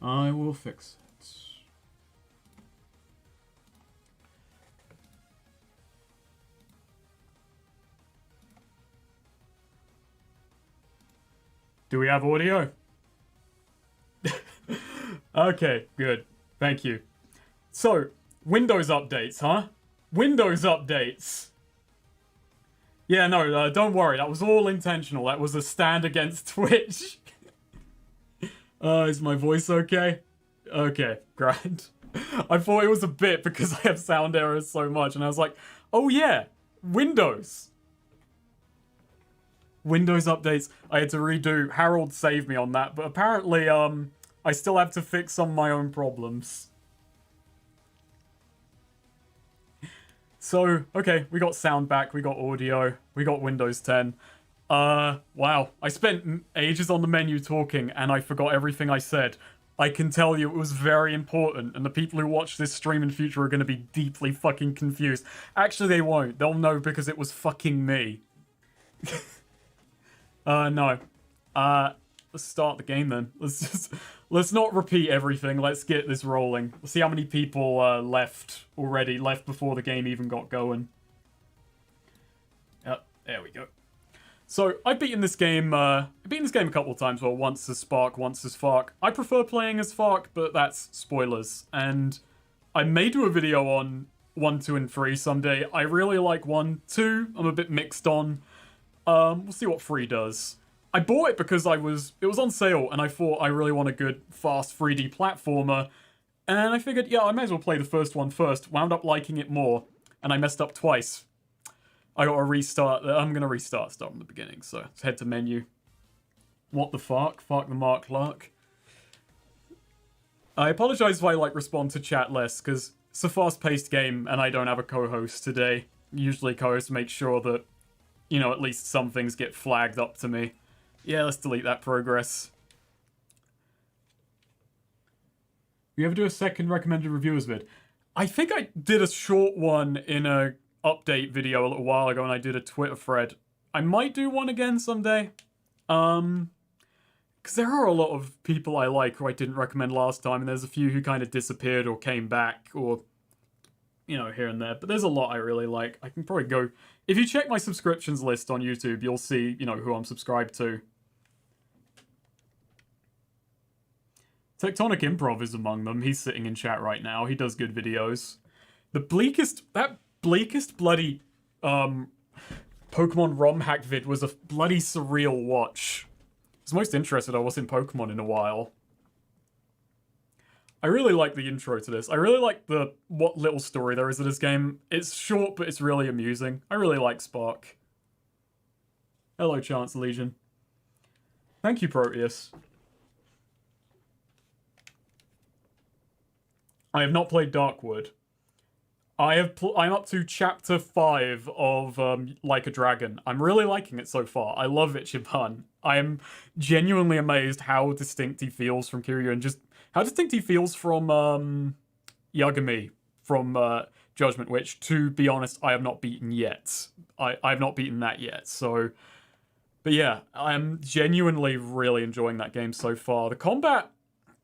I will fix it. Do we have audio? Okay, good. Thank you. So, Windows updates, huh? Windows updates! Yeah, no, don't worry. That was all intentional. That was a stand against Twitch. Is my voice okay? Okay, grand. I thought it was a bit because I have sound errors so much, and I was like, oh yeah, Windows. Windows updates. I had to redo. Harold saved me on that, but apparently, I still have to fix some of my own problems. So, okay, we got sound back, we got audio, we got Windows 10. Wow. I spent ages on the menu talking, and I forgot everything I said. I can tell you it was very important, and the people who watch this stream in future are going to be deeply fucking confused. Actually, they won't. They'll know because it was fucking me. No. Let's start the game then. Let's not repeat everything. Let's get this rolling. Let's see how many people left before the game even got going. Yep, there we go. So I've beaten this game. I've beaten this game a couple of times. Well, once as Spark, once as Fark. I prefer playing as Fark, but that's spoilers. And I may do a video on 1, 2, and 3 someday. I really like 1, 2. I'm a bit mixed on. We'll see what 3 does. I bought it because it was on sale, and I thought I really want a good, fast 3D platformer. And I figured, yeah, I may as well play the first one first. Wound up liking it more, and I messed up twice. I gotta restart. I'm gonna start from the beginning, so let's head to menu. What the fuck? Fuck the Mark Clark. I apologize if I, respond to chat less, because it's a fast-paced game, and I don't have a co-host today. Usually co-hosts make sure that, at least some things get flagged up to me. Yeah, let's delete that progress. You ever do a second recommended reviewers vid? I think I did a short one in a update video a little while ago, and I did a Twitter thread. I might do one again someday. Because there are a lot of people I like who I didn't recommend last time, and there's a few who kind of disappeared or came back, or, here and there. But there's a lot I really like. I can probably go... If you check my subscriptions list on YouTube, you'll see, who I'm subscribed to. Tectonic Improv is among them. He's sitting in chat right now. He does good videos. That bleakest bloody, Pokemon ROM hack vid was a bloody surreal watch. I was most interested I was in Pokemon in a while. I really like the intro to this. I really like what little story there is in this game. It's short, but it's really amusing. I really like Spark. Hello, Chance Legion. Thank you, Proteus. I have not played Darkwood. I'm up to chapter 5 of Like a Dragon. I'm really liking it so far. I love Ichiban. I am genuinely amazed how distinct he feels from Kiryu, and just how distinct he feels from Yagami from Judgment, which, to be honest, I have not beaten yet. I have not beaten that yet, so... But yeah, I'm genuinely really enjoying that game so far. The combat,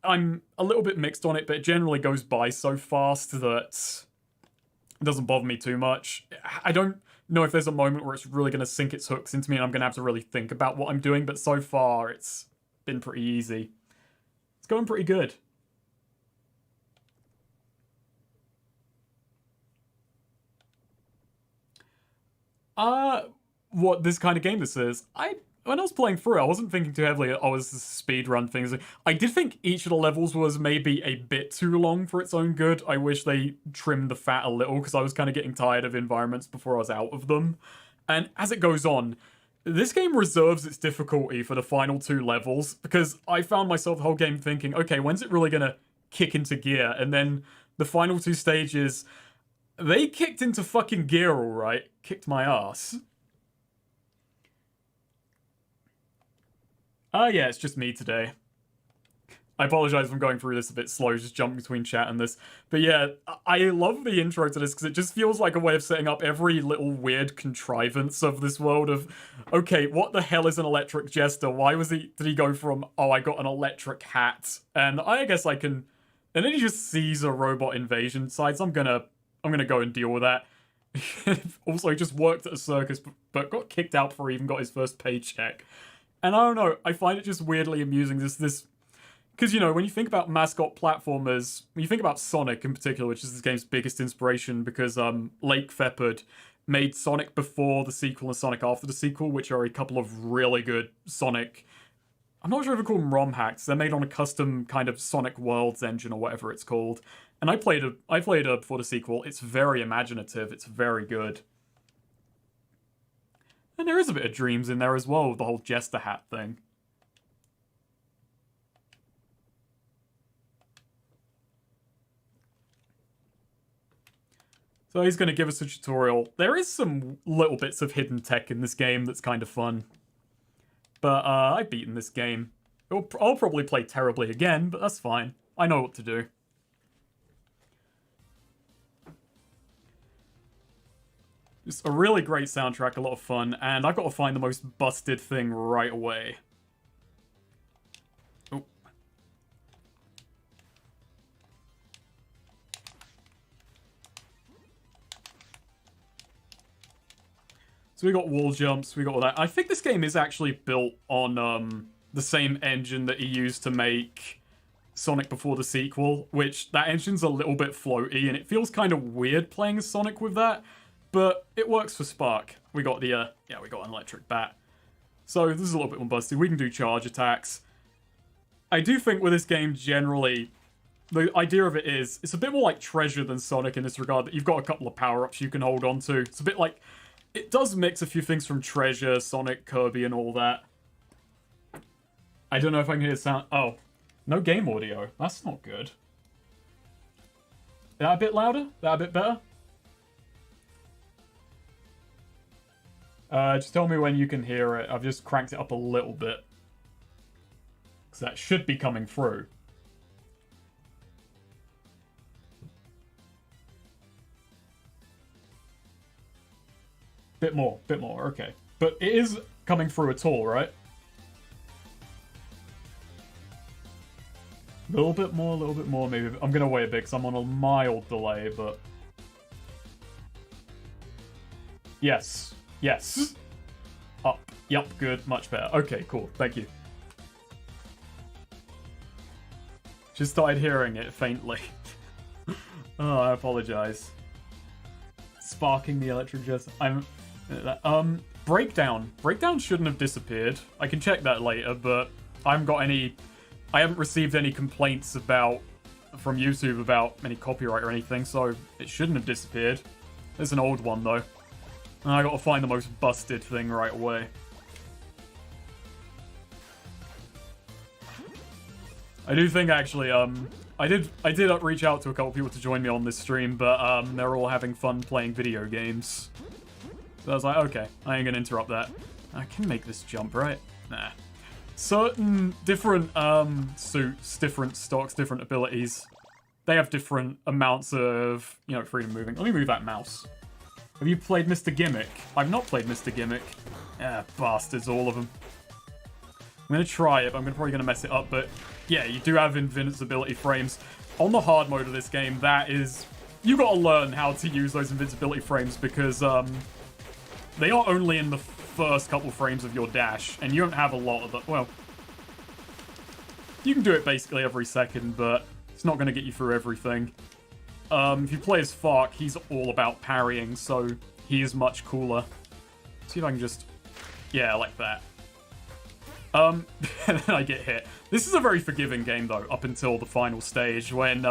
I'm a little bit mixed on it, but it generally goes by so fast that it doesn't bother me too much. I don't know if there's a moment where it's really going to sink its hooks into me and I'm going to have to really think about what I'm doing, but so far it's been pretty easy. It's going pretty good. What this kind of game this is. When I was playing through, I wasn't thinking too heavily, oh, this is speedrun things. I did think each of the levels was maybe a bit too long for its own good. I wish they trimmed the fat a little, because I was kind of getting tired of environments before I was out of them. And as it goes on, this game reserves its difficulty for the final 2 levels, because I found myself the whole game thinking, okay, when's it really gonna kick into gear? And then the final 2 stages, they kicked into fucking gear, alright. Kicked my ass. Yeah, it's just me today. I apologize if I'm going through this a bit slow, just jumping between chat and this. But yeah, I love the intro to this because it just feels like a way of setting up every little weird contrivance of this world of, okay, what the hell is an electric jester? Why did he go from, oh, I got an electric hat? And I guess I can, and then he just sees a robot invasion side, so I'm gonna go and deal with that. Also, he just worked at a circus, but got kicked out before he even got his first paycheck. And I don't know, I find it just weirdly amusing, this because, you know, when you think about mascot platformers, when you think about Sonic in particular, which is this game's biggest inspiration, because Lake Feppard made Sonic before the sequel and Sonic after the sequel, which are a couple of really good Sonic... I'm not sure if we call them ROM hacks. They're made on a custom kind of Sonic Worlds engine or whatever it's called. And I played it before the sequel. It's very imaginative. It's very good. And there is a bit of Dreams in there as well, with the whole Jester hat thing. So he's going to give us a tutorial. There is some little bits of hidden tech in this game that's kind of fun. But I've beaten this game. I'll probably play terribly again, but that's fine. I know what to do. Just a really great soundtrack, a lot of fun, and I've got to find the most busted thing right away. So we got wall jumps, we got all that. I think this game is actually built on the same engine that he used to make Sonic before the sequel, which that engine's a little bit floaty, and it feels kind of weird playing Sonic with that, but it works for Spark. We got the, we got an electric bat. So this is a little bit more busted. We can do charge attacks. I do think with this game, generally, the idea of it is, it's a bit more like Treasure than Sonic in this regard, that you've got a couple of power-ups you can hold on to. It's a bit like... It does mix a few things from Treasure, Sonic, Kirby, and all that. I don't know if I can hear sound... Oh. No game audio. That's not good. Is that a bit louder? Is that a bit better? Just tell me when you can hear it. I've just cranked it up a little bit. Because that should be coming through. Bit more, okay. But it is coming through at all, right? A little bit more, maybe. I'm gonna wait a bit because I'm on a mild delay, but... Yes. Up. Yup, good. Much better. Okay, cool. Thank you. Just started hearing it faintly. Oh, I apologize. Sparking the electric Jester. Breakdown. Breakdown shouldn't have disappeared. I can check that later, but I haven't received any complaints from YouTube about any copyright or anything, so it shouldn't have disappeared. There's an old one, though. And I gotta find the most busted thing right away. I do think, actually, I did reach out to a couple people to join me on this stream, but they're all having fun playing video games. So I was like, okay, I ain't gonna interrupt that. I can make this jump, right? Nah. Certain different suits, different stocks, different abilities, they have different amounts of, freedom moving. Let me move that mouse. Have you played Mr. Gimmick? I've not played Mr. Gimmick. Bastards, all of them. I'm gonna try it, but I'm probably gonna mess it up, but yeah, you do have invincibility frames. On the hard mode of this game, you gotta learn how to use those invincibility frames because, they are only in the first couple frames of your dash, and you don't have a lot of them. Well, you can do it basically every second, but it's not going to get you through everything. If you play as Fark, he's all about parrying, so he is much cooler. Let's see if I can just... Yeah, like that. And then I get hit. This is a very forgiving game, though, up until the final stage, when,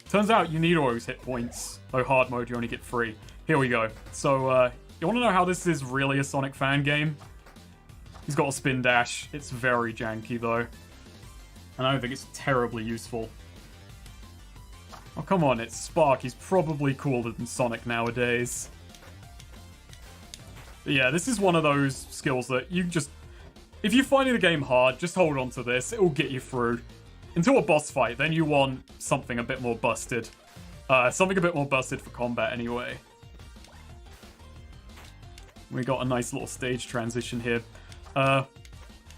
turns out you need all those hit points. Though hard mode, you only get 3. Here we go. So, you want to know how this is really a Sonic fan game? He's got a spin dash. It's very janky, though. And I don't think it's terribly useful. Oh, come on, it's Spark. He's probably cooler than Sonic nowadays. But yeah, this is one of those skills that you just... If you're finding the game hard, just hold on to this. It will get you through. Until a boss fight, then you want something a bit more busted. Something a bit more busted for combat anyway. We got a nice little stage transition here.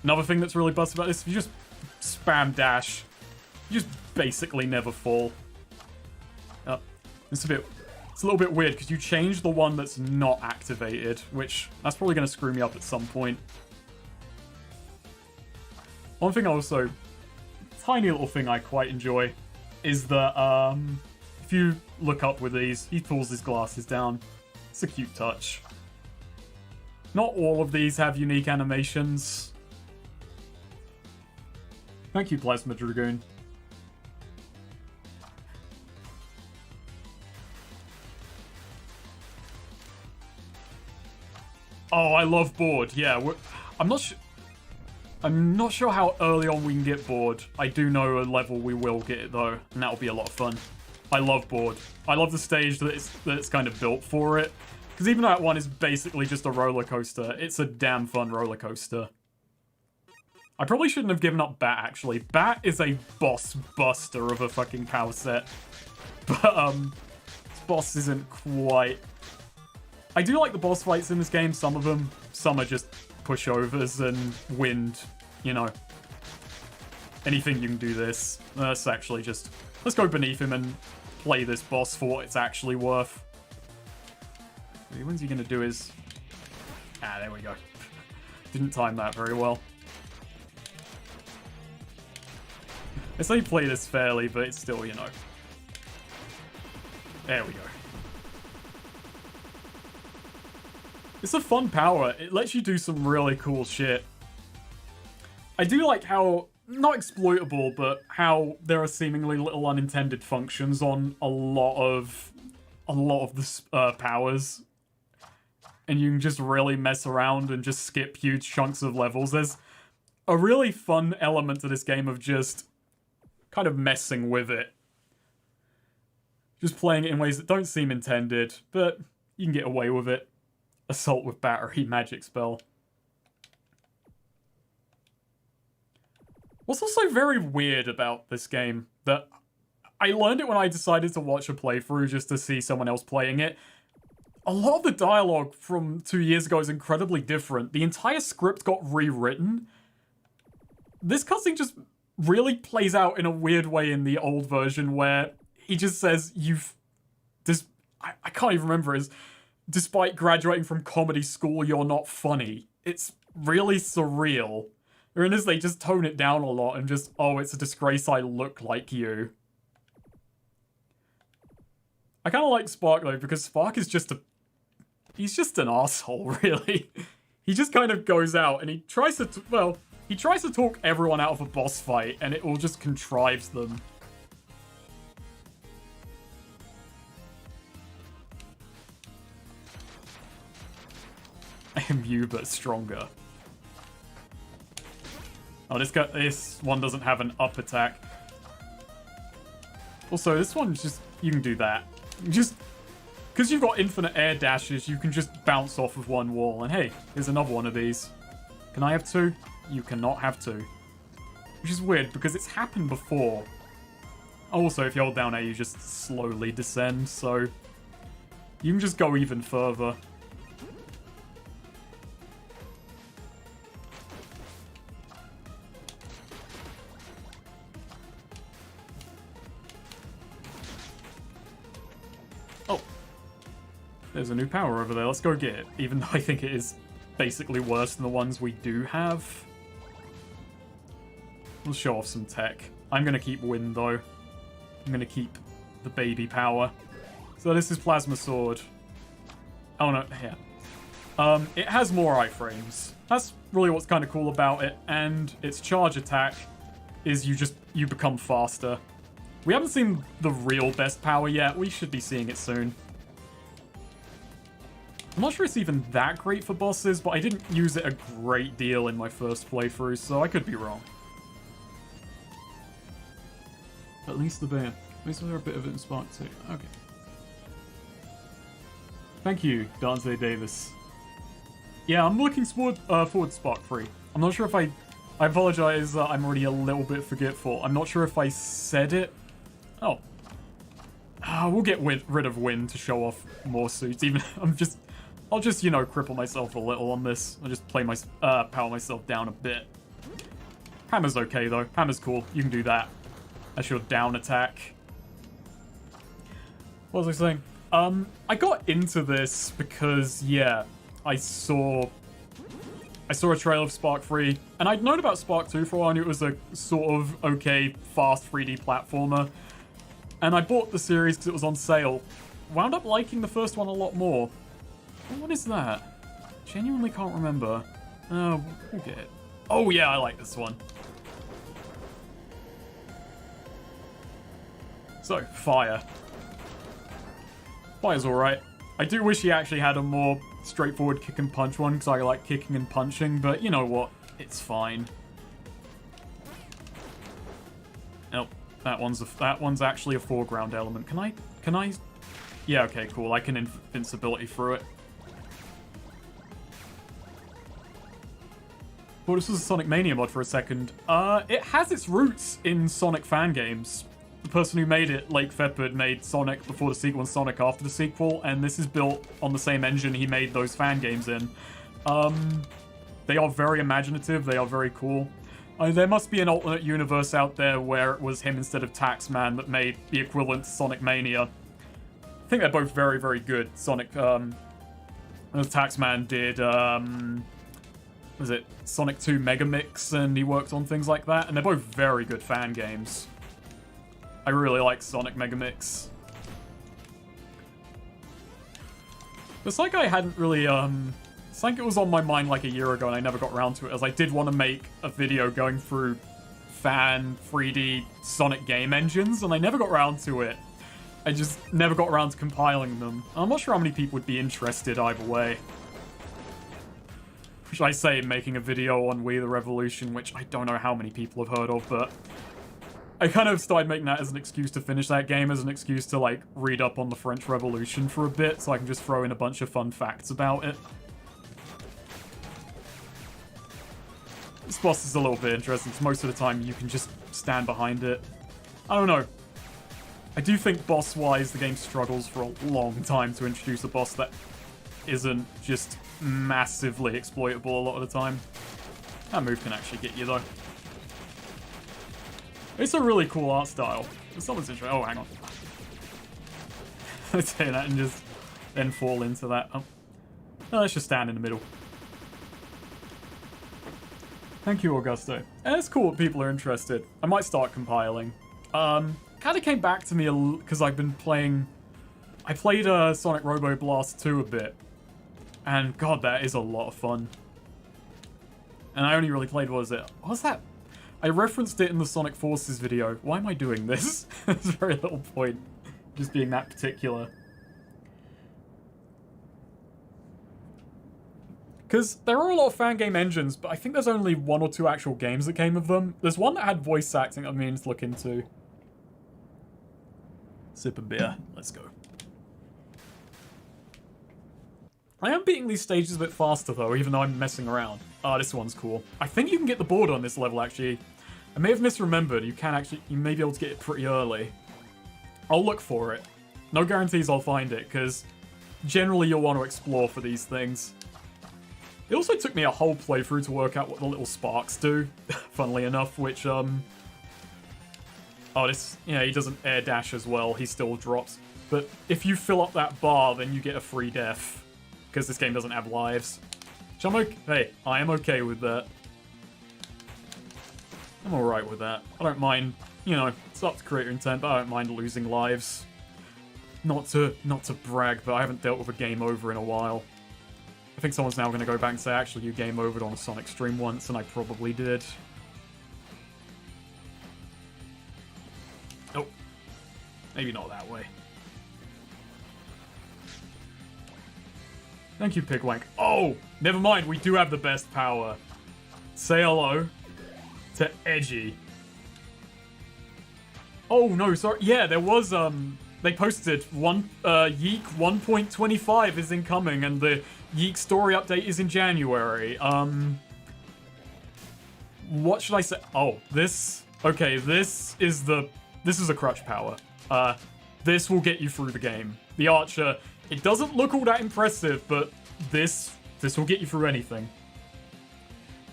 Another thing that's really busted about this, if you just spam dash, you just basically never fall. It's a little bit weird because you change the one that's not activated, which that's probably going to screw me up at some point. One thing also, tiny little thing I quite enjoy, is that if you look up with these, he pulls his glasses down. It's a cute touch. Not all of these have unique animations. Thank you, Plasma Dragoon. Oh, I love board. Yeah, I'm not sure how early on we can get board. I do know a level we will get it though, and that'll be a lot of fun. I love board. I love the stage that it's kind of built for it. Because even though that one is basically just a roller coaster, it's a damn fun roller coaster. I probably shouldn't have given up Bat, actually. Bat is a boss buster of a fucking power set. But, this boss isn't quite... I do like the boss fights in this game, some of them. Some are just pushovers and wind, you know. Anything you can do this. Let's actually just... Let's go beneath him and play this boss for what it's actually worth. When's he gonna do his... Ah, there we go. Didn't time that very well. I say play this fairly, but it's still, you know. There we go. It's a fun power. It lets you do some really cool shit. I do like how, not exploitable, but how there are seemingly little unintended functions on a lot of the powers. And you can just really mess around and just skip huge chunks of levels. There's a really fun element to this game of just kind of messing with it. Just playing it in ways that don't seem intended, but you can get away with it. Assault with battery, magic spell. What's also very weird about this game, that I learned it when I decided to watch a playthrough just to see someone else playing it. A lot of the dialogue from 2 years ago is incredibly different. The entire script got rewritten. This cutscene just really plays out in a weird way in the old version where he just says, I can't even remember his... Despite graduating from comedy school, you're not funny. It's really surreal. Or in this, they just tone it down a lot and just, oh, it's a disgrace I look like you. I kind of like Spark, though, because Spark is just he's just an asshole, really. He just kind of goes out and he tries to, he tries to talk everyone out of a boss fight, and it all just contrives them. I am you, but stronger. Oh, this one doesn't have an up attack. Also, this one's just, you can do that. Just, because you've got infinite air dashes, you can just bounce off of one wall. And hey, here's another one of these. Can I have two? You cannot have two. Which is weird, because it's happened before. Also, if you hold down A, you just slowly descend, so you can just go even further. There's a new power over there. Let's go get it. Even though I think it is basically worse than the ones we do have. We'll show off some tech. I'm going to keep Wind, though. I'm going to keep the baby power. So this is Plasma Sword. Oh, no. Yeah. It has more iframes. That's really what's kind of cool about it. And its charge attack is you become faster. We haven't seen the real best power yet. We should be seeing it soon. I'm not sure it's even that great for bosses, but I didn't use it a great deal in my first playthrough, so I could be wrong. At least the bear. At least they're a bit of it in Spark too. Okay. Thank you, Dante Davis. Yeah, I'm looking forward to Spark 3. I'm not sure if I I apologize, I'm already a little bit forgetful. I'm not sure if I said it. Oh. We'll get rid of wind to show off more suits. Even I'll just, you know, cripple myself a little on this. I'll just power myself down a bit. Hammer's okay, though. Hammer's cool. You can do that. That's your down attack. What was I saying? I got into this because, yeah, I saw a trailer of Spark 3, and I'd known about Spark 2 for a while, and it was a sort of okay, fast 3D platformer. And I bought the series because it was on sale. Wound up liking the first one a lot more. What is that? Genuinely can't remember. We'll get it. Oh yeah, I like this one. So, fire. Fire's alright. I do wish he actually had a more straightforward kick and punch one, because I like kicking and punching, but you know what? It's fine. Nope. That one's actually a foreground element. Can I? Yeah, okay, cool. I can invincibility through it. Well, this was a Sonic Mania mod for a second. It has its roots in Sonic fan games. The person who made it, Lake Fepard, made Sonic before the sequel and Sonic after the sequel, and this is built on the same engine he made those fan games in. They are very imaginative, they are very cool. There must be an alternate universe out there where it was him instead of Taxman that made the equivalent to Sonic Mania. I think they're both very, very good. Sonic, Taxman did, was it Sonic 2 Mega Mix, and he worked on things like that, and they're both very good fan games. I really like Sonic Mega Mix. It's like I hadn't really, it's like it was on my mind like a year ago and I never got around to it, as I did want to make a video going through fan 3D Sonic game engines, and I never got around to it. I just never got around to compiling them. I'm not sure how many people would be interested either way. Should I say making a video on We the Revolution, which I don't know how many people have heard of, but I kind of started making that as an excuse to finish that game, as an excuse to, like, read up on the French Revolution for a bit, so I can just throw in a bunch of fun facts about it. This boss is a little bit interesting, because most of the time you can just stand behind it. I don't know. I do think boss-wise, the game struggles for a long time to introduce a boss that isn't just massively exploitable a lot of the time. That move can actually get you, though. It's a really cool art style. Someone's interested. Oh, hang on. Let's say that and just then fall into that. Oh. No, let's just stand in the middle. Thank you, Augusto. And it's cool that people are interested. I might start compiling. Kind of came back to me because I've been playing... I played Sonic Robo Blast 2 a bit. And god, that is a lot of fun. And I only really played, what was it? What was that? I referenced it in the Sonic Forces video. Why am I doing this? There's very little point just being that particular. Because there are a lot of fan game engines, but I think there's only 1 or 2 actual games that came of them. There's one that had voice acting that I'm meaning to look into. Sip a beer. Let's go. I am beating these stages a bit faster, though, even though I'm messing around. This one's cool. I think you can get the board on this level, actually. I may have misremembered. You may be able to get it pretty early. I'll look for it. No guarantees I'll find it, because generally you'll want to explore for these things. It also took me a whole playthrough to work out what the little sparks do, funnily enough, which, Oh, this... Yeah, he doesn't air dash as well. He still drops. But if you fill up that bar, then you get a free death. Because this game doesn't have lives. Which I'm okay. Hey, I am okay with that. I'm alright with that. I don't mind, you know, it's up to creator intent, but I don't mind losing lives. Not to brag, but I haven't dealt with a game over in a while. I think someone's now going to go back and say, actually, you game overed on a Sonic stream once, and I probably did. Oh. Maybe not that way. Thank you, Pigwank. Oh! Never mind, we do have the best power. Say hello to Edgy. Oh, no, sorry. Yeah, there was, they posted Yeek 1.25 is incoming, and the Yeek story update is in January. what should I say? Oh, this. Okay, this is a crutch power. This will get you through the game. The Archer, it doesn't look all that impressive, but this will get you through anything.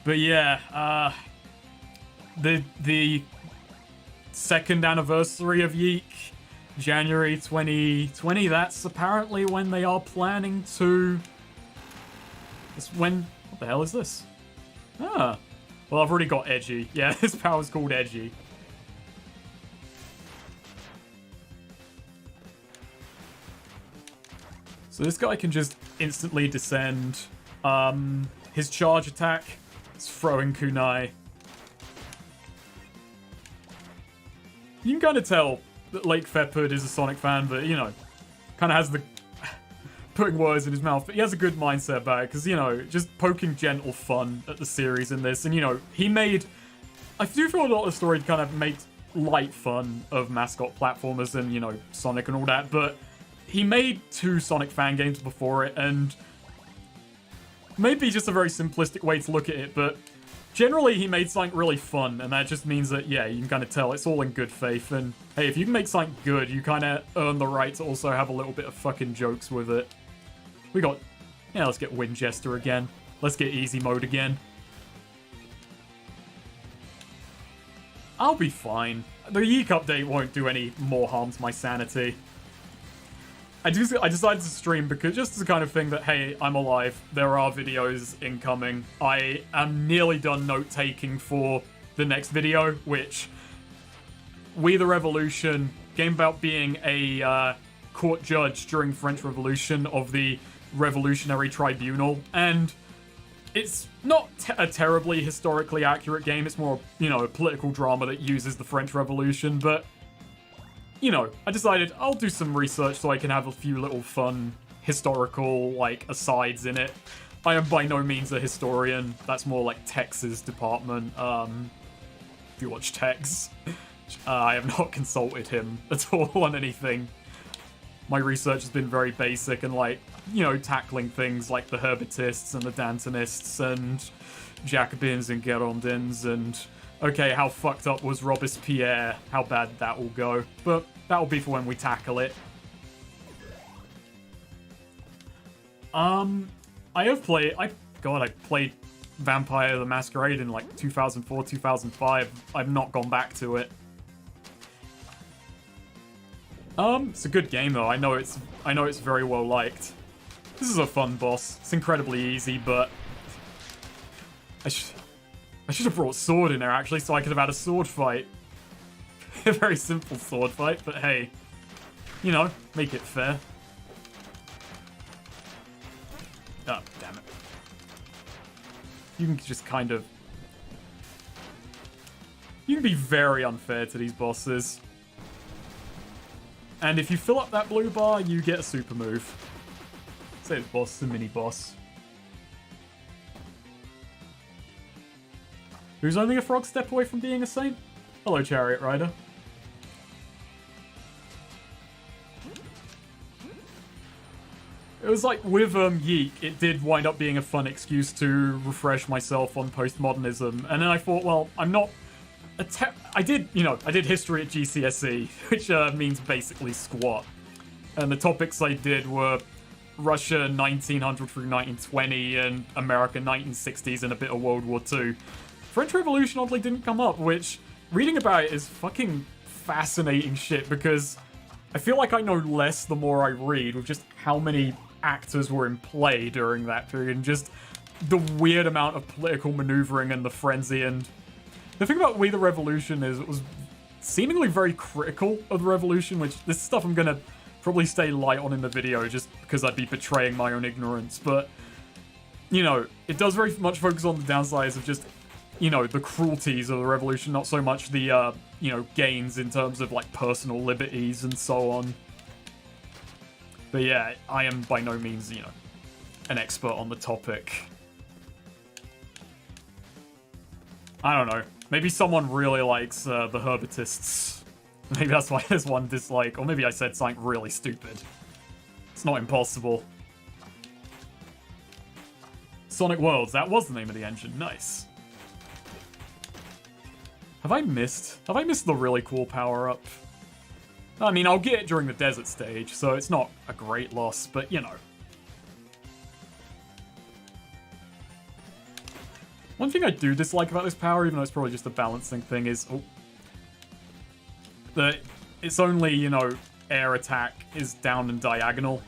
But yeah, the second anniversary of Yeek, January 2020, that's apparently when they are planning to... What the hell is this? Ah. Well, I've already got Edgy. Yeah, this power's called Edgy. So this guy can just instantly descend. His charge attack is throwing kunai. You can kind of tell that Lake Fepard is a Sonic fan, but, you know, kind of has the... putting words in his mouth, but he has a good mindset about it, because, you know, just poking gentle fun at the series in this, and, you know, he made... I do feel a lot of the story kind of makes light fun of mascot platformers and, you know, Sonic and all that, but he made 2 Sonic fan games before it, and maybe just a very simplistic way to look at it, but generally he made something really fun, and that just means that, yeah, you can kind of tell it's all in good faith, and hey, if you can make something good, you kind of earn the right to also have a little bit of fucking jokes with it. We got... Yeah, let's get Wind Jester again. Let's get easy mode again. I'll be fine. The Yeek update won't do any more harm to my sanity. I decided to stream because just the kind of thing that, hey, I'm alive. There are videos incoming. I am nearly done note-taking for the next video, which... We the Revolution, game about being a court judge during French Revolution of the Revolutionary Tribunal, and it's not a terribly historically accurate game. It's more, you know, a political drama that uses the French Revolution, but, you know, I decided I'll do some research so I can have a few little fun historical, like, asides in it. I am by no means a historian. That's more like Tex's department. If you watch Tex, I have not consulted him at all on anything. My research has been very basic and, like, you know, tackling things like the Herbitists and the Dantonists and Jacobins and Girondins and, okay, how fucked up was Robespierre? How bad that will go. But that'll be for when we tackle it. I played Vampire the Masquerade in, like, 2004, 2005. I've not gone back to it. It's a good game though. I know it's very well liked. This is a fun boss. It's incredibly easy, but I should have brought sword in there actually, so I could have had a sword fight. A very simple sword fight, but hey, you know, make it fair. Oh, damn it. You can just kind of... You can be very unfair to these bosses. And if you fill up that blue bar, you get a super move. Say the boss, the mini boss. Who's only a frog step away from being a saint? Hello, Chariot Rider. It was like, with Yeek, it did wind up being a fun excuse to refresh myself on postmodernism. And then I thought, well, I'm not... I did history at GCSE, which means basically squat. And the topics I did were Russia 1900 through 1920 and America 1960s and a bit of World War II. French Revolution oddly didn't come up, which reading about it is fucking fascinating shit because I feel like I know less the more I read with just how many actors were in play during that period and just the weird amount of political maneuvering and the frenzy. And the thing about We the Revolution is it was seemingly very critical of the revolution, which this stuff I'm gonna probably stay light on in the video just because I'd be betraying my own ignorance. But, you know, it does very much focus on the downsides of just, you know, the cruelties of the revolution, not so much the, you know, gains in terms of, like, personal liberties and so on. But yeah, I am by no means, you know, an expert on the topic. I don't know. Maybe someone really likes the Herbitists. Maybe that's why there's one dislike. Or maybe I said something really stupid. It's not impossible. Sonic Worlds, that was the name of the engine. Nice. Have I missed the really cool power-up? I mean, I'll get it during the desert stage, so it's not a great loss, but you know. One thing I do dislike about this power, even though it's probably just a balancing thing, is that it's only, you know, air attack is down and diagonal.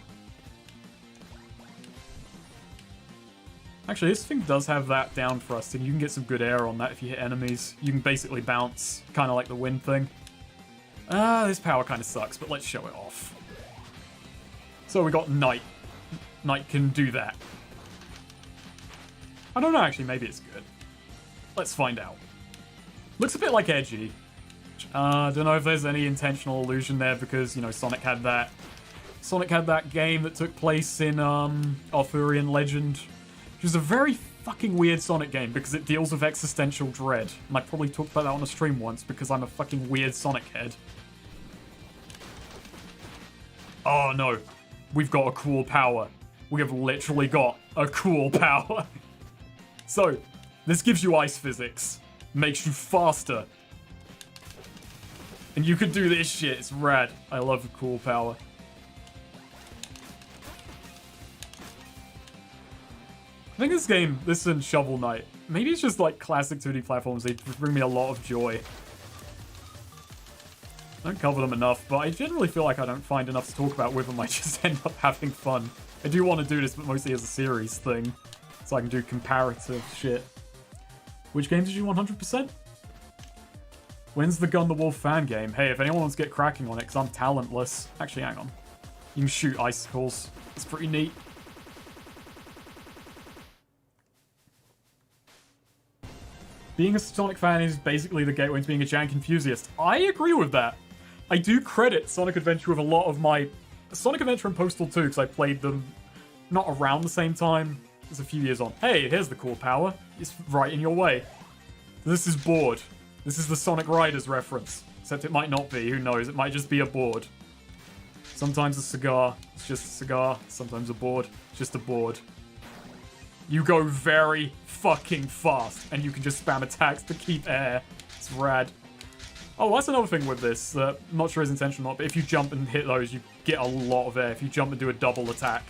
Actually, this thing does have that down thrusting. You can get some good air on that if you hit enemies. You can basically bounce, kind of like the wind thing. This power kind of sucks, but let's show it off. So we got Knight. Knight can do that. I don't know, actually, maybe it's good. Let's find out. Looks a bit like Edgy. Don't know if there's any intentional illusion there because, you know, Sonic had that game that took place in Arthurian Legend, which is a very fucking weird Sonic game because it deals with existential dread. And I probably talked about that on a stream once because I'm a fucking weird Sonic head. Oh no, we've got a cool power. We have literally got a cool power. So, this gives you ice physics, makes you faster. And you can do this shit, it's rad. I love a cool power. I think this game, this and Shovel Knight, maybe it's just like classic 2D platforms, they bring me a lot of joy. I don't cover them enough, but I generally feel like I don't find enough to talk about with them, I just end up having fun. I do want to do this, but mostly as a series thing, so I can do comparative shit. Which game did you 100%? When's the Gun the Wolf fan game? Hey, if anyone wants to get cracking on it, because I'm talentless. Actually, hang on. You can shoot icicles. It's pretty neat. Being a Sonic fan is basically the gateway to being a jank enthusiast. I agree with that. I do credit Sonic Adventure with a lot of my... Sonic Adventure and Postal 2, because I played them not around the same time. It's a few years on. Hey, here's the cool power. It's right in your way. This is board. This is the Sonic Riders reference. Except it might not be, who knows? It might just be a board. Sometimes a cigar, it's just a cigar. Sometimes a board, it's just a board. You go very fucking fast, and you can just spam attacks to keep air. It's rad. Oh, that's another thing with this. I'm not sure it's intentional or not, but if you jump and hit those, you get a lot of air. If you jump and do a double attack,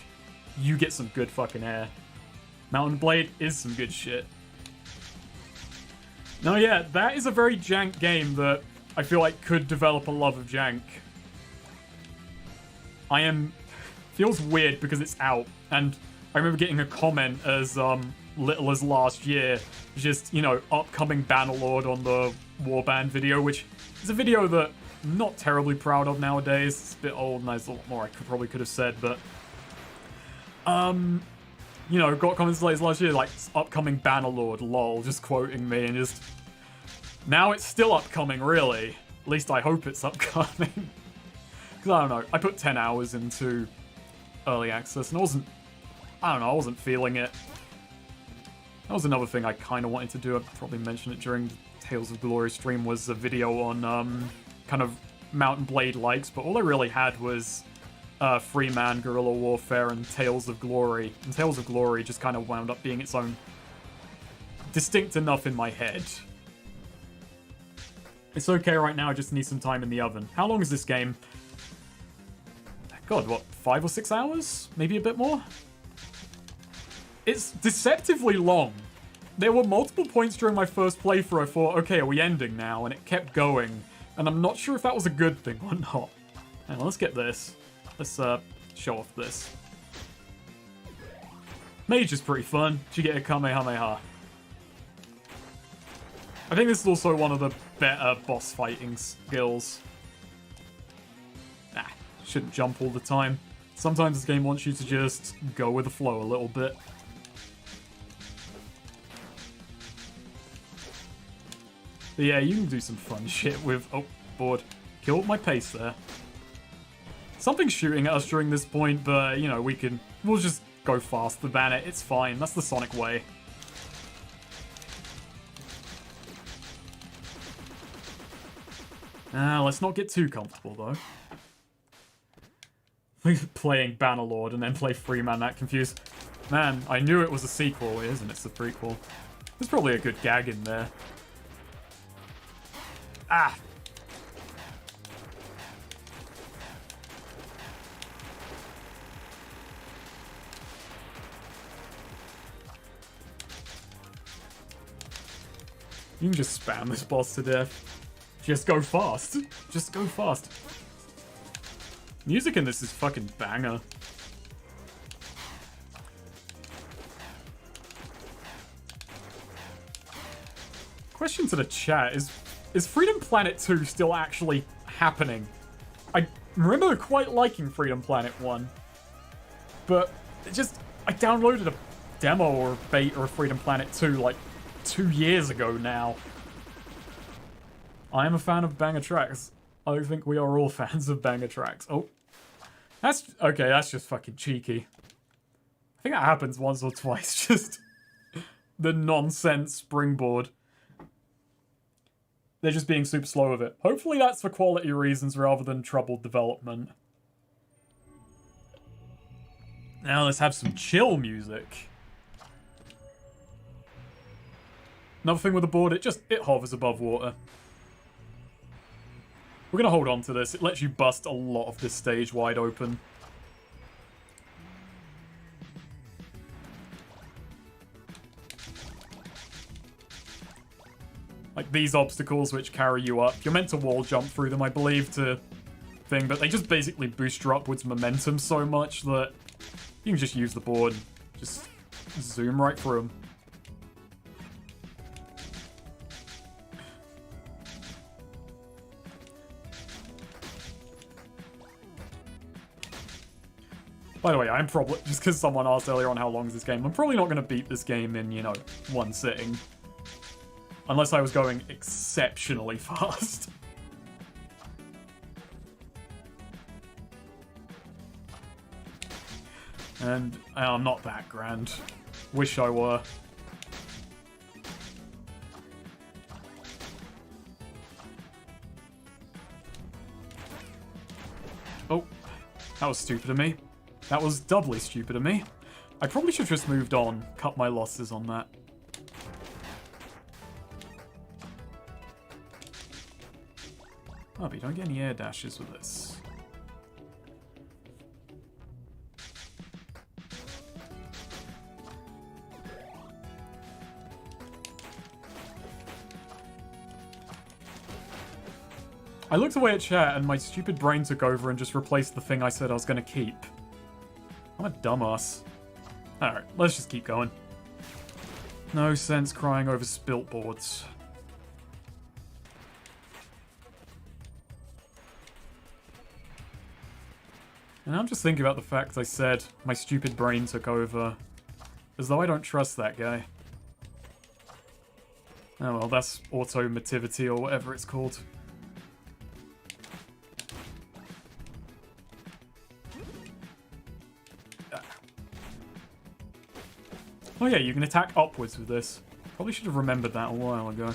you get some good fucking air. Mountain Blade is some good shit. No, yeah, that is a very jank game that I feel like could develop a love of jank. Feels weird because it's out, and I remember getting a comment as little as last year, just, you know, upcoming Bannerlord on the Warband video, which is a video that I'm not terribly proud of nowadays. It's a bit old and there's a lot more I probably could have said, but you know, got comments like last year, like, upcoming Bannerlord, lol, just quoting me, and just... Now it's still upcoming, really. At least I hope it's upcoming. Because, I don't know, I put 10 hours into early access, and I wasn't feeling it. That was another thing I kind of wanted to do. I'd probably mention it during the Tales of Glory stream, was a video on, kind of Mountain Blade likes, but all I really had was... Free Man, Guerrilla Warfare, and Tales of Glory. And Tales of Glory just kind of wound up being its own distinct enough in my head. It's okay right now, I just need some time in the oven. How long is this game? God, what, 5 or 6 hours? Maybe a bit more? It's deceptively long. There were multiple points during my first playthrough I thought, okay, are we ending now? And it kept going. And I'm not sure if that was a good thing or not. Hang on, let's get this. Let's show off this. Mage is pretty fun. Did you get a Kamehameha? I think this is also one of the better boss fighting skills. Shouldn't jump all the time. Sometimes this game wants you to just go with the flow a little bit. But yeah, you can do some fun shit with... Oh, board. Killed my pace there. Something's shooting at us during this point, but, you know, we'll just go faster than it. It's fine. That's the Sonic way. Let's not get too comfortable, though. Playing Bannerlord and then play Freeman, that confused. Man, I knew it was a sequel. It isn't, it's a prequel. There's probably a good gag in there. Ah! You can just spam this boss to death. Just go fast. Just go fast. Music in this is fucking banger. Question to the chat, is Freedom Planet 2 still actually happening? I remember quite liking Freedom Planet 1. But I downloaded a demo or beta of Freedom Planet 2 like 2 years ago now. I am a fan of banger tracks. I think we are all fans of banger tracks. Oh. That's just fucking cheeky. I think that happens once or twice, just the nonsense springboard. They're just being super slow with it. Hopefully that's for quality reasons rather than troubled development. Now let's have some chill music. Another thing with the board, it hovers above water. We're gonna hold on to this. It lets you bust a lot of this stage wide open. Like these obstacles which carry you up. You're meant to wall jump through them, I believe, to thing, but they just basically boost your upwards momentum so much that you can just use the board and just zoom right through them. By the way, I'm probably, just because someone asked earlier on how long is this game, I'm probably not going to beat this game in, you know, one sitting. Unless I was going exceptionally fast. And I'm not that grand. Wish I were. Oh, that was stupid of me. That was doubly stupid of me. I probably should have just moved on, cut my losses on that. Oh, but you don't get any air dashes with this. I looked away at chat and my stupid brain took over and just replaced the thing I said I was going to keep. I'm a dumbass. Alright, let's just keep going. No sense crying over spilt boards. And I'm just thinking about the fact I said my stupid brain took over. As though I don't trust that guy. Oh well, that's automotivity or whatever it's called. Oh yeah, you can attack upwards with this. Probably should have remembered that a while ago.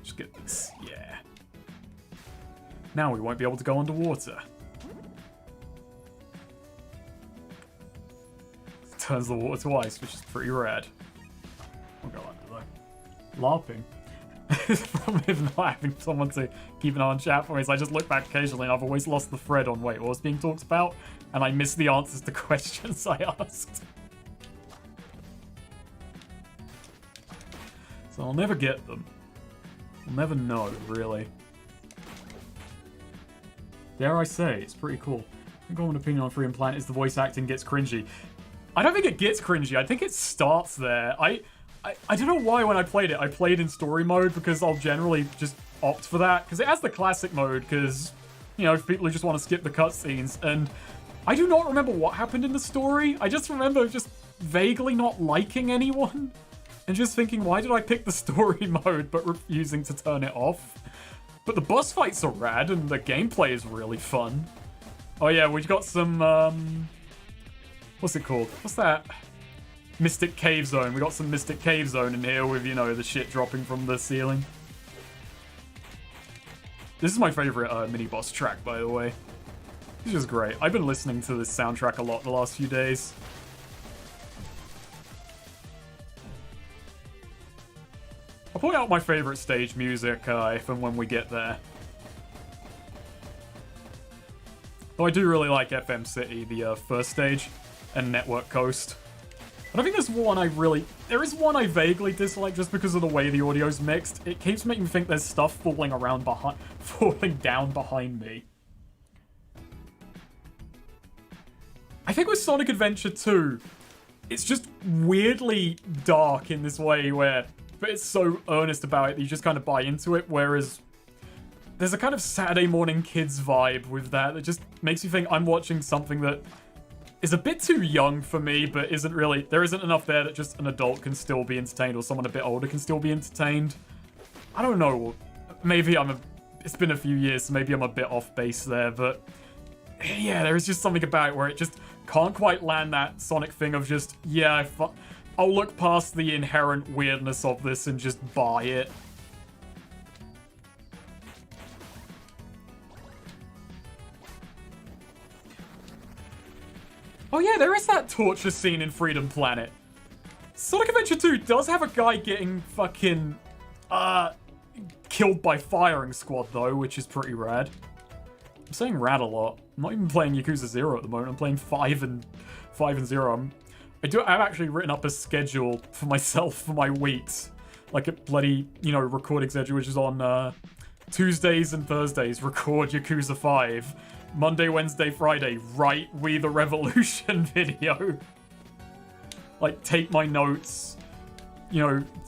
Just get this, yeah. Now we won't be able to go underwater. It turns the water to ice, which is pretty rad. We'll go under though. LARPing. The problem with not having someone to keep an eye on chat for me is I just look back occasionally and I've always lost the thread on, wait, what was being talked about? And I miss the answers to questions I asked. So I'll never get them. I'll never know, really. Dare I say, it's pretty cool. I think an opinion on Freedom Planet is the voice acting gets cringy. I don't think it gets cringy, I think it starts there. I don't know why when I played in story mode because I'll generally just opt for that. Because it has the classic mode, because, you know, people who just want to skip the cutscenes. And I do not remember what happened in the story. I just remember just vaguely not liking anyone. And just thinking, why did I pick the story mode but refusing to turn it off? But the boss fights are rad and the gameplay is really fun. Oh yeah, we've got some, what's it called? What's that? Mystic Cave Zone. We got some Mystic Cave Zone in here with, you know, the shit dropping from the ceiling. This is my favorite mini-boss track, by the way. It's just great. I've been listening to this soundtrack a lot the last few days. I'll I'll point out my favorite stage music if and when we get there. Though I do really like FM City, the first stage, and Network Coast. But I think there's one there is one I vaguely dislike just because of the way the audio's mixed. It keeps making me think there's stuff falling down behind me. I think with Sonic Adventure 2, it's just weirdly dark in this way but it's so earnest about it that you just kind of buy into it, whereas there's a kind of Saturday morning kids vibe with that just makes you think I'm watching something that is a bit too young for me, but there isn't enough there that just an adult can still be entertained or someone a bit older can still be entertained. I don't know. Maybe it's been a few years, so maybe I'm a bit off base there, but yeah, there is just something about it where it just can't quite land that Sonic thing of just, yeah, I'll look past the inherent weirdness of this and just buy it. Oh yeah, there is that torture scene in Freedom Planet. Sonic Adventure 2 does have a guy getting fucking, killed by firing squad though, which is pretty rad. I'm saying rad a lot. I'm not even playing Yakuza 0 at the moment. I'm playing 5 and 0. I've actually written up a schedule for myself for my weeks. Like a bloody, recording schedule, which is on, Tuesdays and Thursdays, record Yakuza 5. Monday, Wednesday, Friday, write We the Revolution video. Like, take my notes,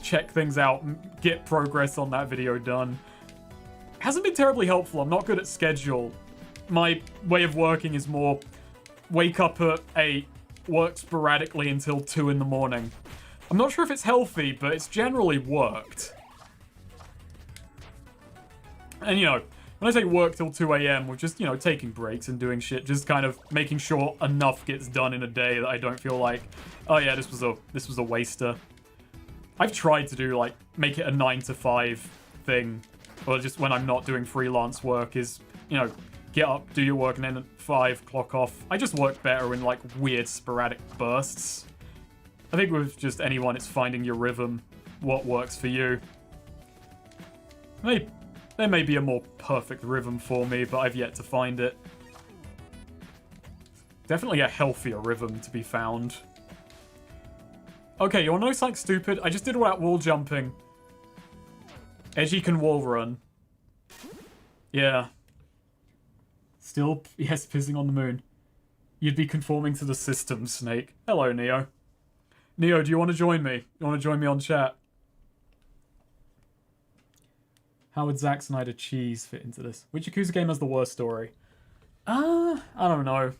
check things out, get progress on that video done. Hasn't been terribly helpful. I'm not good at schedule. My way of working is more wake up at 8, work sporadically until 2 in the morning. I'm not sure if it's healthy, but it's generally worked. And, when I say work till 2 a.m., we're just, taking breaks and doing shit, just kind of making sure enough gets done in a day that I don't feel like, oh yeah, this was a waster. I've tried to do, make it a 9 to 5 thing, or just when I'm not doing freelance work is, get up, do your work, and then at 5, clock off. I just work better in, weird sporadic bursts. I think with just anyone, it's finding your rhythm, what works for you. There may be a more perfect rhythm for me, but I've yet to find it. Definitely a healthier rhythm to be found. Okay, you wanna know something stupid? I just did all that wall jumping. Edgy can wall run. Yeah. Still, yes, pissing on the moon. You'd be conforming to the system, Snake. Hello, Neo. Neo, do you want to join me? You want to join me on chat? How would Zack Snyder Cheese fit into this? Which Yakuza game has the worst story? I don't know.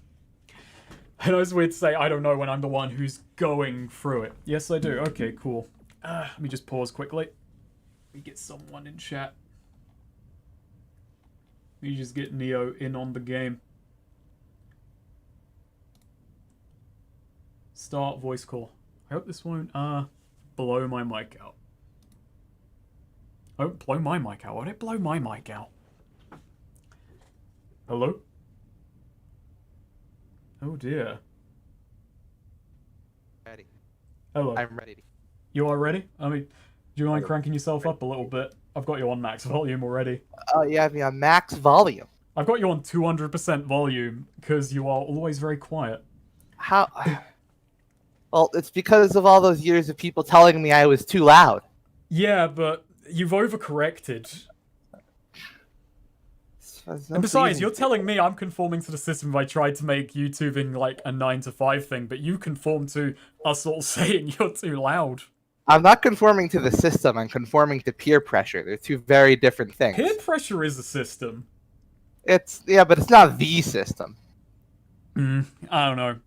I know it's weird to say I don't know when I'm the one who's going through it. Yes, I do. Okay, cool. Let me just pause quickly. Let me get someone in chat. Let me just get Neo in on the game. Start voice call. I hope this won't, blow my mic out. Oh, blow my mic out. Why did it blow my mic out? Hello? Oh dear. Ready. Hello. I'm ready. You are ready? I mean, do you mind cranking yourself up a little bit? I've got you on max volume already. Oh, you have me on max volume. I've got you on 200% volume, because you are always very quiet. How? Well, it's because of all those years of people telling me I was too loud. Yeah, but you've overcorrected. And besides, you're telling me I'm conforming to the system if I tried to make YouTubing like a 9 to 5 thing, but you conform to us all saying you're too loud. I'm not conforming to the system, I'm conforming to peer pressure. They're two very different things. Peer pressure is a system. Yeah, but it's not the system. I don't know.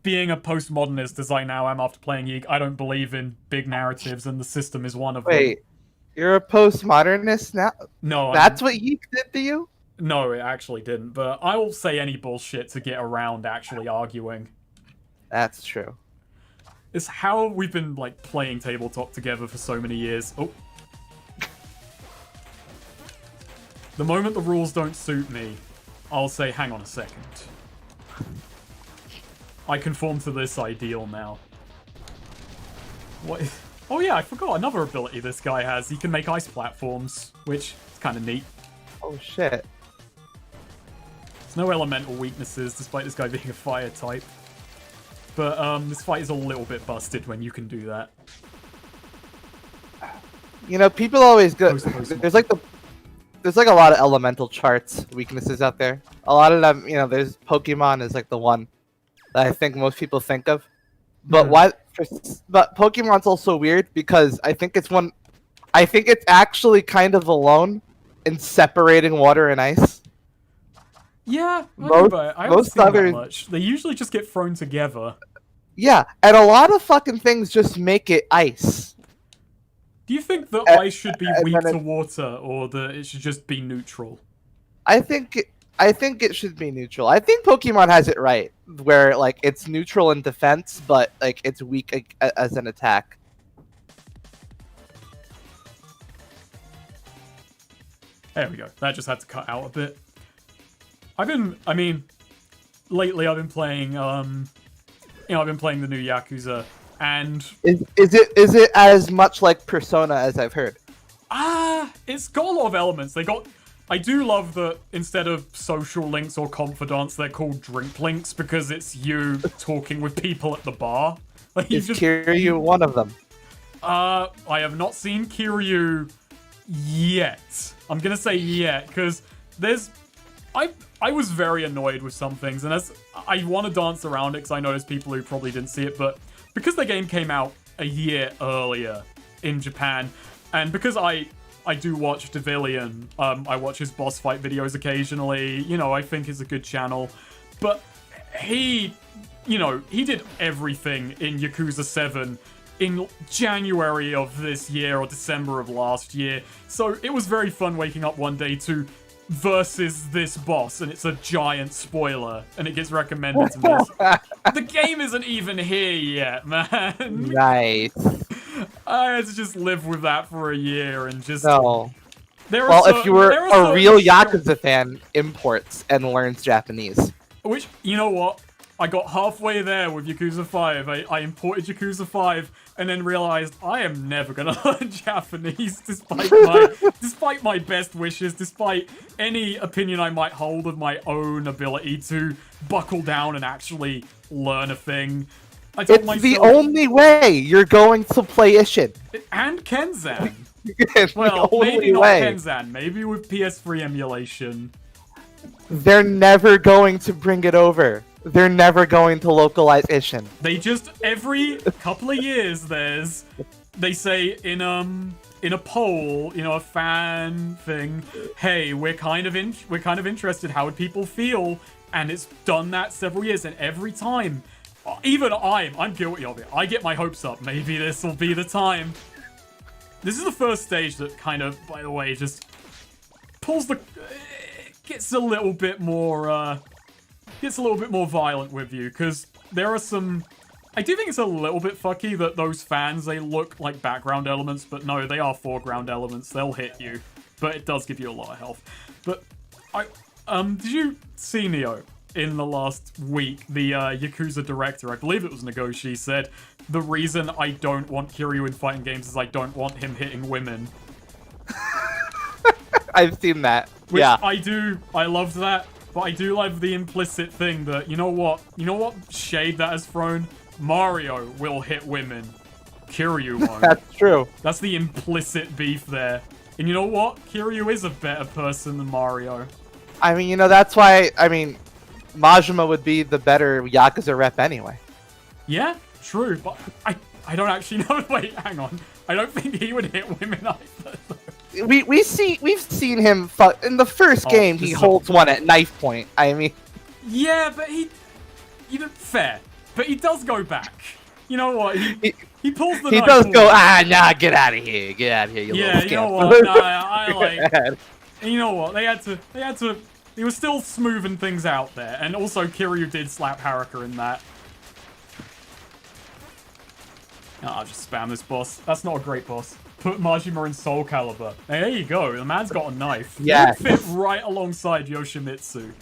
Being a postmodernist as I now am after playing Yeek, I don't believe in big narratives, and the system is one of them. Wait, you're a postmodernist now? No. That's what Yeek did to you? No, it actually didn't, but I will say any bullshit to get around actually arguing. That's true. It's how we've been, like, playing tabletop together for so many years. Oh. The moment the rules don't suit me, I'll say, hang on a second. I conform to this ideal now. What? Oh yeah, I forgot another ability this guy has. He can make ice platforms, which is kind of neat. Oh shit. There's no elemental weaknesses, despite this guy being a fire type. But this fight is a little bit busted when you can do that. You know, people always go. Post. There's like a lot of elemental charts weaknesses out there. A lot of them, you know, there's Pokemon is like the one that I think most people think of. But But Pokemon's also weird because I think it's actually kind of alone in separating water and ice. Yeah, Most I haven't seen other that much. They usually just get thrown together. Yeah, and a lot of fucking things just make it ice. Do you think that ice should be weak to water, or that it should just be neutral? I think it should be neutral. I think Pokemon has it right, where like it's neutral in defense, but like it's weak as an attack. There we go. That just had to cut out a bit. Lately I've been playing, I've been playing the new Yakuza, and is it as much like Persona as I've heard? It's got a lot of elements. I do love that instead of social links or confidants, they're called drink links because it's you talking with people at the bar. Like, is Kiryu one of them? I have not seen Kiryu yet. I'm gonna say yet because I was very annoyed with some things, and I want to dance around it because I know there's people who probably didn't see it, but because the game came out a year earlier in Japan, and because I do watch Devilian, I watch his boss fight videos occasionally, you know, I think he's a good channel, but he did everything in Yakuza 7 in January of this year or December of last year, so it was very fun waking up one day to versus this boss, and it's a giant spoiler, and it gets recommended to me. The game isn't even here yet, man. Nice. I had to just live with that for a year and just. No. Well, if you were a real Yakuza fan, imports and learns Japanese. Which, you know what? I got halfway there with Yakuza 5. I imported Yakuza 5 and then realized I am never gonna learn Japanese despite my best wishes, despite any opinion I might hold of my own ability to buckle down and actually learn a thing. It's the only way you're going to play Ishin. And Kenzan. It's well, the only maybe not way. Kenzan. Maybe with PS3 emulation. They're never going to bring it over. They're never going to localize Ishin. They just every couple of years they say in a poll, you know, a fan thing, hey, we're kind of interested. How would people feel? And it's done that several years, and every time, even I'm guilty of it. I get my hopes up. Maybe this will be the time. This is the first stage that kind of, by the way, just gets a little bit more violent with you, because there are some. I do think it's a little bit fucky that those fans, they look like background elements, but no, they are foreground elements. They'll hit you, but it does give you a lot of health. But did you see, Neo, in the last week, the Yakuza director, I believe it was Nagoshi, said the reason I don't want Kiryu in fighting games is I don't want him hitting women. I've seen that. Which yeah. I loved that, but I do love the implicit thing that, you know what shade that has thrown? Mario will hit women. Kiryu won't. That's true. That's the implicit beef there. And you know what? Kiryu is a better person than Mario. I mean, you know, that's why, Majima would be the better Yakuza rep anyway. Yeah, true, but I don't actually know. Wait, hang on. I don't think he would hit women either. We've seen him in the first game. He holds one at knife point. I mean, yeah, but fair. But he does go back. You know what? He pulls the knife. He does go. Nah, get out of here. Get out of here. You know what? Nah, I like. And you know what? They had to. He was still smoothing things out there, and also Kiryu did slap Haruka in that. I'll just spam this boss. That's not a great boss. Put Majima in Soul Calibur. Hey, there you go. The man's got a knife. Yeah. He would fit right alongside Yoshimitsu.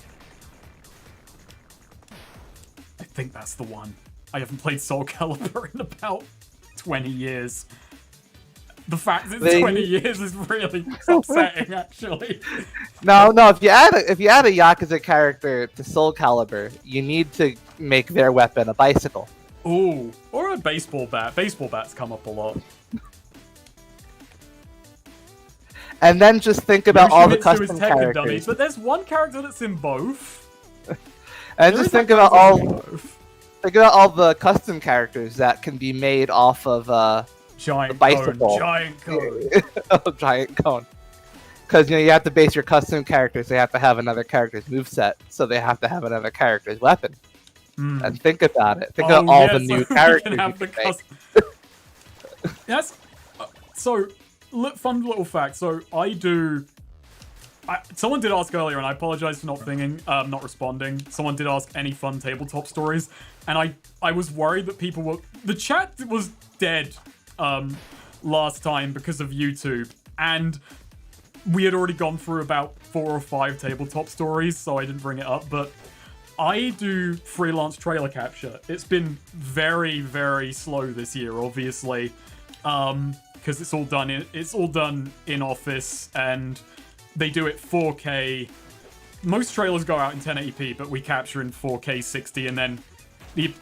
I think that's the one. I haven't played Soul Calibur in about 20 years. The fact it's They- 20 years is really upsetting, actually. No, if you add a Yakuza character to Soul Calibur, you need to make their weapon a bicycle. Ooh, or a baseball bat. Baseball bats come up a lot. And then just think about all the Yoshimitsu custom is Tekken dummies, characters. but there's one character that's in both. And There just is think that about character in all both. the custom characters that can be made off of Giant bicycle. cone. Giant cone. a giant cone. Because you have to base your custom characters. They have to have another character's moveset, so they have to have another character's weapon. Hmm. And think about it. Think about all the new so characters we can have you the can make. Yes. So, fun little fact. So I do. Someone did ask earlier, and I apologize for not responding. Someone did ask any fun tabletop stories, and I was worried that people were. The chat was dead last time because of YouTube, and we had already gone through about 4 or 5 tabletop stories, so I didn't bring it up. But I do freelance trailer capture. It's been very, very slow this year, obviously, because it's all done in office, and they do it 4K. Most trailers go out in 1080p, but we capture in 4K 60, and then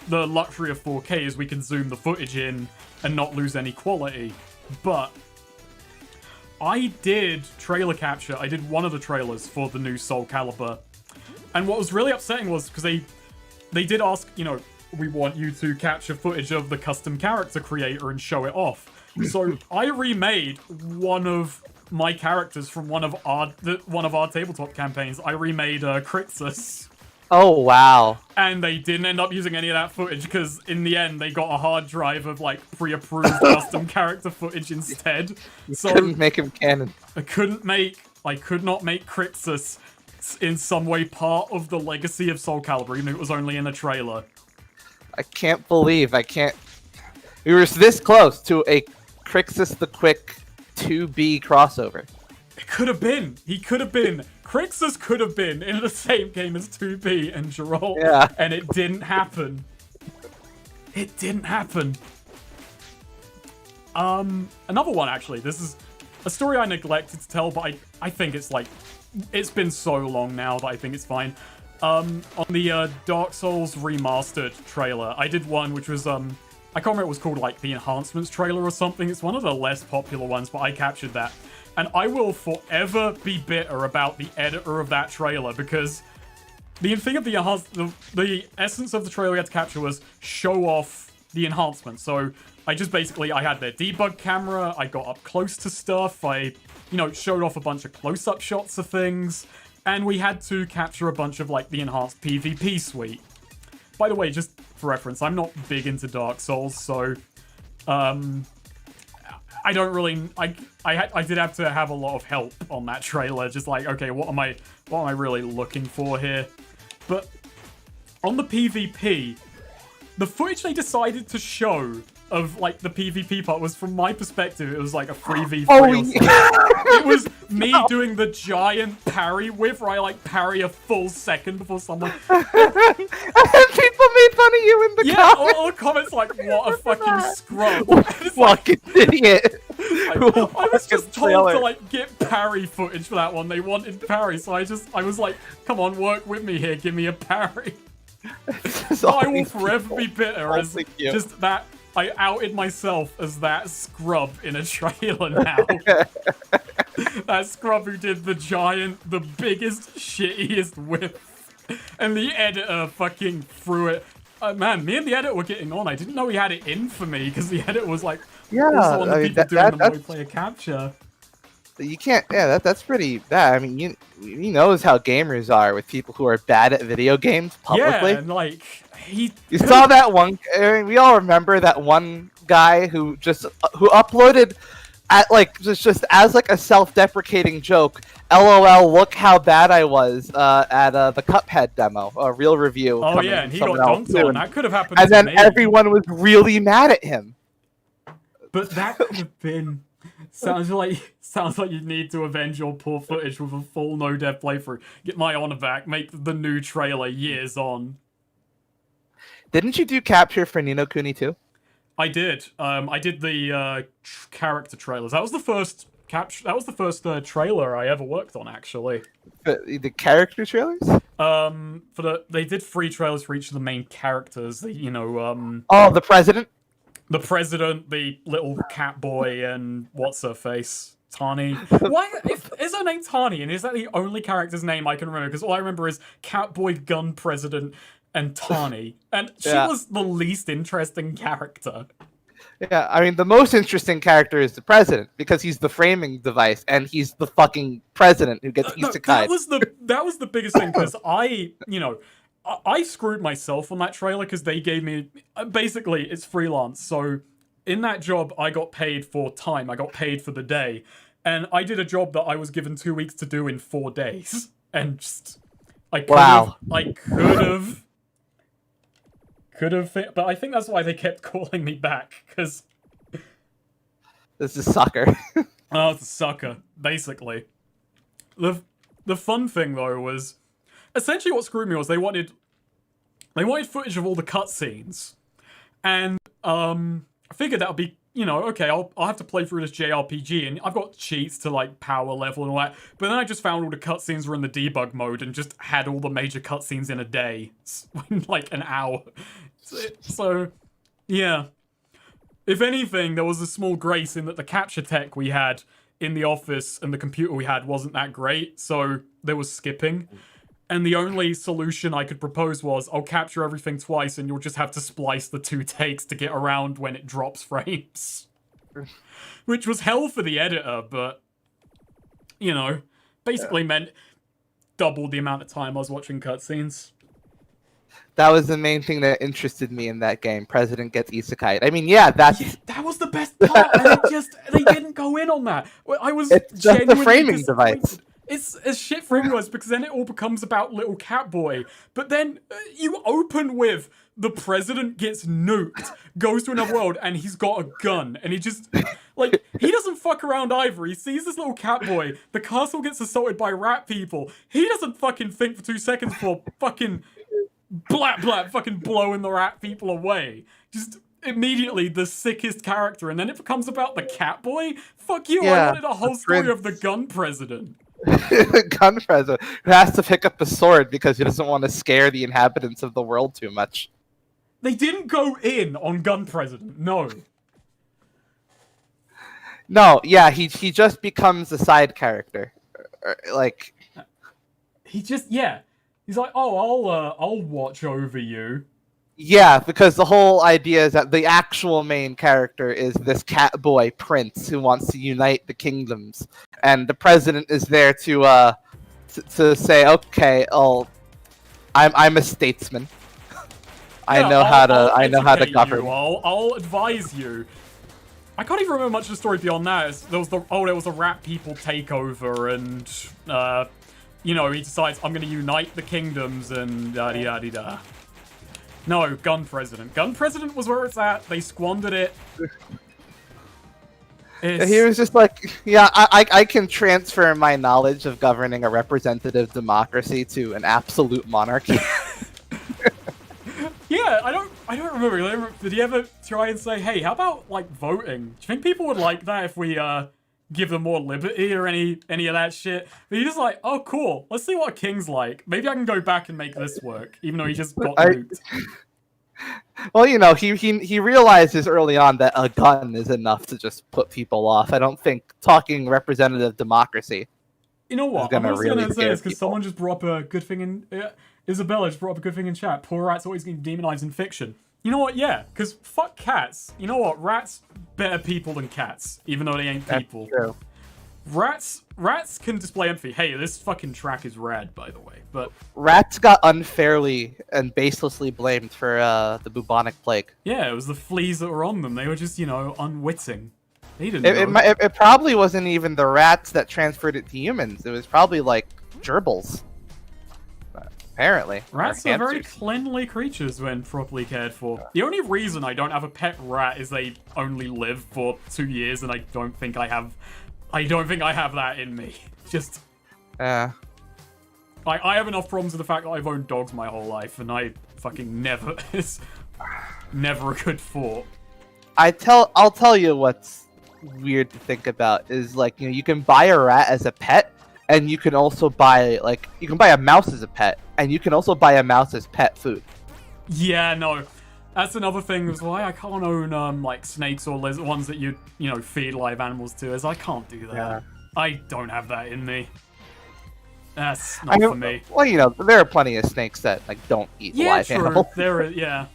the luxury of 4K is we can zoom the footage in and not lose any quality. But I did trailer capture. I did one of the trailers for the new Soul Calibur. And what was really upsetting was because they did ask, we want you to capture footage of the custom character creator and show it off. So I remade one of my characters from one of our tabletop campaigns. I remade Crixus. Oh wow! And they didn't end up using any of that footage because in the end they got a hard drive of like pre-approved custom character footage instead. So Couldn't make him canon. I could not make Crixus in some way part of the legacy of Soul Calibur, even though it was only in a trailer. I can't believe we were this close to a Crixus the Quick 2B crossover. It could have been. He could have been. Crixus could have been in the same game as 2B and Geralt. Yeah. And it didn't happen. It didn't happen. Another one, actually. This is a story I neglected to tell, but I think it's been so long now that I think it's fine. On the Dark Souls Remastered trailer, I did one which was, I can't remember what it was called, like the Enhancements trailer or something. It's one of the less popular ones, but I captured that. And I will forever be bitter about the editor of that trailer, because the thing of the essence of the trailer we had to capture was show off the enhancements. So I had their debug camera, I got up close to stuff, I, showed off a bunch of close-up shots of things, and we had to capture a bunch of, like, the enhanced PvP suite. By the way, just for reference, I'm not big into Dark Souls, so, I don't really. I did have to have a lot of help on that trailer. Just like, okay, what am I really looking for here? But on the PvP, the footage they decided to show of like the PvP part was, from my perspective, it was like a 3v3 or something. It was me doing the giant parry whiff, where I like parry a full second before someone. And people made fun of you in the Yeah, comments. all the comments like, what a fucking scrub. It's Fucking idiot. I was just told trailer. to like get parry footage for that one. They wanted parry, so I was like, come on, work with me here, give me a parry. I will forever be bitter as just that I outed myself as that scrub in a trailer now. That scrub who did the biggest, shittiest whip. And the editor fucking threw it. Man, me and the editor were getting on. I didn't know he had it in for me, because the editor was like, also one of the people doing the multiplayer capture. You can't. Yeah, that's pretty bad. I mean, he knows how gamers are with people who are bad at video games publicly. Yeah, and like You saw that one. I mean, we all remember that one guy who uploaded at like just as like a self-deprecating joke. LOL, look how bad I was at the Cuphead demo, a real review. Oh yeah, and he got dunked on. That could have happened. And then me. everyone was really mad at him. But that could have been. Sounds like you need to avenge your poor footage with a full no-dev playthrough. Get my honor back. Make the new trailer years on. Didn't you do capture for Ni no Kuni too? I did. I did the character trailers. That was the first trailer I ever worked on, actually. The character trailers? They did 3 trailers for each of the main characters. Oh, the president? The president, the little cat boy, and what's her face, Tani. Why is her name Tani? And is that the only character's name I can remember? Because all I remember is Catboy, Gun President, and Tani, and she was the least interesting character. Yeah, I mean, the most interesting character is the president because he's the framing device and he's the fucking president who gets isekai. That was the biggest thing because I screwed myself on that trailer because they gave me basically it's freelance. So in that job, I got paid for time. I got paid for the day, and I did a job that I was given 2 weeks to do in 4 days, and just I could have, but I think that's why they kept calling me back, because this is sucker. Oh, it's a sucker, basically. The fun thing though was essentially what screwed me was they wanted footage of all the cutscenes, and I figured that would be okay. I'll have to play through this JRPG, and I've got cheats to like power level and all that. But then I just found all the cutscenes were in the debug mode and just had all the major cutscenes in a day, in like an hour. So, yeah. If anything, there was a small grace in that the capture tech we had in the office and the computer we had wasn't that great, so there was skipping. And the only solution I could propose was, I'll capture everything twice and you'll just have to splice the 2 takes to get around when it drops frames. Which was hell for the editor, but, basically meant doubled the amount of time I was watching cutscenes. That was the main thing that interested me in that game. President gets isekai. I mean, yeah, that was the best part. And they didn't go in on that. It's just the framing device. It's a shit framing device because then it all becomes about little Catboy. But then you open with the president gets nuked, goes to another world, and he's got a gun, and he just he doesn't fuck around either. He sees this little Catboy. The castle gets assaulted by rat people. He doesn't fucking think for 2 seconds before fucking blat fucking blowing the rat people away. Just immediately the sickest character, and then it becomes about the Catboy. Fuck you! I wanted a whole story of the gun president. Gun president who has to pick up a sword because he doesn't want to scare the inhabitants of the world too much. They didn't go in on gun president. No. No, yeah, he just becomes a side character, He's like, oh, I'll watch over you. Yeah, because the whole idea is that the actual main character is this cat boy prince who wants to unite the kingdoms, and the president is there to say, okay, I'm a statesman. I know how to govern. I'll advise you. I can't even remember much of the story beyond that. There was a rat people takeover, and he decides I'm going to unite the kingdoms and da-di-da-di-da. No, gun president. Gun president was where it's at. They squandered it. He was just like, yeah, I can transfer my knowledge of governing a representative democracy to an absolute monarchy. Yeah, I don't remember. Did he ever try and say, hey, how about like voting? Do you think people would like that if we give them more liberty or any of that shit? But he's just like, oh cool, let's see what a king's like. Maybe I can go back and make this work, even though he just got nuked. Well, he realizes early on that a gun is enough to just put people off. I don't think talking representative democracy. You know what? I'm just gonna say this because someone just brought up a good thing in Isabella just brought up a good thing in chat. Poor rats always getting demonized in fiction. You know what? Yeah, because fuck cats. You know what? Rats better people than cats, even though they ain't people. That's true. Rats can display empathy. Hey, this fucking track is rad, by the way. But rats got unfairly and baselessly blamed for the bubonic plague. Yeah, it was the fleas that were on them. They were just, unwitting. They didn't know. It probably wasn't even the rats that transferred it to humans. It was probably like gerbils. Apparently. Rats are very cleanly creatures when properly cared for. The only reason I don't have a pet rat is they only live for 2 years, and I don't think I have that in me. Just I have enough problems with the fact that I've owned dogs my whole life, and I fucking never it's never a good thought. I'll tell you what's weird to think about is like you can buy a rat as a pet, and you can also buy you can buy a mouse as a pet, and you can also buy a mouse as pet food. Yeah, no. That's another thing is why I can't own like snakes or lizard ones that you feed live animals to, is I can't do that. Yeah. I don't have that in me. That's not for me. Well, there are plenty of snakes that don't eat live animals. There is, yeah.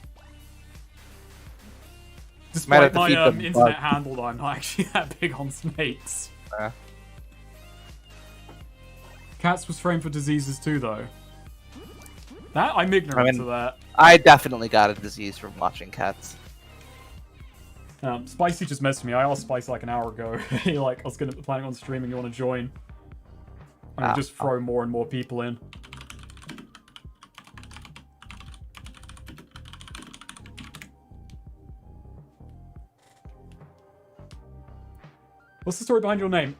Might Despite have to my feed them internet bugs. handle, I'm not actually that big on snakes. Cats was framed for diseases too, though. That I'm ignorant to that. I definitely got a disease from watching cats. Spicy just messaged me. I asked Spicy like an hour ago. He I was planning on streaming. You want to join? And we'll just throw more and more people in. What's the story behind your name?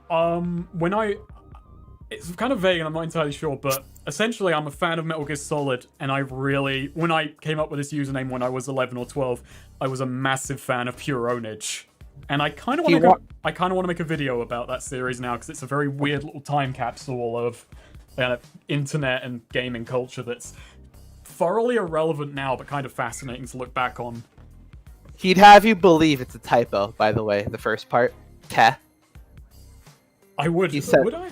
It's kind of vague and I'm not entirely sure, but essentially I'm a fan of Metal Gear Solid, and when I came up with this username when I was 11 or 12, I was a massive fan of Pure Ownage. And I kind of want to make a video about that series now, because it's a very weird little time capsule of internet and gaming culture that's thoroughly irrelevant now, but kind of fascinating to look back on. He'd have you believe it's a typo, by the way, the first part. Teh. I would. Would I?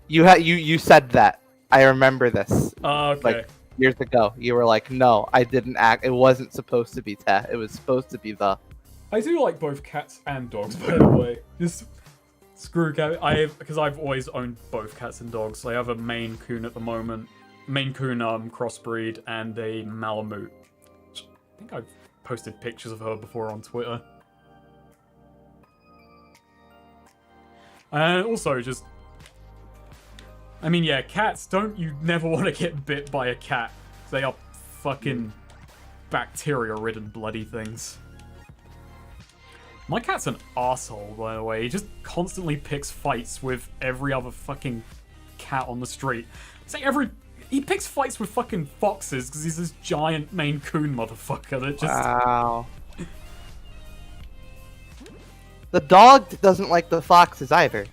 You said that. I remember this. Okay. Years ago. You were like, no, I didn't act. It wasn't supposed to be teh. It was supposed to be the. I do like both cats and dogs, by the way. Just screw cat. Because I've always owned both cats and dogs. I have a Maine Coon at the moment. Maine Coon crossbreed and a Malamute. I think I've posted pictures of her before on Twitter. And also just... I mean, yeah, cats, you never want to get bit by a cat. They are fucking bacteria-ridden bloody things. My cat's an asshole, by the way. He just constantly picks fights with every other fucking cat on the street. It's like he picks fights with fucking foxes because he's this giant Maine Coon motherfucker that just... Wow. The dog doesn't like the foxes either.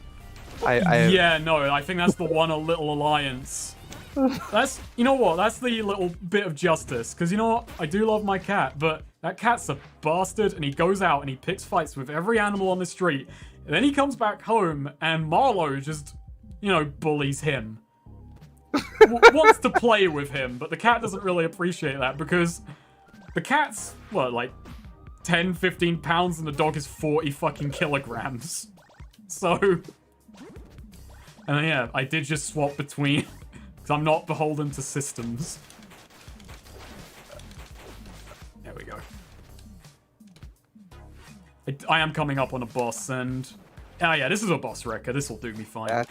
Yeah, no, I think that's the one a little alliance. You know what? That's the little bit of justice. Because you know what? I do love my cat, but that cat's a bastard, and he goes out and he picks fights with every animal on the street. And then he comes back home, and Marlo just, bullies him. Wants to play with him, but the cat doesn't really appreciate that because the cat's, 10, 15 pounds, and the dog is 40 fucking kilograms. So... And yeah, I did just swap between, because I'm not beholden to systems. There we go. I am coming up on a boss, and... Oh yeah, this is a boss wrecker. This will do me fine. Yeah.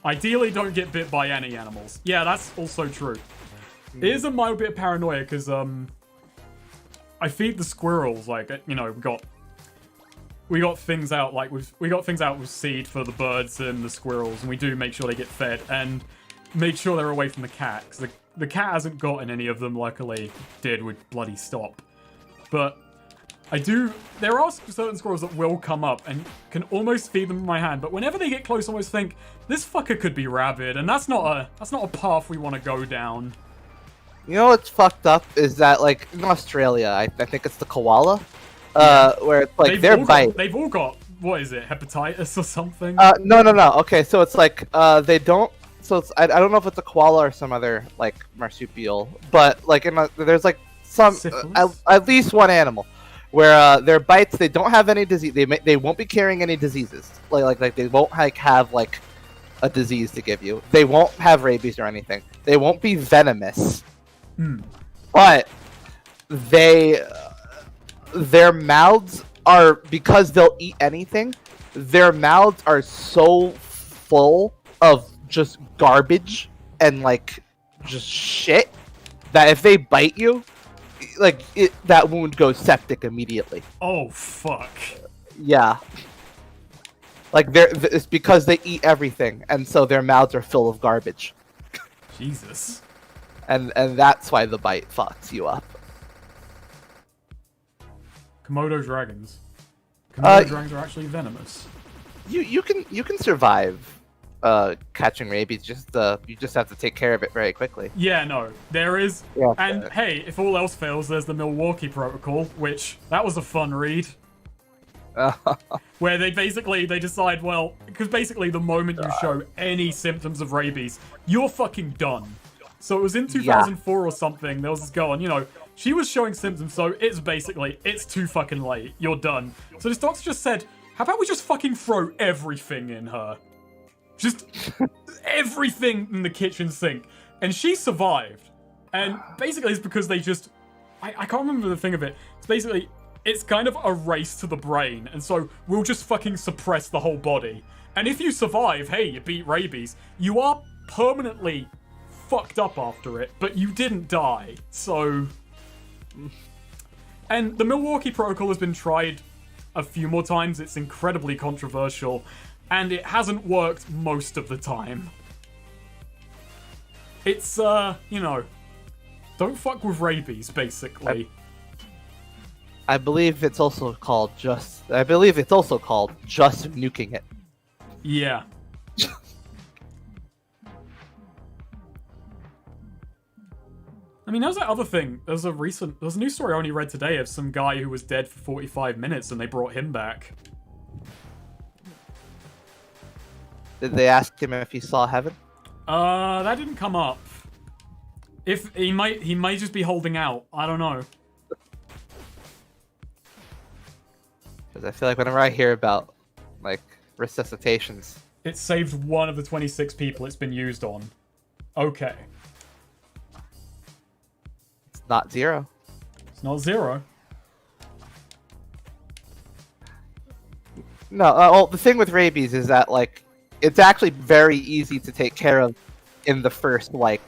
Ideally, don't get bit by any animals. Yeah, that's also true. It is a mild bit of paranoia because I feed the squirrels. We got things out with seed for the birds and the squirrels, and we do make sure they get fed and make sure they're away from the cat. Because the cat hasn't gotten any of them. Luckily, did would bloody stop. But there are certain squirrels that will come up and can almost feed them in my hand. But whenever they get close, I almost think this fucker could be rabid, and that's not a path we want to go down. You know what's fucked up is that, in Australia, I think it's the koala, where it's they've all got, what is it, hepatitis or something? No. Okay, so it's they don't. So it's I don't know if it's a koala or some other marsupial, but there's some at least one animal where their bites, they don't have any disease. They won't be carrying any diseases. They won't have a disease to give you. They won't have rabies or anything. They won't be venomous. But their mouths are, because they'll eat anything, their mouths are so full of just garbage and just shit that if they bite you, that wound goes septic immediately. Oh fuck. Yeah. Like it's because they eat everything, and so their mouths are full of garbage, Jesus. and that's why the bite fucks you up. Komodo dragons. Komodo dragons are actually venomous. You can survive catching rabies. You just have to take care of it very quickly. Yeah, no, there is. Yeah. And hey, if all else fails, there's the Milwaukee Protocol, which that was a fun read. Where they decide, well, because basically the moment you show any symptoms of rabies, you're fucking done. So it was in 2004 or something, there was this girl, and you know, she was showing symptoms, so it's too fucking late. You're done. So this doctor just said, how about we just fucking throw everything in her? Just everything in the kitchen sink. And she survived. And basically it's because they just... I can't remember the thing of it. It's basically... It's kind of a race to the brain, and so we'll just fucking suppress the whole body. And if you survive, hey, you beat rabies, you are permanently fucked up after it, but you didn't die, so... And the Milwaukee Protocol has been tried a few more times, it's incredibly controversial, and it hasn't worked most of the time. It's, you know, don't fuck with rabies, basically. I believe it's also called just nuking it. Yeah. I mean, there was that other thing. There was a news story I only read today of some guy who was dead for 45 minutes and they brought him back. Did they ask him if he saw heaven? That didn't come up. If he might just be holding out. I don't know. Because I feel like whenever I hear about, like, resuscitations... It saved one of the 26 people it's been used on. Okay. It's not zero. It's not zero. No, well, the thing with rabies is that, like, it's actually very easy to take care of in the first, like,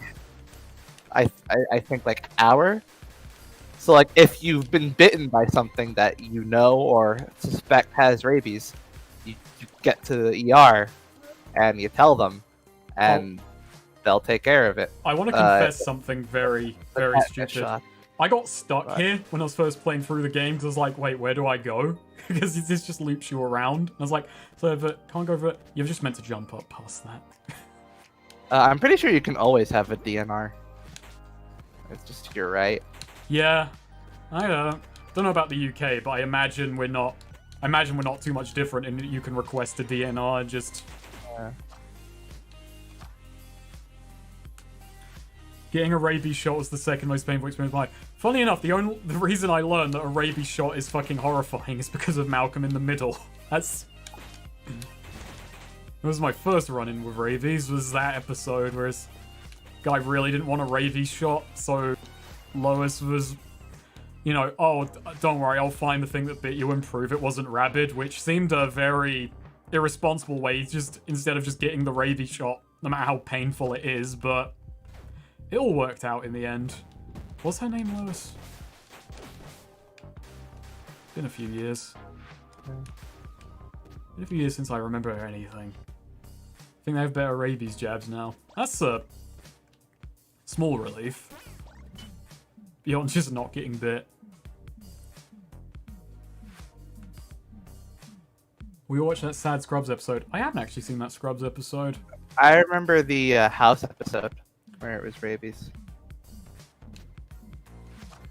I think, like, hour. So, like, if you've been bitten by something that you know or suspect has rabies, you get to the ER and you tell them, and they'll take care of it. I want to confess something very, very stupid. I got stuck here when I was first playing through the game because I was like, wait, where do I go? Because this just loops you around. And I was like, so if it can't go over it, you're just meant to jump up past that. I'm pretty sure you can always have a DNR. It's just to your right. Yeah, I don't know about the UK, but I imagine we're not too much different in that you can request a DNR. Just getting a rabies shot was the second most painful experience of my life. Funny enough, the reason I learned that a rabies shot is fucking horrifying is because of Malcolm in the Middle. That was my first run-in with rabies. Was that episode where this guy really didn't want a rabies shot, so Lois was, you know, oh, don't worry, I'll find the thing that bit you and prove it wasn't rabid, which seemed a very irresponsible way, just instead of just getting the rabies shot, no matter how painful it is, but it all worked out in the end. What's her name, Lois? Been a few years. Been a few years since I remember anything. I think they have better rabies jabs now. That's a small relief. Beyond just not getting bit. We watched that sad Scrubs episode. I haven't actually seen that Scrubs episode. I remember the house episode where it was rabies.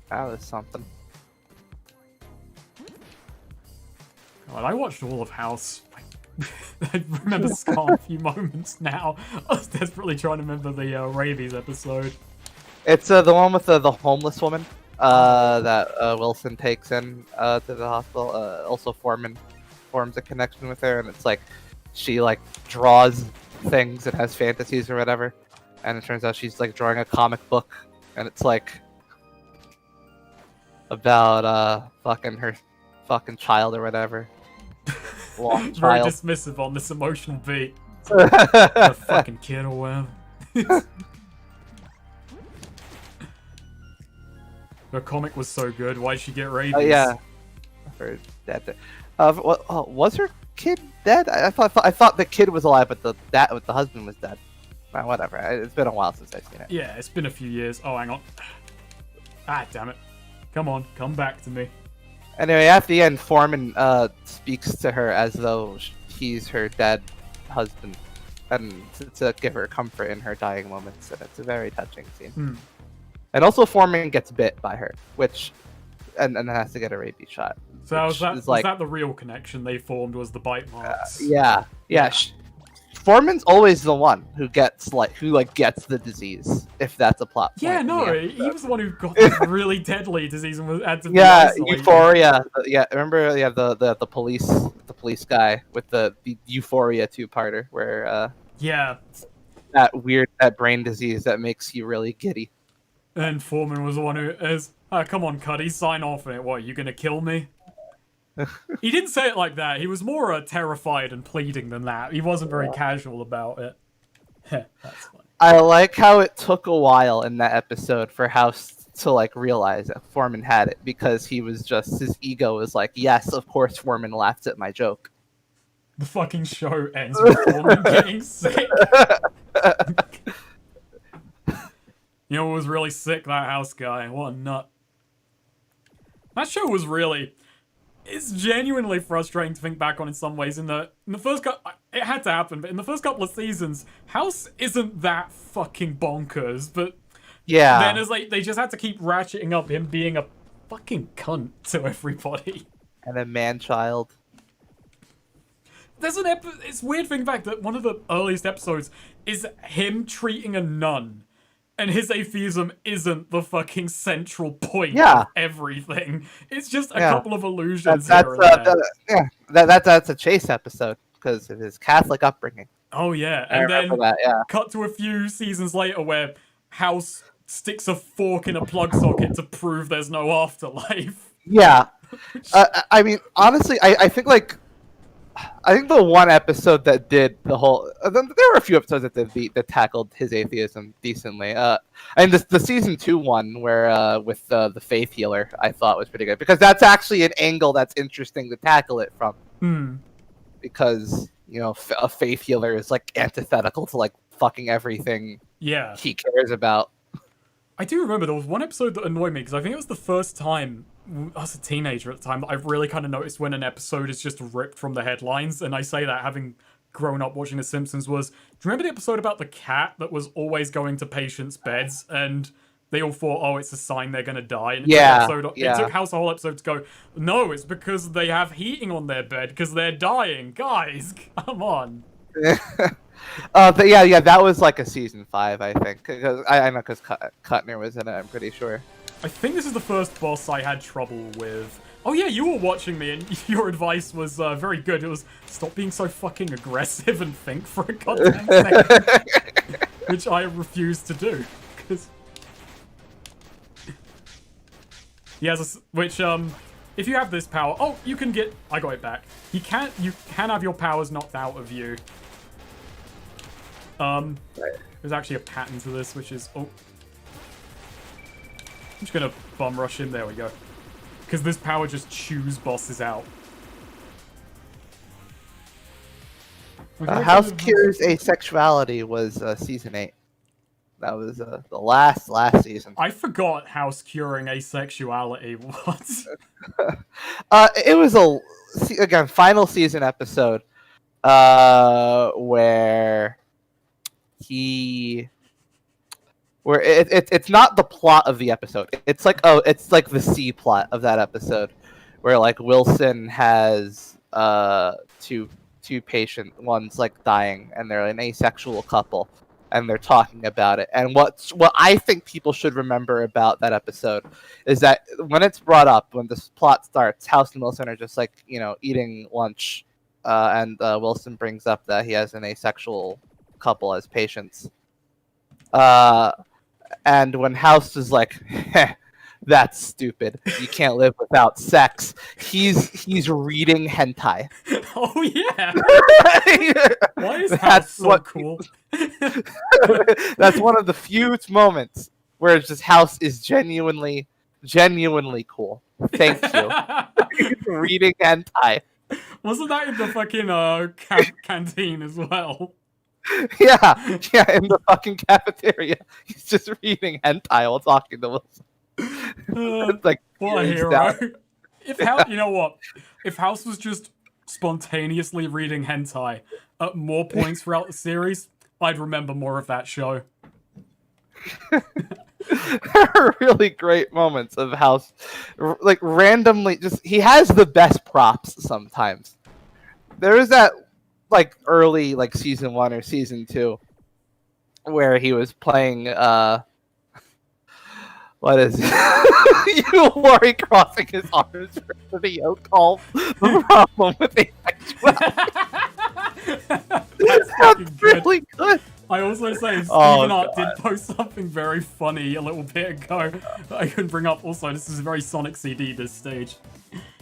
That was something. God, I watched all of House. I remember a few moments now. I was desperately trying to remember the rabies episode. It's the one with the homeless woman that Wilson takes in to the hospital. Also forms a connection with her, and it's like she like draws things and has fantasies or whatever, and it turns out she's like drawing a comic book, and it's like about fucking her fucking child or whatever. Very dismissive on this emotional beat. A fucking kid or whatever. Her comic was so good. Why'd she get rabies? Yeah. I've heard that. Was her kid dead? I thought the kid was alive, but the husband was dead. Whatever. It's been a while since I've seen it. Yeah, it's been a few years. Oh, hang on. Ah, damn it. Come on, come back to me. Anyway, at the end, Foreman speaks to her as though he's her dead husband, and to give her comfort in her dying moments. And it's a very touching scene. And also, Foreman gets bit by her, and has to get a rabies shot. So was that the real connection they formed? Was the bite marks? Yeah. Foreman's always the one who gets the disease, if that's a plot point. Yeah, no, he was the one who got this really deadly disease and had to be isolated. Euphoria. Yeah, remember? Yeah, the police guy with the Euphoria 2-parter where that brain disease that makes you really giddy. And Foreman was the one who is, come on, Cuddy, sign off on it. What, you gonna kill me? He didn't say it like that. He was more terrified and pleading than that. He wasn't very casual about it. That's funny. I like how it took a while in that episode for House to realize that Foreman had it, because his ego was like, yes, of course Foreman laughed at my joke. The fucking show ends with Foreman getting sick. You know what was really sick? That House guy. What a nut. That show was really... It's genuinely frustrating to think back on in some ways. In the first couple... It had to happen, but in the first couple of seasons, House isn't that fucking bonkers, but... Yeah. Then it's they just had to keep ratcheting up him being a fucking cunt to everybody. And a man-child. There's it's weird thinking back that one of the earliest episodes is him treating a nun. And his atheism isn't the fucking central point of everything. It's just a couple of illusions here and there. That's a Chase episode because of his Catholic upbringing. Oh yeah, and then cut to a few seasons later where House sticks a fork in a plug socket to prove there's no afterlife. Yeah, I mean, honestly, I think the one episode that did the whole... There were a few episodes that tackled his atheism decently. And the season 2 one where with the faith healer, I thought was pretty good, because that's actually an angle that's interesting to tackle it from. Because a faith healer is antithetical to fucking everything. Yeah. He cares about. I do remember there was one episode that annoyed me because I think it was the first time, I was a teenager at the time, that I really kind of noticed when an episode is just ripped from the headlines. And I say that having grown up watching The Simpsons was, do you remember the episode about the cat that was always going to patients' beds and they all thought, oh, it's a sign they're going to die? And it took House a whole episode to go, no, it's because they have heating on their bed because they're dying. Guys, come on. But yeah, that was a season 5, I think. Cause I know because Kuttner was in it, I'm pretty sure. I think this is the first boss I had trouble with. Oh yeah, you were watching me and your advice was very good. It was, stop being so fucking aggressive and think for a goddamn second. Which I refused to do. Cause... He has if you have this power... Oh, you can get... I got it back. You can have your powers knocked out of you. There's actually a pattern to this, which is... Oh. I'm just gonna bum rush him. There we go. Because this power just chews bosses out. House Cures Asexuality was season 8. That was the last season. I forgot House Curing Asexuality was. It was again final season episode where it's not the plot of the episode. It's it's the C plot of that episode, where Wilson has two patients, one's dying, and they're an asexual couple, and they're talking about it. And what I think people should remember about that episode is that when it's brought up, when this plot starts, House and Wilson are just eating lunch, and Wilson brings up that he has an asexual couple as patients. And when House is heh, that's stupid. You can't live without sex. He's reading hentai. Oh yeah. Why is House so cool? That's one of the few moments where it's just House is genuinely cool. Thank you. He's reading hentai. Wasn't that in the fucking canteen as well? Yeah, in the fucking cafeteria. He's just reading hentai while talking to us. It's like What a years hero. down. You know what? If House was just spontaneously reading hentai at more points throughout the series, I'd remember more of that show. There are really great moments of House, like randomly. Just he has the best props sometimes. There is that like early like season 1 or season 2 where he was playing what is it? You worry crossing his arms for a video call. The problem with That's That's really good. I also say Steven Art did post something very funny a little bit ago that I couldn't bring up. Also, this is a very Sonic CD this stage.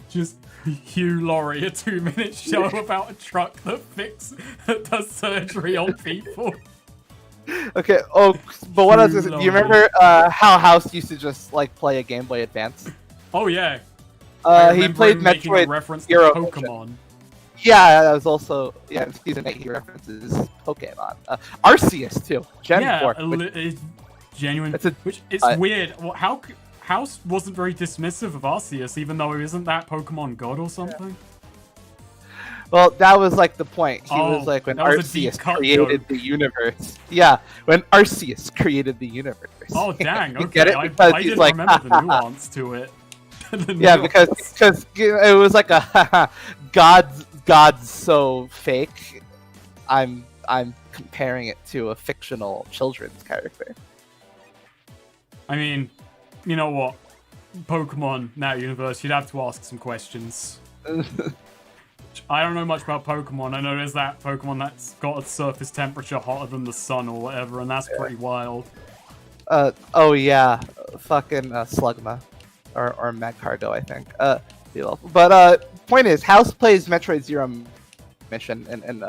Just Hugh Laurie, a 2-minute show about a truck that does surgery on people. Okay. Oh, but what else is it? Do you remember how House used to just like play a Game Boy Advance? Oh yeah. He played making a Metroid reference to Zero Pokemon. Yeah, that was also in season 8 he references Pokemon. Arceus too. Gen 4. It's genuine. It's It's weird. Well, how House wasn't very dismissive of Arceus, even though isn't that Pokemon God or something? Well, that was like the point. He was like when that was a deep Arceus cut created joke. the universe. Yeah, when Arceus created the universe. Oh dang! You Okay, get it? Because I he's didn't like, remember the nuance to it. yeah, because it was like a God's so fake. I'm comparing it to a fictional children's character. I mean, you know what? Pokemon now universe, you'd have to ask some questions. I don't know much about Pokemon. I know there's that Pokemon that's got a surface temperature hotter than the sun or whatever, and that's pretty wild. Oh yeah, fucking Slugma, or Magcargo, I think. But point is, House plays Metroid Zero Mission in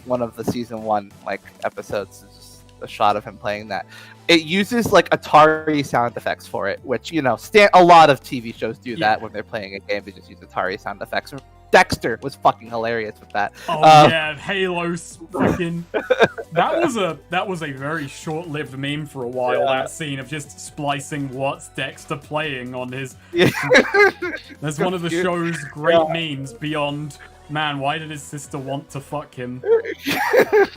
one of the season 1 like episodes. Is just a shot of him playing that. It uses like Atari sound effects for it, which a lot of TV shows do that when they're playing a game. They just use Atari sound effects. Dexter was fucking hilarious with that. Oh yeah, Halo's fucking. That was a very short-lived meme for a while. Yeah. That scene of just splicing what's Dexter playing on his. Yeah. That's one of the show's great memes. Beyond, man, why did his sister want to fuck him?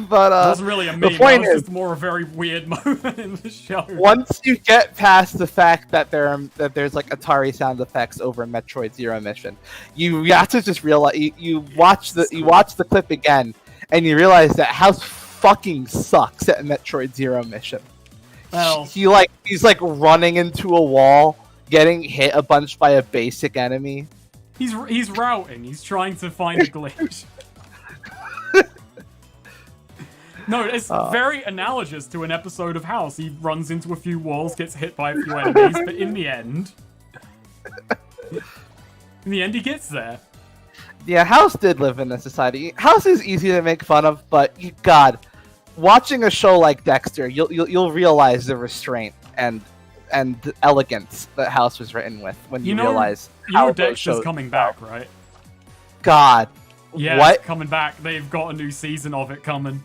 But it wasn't really a meme. That was just more a very weird moment in the show. Once you get past the fact that there's like Atari sound effects over Metroid Zero Mission, you have to just realize you watch the clip again, and you realize that House fucking sucks at Metroid Zero Mission. Well, he's like running into a wall, getting hit a bunch by a basic enemy. He's routing. He's trying to find a glitch. No, it's very analogous to an episode of House. He runs into a few walls, gets hit by a few enemies, but in the end, he gets there. Yeah, House did live in a society. House is easy to make fun of, but God, watching a show like Dexter, you'll realize the restraint and elegance that House was written with when you realize how Dexter's coming back, right? God, yeah, what? It's coming back. They've got a new season of it coming.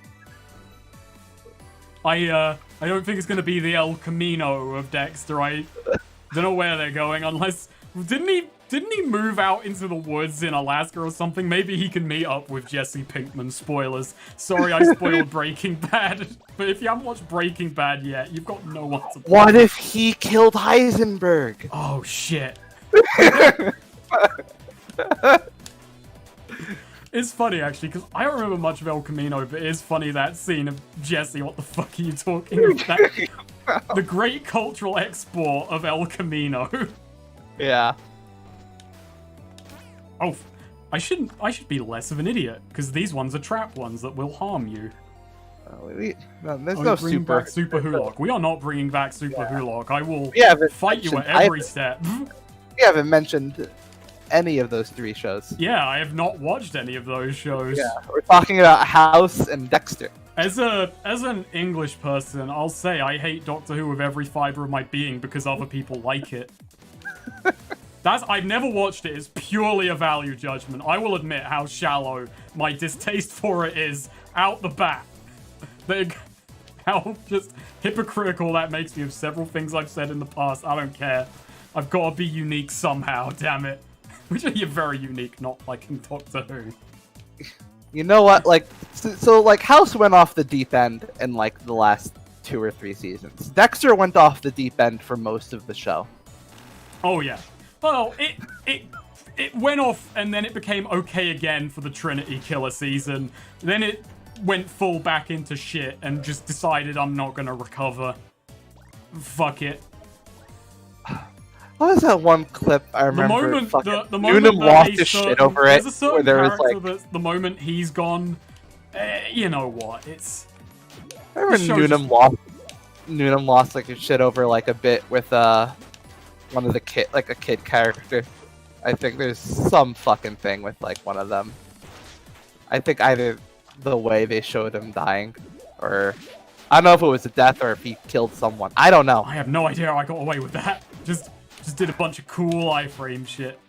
I don't think it's gonna be the El Camino of Dexter. I don't know where they're going unless didn't he move out into the woods in Alaska or something? Maybe he can meet up with Jesse Pinkman. Spoilers. Sorry, I spoiled Breaking Bad. But if you haven't watched Breaking Bad yet, you've got no one to play. What if he killed Heisenberg? Oh shit. It's funny, actually, because I don't remember much of El Camino, but it is funny that scene of Jesse, what the fuck are you talking about? The great cultural export of El Camino. Yeah. Oh, I should be less of an idiot, because these ones are trap ones that will harm you. There's no bring back Super Hulock. We are not bringing back Super Hulock. I will fight you at every step. We haven't mentioned any of those 3 shows. Yeah, I have not watched any of those shows. Yeah, we're talking about House and Dexter. As an English person, I'll say I hate Doctor Who with every fiber of my being because other people like it. I've never watched it. It's purely a value judgment. I will admit how shallow my distaste for it is out the bat. How just hypocritical that makes me of several things I've said in the past. I don't care. I've got to be unique somehow, damn it. Which are you very unique, not like in Doctor Who. You know what? Like, so like House went off the deep end in like the last 2 or 3 seasons. Dexter went off the deep end for most of the show. Oh yeah. Well, it went off and then it became okay again for the Trinity Killer season. Then it went full back into shit and just decided I'm not gonna recover. Fuck it. What was that one clip I remember? The moment Noonan lost his shit over it. There's a certain character that the moment he's gone, you know what? I remember Noonan lost like his shit over like a bit with one of the a kid character. I think there's some fucking thing with like one of them. I think either the way they showed him dying, or I don't know if it was a death or if he killed someone. I don't know. I have no idea how I got away with that. Just did a bunch of cool iframe shit.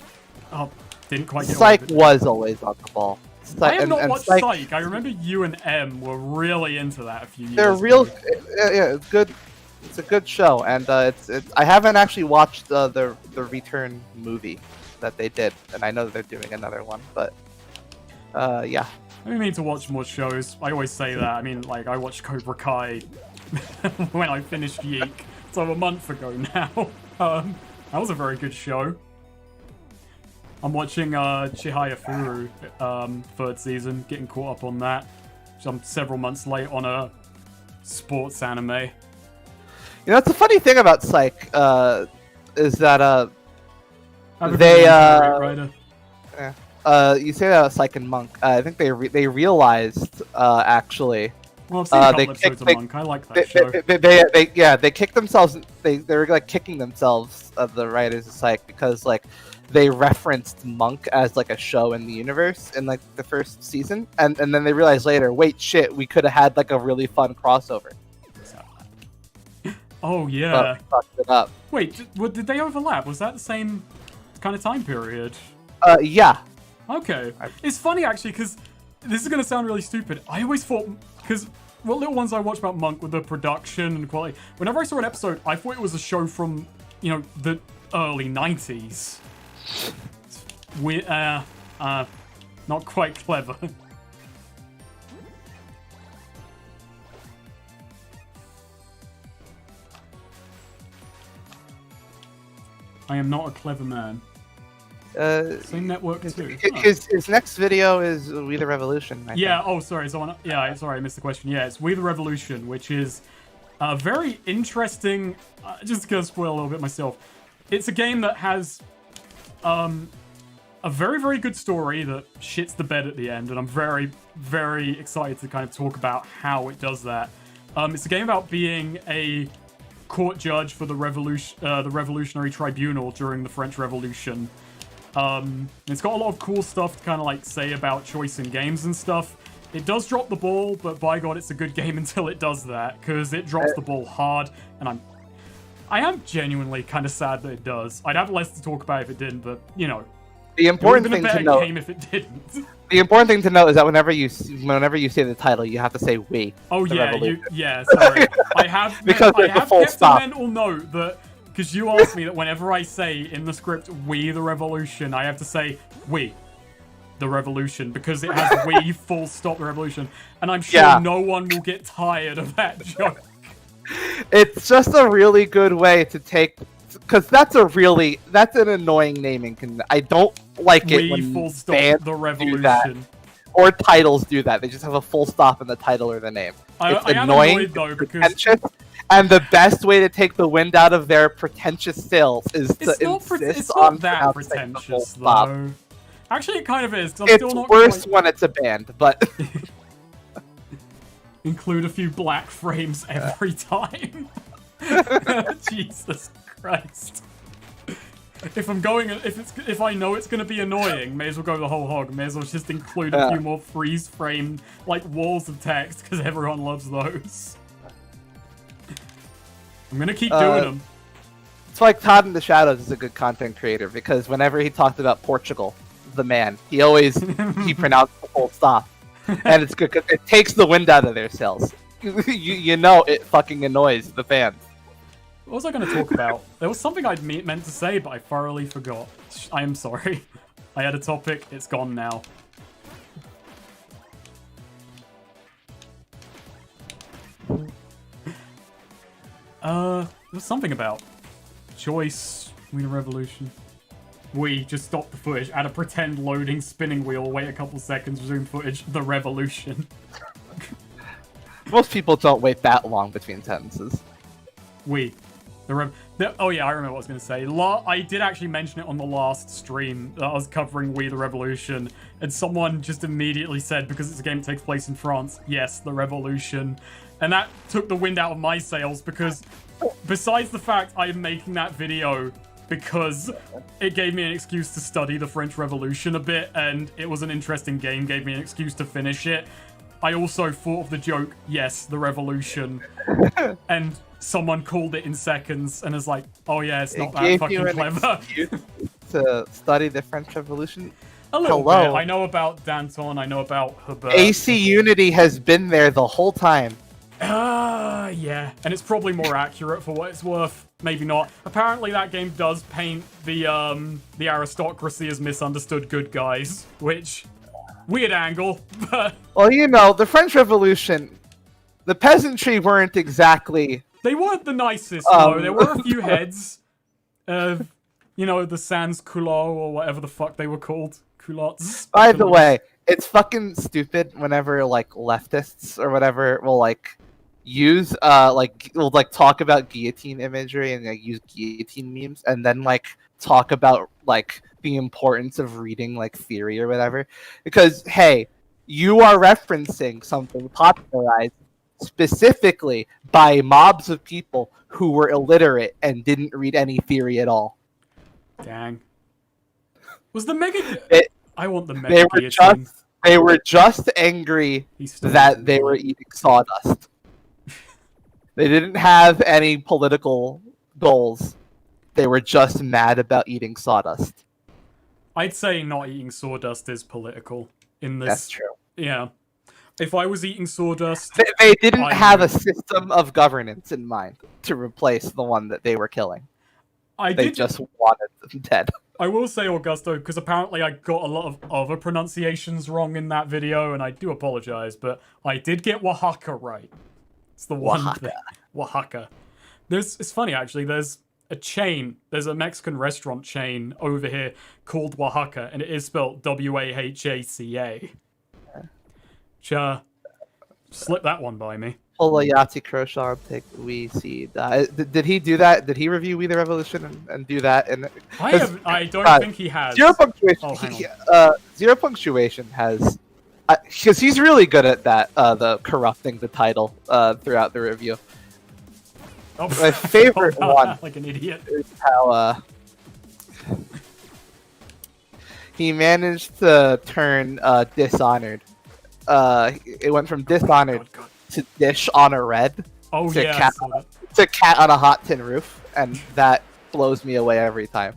Oh, didn't quite get away with it. Psych was always on the ball. I have not watched Psych. I remember you and M were really into that a few years ago. Yeah, it's good. It's a good show, and it's. I haven't actually watched the Return movie that they did, and I know that they're doing another one, but yeah. I mean to watch more shows. I always say that. I mean, like I watched Cobra Kai when I finished Yeek, so a month ago now. That was a very good show. I'm watching Chihaya Furu 3rd season, getting caught up on that. I'm several months late on a sports anime. You know, it's a funny thing about Psych is that you say that about Psych and Monk. I think they realized actually. Well, I've seen a couple episodes of Monk. I like that show. They kicked themselves. They were like kicking themselves, the writers of Psych, because like they referenced Monk as like a show in the universe in like the 1st season, and then they realized later, wait, shit, we could have had like a really fun crossover. Oh yeah. But fucked it up. Wait, did they overlap? Was that the same kind of time period? Yeah. Okay. It's funny actually because this is gonna sound really stupid. I always thought because what little ones I watched about Monk with the production and quality. Whenever I saw an episode, I thought it was a show from the early 90s. We not quite clever. I am not a clever man. Same network too. His next video is We the Revolution. I think. Oh, sorry. Sorry, I missed the question. Yeah, it's We the Revolution, which is very interesting. Just gonna spoil a little bit myself. It's a game that has a very, very good story that shits the bed at the end, and I'm very, very excited to kind of talk about how it does that. It's a game about being a court judge for the Revolutionary Tribunal during the French Revolution. It's got a lot of cool stuff to kind of like say about choice in games and stuff. It does drop the ball, but by God, it's a good game until it does that, because it drops the ball hard, and I am genuinely kind of sad that it does. I'd have less to talk about if it didn't, but the important thing to note. Game if it didn't. The important thing to note is that whenever you say the title, you have to say "we." Oh yeah, sorry. I have because I have full kept stop. a mental note that because you asked me that whenever I say in the script "we the revolution," I have to say "we the revolution" because it has "we full stop the revolution," and I'm sure no one will get tired of that joke. It's just a really good way to take. Because that's an annoying naming. I don't like it when full stop bands the revolution do that, or titles do that. They just have a full stop in the title or the name. It's annoying, annoyed, though, because pretentious, and the best way to take the wind out of their pretentious sails is to insist on that pretentious, the full though. Actually, it kind of is. It's still not worse when it's a band, but include a few black frames every time. Jesus Christ. If I know it's gonna be annoying, may as well go the whole hog. May as well just include a few more freeze frame like walls of text because everyone loves those. I'm gonna keep doing them. That's why Todd in the Shadows is a good content creator, because whenever he talked about Portugal, the man, he pronounced the full stop, and it's good because it takes the wind out of their sails. you know it fucking annoys the fans. What was I going to talk about? There was something I'd meant to say, but I thoroughly forgot. I am sorry. I had a topic. It's gone now. There was something about choice, We the Revolution. We just stop the footage, add a pretend loading spinning wheel, wait a couple seconds, resume footage, the revolution. Most people don't wait that long between sentences. Oh yeah, I remember what I was going to say. I did actually mention it on the last stream that I was covering We the Revolution, and someone just immediately said, because it's a game that takes place in France, yes, the revolution. And that took the wind out of my sails, because besides the fact I am making that video because it gave me an excuse to study the French Revolution a bit, and it was an interesting game, gave me an excuse to finish it, I also thought of the joke, yes, the revolution, and someone called it in seconds and is like, oh yeah, it's not that fucking clever. To study the French Revolution? A little bit. I know about Danton, I know about Hebert. AC Unity has been there the whole time. Yeah. And it's probably more accurate for what it's worth. Maybe not. Apparently that game does paint the aristocracy as misunderstood good guys, which... weird angle, but... Well, you know, the French Revolution, the peasantry weren't exactly... They weren't the nicest, though. There were a few heads of, the sans culottes, or whatever the fuck they were called. Culottes. By the way, it's fucking stupid whenever, leftists or whatever will, use, will talk about guillotine imagery and, use guillotine memes, and then, talk about, the importance of reading, theory or whatever. Because, hey, you are referencing something popularized specifically by mobs of people who were illiterate and didn't read any theory at all. Dang. Was the mega... I want the mega They were just angry that they were eating sawdust. They didn't have any political goals. They were just mad about eating sawdust. I'd say not eating sawdust is political in this. That's true. Yeah. If I was eating sawdust... They didn't have a system of governance in mind to replace the one that they were killing. They just wanted them dead. I will say, Augusto, because apparently I got a lot of other pronunciations wrong in that video, and I do apologize, but I did get Oaxaca right. It's the one thing. Oaxaca. It's funny, actually. There's a Mexican restaurant chain over here called Oaxaca, and it is spelled W-A-H-A-C-A. Slip that one by me. Pull a Yahtzee Crochet, take We See Die. Did he do that? Did he review We the Revolution and do that? And I don't think he has. Zero Punctuation. Zero Punctuation has, because he's really good at that. The corrupting the title throughout the review. Oh, my favorite one, like an idiot, is how he managed to turn Dishonored. It went from Dishonored to Dish on a Red. Oh to yeah, Cat on a Hot Tin Roof, and that blows me away every time.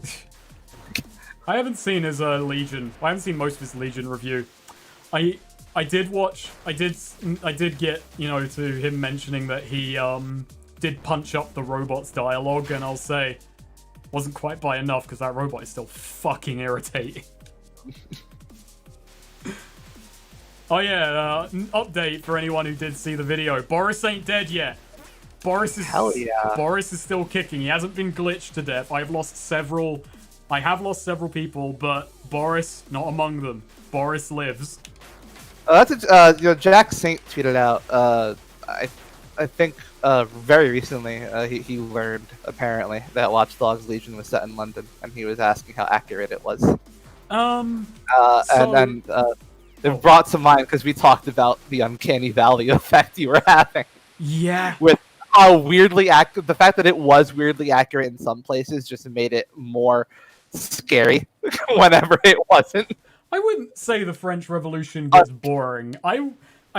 I haven't seen his Legion. I haven't seen most of his Legion review. I did get to him mentioning that he did punch up the robot's dialogue, and I'll say wasn't quite by enough because that robot is still fucking irritating. Oh yeah, update for anyone who did see the video. Boris ain't dead yet. Boris is still kicking. He hasn't been glitched to death. I have lost several people, but Boris not among them. Boris lives. Jack Saint tweeted out. I think very recently he learned apparently that Watch Dogs Legion was set in London, and he was asking how accurate it was. And then. It brought to mind because we talked about the uncanny valley effect you were having. Yeah. With how weirdly accurate, the fact that it was weirdly accurate in some places just made it more scary whenever it wasn't. I wouldn't say the French Revolution gets boring. I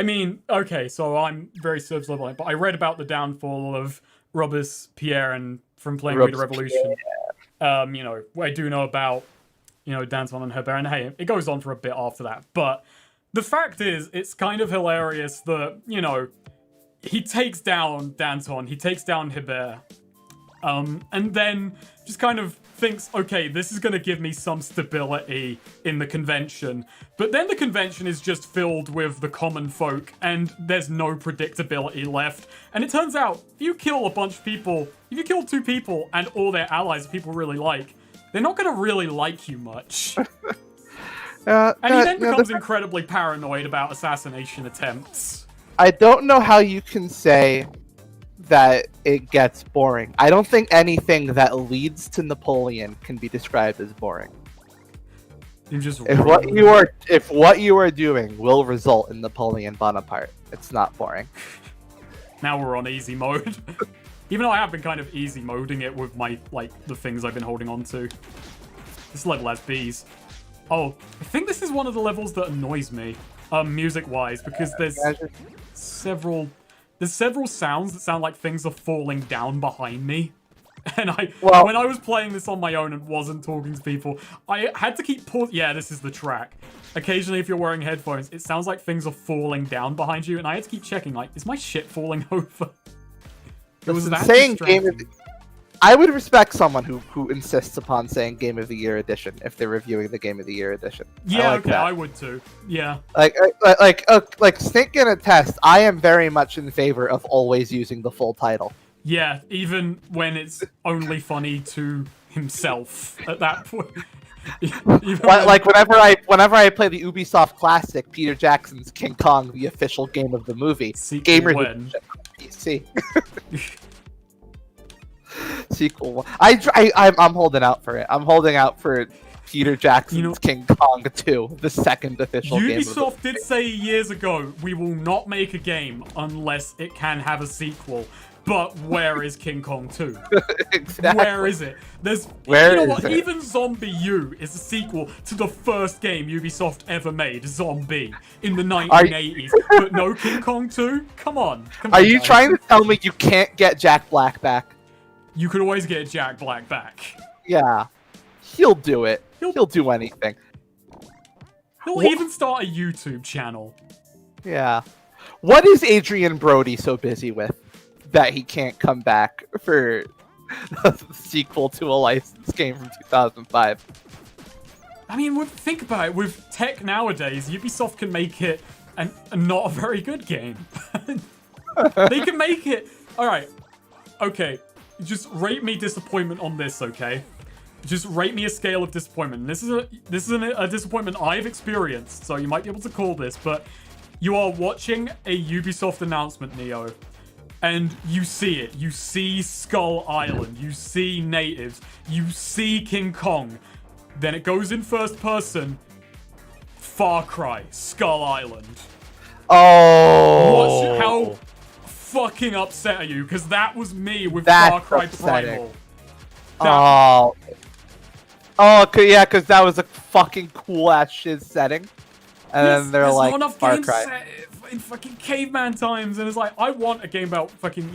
mean, okay, so I'm very surface level, but I read about the downfall of Robespierre and from playing Rita Revolution. I do know about, Danton and Herbert, and hey, it goes on for a bit after that. But the fact is, it's kind of hilarious that, he takes down Danton, he takes down Hebert, and then just kind of thinks, okay, this is going to give me some stability in the convention. But then the convention is just filled with the common folk, and there's no predictability left. And it turns out, if you kill a bunch of people, if you kill 2 people and all their allies people really like, they're not going to really like you much. And he then becomes incredibly paranoid about assassination attempts. I don't know how you can say that it gets boring. I don't think anything that leads to Napoleon can be described as boring. If what you are doing will result in Napoleon Bonaparte, it's not boring. Now we're on easy mode. Even though I have been kind of easy moding it with my, the things I've been holding on to. This level has bees. Oh, I think this is one of the levels that annoys me, music-wise, because there's several sounds that sound like things are falling down behind me. And when I was playing this on my own and wasn't talking to people, I had to keep yeah, this is the track. Occasionally, if you're wearing headphones, it sounds like things are falling down behind you, and I had to keep checking, is my shit falling over? It was that saying I would respect someone who insists upon saying Game of the Year edition if they're reviewing the Game of the Year edition. Yeah, I would too. Yeah. Like Snake can attest, I am very much in favor of always using the full title. Yeah, even when it's only funny to himself at that point. Whenever I play the Ubisoft classic, Peter Jackson's King Kong, the official game of the movie. PC. Sequel. I'm holding out for it. I'm holding out for Peter Jackson's King Kong 2, the second official game. Ubisoft did say years ago, we will not make a game unless it can have a sequel. But where is King Kong 2? Exactly. Where is it? Even Zombie U is a sequel to the first game Ubisoft ever made, Zombie, in the 1980s. But no King Kong 2? Come on. Are you trying to tell me you can't get Jack Black back? You could always get Jack Black back. Yeah. He'll do it. He'll do anything. He'll even start a YouTube channel. Yeah. What is Adrian Brody so busy with that he can't come back for a sequel to a licensed game from 2005? I mean, think about it. With tech nowadays, Ubisoft can make it not a very good game. They can make it... Alright. Okay. Just rate me disappointment on this, okay? Just rate me a scale of disappointment. This is a disappointment I've experienced, so you might be able to call this, but you are watching a Ubisoft announcement, Neo, and you see it. You see Skull Island. You see natives. You see King Kong. Then it goes in first person. Far Cry, Skull Island. Oh! Watch how fucking upset are you? Because that was me with Far Cry Primal. Yeah, because that was a fucking cool-ass shit setting. And then they're like, not enough Far games Cry. set in fucking caveman times, and it's like, I want a game about fucking,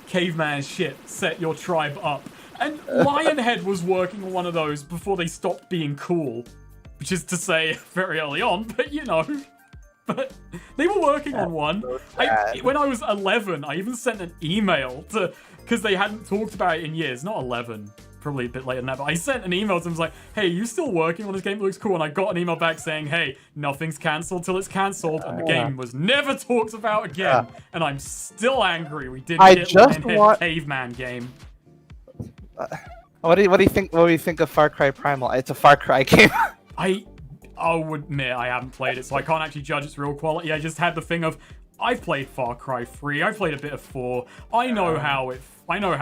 caveman shit, set your tribe up. And Lionhead was working on one of those before they stopped being cool. Which is to say, very early on, but But they were working on one. When I was 11, I even sent an email to... Because they hadn't talked about it in years. Not 11. Probably a bit later than that. But I sent an email to them. I was like, hey, you still working on this game? It looks cool. And I got an email back saying, hey, nothing's cancelled till it's cancelled. And the game was never talked about again. And I'm still angry we didn't get Lionhead Caveman game. What do you think? What do you think of Far Cry Primal? It's a Far Cry game. I'll admit I haven't played it, so I can't actually judge its real quality. I just had the thing of, I've played Far Cry 3, I've played a bit of 4. I know how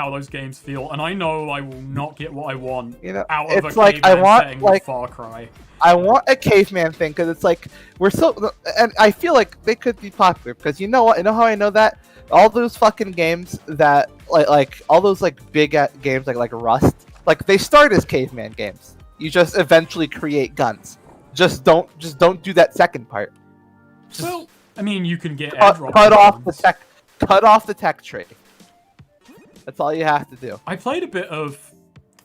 those games feel, and I know I will not get what I want out of a caveman setting with Far Cry. I want a caveman thing because it's like and I feel like they could be popular because you know what? You know how I know that? All those fucking games that like all those big games like Rust, they start as caveman games. You just eventually create guns. Just don't do that second part. I mean, you can get cut off the tech tree. That's all you have to do. I played a bit of.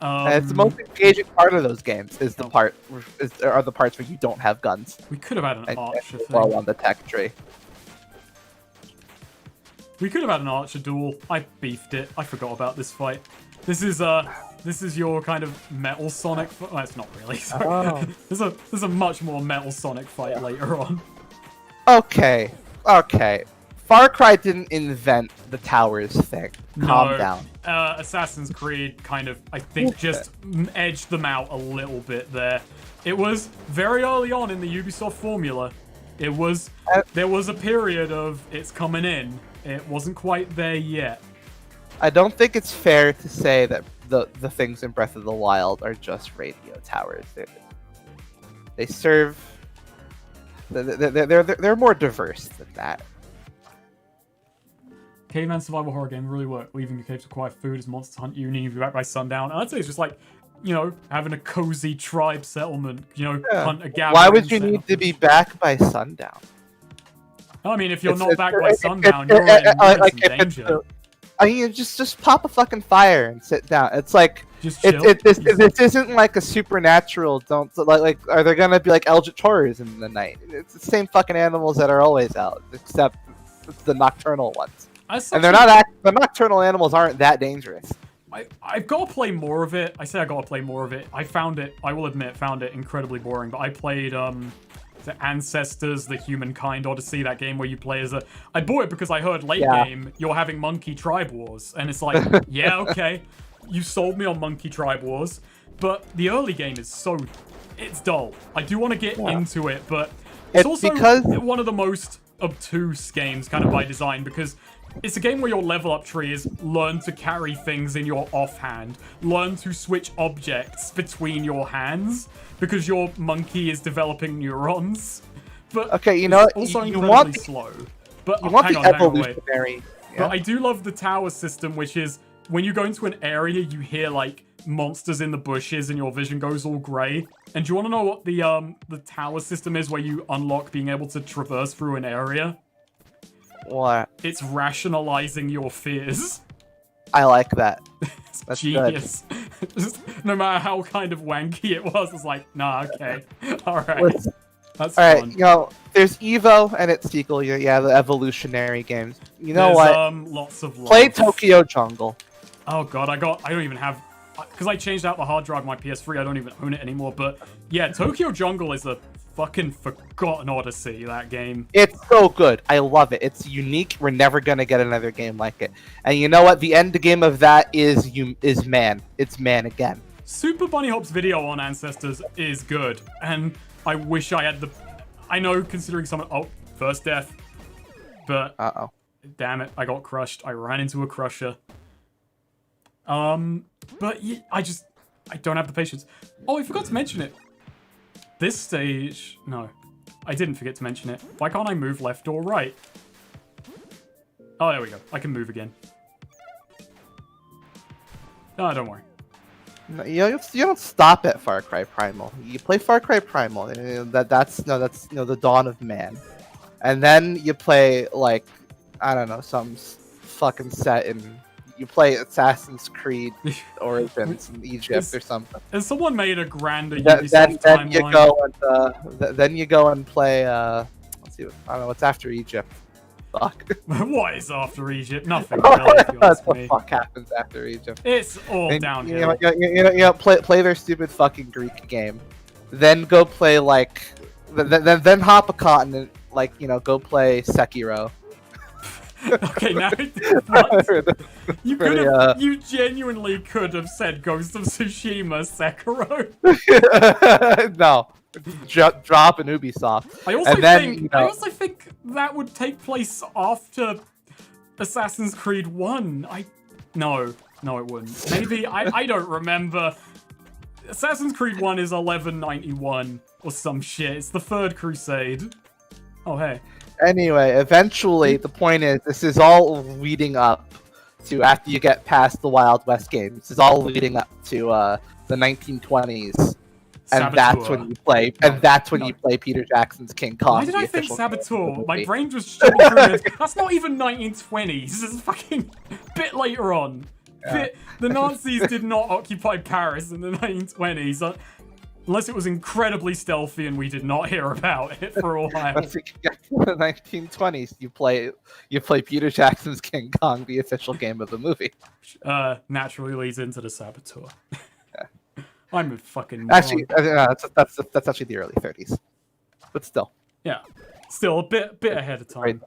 And it's the most engaging part of those games is the are the parts where you don't have guns. We could have had an archer Well, thing. on the tech tree. We could have had an archer duel. I beefed it. I forgot about this fight. This is your kind of Metal Sonic. Well, it's not really. Sorry. Oh. There's a much more Metal Sonic fight later on. Okay. Far Cry didn't invent the towers thing. Calm down. Assassin's Creed kind of, I think, just edged them out a little bit there. It was very early on in the Ubisoft formula. There was a period of it's coming in. It wasn't quite there yet. I don't think it's fair to say that the things in Breath of the Wild are just radio towers. They serve. They're more diverse than that. Caveman survival horror game really worked. Leaving your cave to acquire food as monsters hunt you, needing to be back by sundown. And I'd say it's just like, having a cozy tribe settlement. Hunt a gathering. Why would you need to be back by sundown? I mean, if you're not back by sundown, you're in danger. I mean, just pop a fucking fire and sit down. It's like just chill. This isn't like a supernatural. Like are there gonna be like eldritch horrors in the night? It's the same fucking animals that are always out, except it's the nocturnal ones. And the nocturnal animals aren't that dangerous. I've got to play more of it. I say I got to play more of it. I will admit, found it incredibly boring. But I played the Ancestors, the Humankind Odyssey, that game where you play as I bought it because I heard late game you're having Monkey Tribe Wars, and it's like, yeah, okay, you sold me on Monkey Tribe Wars, but the early game is it's dull. I do want to get into it, but it's also one of the most obtuse games, kind of by design, because it's a game where your level up tree is learn to carry things in your offhand, learn to switch objects between your hands, because your monkey is developing neurons. But okay, you know, also you want slow. But you want the evolutionary. But I do love the tower system, which is when you go into an area, you hear like monsters in the bushes, and your vision goes all grey. And do you want to know what the tower system is, where you unlock being able to traverse through an area? What? It's rationalizing your fears. I like that. That's genius. No matter how kind of wanky it was, it's like, nah, okay. Alright. That's fun. There's Evo and its sequel, the evolutionary games. You know There's, what? Lots of love. Play Tokyo Jungle. Oh god, I don't even have, because I changed out the hard drive of my PS3, I don't even own it anymore, but yeah, Tokyo Jungle is a fucking forgotten odyssey, that game. It's so good. I love it. It's unique. We're never gonna get another game like it. And you know what? The end game of that is man. It's man again. Super Bunny Hop's video on Ancestors is good, and I wish I had I know, considering first death, but damn it, I got crushed. I ran into a crusher. But yeah, I don't have the patience. Oh, I forgot to mention it. This stage... No, I didn't forget to mention it. Why can't I move left or right? Oh, there we go. I can move again. No, don't worry. No, you don't stop at Far Cry Primal. You play Far Cry Primal. That's the dawn of man. And then you play, like, I don't know, some fucking set in... You play Assassin's Creed Origins in Egypt or something. Has someone made a grander Ubisoft timeline? Then you go and play. Let's see. I don't know what's after Egypt. Fuck. What is after Egypt? Nothing really. If you ask what me. the fuck happens after Egypt? It's all downhill. Play their stupid fucking Greek game. Then go play then hop a continent. Go play Sekiro. Okay, now you genuinely could have said Ghost of Tsushima Sekiro. No, drop an Ubisoft. I also think that would take place after Assassin's Creed 1. No, it wouldn't. Maybe I don't remember. Assassin's Creed 1 is 1191 or some shit. It's the Third Crusade. Oh hey. Anyway, eventually, the point is, this is all leading up to after you get past the Wild West games. This is all leading up to the 1920s, and that's when you play. You play Peter Jackson's King Kong. Why did I think Saboteur? My brain was shuffled through. That's not even 1920s. This is fucking a bit later on. The Nazis did not occupy Paris in the 1920s, unless it was incredibly stealthy and we did not hear about it for a while. Once you get to the 1920s, you play Peter Jackson's King Kong, the official game of the movie. Naturally leads into the Saboteur. I'm a fucking moron. Actually, that's actually the early 30s, but still. Yeah, still a bit ahead of time.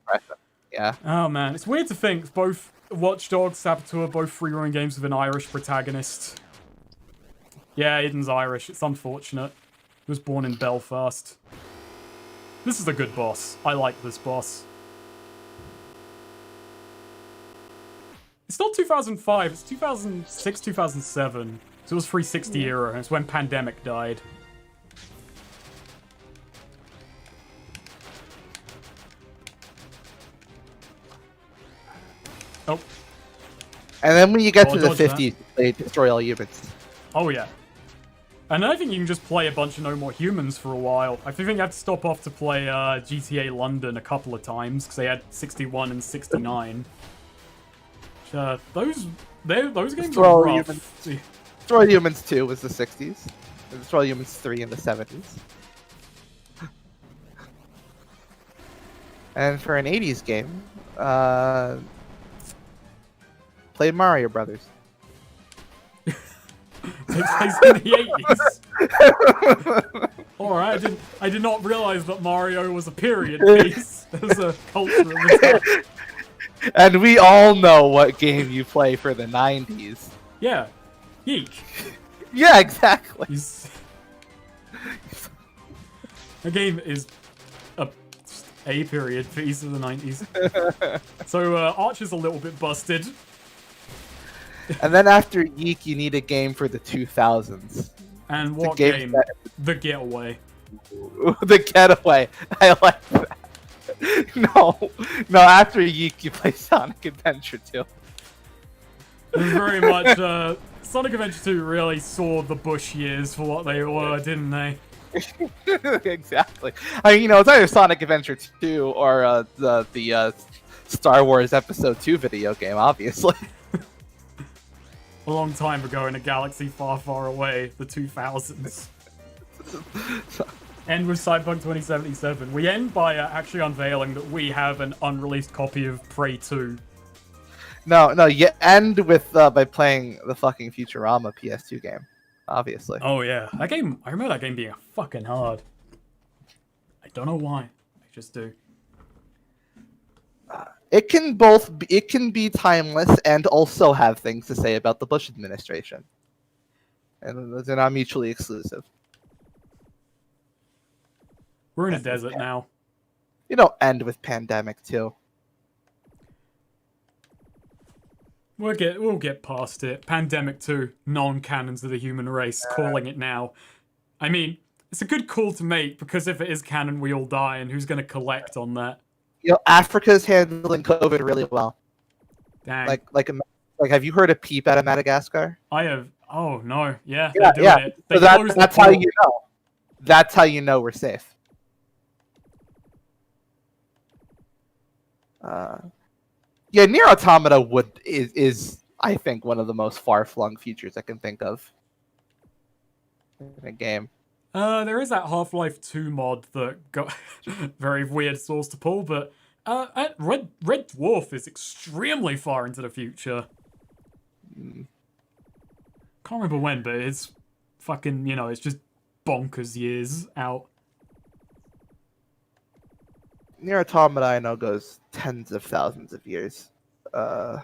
Yeah. Oh man, it's weird to think both Watch Dogs, Saboteur, both free-roaming games with an Irish protagonist. Yeah, Aiden's Irish. It's unfortunate. He was born in Belfast. This is a good boss. I like this boss. It's not 2005. It's 2006, 2007. So it was 360 era. And it's when Pandemic died. Oh. And then when you get to the dodge 50s, they destroy all humans. Oh, yeah. And I think you can just play a bunch of No More Humans for a while. I think you have to stop off to play GTA London a couple of times, because they had 61 and 69. Those games are rough. Destroy Humans 2 was the 60s. Destroy Humans 3 in the 70s. And for an 80s game, play Mario Brothers. Takes place in the 80s. Alright, I did not realize that Mario was a period piece. It was a culture of the time. And we all know what game you play for the 90s. Yeah. Yeek. Yeah, exactly. The game is a period piece of the 90s. So Archer's a little bit busted. And then after Yeek, you need a game for the 2000s. And what game? The Getaway. The Getaway. I like that. No. After Yeek, you play Sonic Adventure 2. It was very much. Sonic Adventure 2 really saw the Bush years for what they were, didn't they? Exactly. I mean, it's either Sonic Adventure 2 or the Star Wars Episode 2 video game, obviously. A long time ago in a galaxy far, far away, the 2000s. End with Cyberpunk 2077. We end by actually unveiling that we have an unreleased copy of Prey 2. No, you end with by playing the fucking Futurama PS2 game, obviously. Oh yeah, that game. I remember that game being fucking hard. I don't know why. I just do. It can be timeless and also have things to say about the Bush administration, and they're not mutually exclusive. We're in a desert now. You don't end with Pandemic 2. We'll get past it. Pandemic 2, non-canons of the human race, calling it now. I mean, it's a good call to make, because if it is canon, we all die, and who's going to collect on that? Africa's handling COVID really well. Dang. Like, have you heard a peep out of Madagascar? I have. Oh no, yeah, Yeah, they're doing it. So that's how you know. That's how you know we're safe. Yeah, Nier Automata is I think one of the most far-flung features I can think of in a game. There is that Half-Life 2 mod that got very weird source to pull, but Red Dwarf is extremely far into the future. Can't remember when, but it's fucking, it's just bonkers years out. Nier Automata, I know, goes tens of thousands of years. And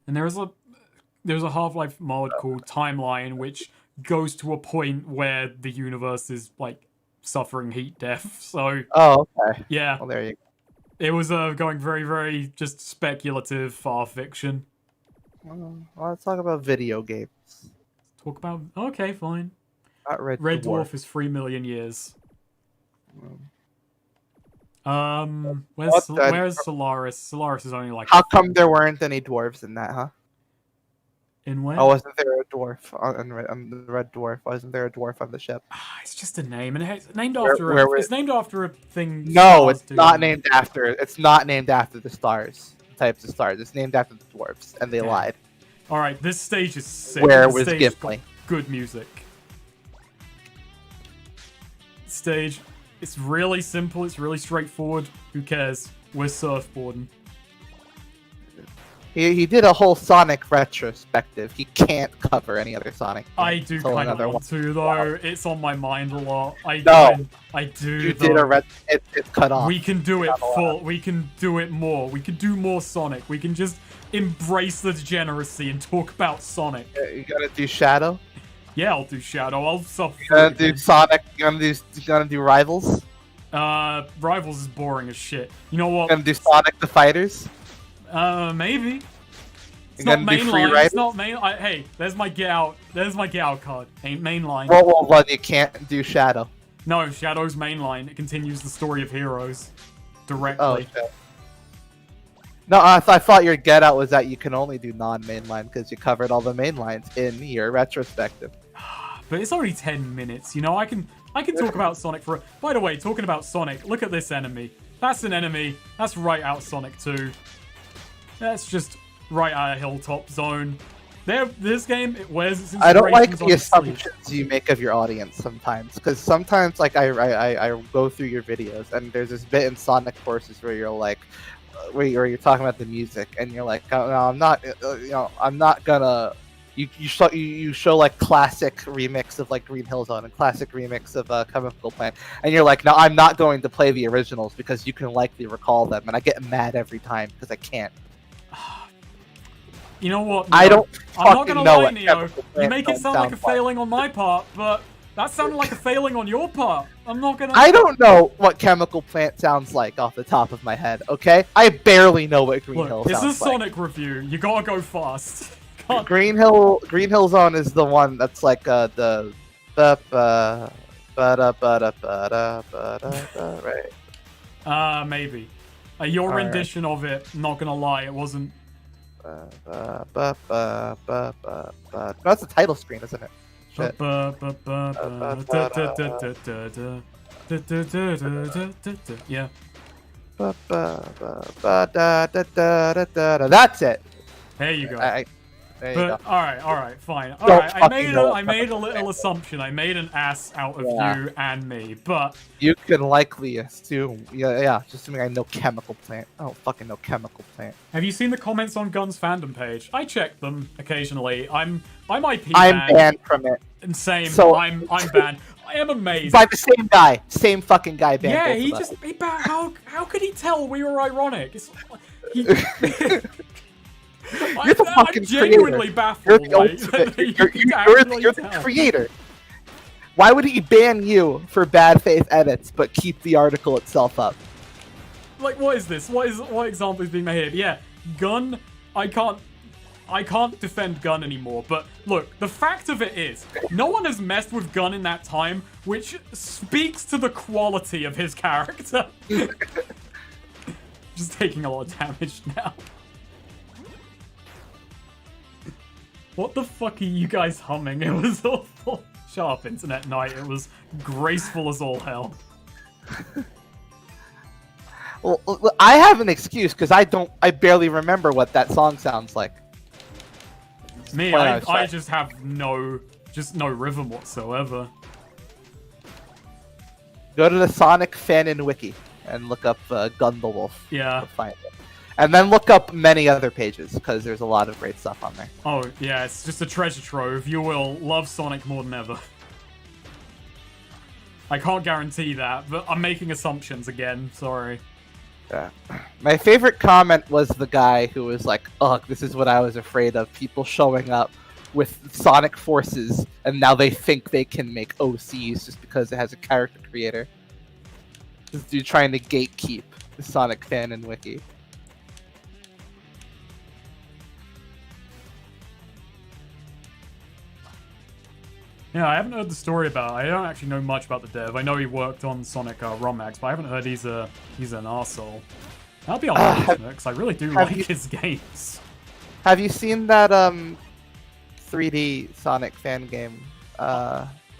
there's a Half-Life mod called Timeline, which goes to a point where the universe is like suffering heat death. So okay. Yeah. Well, there you go. It was going very, very just speculative far fiction. Well, let's talk about video games. Okay, fine. Not Red Dwarf is 3 million years. Where's Solaris? Solaris is only like. How come there weren't any dwarves in that, huh? In where? Oh, wasn't there a dwarf on the Red Dwarf? Wasn't there a dwarf on the ship? It's just a name, and it's named after it's named after a thing. No, it's not named after. It's not named after the stars. It's types of stars. It's named after the dwarves, and they lied. All right, this stage is sick. Where This was stage Gimli? got good music. Stage, it's really simple. It's really straightforward. Who cares? We're surfboarding. He did a whole Sonic retrospective. He can't cover any other Sonic. I do until kind of another want to, though. It's on my mind a lot. No. I do. You though. did a it's cut off. We can do it full. We can do it more. We can do more Sonic. We can just embrace the degeneracy and talk about Sonic. You gonna do Shadow? Yeah, I'll do Shadow. I'll suffer. You gonna do Sonic? You gonna do Rivals? Rivals is boring as shit. You know what? You gonna do Sonic the Fighters? Maybe. It's You not gonna do Free mainline. It's Riders? not main. Hey, there's my get out. There's my get out card. Ain't mainline. Well, you can't do Shadow. No, Shadow's mainline. It continues the story of heroes Oh, directly. shit. No, I thought your get out was that you can only do non-mainline because you covered all the main lines in your retrospective. But it's only 10 minutes. You know, I can talk about Sonic for. By the way, talking about Sonic, look at this enemy. That's an enemy. That's right out Sonic 2. That's just right out of Hilltop Zone. This game, it wears its I don't like inspirations on the its sleeve. assumptions you make of your audience sometimes, because sometimes like I go through your videos and there's this bit in Sonic Forces where you're like, where you're talking about the music and you're like, oh, no, I'm not, I'm not gonna. You show like classic remix of like Green Hill Zone and classic remix of Chemical Plant, and you're like, no, I'm not going to play the originals because you can likely recall them, and I get mad every time because I can't. You know what? I don't I'm not fucking gonna know lie, what Neo. Chemical You Plant make it sound like a failing on my part, but that sounded like a failing on your part. I'm not gonna. I don't know what Chemical Plant sounds like off the top of my head. Okay, I barely know what Green Hill Look, this sounds is like. Sonic review. You gotta go fast. Can't- Green Hill Zone is the one that's like the right. Maybe. Your Alright. rendition of it, not gonna lie, it wasn't. That's the title screen, isn't it? Shit. Yeah. That's it. There you go. There you go. But all right, fine. All Don't right, fucking know I made a little assumption. I made an ass out of Yeah. you and me. But You can likely assume, just assuming I know Chemical Plant. I don't fucking know Chemical Plant. have you seen the comments on Gun's fandom page? I check them occasionally. I'm IP I'm banned. banned from it. And same. So- I'm banned. I am amazed. By the same guy. Same fucking guy banned Yeah, both he of us. just how could he tell we were ironic? It's, he, You're the fucking I'm genuinely creator. baffled. You're the like, ultimate. you You're, can you're actually the tell. creator. Why would he ban you for bad faith edits, but keep the article itself up? Like, what is this? What example is being made here? Yeah, Gun. I can't defend Gun anymore. But look, the fact of it is, no one has messed with Gun in that time, which speaks to the quality of his character. Just taking a lot of damage now. What the fuck are you guys humming? It was awful. Shut up, Internet Night. It was graceful as all hell. Well, I have an excuse because I barely remember what that song sounds like. Me, Well, I sorry. just have no rhythm whatsoever. Go to the Sonic Fanon wiki and look up Gun the Wolf. Yeah. You'll find it. And then look up many other pages because there's a lot of great stuff on there. Oh, yeah, it's just a treasure trove. You will love Sonic more than ever. I can't guarantee that, but I'm making assumptions again. Sorry. Yeah. My favorite comment was the guy who was like, "Ugh, this is what I was afraid of: people showing up with Sonic Forces, and now they think they can make OCs just because it has a character creator." This dude trying to gatekeep the Sonic fan and wiki. Yeah, I haven't heard the story about. I don't actually know much about the dev. I know he worked on Sonic ROM-X, but I haven't heard he's an arsehole. That'll be unfortunate because I really do like his games. Have you seen that 3D Sonic fan game?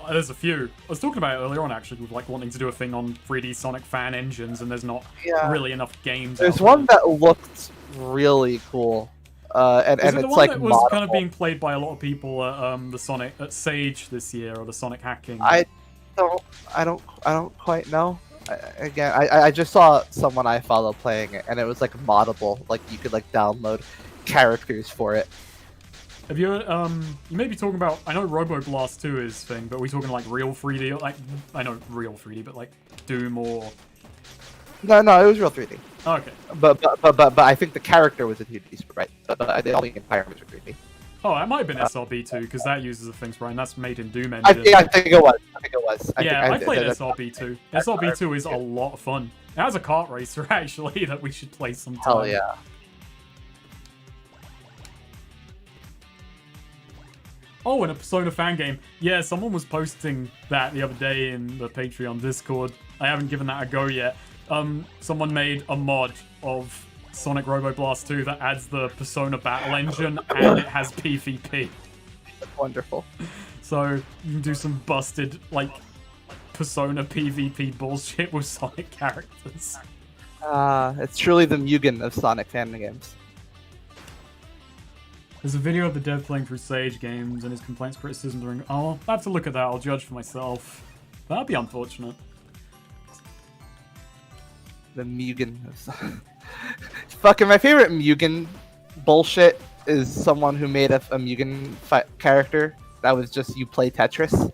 There's a few. I was talking about it earlier on, actually, with like wanting to do a thing on 3D Sonic fan engines, and there's not really enough games. There's one that looked really cool, and Is it it's the one like that was moddable. kind of being played by a lot of people at the Sonic at Sage this year, or the Sonic hacking? I don't quite know. I just saw someone I follow playing it, and it was like moddable. Like you could like download characters for it. Have you you may be talking about, I know Robo Blast 2 is thing, but are we talking like real 3D, like, I know real 3D, but like Doom or... No, it was real 3D. Okay. But I think the character was a 2D sprite. But all the environments were 3D. Oh, that might have been SRB2, because that uses a thing sprite, and that's made in Doom engine. I think it was. I played SRB2. SRB2 is a lot of fun. It has a kart racer, actually, that we should play sometime. Hell yeah. Oh, and a Persona fan game. Yeah, someone was posting that the other day in the Patreon Discord. I haven't given that a go yet. Someone made a mod of Sonic Robo Blast 2 that adds the Persona battle engine, and it has PvP. That's wonderful. So you can do some busted, like, Persona PvP bullshit with Sonic characters. It's truly the Mugen of Sonic fan games. There's a video of the dev playing through Sage games and his complaints, criticism during... Oh, I have to look at that. I'll judge for myself. That'd be unfortunate. The Mugen of Sonic. Fucking my favorite Mugen bullshit is someone who made a Mugen character that was just you play Tetris.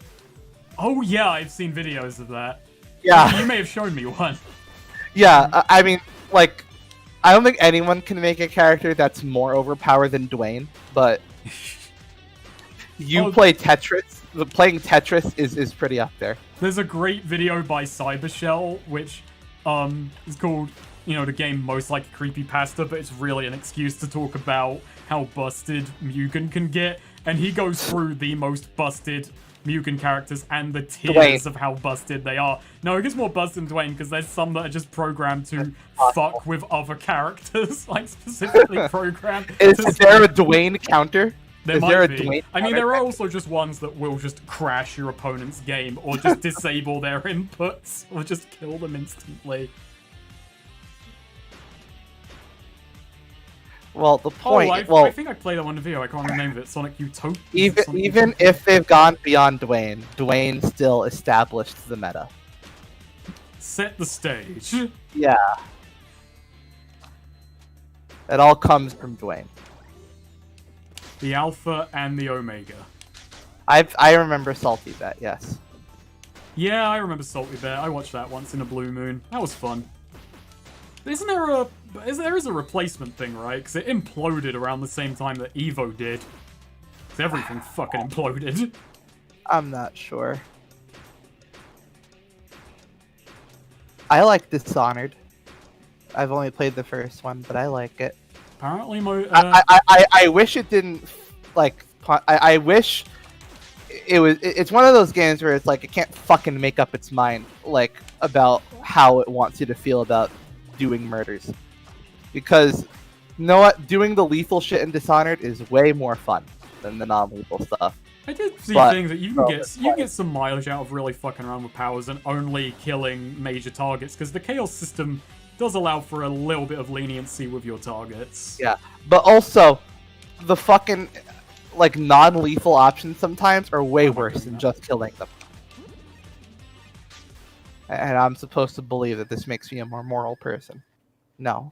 Oh yeah, I've seen videos of that. Yeah. You may have shown me one. Yeah, I mean, like... I don't think anyone can make a character that's more overpowered than Dwayne, but you play Tetris. Playing Tetris is pretty up there. There's a great video by Cybershell, which is called, the game Most Like a Creepypasta, but it's really an excuse to talk about how busted Mugen can get, and he goes through the most busted Mugen characters and the tiers of how busted they are. No, it gets more busted than Dwayne because there's some that are just programmed to fuck with other characters, like specifically programmed. Is there a Dwayne counter? There might be. I mean, there are also just ones that will just crash your opponent's game or just disable their inputs or just kill them instantly. Well, the point. I think I played that one video. I can't remember the name of it. Sonic Utopia. Even if they've gone beyond Dwayne, Dwayne still established the meta. Set the stage. Yeah. It all comes from Dwayne. The Alpha and the Omega. I remember Salty Bet. Yes. Yeah, I remember Salty Bet. I watched that once in a blue moon. That was fun. Isn't there a... There is a replacement thing, right? Because it imploded around the same time that Evo did. Because everything fucking imploded. I'm not sure. I like Dishonored. I've only played the first one, but I like it. Apparently, I wish it didn't, like... I wish... It's one of those games where it's like, it can't fucking make up its mind, like, about how it wants you to feel about doing murders. Because, you know what? Doing the lethal shit in Dishonored is way more fun than the non-lethal stuff. I did see things that you can get some mileage out of really fucking around with powers and only killing major targets, because the chaos system does allow for a little bit of leniency with your targets. Yeah, but also, the fucking, like, non-lethal options sometimes are way worse than just killing them. And I'm supposed to believe that this makes me a more moral person. No.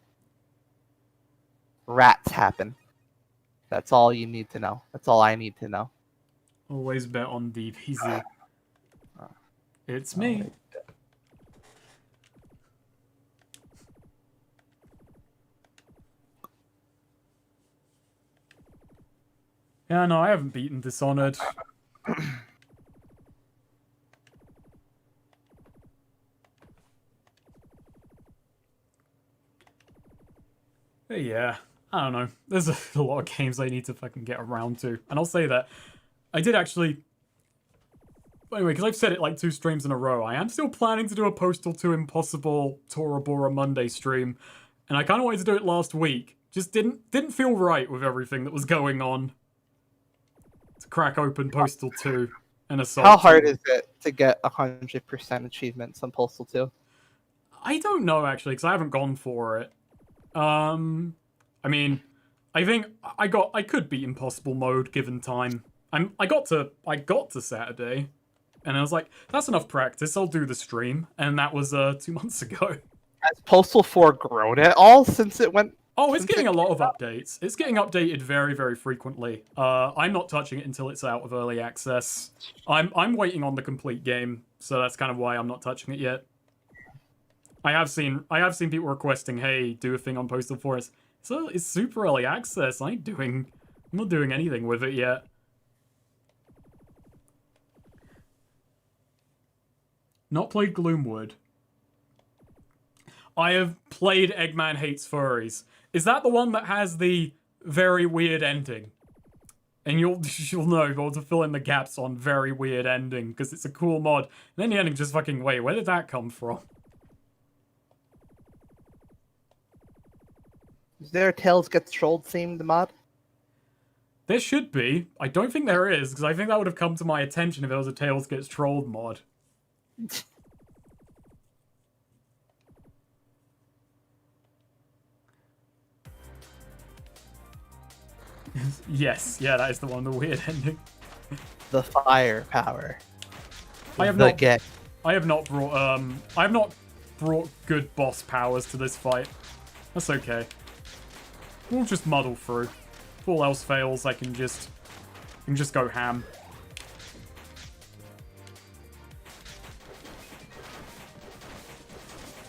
Rats happen. That's all you need to know. That's all I need to know. Always bet on DBZ. It's me. Yeah, no, I haven't beaten Dishonored. But yeah, I don't know. There's a lot of games I need to fucking get around to. And I'll say that I did actually... Anyway, because I've said it like 2 streams in a row, I am still planning to do a Postal 2 Impossible Tora Bora Monday stream. And I kind of wanted to do it last week. Just didn't feel right with everything that was going on. To crack open Postal 2. and Assault How hard 2. is it to get 100% achievements on Postal 2? I don't know actually, because I haven't gone for it. I mean, I think I could beat Impossible Mode given time. I got to Saturday, and I was like, that's enough practice. I'll do the stream, and that was 2 months ago. Has Postal 4 grown at all since it went? Oh, it's since getting it a lot of came out? updates. It's getting updated very, very frequently. I'm not touching it until it's out of early access. I'm waiting on the complete game, so that's kind of why I'm not touching it yet. I have seen people requesting, hey, do a thing on Postal 4. So it's super early access. I'm not doing anything with it yet. Not played Gloomwood. I have played Eggman Hates Furries. Is that the one that has the very weird ending? And you'll know, you'll to fill in the gaps on very weird ending, because it's a cool mod. And then the ending just fucking, wait, where did that come from? Is there a Tails Gets Trolled themed mod? There should be. I don't think there is, because I think that would have come to my attention if there was a Tails Gets Trolled mod. Yes, yeah, that is the one, the weird ending. The firepower. I have not brought good boss powers to this fight. That's okay. We'll just muddle through. If all else fails, I can just go ham.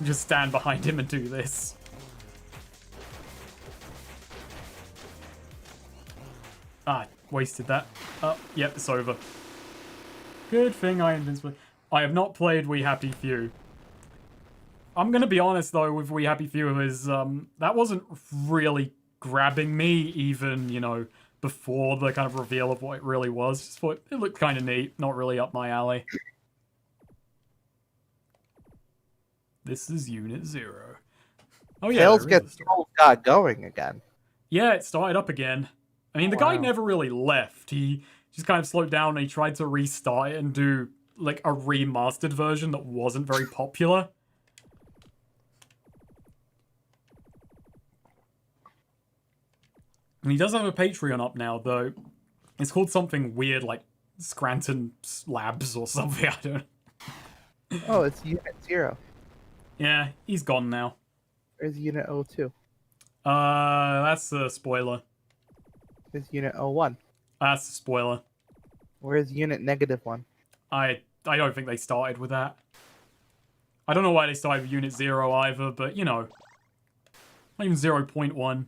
Just stand behind him and do this. Ah, wasted that. Oh, yep, it's over. Good thing I invincible. I have not played We Happy Few. I'm gonna be honest though with We Happy Few is that wasn't really grabbing me even, you know, before the kind of reveal of what it really was. Just thought it looked kind of neat, not really up my alley. This is Unit 0. Oh yeah, Tails Gets Trolled got going again. Yeah, it started up again. I mean, the guy never really left. He just kind of slowed down and he tried to restart it and do, like, a remastered version that wasn't very popular. And he does have a Patreon up now, though. It's called something weird, like Scranton Labs or something, I don't know. Oh, it's Unit 0. Yeah, he's gone now. Where's Unit 02? That's a spoiler. Where's Unit 01? That's a spoiler. Where's Unit -1? I don't think they started with that. I don't know why they started with Unit 0 either, but, you know. Not even 0.1.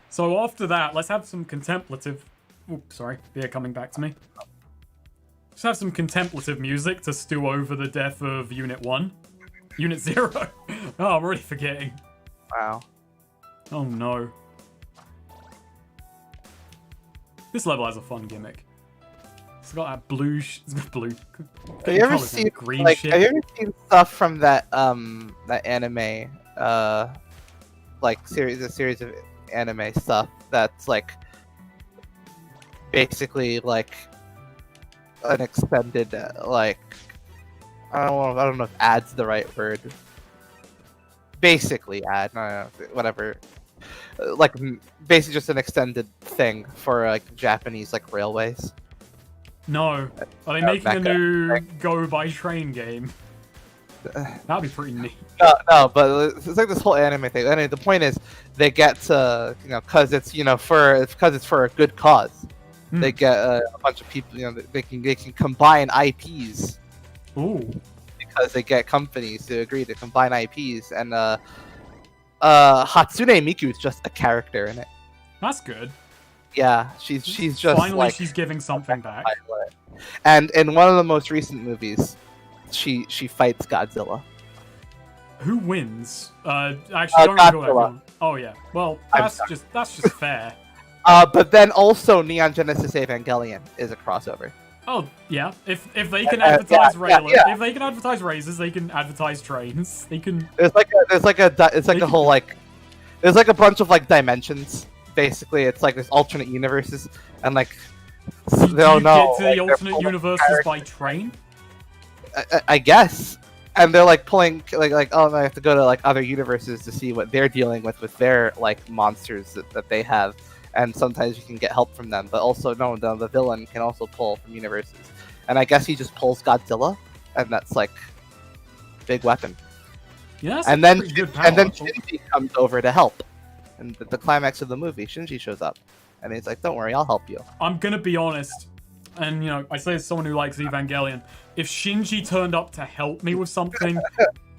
So after that, let's have some contemplative... Oops, sorry. Beer coming back to me. Let's have some contemplative music to stew over the death of Unit 1. Unit 0. Oh, I'm already forgetting. Wow. Oh no. This level has a fun gimmick. It's got that blue. It's got blue. Have you ever seen green like? shit? Have you ever seen stuff from that that anime like a series of anime stuff that's like basically like an extended like I don't know if ad's the right word. Basically ad, no, whatever. Like basically just an extended thing for like Japanese like railways. No. Are they making a new Go by Train game? That'd be pretty neat. No, but it's like this whole anime thing. Anyway, the point is, they get to because it's because it's for a good cause. They get a bunch of people. They can combine IPs. Ooh. Because they get companies to agree to combine IPs, and Hatsune Miku is just a character in it. That's good. Yeah, she's just finally like, she's giving something back. And in one of the most recent movies, she fights Godzilla. Who wins? Actually, don't go Godzilla. Oh yeah. Well, that's just fair. But then also Neon Genesis Evangelion is a crossover. Oh yeah. If they can advertise if they can advertise razors, they can advertise trains. They can. There's like a bunch of like dimensions basically it's like there's alternate universes, and like Do they don't you know. get to like, the they're alternate pulling universes by train? I guess. And they're like pulling like oh I have to go to like other universes to see what they're dealing with their like monsters that they have, and sometimes you can get help from them. But also no, the villain can also pull from universes, and I guess he just pulls Godzilla, and that's like big weapon. Yeah, that's And a then pretty good and then power. Shinji comes over to help, and the climax of the movie, Shinji shows up, and he's like, "Don't worry, I'll help you." I'm gonna be honest, and you know, I say as someone who likes Evangelion, if Shinji turned up to help me with something,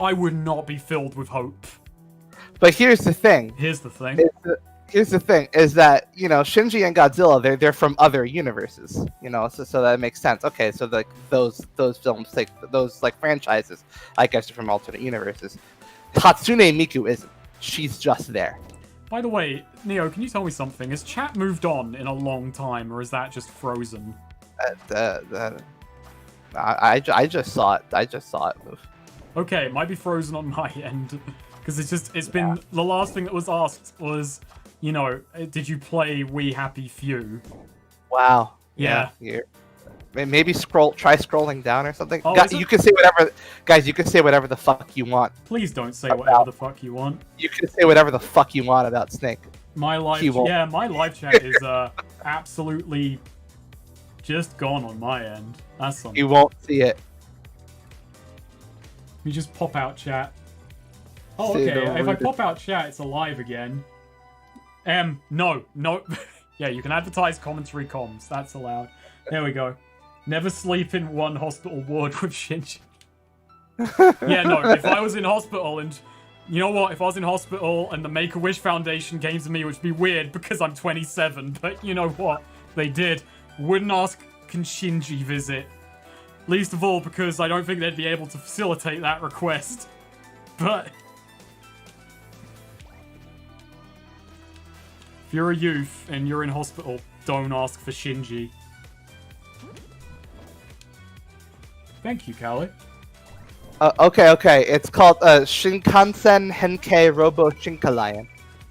I would not be filled with hope. But here's the thing. Here's the thing. Here's the thing is that you know Shinji and Godzilla they're from other universes, you know, so that makes sense. Okay, so like those films like those like franchises I guess are from alternate universes. Hatsune Miku isn't. She's just there. By the way, Neo, can you tell me something? Has chat moved on in a long time, or is that just frozen? I just saw it. I just saw it move. Okay, it might be frozen on my end. Because it's been, the last thing that was asked was, you know, did you play We Happy Few? Wow. Yeah. Maybe try scrolling down or something. Oh, Guys, you can say whatever, guys. You can say whatever the fuck you want. Please don't say whatever the fuck you want. You can say whatever the fuck you want about Snake. My live, He won't. yeah, my live chat is absolutely just gone on my end. That's something. You won't see it. You just pop out chat. Oh, See, okay. no, If I we're pop out chat, it's alive again. No. Yeah, you can advertise commentary comms. That's allowed. There we go. Never sleep in one hospital ward with Shinji. Yeah, no. If I was in hospital and... You know what? If I was in hospital and the Make-A-Wish Foundation came to me, which would be weird because I'm 27, but you know what? They did. Wouldn't ask, can Shinji visit? Least of all because I don't think they'd be able to facilitate that request. But... if you're a youth and you're in hospital, don't ask for Shinji. Thank you, Callie. Okay. It's called Shinkansen Henkei Robo Shinkalion.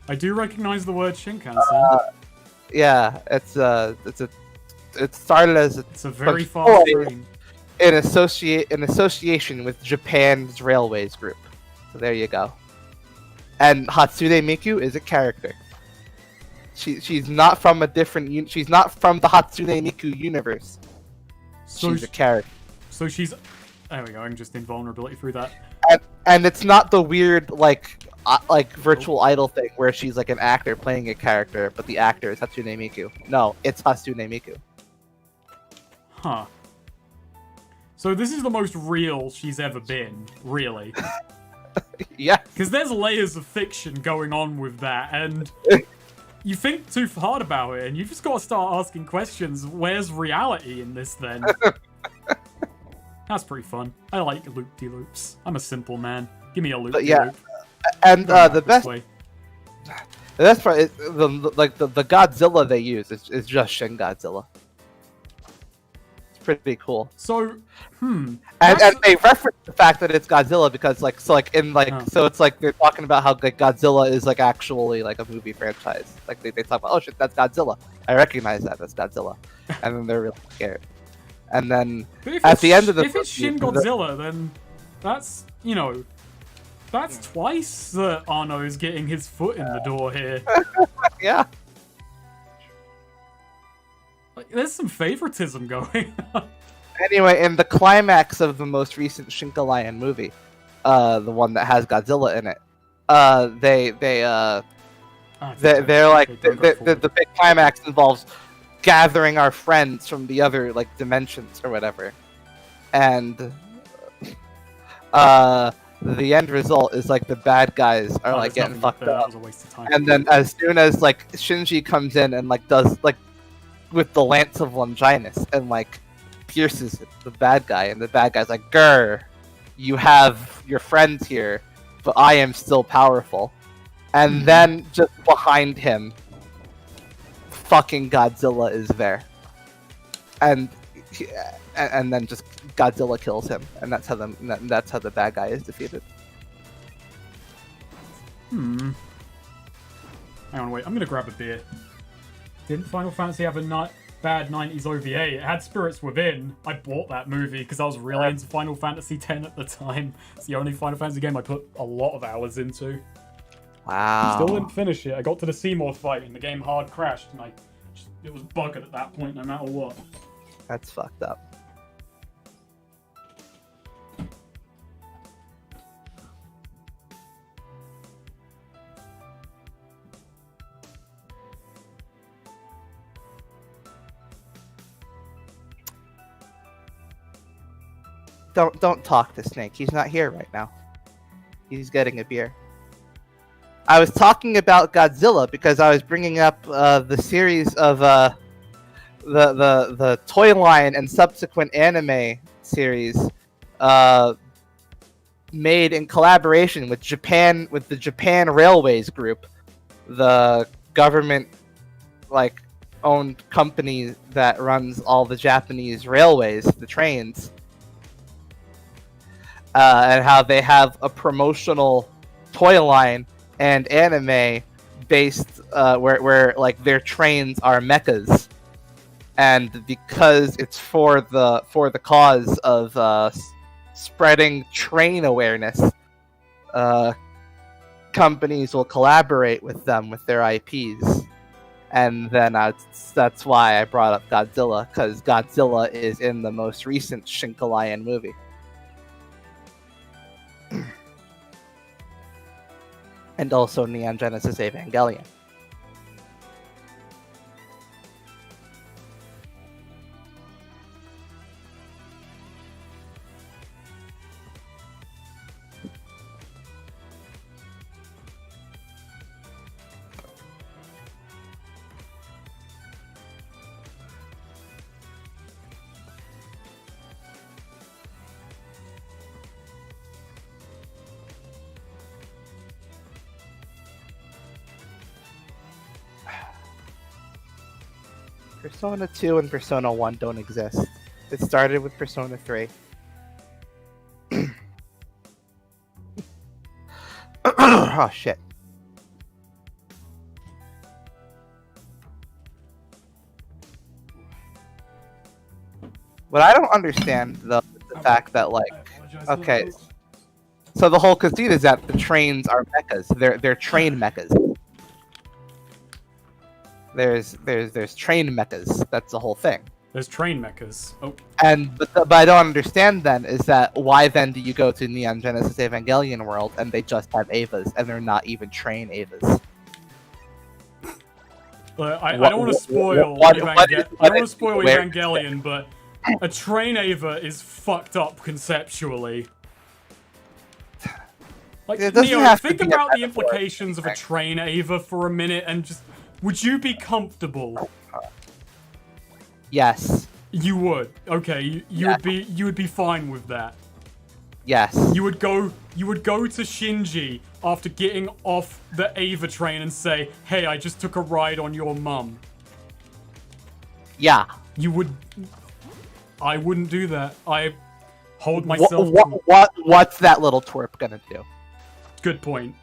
I do recognize the word Shinkansen. Yeah, it started as It's a very toy fast train. in association with Japan's Railways Group. So there you go. And Hatsune Miku is a character. She's not from a different. She's not from the Hatsune Miku universe. So She's a character. So she's... There we go, I'm just invulnerability through that. And it's not the weird like virtual idol thing where she's like an actor playing a character, but the actor is Hatsune Miku. No, it's Hatsune Miku. Huh. So this is the most real she's ever been, really. Yeah. Because there's layers of fiction going on with that, and you think too hard about it, and you've just got to start asking questions. Where's reality in this, then? That's pretty fun. I like loop-de-loops. I'm a simple man. Give me a loop-de-loop. Yeah, and the best part is the Godzilla they use is just Shin Godzilla. It's pretty cool. So, And they reference the fact that it's Godzilla because so it's like they're talking about how like Godzilla is like actually like a movie franchise. Like they talk about, oh shit, that's Godzilla. I recognize that's Godzilla, and then they're really scared. And then at the end of the if it's Shin Godzilla, then that's that's twice that Arno is getting his foot in the door here. Yeah. Like, there's some favoritism going on. Anyway, in the climax of the most recent Shinkalion movie, the one that has Godzilla in it, they're like the big climax involves gathering our friends from the other like dimensions or whatever, and the end result is like the bad guys are like getting fucked up. That was a waste of time. And then as soon as like Shinji comes in and like does like with the Lance of Longinus and like pierces the bad guy, and the bad guy's like, "Grr, you have your friends here, but I am still powerful." And then just behind him, fucking Godzilla is there, and then just Godzilla kills him, and that's how the bad guy is defeated. Hang on, wait. I'm gonna grab a beer. Didn't Final Fantasy have a bad 90s OVA? It had Spirits Within. I bought that movie because I was really into Final Fantasy X at the time. It's the only Final Fantasy game I put a lot of hours into. Wow. Still didn't finish it. I got to the Seymour fight and the game hard crashed, and it was buggered at that point no matter what. That's fucked up. Don't talk to Snake. He's not here right now. He's getting a beer. I was talking about Godzilla because I was bringing up the series of the toy line and subsequent anime series made in collaboration with the Japan Railways Group, the government owned company that runs all the Japanese railways, the trains. And how they have a promotional toy line and anime based where their trains are mechas, and because it's for the cause of spreading train awareness, companies will collaborate with them with their IPs, and then that's why I brought up Godzilla, because Godzilla is in the most recent Shinkalion movie. And also Neon Genesis Evangelion. Persona 2 and Persona 1 don't exist. It started with Persona 3. Oh shit. What I don't understand though is the fact that okay, so the whole conceit is that the trains are mechas. They're train mechas. There's train mechas. That's the whole thing. There's train mechas. Oh. But I don't understand then is that why then do you go to Neon Genesis Evangelion world and they just have Evas and they're not even train Evas? I don't want to spoil Evangelion, but a train Eva is fucked up conceptually. Neo, think about the implications of a train Eva for a minute and just... Would you be comfortable? Yes. You would. Okay, you would be fine with that. Yes. You would go to Shinji after getting off the Ava train and say, "Hey, I just took a ride on your mum." Yeah. You would. I wouldn't do that. I hold myself. What's that little twerp gonna do? Good point.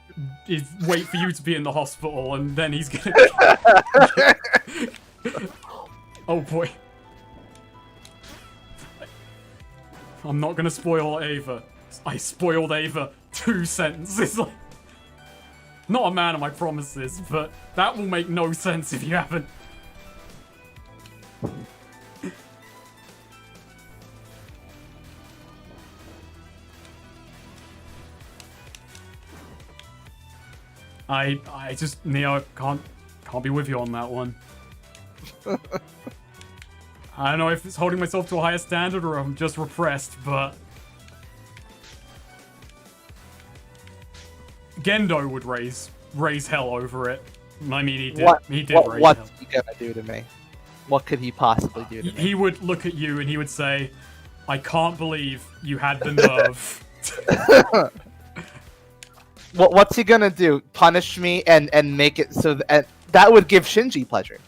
Is wait for you to be in the hospital and then he's gonna. Oh boy. I'm not gonna spoil Ava. I spoiled Ava 2 sentences. Not a man of my promises, but that will make no sense if you haven't. I just, Neo, can't be with you on that one. I don't know if it's holding myself to a higher standard or I'm just repressed, but... Gendo would raise hell over it. I mean, he did raise hell. What's he gonna do to me? What could he possibly do to me? He would look at you and he would say, "I can't believe you had the nerve." What's he gonna do? Punish me and make it so that would give Shinji pleasure,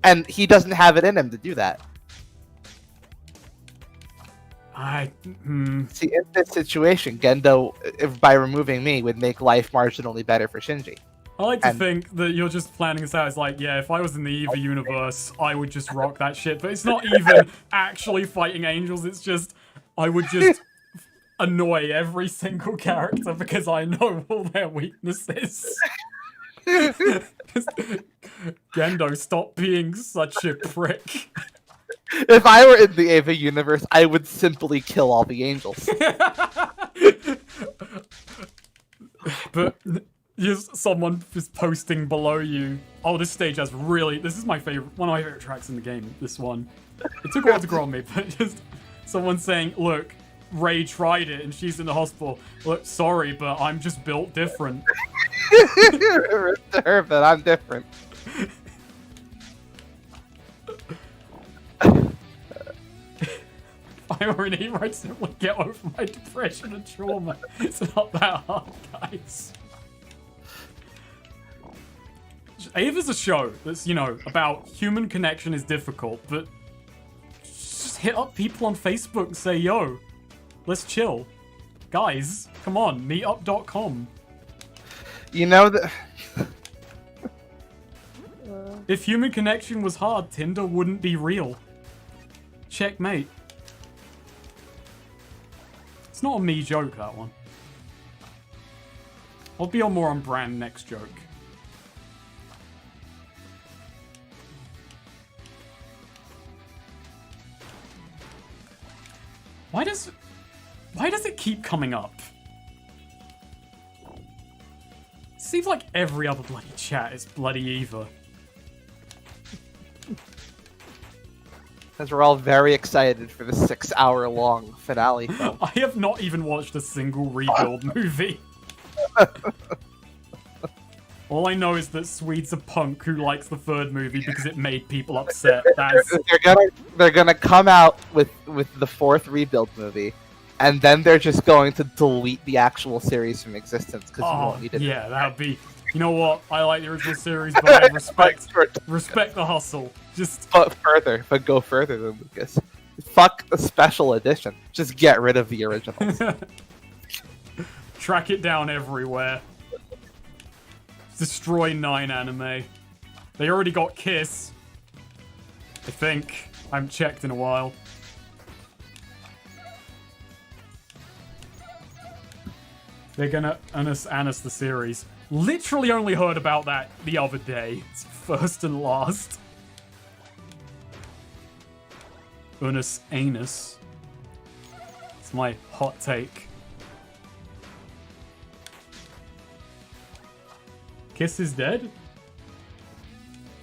and he doesn't have it in him to do that. See, in this situation, Gendo, by removing me, would make life marginally better for Shinji. I like to And- think that you're just planning this out. It's like, yeah, if I was in the Eva universe, I would just rock that shit. But it's not even actually fighting angels. It's just, I would just annoy every single character because I know all their weaknesses. Gendo, stop being such a prick. If I were in the Ava universe, I would simply kill all the angels. But someone is posting below you. Oh, this stage has really. This is my favorite. One of my favorite tracks in the game. This one. It took a while to grow on me, but just someone saying, "Look, Ray tried it, and she's in the hospital. Look, sorry, but I'm just built different." To her, but I'm different. I were an Eva, I'd simply get over my depression and trauma. It's not that hard, guys. Ava's a show that's, you know, about human connection is difficult, but just hit up people on Facebook and say, yo, let's chill. Guys, come on, meetup.com. You know that. If human connection was hard, Tinder wouldn't be real. Checkmate. It's not a me joke, that one. I'll be on more on brand next joke. Why does it keep coming up? Seems like every other bloody chat is bloody Eva. Because we're all very excited for the 6-hour-long finale film. I have not even watched a single Rebuild movie. All I know is that Swede's a punk who likes the third movie because it made people upset. That's... They're gonna come out with the fourth Rebuild movie, and then they're just going to delete the actual series from existence because you won't need it. Yeah, that'd be... You know what? I like the original series, but I respect the hustle. Just... But go further than Lucas. Fuck the special edition. Just get rid of the originals. Track it down everywhere. Destroy 9 anime. They already got Kiss. I think. I haven't checked in a while. They're gonna anus the series. Literally only heard about that the other day. It's first and last. Anus. It's my hot take. Kiss is dead?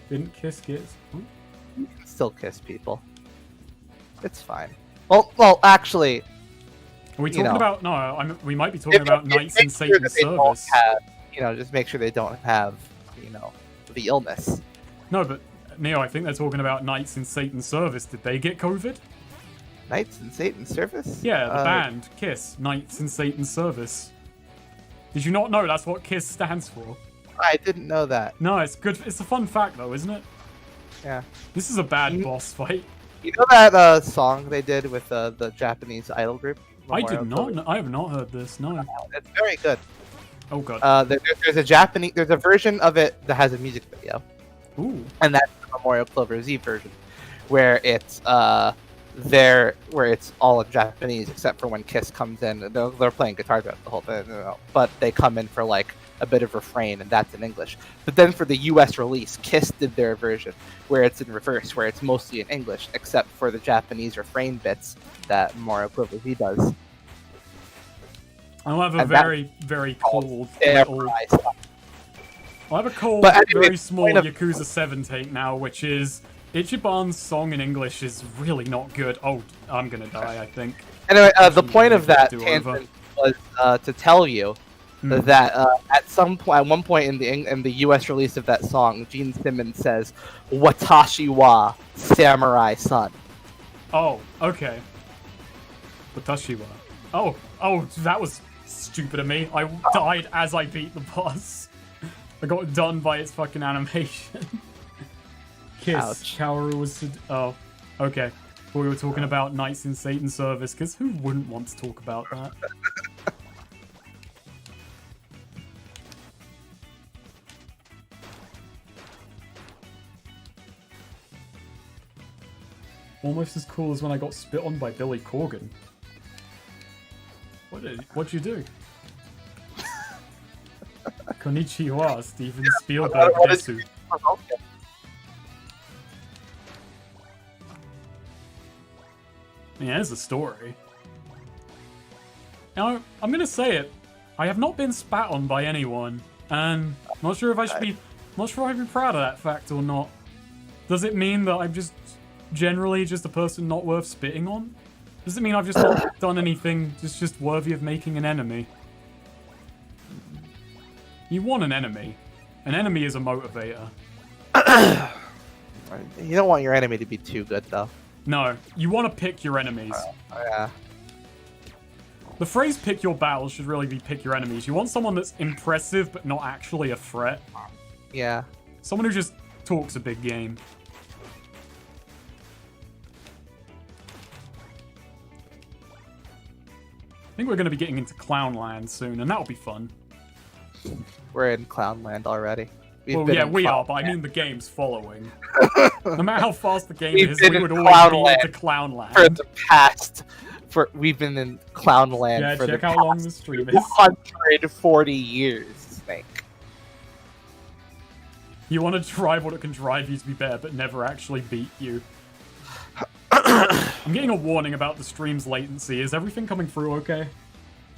Didn't Kiss get... You can still kiss people. It's fine. Well, actually... Are we talking about... No, we might be talking about Knights in Satan's Service. Just make sure they don't have, the illness. No, but, Neo, I think they're talking about Knights in Satan's Service. Did they get COVID? Knights in Satan's Service? Yeah, the band, Kiss. Knights in Satan's Service. Did you not know that's what KISS stands for? I didn't know that. No, it's good. It's a fun fact, though, isn't it? Yeah. This is a bad boss fight. You know that song they did with the Japanese idol group? I did not. I have not heard this. No. It's very good. Oh god. There's a version of it that has a music video. Ooh. And that's the Memorial Clover's Eve version, where it's where it's all in Japanese except for when Kiss comes in. They're playing guitar throughout the whole thing, but they come in for like a bit of refrain, and that's in English. But then for the US release, Kiss did their version where it's in reverse, where it's mostly in English except for the Japanese refrain bits that Memorial Clover's Eve does. I'll have a very, very cold little... I'll have a cold, very small Yakuza 7 take now, which is Ichiban's song in English is really not good. Oh, I'm gonna die, I think. Anyway, the point of that tangent was to tell you that at one point in the U.S. release of that song, Gene Simmons says, "Watashi wa samurai son." Oh, okay. Watashi wa. Oh, that was stupid of me. I died as I beat the boss. I got done by its fucking animation. Kiss. Ouch. Kaoru was... Oh, okay. Well, we were talking about Knights in Satan's Service, because who wouldn't want to talk about that? Almost as cool as when I got spit on by Billy Corgan. What'd you do? Konnichiwa, Steven Spielberg desu. Yeah, there's a story. Now, I'm gonna say it. I have not been spat on by anyone, and I'm not sure if I should be. I'm not sure I'd be proud of that fact or not. Does it mean that I'm just generally just a person not worth spitting on? Does it mean I've just not done anything that's just worthy of making an enemy? You want an enemy. An enemy is a motivator. You don't want your enemy to be too good, though. No, you want to pick your enemies. Yeah. The phrase pick your battles should really be pick your enemies. You want someone that's impressive but not actually a threat. Yeah. Someone who just talks a big game. I think we're going to be getting into Clownland soon, and that'll be fun. We're in Clownland already. Well, yeah, we are, but I mean the game's following. No matter how fast the game is, we would always be into Clownland. For the past... we've been in Clownland for the how long the stream is. 140 years, Snake. You want to drive what it can drive you to be better, but never actually beat you. I'm getting a warning about the stream's latency. Is everything coming through okay?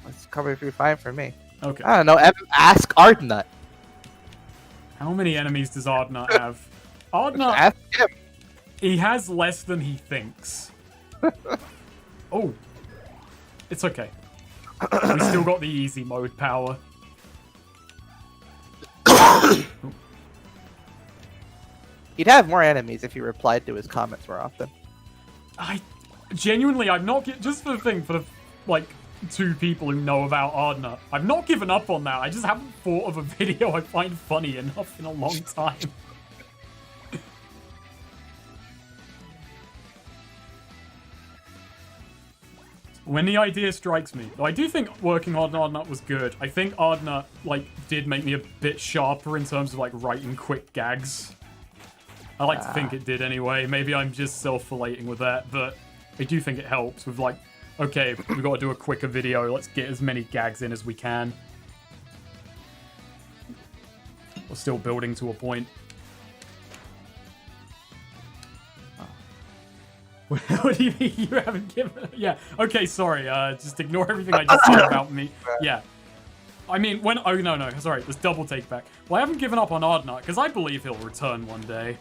It's coming through fine for me. Okay. I don't know. Ask Ardnut. How many enemies does Ardnut have? Ardnut... Ask him. He has less than he thinks. Oh. It's okay. We still got the easy mode power. He'd have more enemies if he replied to his comments more often. I'm not... Just for the thing, for the, like, 2 people who know about Ardnut, I've not given up on that. I just haven't thought of a video I find funny enough in a long time. When the idea strikes me, though I do think working on Ardnut was good. I think Ardnut, like, did make me a bit sharper in terms of, like, writing quick gags. I like to think it did anyway. Maybe I'm just self-relating with that, but I do think it helps with, like, okay, we've got to do a quicker video. Let's get as many gags in as we can. We're still building to a point. What do you mean you haven't given... Yeah, okay, sorry. Just ignore everything I just said about me. Yeah. I mean, when... Oh, no. Sorry, let's double take back. Well, I haven't given up on Ardnut, because I believe he'll return one day.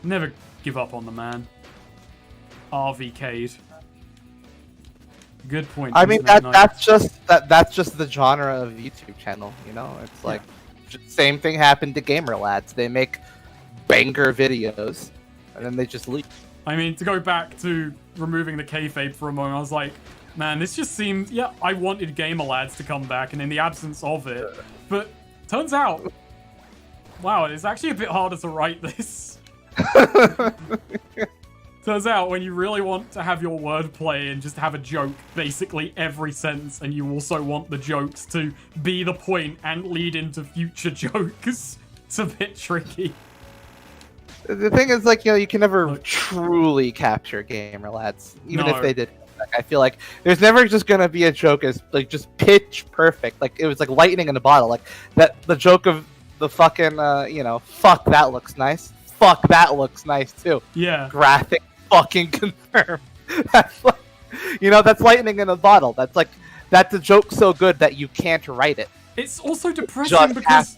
Never give up on the man. RVK'd. Good point. I mean, that's just the genre of YouTube channel, you know? It's like, same thing happened to Gamer Lads. They make banger videos, and then they just leave. I mean, to go back to removing the kayfabe for a moment, I was like, man, this just seems... Yeah, I wanted Gamer Lads to come back, and in the absence of it... But, turns out... Wow, it's actually a bit harder to write this. Turns out, when you really want to have your wordplay and just have a joke basically every sentence, and you also want the jokes to be the point and lead into future jokes, it's a bit tricky. The thing is, like, you know, you can never truly capture Gamer Lads, even if they did. Like, I feel like there's never just gonna be a joke as, like, just pitch perfect. Like, it was like lightning in a bottle. Like, the joke of the fucking, you know, fuck, that looks nice. Fuck, that looks nice, too. Yeah. Graphic fucking confirmed. That's like, you know, that's lightning in a bottle. That's like, that's a joke so good that you can't write it. It's also depressing because...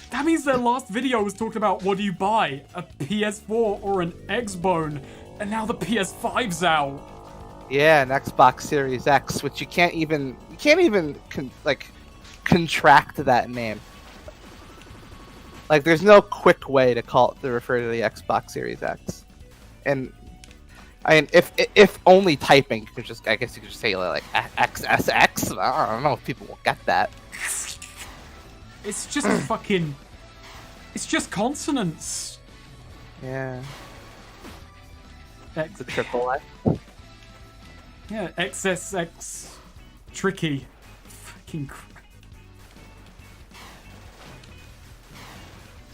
That means their last video was talking about what do you buy, a PS4 or an X-Bone, and now the PS5's out. Yeah, an Xbox Series X, which you can't even contract that name. Like, there's no quick way to refer to the Xbox Series X. And I mean, if only typing, you could just, I guess you could just say like XSX. I don't know if people will get that. It's just fucking... It's just consonants. Yeah. It's a triple X. Yeah, XSX. Tricky. Fucking crap.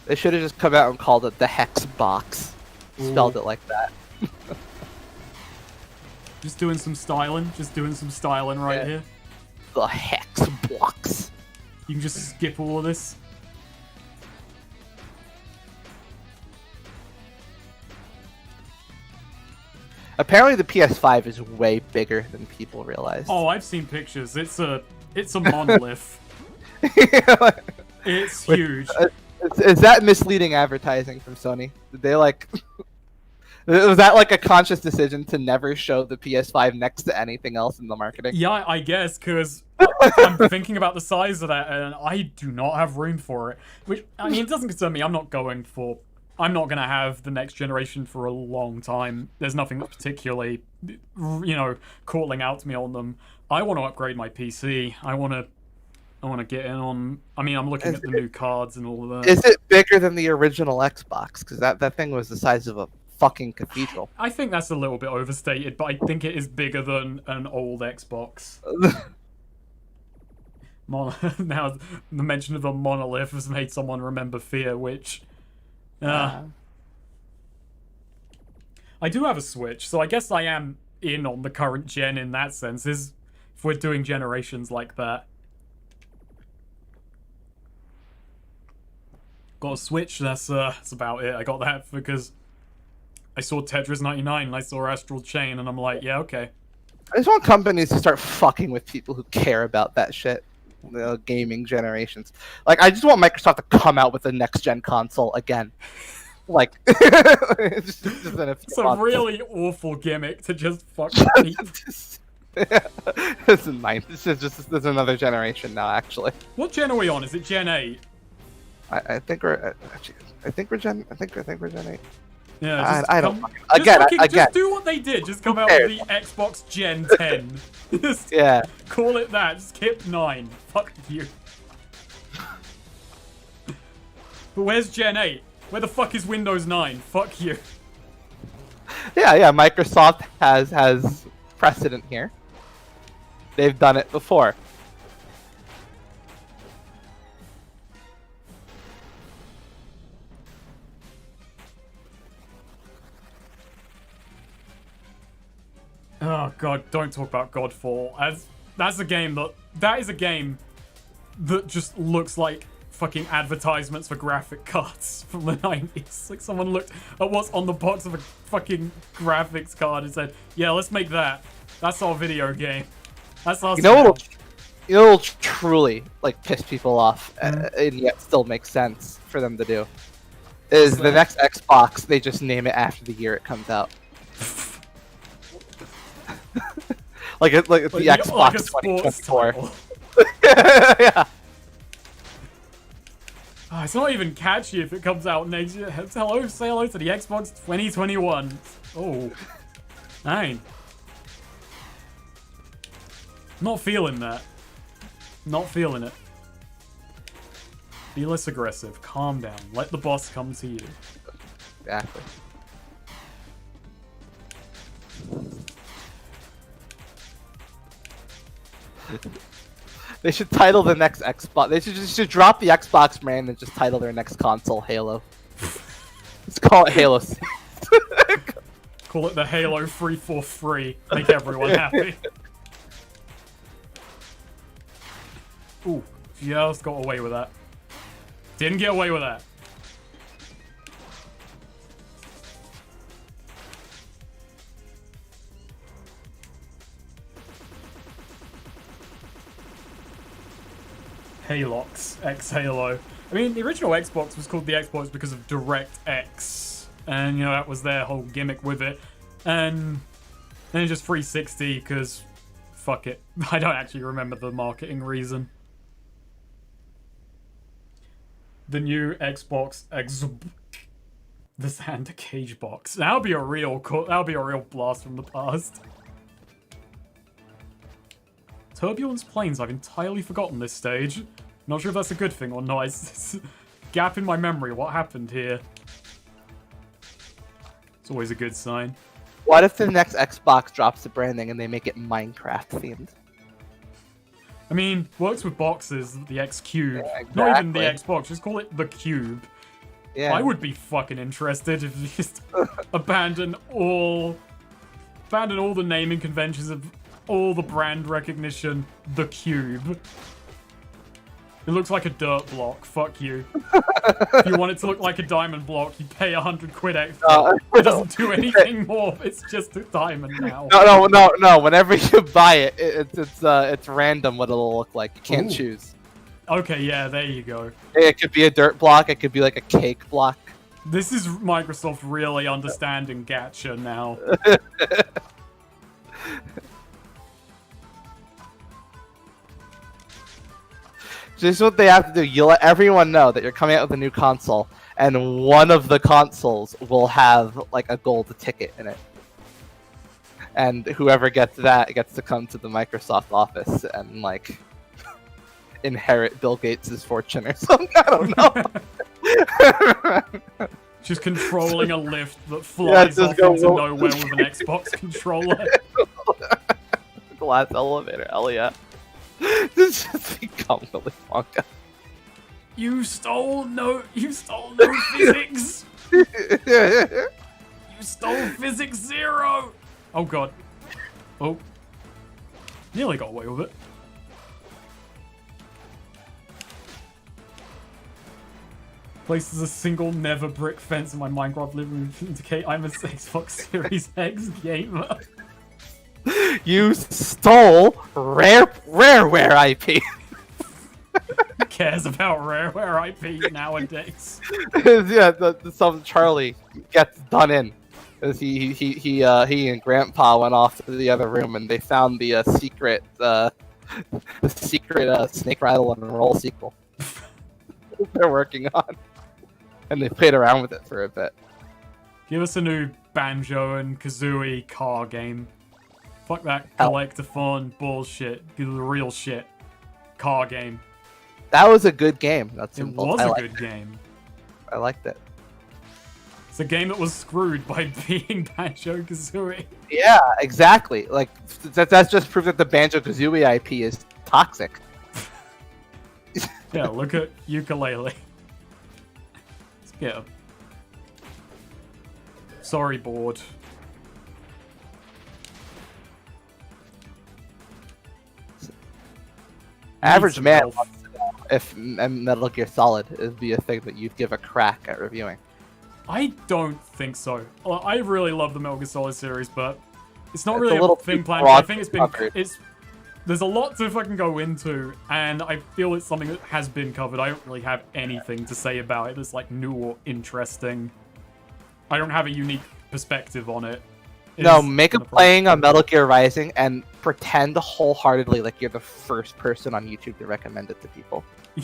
They should have just come out and called it the Hex Box. Spelled it like that. Just doing some styling. Just doing some styling right here. The hex blocks. You can just skip all of this. Apparently the PS5 is way bigger than people realize. Oh, I've seen pictures. It's a monolith. It's huge. Is that misleading advertising from Sony? Did they like... Was that like a conscious decision to never show the PS5 next to anything else in the marketing? Yeah, I guess, because I'm thinking about the size of that, and I do not have room for it. Which, I mean, it doesn't concern me. I'm not going to have the next generation for a long time. There's nothing that's particularly, calling out to me on them. I want to upgrade my PC. I want to get in on... I mean, I'm looking at the new cards and all of that. Is it bigger than the original Xbox? Because that thing was the size of a fucking cathedral. I think that's a little bit overstated, but I think it is bigger than an old Xbox. Now, the mention of a monolith has made someone remember Fear, which... I do have a Switch, so I guess I am in on the current gen in that sense, if we're doing generations like that. Got a Switch, that's about it. I got that because I saw Tetris 99 and I saw Astral Chain, and I'm like, yeah, okay. I just want companies to start fucking with people who care about that shit. Gaming generations. Like, I just want Microsoft to come out with the next gen console again. Like, just in a few it's a months. really awful gimmick to just fuck people. This is mine. This is another generation now, actually. What gen are we on? Is it Gen 8? I think we're actually. I think we're Gen 8. Yeah, I don't. Again. Just do what they did. Just come out with the Xbox Gen 10. Just call it that. Skip 9. Fuck you. But where's Gen 8? Where the fuck is Windows 9? Fuck you. Yeah. Microsoft has precedent here. They've done it before. Oh god, don't talk about Godfall. That is a game that just looks like fucking advertisements for graphic cards from the 90s. Like, someone looked at what's on the box of a fucking graphics card and said, yeah, let's make that. That's our video game. That's us. You know what'll truly like piss people off, and yet still makes sense for them to do, is the next Xbox. They just name it after the year it comes out. like the Xbox 2024. Yeah. Oh, it's not even catchy if it comes out next year. Say hello to the Xbox 2021. Oh, dang. Not feeling that. Not feeling it. Be less aggressive. Calm down. Let the boss come to you. Exactly. They should title the next Xbox. They should drop the Xbox brand and just title their next console Halo. Let's call it Halo 6. Call it the Halo 343. Make everyone happy. Ooh, just got away with that. Didn't get away with that. Halox, X-Halo. I mean, the original Xbox was called the Xbox because of DirectX, and, you know, that was their whole gimmick with it. And then just 360, because, fuck it. I don't actually remember the marketing reason. The new Xbox the Xander Cage box. That'll be a real blast from the past. Turbulence Plains, I've entirely forgotten this stage. Not sure if that's a good thing or not. It's gap in my memory. What happened here? It's always a good sign. What if the next Xbox drops the branding and they make it Minecraft themed? I mean, works with boxes, the X Cube. Yeah, exactly. Not even the Xbox, just call it the Cube. Yeah. I would be fucking interested if you just abandon all Abandon all the naming conventions of all the brand recognition. The Cube. It looks like a dirt block. Fuck you. If you want it to look like a diamond block, you pay 100 quid extra. It doesn't do anything more. It's just a diamond now. No. Whenever you buy it, it's random what it'll look like. You can't choose. Okay, yeah, there you go. It could be a dirt block. It could be like a cake block. This is Microsoft really understanding gacha now. This is what they have to do. You let everyone know that you're coming out with a new console, and one of the consoles will have like a gold ticket in it. And whoever gets that gets to come to the Microsoft office and like inherit Bill Gates' fortune or something. I don't know. Just controlling a lift that flies off into nowhere with an Xbox controller. Glass elevator, hell yeah. This just become Willy Wonka. You stole no physics. You stole physics 0. Oh god. Oh. Nearly got away with it. Places a single never brick fence in my Minecraft living room to indicate I'm an Xbox Series X gamer. You stole Rareware IP. Who cares about Rareware IP nowadays? Yeah, some Charlie gets done in. He and Grandpa went off to the other room and they found the secret Snake Rattle and Roll sequel they're working on, and they played around with it for a bit. Give us a new Banjo and Kazooie car game. Fuck that collectathon bullshit. Give us the real shit. Car game. That was a good game. It was a good game. I liked it. It's a game that was screwed by being Banjo-Kazooie. Yeah, exactly. Like that's just proof that the Banjo-Kazooie IP is toxic. Yeah, look at Ukulele. Let's get him. Sorry, board. Average man wants to know if Metal Gear Solid would be a thing that you'd give a crack at reviewing. I don't think so. Well, I really love the Metal Gear Solid series, but it's not really a thing planned. I think there's a lot to fucking go into, and I feel it's something that has been covered. I don't really have anything to say about it that's like new or interesting. I don't have a unique perspective on it. No, make a playing on Metal Gear Rising and pretend wholeheartedly like you're the first person on YouTube to recommend it to people. I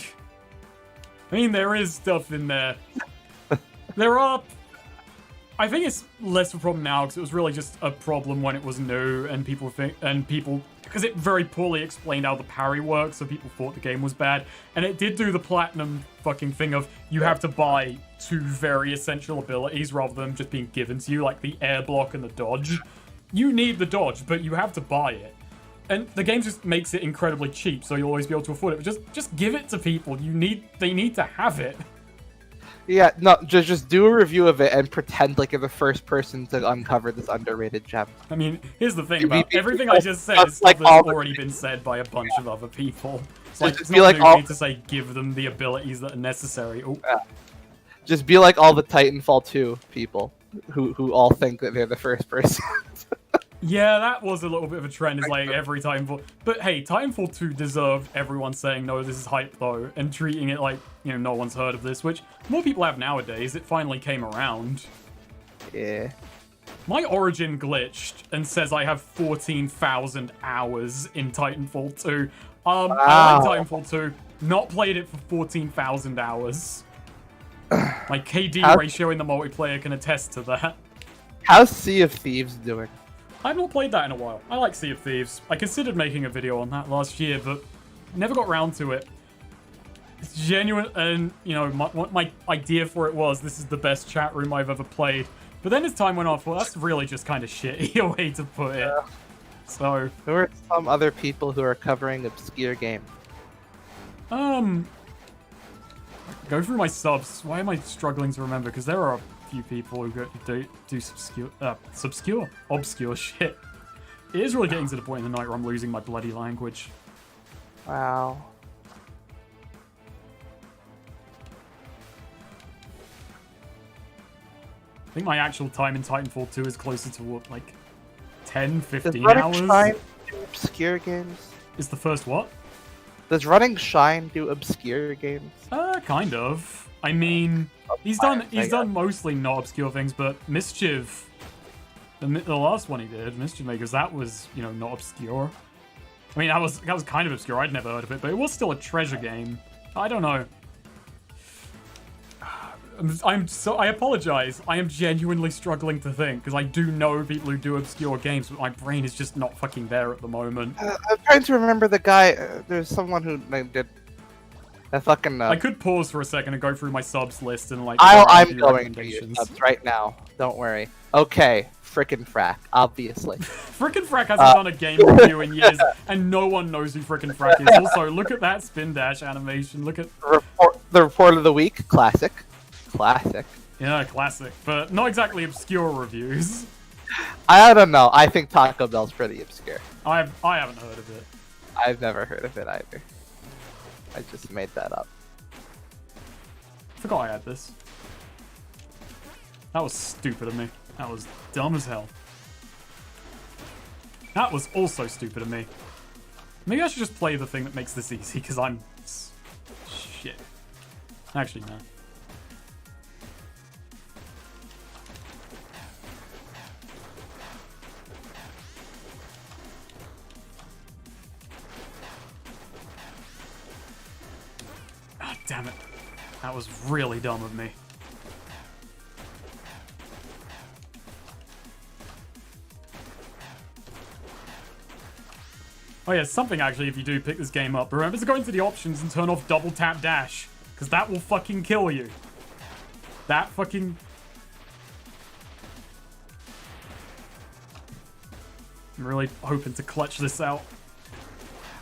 mean, there is stuff in there. There are... I think it's less of a problem now because it was really just a problem when it was new and people because it very poorly explained how the parry works, so people thought the game was bad. And it did do the platinum fucking thing of you have to buy 2 very essential abilities rather than just being given to you, like the air block and the dodge. You need the dodge, but you have to buy it. And the game just makes it incredibly cheap, so you'll always be able to afford it. But just give it to people. They need to have it. Yeah, no, just do a review of it and pretend like you're the first person to uncover this underrated gem. I mean, here's the thing about everything I just said is stuff that's already been said by a bunch of other people. It's like, it's not new to say give them the abilities that are necessary. Yeah. Just be like all the Titanfall 2 people who all think that they're the first person. Yeah, that was a little bit of a trend. It's like every Titanfall. But hey, Titanfall 2 deserved everyone saying, no, this is hype though, and treating it like, you know, no one's heard of this, which more people have nowadays. It finally came around. Yeah. My Origin glitched and says I have 14,000 hours in Titanfall 2. Wow. I like Titanfall 2, not played it for 14,000 hours. My KD ratio in the multiplayer can attest to that. How's Sea of Thieves doing? I've not played that in a while. I like Sea of Thieves. I considered making a video on that last year, but never got round to it. It's genuine, and, you know, what my idea for it was, this is the best chat room I've ever played. But then as time went on, well, that's really just kind of shitty a way to put it. Yeah. So... There are some other people who are covering obscure games. Go through my subs. Why am I struggling to remember? Because there are a few people who do obscure shit. It is really getting to the point in the night where I'm losing my bloody language. Wow. I think my actual time in Titanfall 2 is closer to what, like 10, 15 Does running hours? Shine do obscure games? Is the first what? Does running Shine do obscure games? Kind of. I mean, he's done mostly not obscure things, but Mischief, the last one he did, Mischief Makers, that was, you know, not obscure. I mean, that was kind of obscure. I'd never heard of it, but it was still a treasure game. I don't know. I apologize. I am genuinely struggling to think because I do know people who do obscure games, but my brain is just not fucking there at the moment. I'm trying to remember the guy. There's someone who did that fucking. I could pause for a second and go through my subs list and like. I'm going to your subs right now. Don't worry. Okay, frickin' Frack, obviously. Frickin' Frack hasn't done a game review in years, and no one knows who Frickin' Frack is. Also, look at that spin dash animation. Look at the report of the week. Classic. Yeah, classic, but not exactly obscure reviews. I don't know. I think Taco Bell's pretty obscure. I haven't heard of it. I've never heard of it either. I just made that up. Forgot I had this. That was stupid of me. That was dumb as hell. That was also stupid of me. Maybe I should just play the thing that makes this easy, because I'm... shit. Actually, no. Ah, damn it. That was really dumb of me. Oh yeah, something actually if you do pick this game up. Remember to go into the options and turn off double tap dash. Because that will fucking kill you. That fucking... I'm really hoping to clutch this out.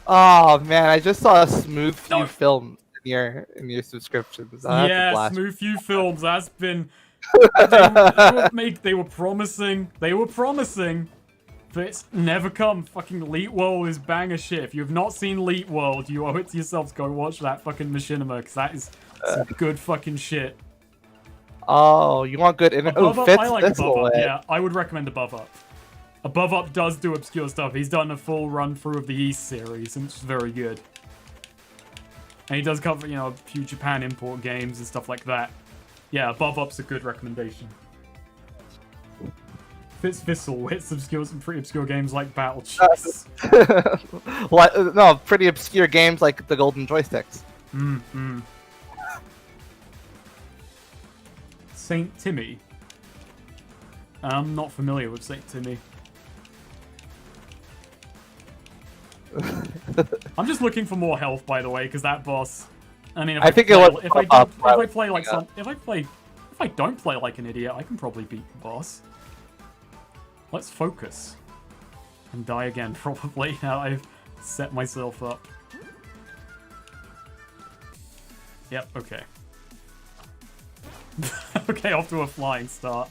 Oh man, I just saw a smooth few film in your subscriptions. Yeah, smooth few films. That's been... they were promising. They were promising. But it's never come. Fucking Leet World is banger shit. If you have not seen Leet World, you owe it to yourself to go watch that fucking machinima, because that is some good fucking shit. Oh, you want good internet? Oh, Fitz, I like Above Up. Yeah, I would recommend Above Up. Above Up does do obscure stuff. He's done a full run through of the East series, and it's very good. And he does cover, you know, a few Japan import games and stuff like that. Yeah, Above Up's a good recommendation. Fizzle hits obscure some pretty obscure games like Battle Chess. What? No, pretty obscure games like the Golden Joysticks. Saint Timmy. I'm not familiar with Saint Timmy. I'm just looking for more health, by the way, because that boss. I mean, if I don't play like an idiot, I can probably beat the boss. Let's focus. And die again, probably, now I've set myself up. Yep, okay. Okay, off to a flying start.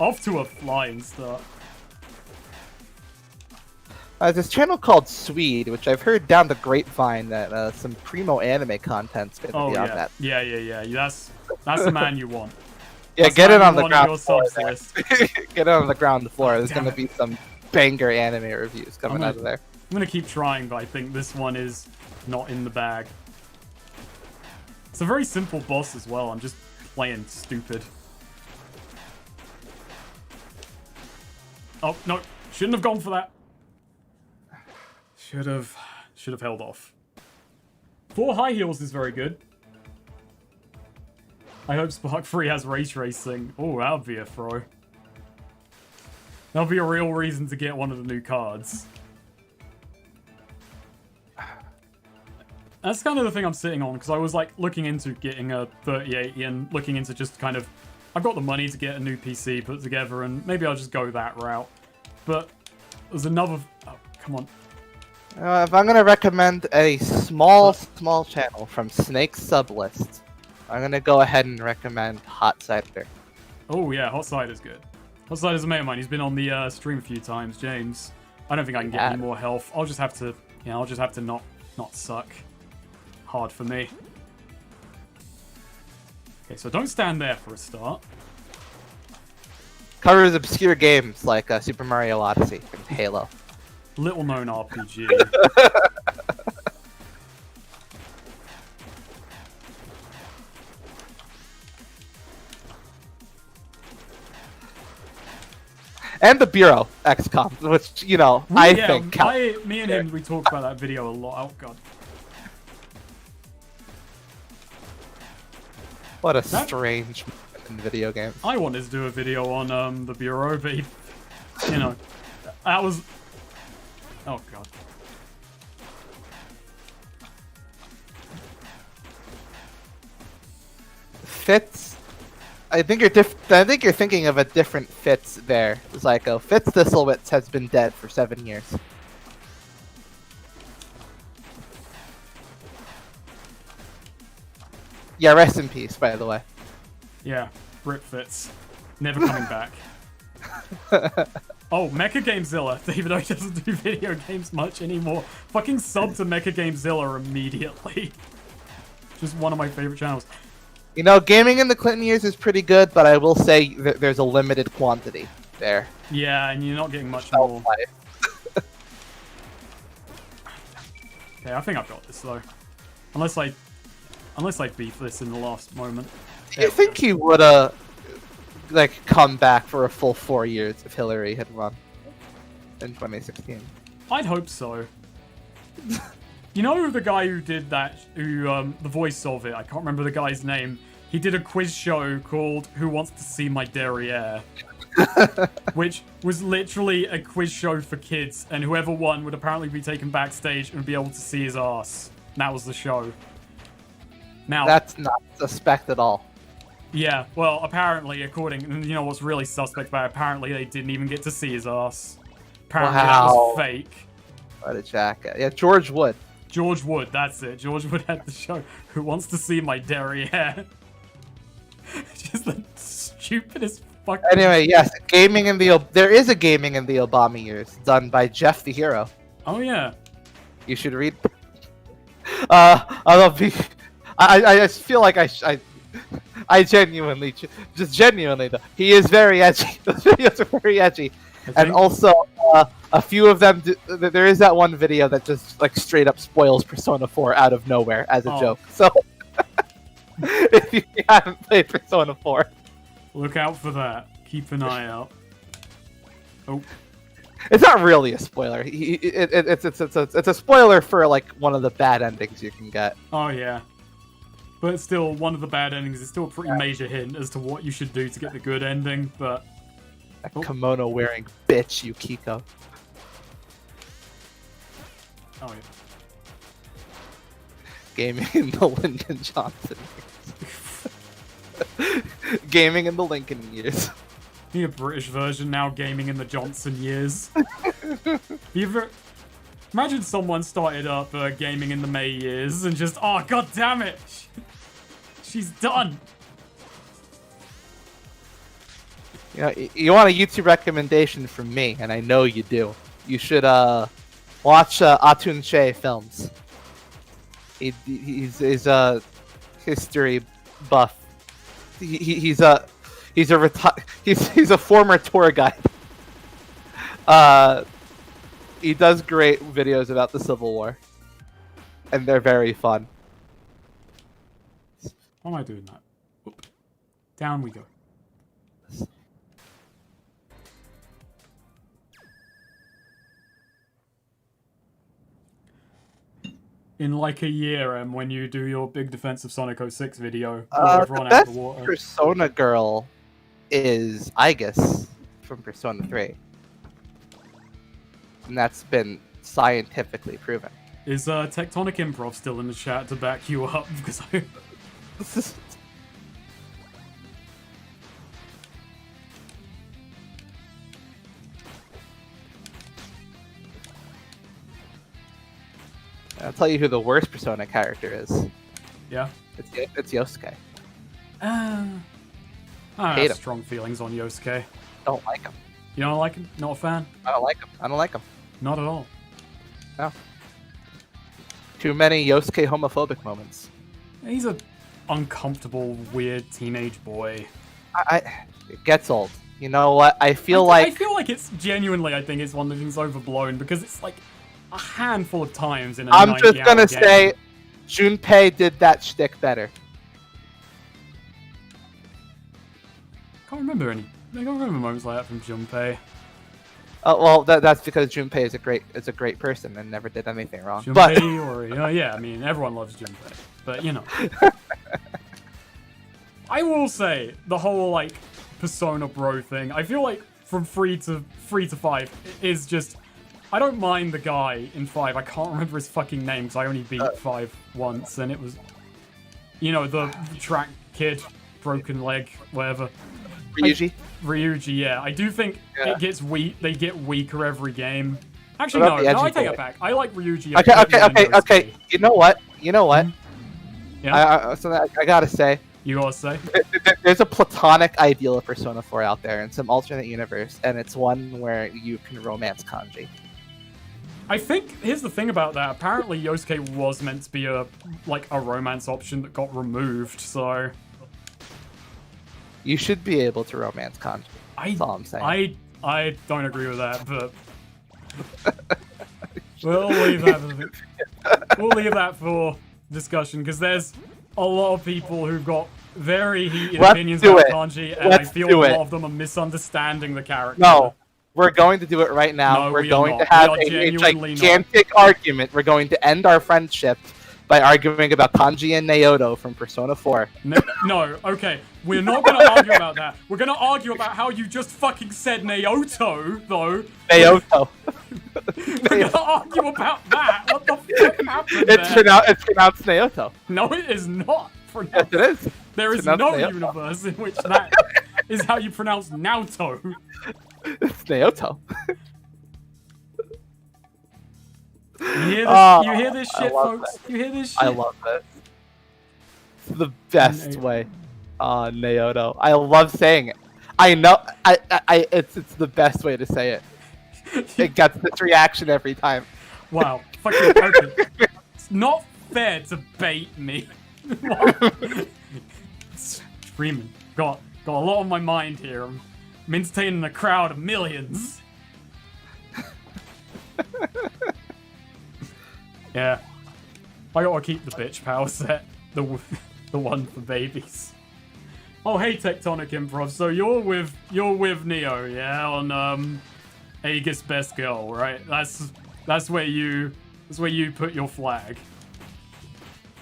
Off to a flying start. There's this channel called Swede, which I've heard down the grapevine that some primo anime content's gonna be on that. Yeah. That's the man you want. Yeah, That's get it on the ground floor. Get it on the ground floor. There's Damn gonna be some banger anime reviews coming out of there. I'm gonna keep trying, but I think this one is not in the bag. It's a very simple boss as well. I'm just playing stupid. Oh, no. Shouldn't have gone for that. Should have held off. 4 high heels is very good. I hope Spark 3 has race racing. Oh, that would be a throw. That would be a real reason to get one of the new cards. That's kind of the thing I'm sitting on, because I was like looking into getting a 3080 and looking into just kind of... I've got the money to get a new PC put together, and maybe I'll just go that route. But there's another... Oh, come on. If I'm gonna recommend a small channel from Snake's sublist, I'm gonna go ahead and recommend Hot Cider. Oh yeah, Hot Cider's good. Hot Cider's a mate of mine. He's been on the stream a few times. James. I don't think I can get any more health. I'll just have to, I'll just have to not suck. Hard for me. Okay, so don't stand there for a start. Covers obscure games like Super Mario Odyssey and Halo. Little known RPG. And the Bureau XCOM, which, you know, I think counts. Me and him, we talked about that video a lot. Oh, God. What a strange moment in video games. I wanted to do a video on the Bureau, but, you know, that was... Oh, God. Fitz... I think you're thinking of a different Fitz there, Zyko. Fitz Thistlewitz has been dead for 7 years. Yeah, rest in peace, by the way. Yeah, Brit Fitz. Never coming back. Oh, Mecha Gamezilla, even though he doesn't do video games much anymore. Fucking sub to Mecha Gamezilla immediately. Just one of my favorite channels. You know, gaming in the Clinton years is pretty good, but I will say there's a limited quantity there. Yeah, and you're not getting much more. Okay, I think I've got this though. Unless I beef this in the last moment. Do you think he would have like come back for a full 4 years if Hillary had won in 2016? I'd hope so. You know the guy who did that, the voice of it, I can't remember the guy's name. He did a quiz show called Who Wants to See My Derriere? Which was literally a quiz show for kids, and whoever won would apparently be taken backstage and be able to see his ass. And that was the show. Now, that's not suspect at all. Yeah, well, apparently, and you know what's really suspect about it? Apparently they didn't even get to see his ass. Apparently that was fake. What a jackass. Yeah, George Wood. George Wood, that's it. George Wood had the show. Who Wants to See My Derriere? Just the stupidest fucking... Anyway, yes, there is a gaming in the Obama years done by Jeff the Hero. Oh yeah. You should read. I just feel like I genuinely, though, he is very edgy. Those videos are very edgy, and also a few of them. There is that one video that just like straight up spoils Persona 4 out of nowhere as a joke. So if you haven't played Persona 4, look out for that. Keep an eye out. Oh, it's not really a spoiler. It's a spoiler for like one of the bad endings you can get. Oh yeah. But still, one of the bad endings is still a pretty major hint as to what you should do to get the good ending, but... That kimono-wearing bitch, Yukiko. Oh, yeah. Gaming in the Lyndon Johnson years. Gaming in the Lincoln years. Need a British version now, gaming in the Johnson years. Imagine someone started up gaming in the May years and just, oh, god damn it! She's done! You know, you want a YouTube recommendation from me, and I know you do. You should watch Atun Che films. He's a history buff. He's a former tour guide. He does great videos about the Civil War, and they're very fun. Why am I doing that? Oop. Down we go. In like a year, when you do your big Defense of Sonic 06 video, everyone out of the water. Persona girl is Aigis from Persona 3. And that's been scientifically proven. Is Tectonic Improv still in the chat to back you up? Because I... I'll tell you who the worst Persona character is. Yeah? It's Yosuke. I Hate have him. strong feelings on Yosuke. Don't like him. You don't like him? Not a fan? I don't like him. I don't like him. Not at all. No. Too many Yosuke homophobic moments. He's a uncomfortable, weird teenage boy. It gets old. You know what? I feel like it's genuinely. I think it's one of the things overblown because it's like a handful of times in a I'm just 90-hour gonna game. say, Junpei did that shtick better. Can't remember any. I don't remember moments like that from Junpei. Well, that's because Junpei is a great person and never did anything wrong. Junpei or yeah, I mean everyone loves Junpei, but you know. I will say the whole like Persona Bro thing. I feel like from 3 to 5 is just. I don't mind the guy in 5. I can't remember his fucking name because I only beat 5 once, and it was, you know, the track kid, broken leg, whatever. Ryuji. Yeah. I do think it gets weak. They get weaker every game. Actually, What about no, the I edgy take boy? it back. I like Ryuji. Okay. You know what? Yeah. So I gotta say, You gotta say. there's a platonic ideal of Persona 4 out there in some alternate universe, and it's one where you can romance kanji. I think here's the thing about that. Apparently, Yosuke was meant to be a romance option that got removed. So You should be able to romance kanji. That's all I'm saying. I don't agree with that, but we'll leave that for discussion because there's a lot of people who've got very heated opinions about kanji, and I feel a lot of them are misunderstanding the character. No, we're going to do it right now. No, we're we are going not. to have We are a genuinely gigantic argument. We're going to end our friendship by arguing about kanji and Naoto from Persona 4. No, okay. We're not going to argue about that. We're going to argue about how you just fucking said Naoto, though. Naoto. We're going to argue about that. What the fuck happened there? It's pronounced Naoto. No, it is not. Yes, it is. There is no universe in which that is how you pronounce Naoto. It's Naoto. You hear this shit, folks? That. You hear this shit? I love this. It's the best way. Naoto. I love saying it. I know. It's the best way to say it. It gets this reaction every time. Wow. Fucking okay. It's not fair to bait me. Screaming. Got a lot on my mind here. I'm entertaining a crowd of millions. Yeah. I gotta keep the bitch power set. The one for babies. Oh hey Tectonic Improv, so you're with Neo, yeah, on Aegis Best Girl, right? That's where you put your flag.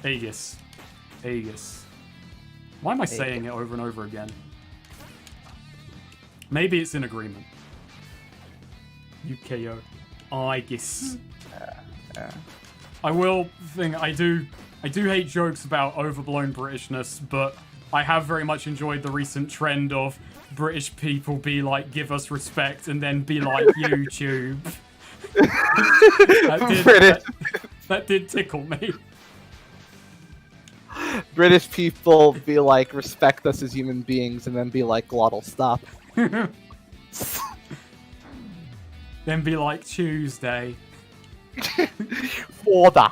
Aegis. Why am I saying it over and over again? Maybe it's in agreement. UKO. Aegis. I will think I do hate jokes about overblown Britishness, but I have very much enjoyed the recent trend of British people be like, give us respect, and then be like, YouTube. that did tickle me. British people be like, respect us as human beings, and then be like, glottal stop. Then be like, Tuesday. Order.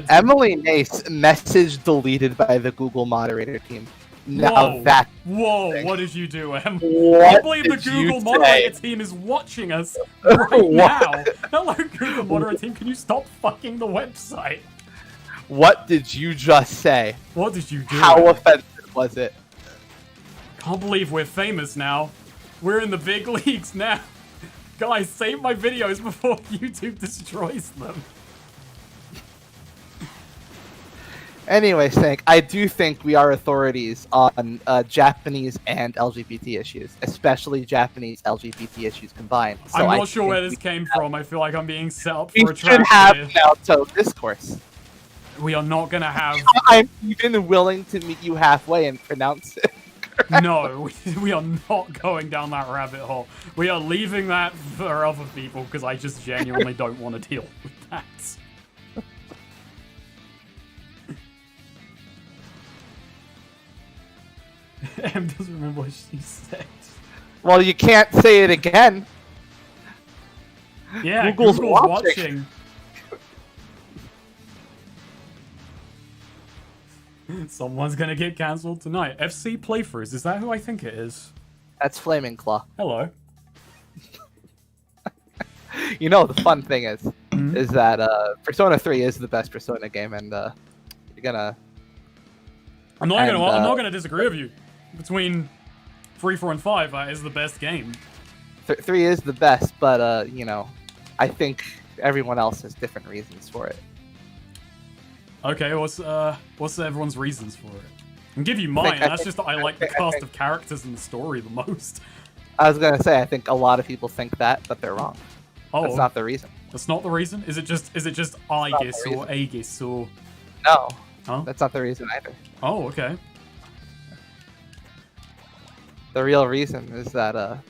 Emily Nace, message deleted by the Google moderator team. Now Whoa, what did you do, Em? What I believe the Google moderator team is watching us right now. Hello, Google moderator team, can you stop fucking the website? What did you just say? What did you do? How offensive was it? Can't believe we're famous now. We're in the big leagues now. Guys, save my videos before YouTube destroys them. Anyway, Snake, I do think we are authorities on Japanese and LGBT issues, especially Japanese LGBT issues combined. So I'm not sure where this came from. I feel like I'm being set up we for a should trap have here. Naoto discourse. We are not gonna have. I'm even willing to meet you halfway and pronounce it. No, we are not going down that rabbit hole. We are leaving that for other people because I just genuinely don't want to deal with that. Em doesn't remember what she said. Well, you can't say it again. Yeah, Google's Google's watching. Someone's gonna get cancelled tonight. FC playthroughs, is that who I think it is? That's Flaming Claw. Hello. You know, the fun thing is that Persona 3 is the best Persona game, and you're gonna. I'm not gonna disagree with you. Between 3, 4, and 5 is the best game. 3 is the best, but you know, I think everyone else has different reasons for it. Okay, what's everyone's reasons for it? I can give you mine. That's just that I like the cast of characters and the story the most. I was gonna say I think a lot of people think that, but they're wrong. Oh, that's not the reason. That's not the reason. Is it just I guess or a guess or? No, huh? That's not the reason either. Oh, okay. The real reason is that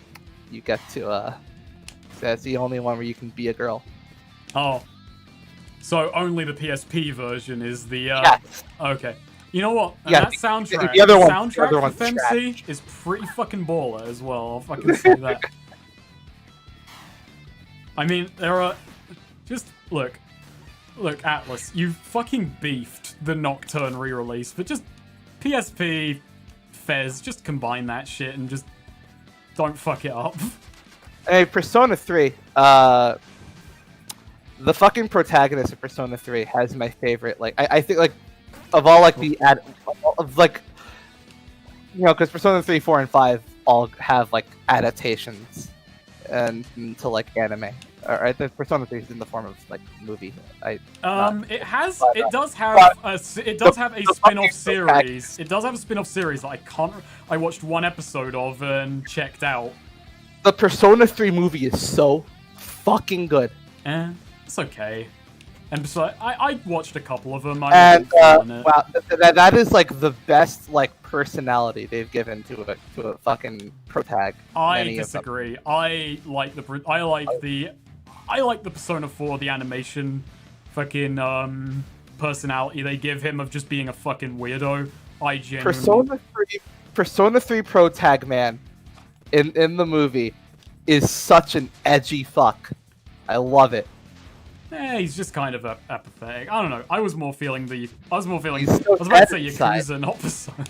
you get to that's the only one where you can be a girl. Oh. So only the PSP version is the Yes. Okay. You know what? And Yeah, that soundtrack, the other one, soundtrack for FMC is pretty fucking baller as well. I'll fucking say that. I mean, there are just look, Atlas, you fucking beefed the Nocturne re-release, but just PSP, Fez, just combine that shit and just don't fuck it up. Hey, Persona 3. The fucking protagonist of Persona 3 has my favorite. Like, I think like of all like the you know, because Persona 3, 4, and 5 all have like adaptations and to like anime. Or the Persona 3 is in the form of like movie. It does have a spin-off series. It does have a spin-off series that I watched one episode of and checked out. The Persona 3 movie is so fucking good. It's okay. And besides, I watched a couple of them. Wow, that is like the best like personality they've given to a fucking protag. I disagree. I like the Persona 4, the animation fucking personality they give him of just being a fucking weirdo. I genuinely Persona 3 protag man in the movie is such an edgy fuck. I love it. He's just kind of apathetic. I don't know. I was feeling. He's I was about to say inside. Yakuza, not Persona.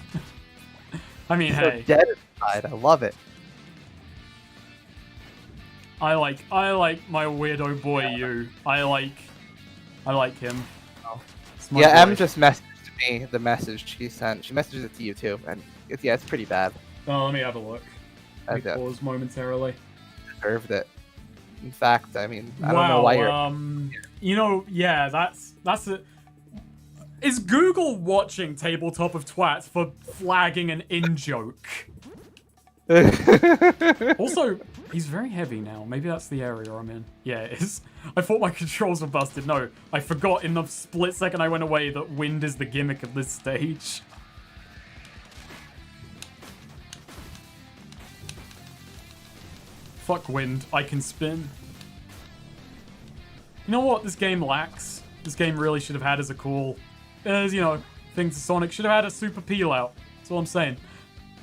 I mean, He's hey. so dead inside. I love it. I like my weirdo boy Yu. I like him. Oh. My Yeah, boy. Em just messaged me the message she sent. She messaged it to you too, and it's pretty bad. Oh, let me have a look. Let me pause momentarily. Deserved it. In fact, I mean, I don't know why you're. You know, yeah, that's it. Is Google watching Tabletop of Twats for flagging an in-joke? Also, he's very heavy now. Maybe that's the area I'm in. Yeah, it is. I thought my controls were busted. No, I forgot in the split second I went away that wind is the gimmick of this stage. Fuck wind. I can spin. You know what this game lacks? This game really should have had as a cool, you know, things Sonic should have had a super peel out. That's all I'm saying.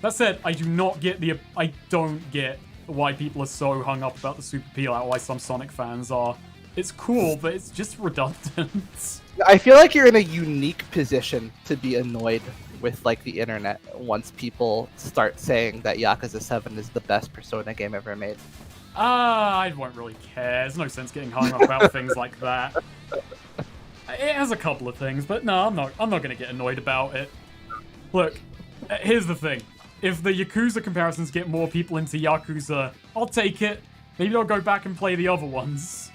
That said, I don't get why people are so hung up about the super peel out, why some Sonic fans are. It's cool, but it's just redundant. I feel like you're in a unique position to be annoyed with like the internet once people start saying that Yakuza 7 is the best Persona game ever made. I won't really care. There's no sense getting hung up about things like that. It has a couple of things, but no, I'm not gonna get annoyed about it. Look, here's the thing. If the Yakuza comparisons get more people into Yakuza, I'll take it. Maybe I'll go back and play the other ones.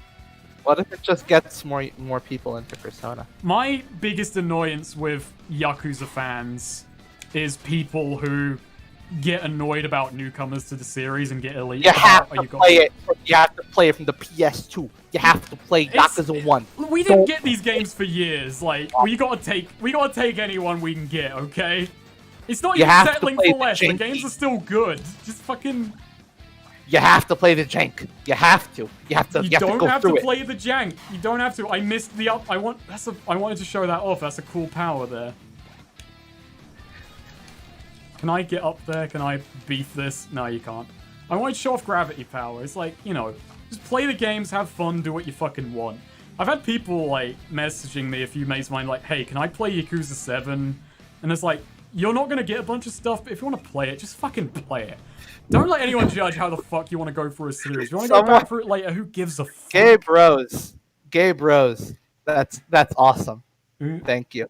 What if it just gets more people into Persona? My biggest annoyance with Yakuza fans is people who get annoyed about newcomers to the series and get elite. You have to play it. You have to play it from the PS2. You have to play Yakuza 1. We didn't get these games for years. Like we gotta take anyone we can get. Okay. It's not even settling for less. The games are still good. Just fucking. You have to play the jank. You have to. You have to. You don't have to play the jank. You don't have to. I missed the up. I wanted to show that off. That's a cool power there. can I get up there? Can I beef this? No, you can't. I want to show off gravity power. It's like, you know, just play the games, have fun, do what you fucking want. I've had people, like, messaging me, a few mates of mine, like, hey, can I play Yakuza 7? And it's like, you're not gonna get a bunch of stuff, but if you want to play it, just fucking play it. Don't let anyone judge how the fuck you want to go through a series. If you want to go back for it later, who gives a fuck? Gay bros. That's awesome. Thank you.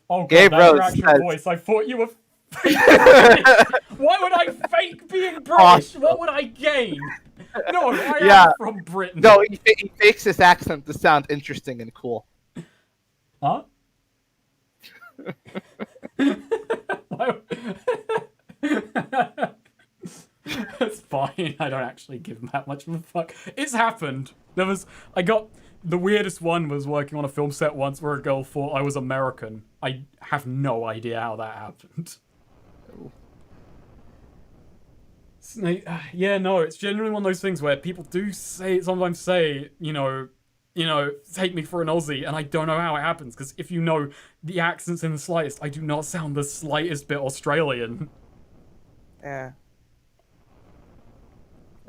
Oh Gay god, that's your bros actual says- voice. I thought you were fake British. Why would I fake being British? Awesome. What would I gain? No, I Yeah. am from Britain. No, he fakes his accent to sound interesting and cool. Huh? It's fine. I don't actually give him that much of a fuck. It's happened. The weirdest one was working on a film set once where a girl thought I was American. I have no idea how that happened. Yeah, no, it's generally one of those things where people do sometimes say, you know, take me for an Aussie, and I don't know how it happens, because if you know the accents in the slightest, I do not sound the slightest bit Australian. Yeah.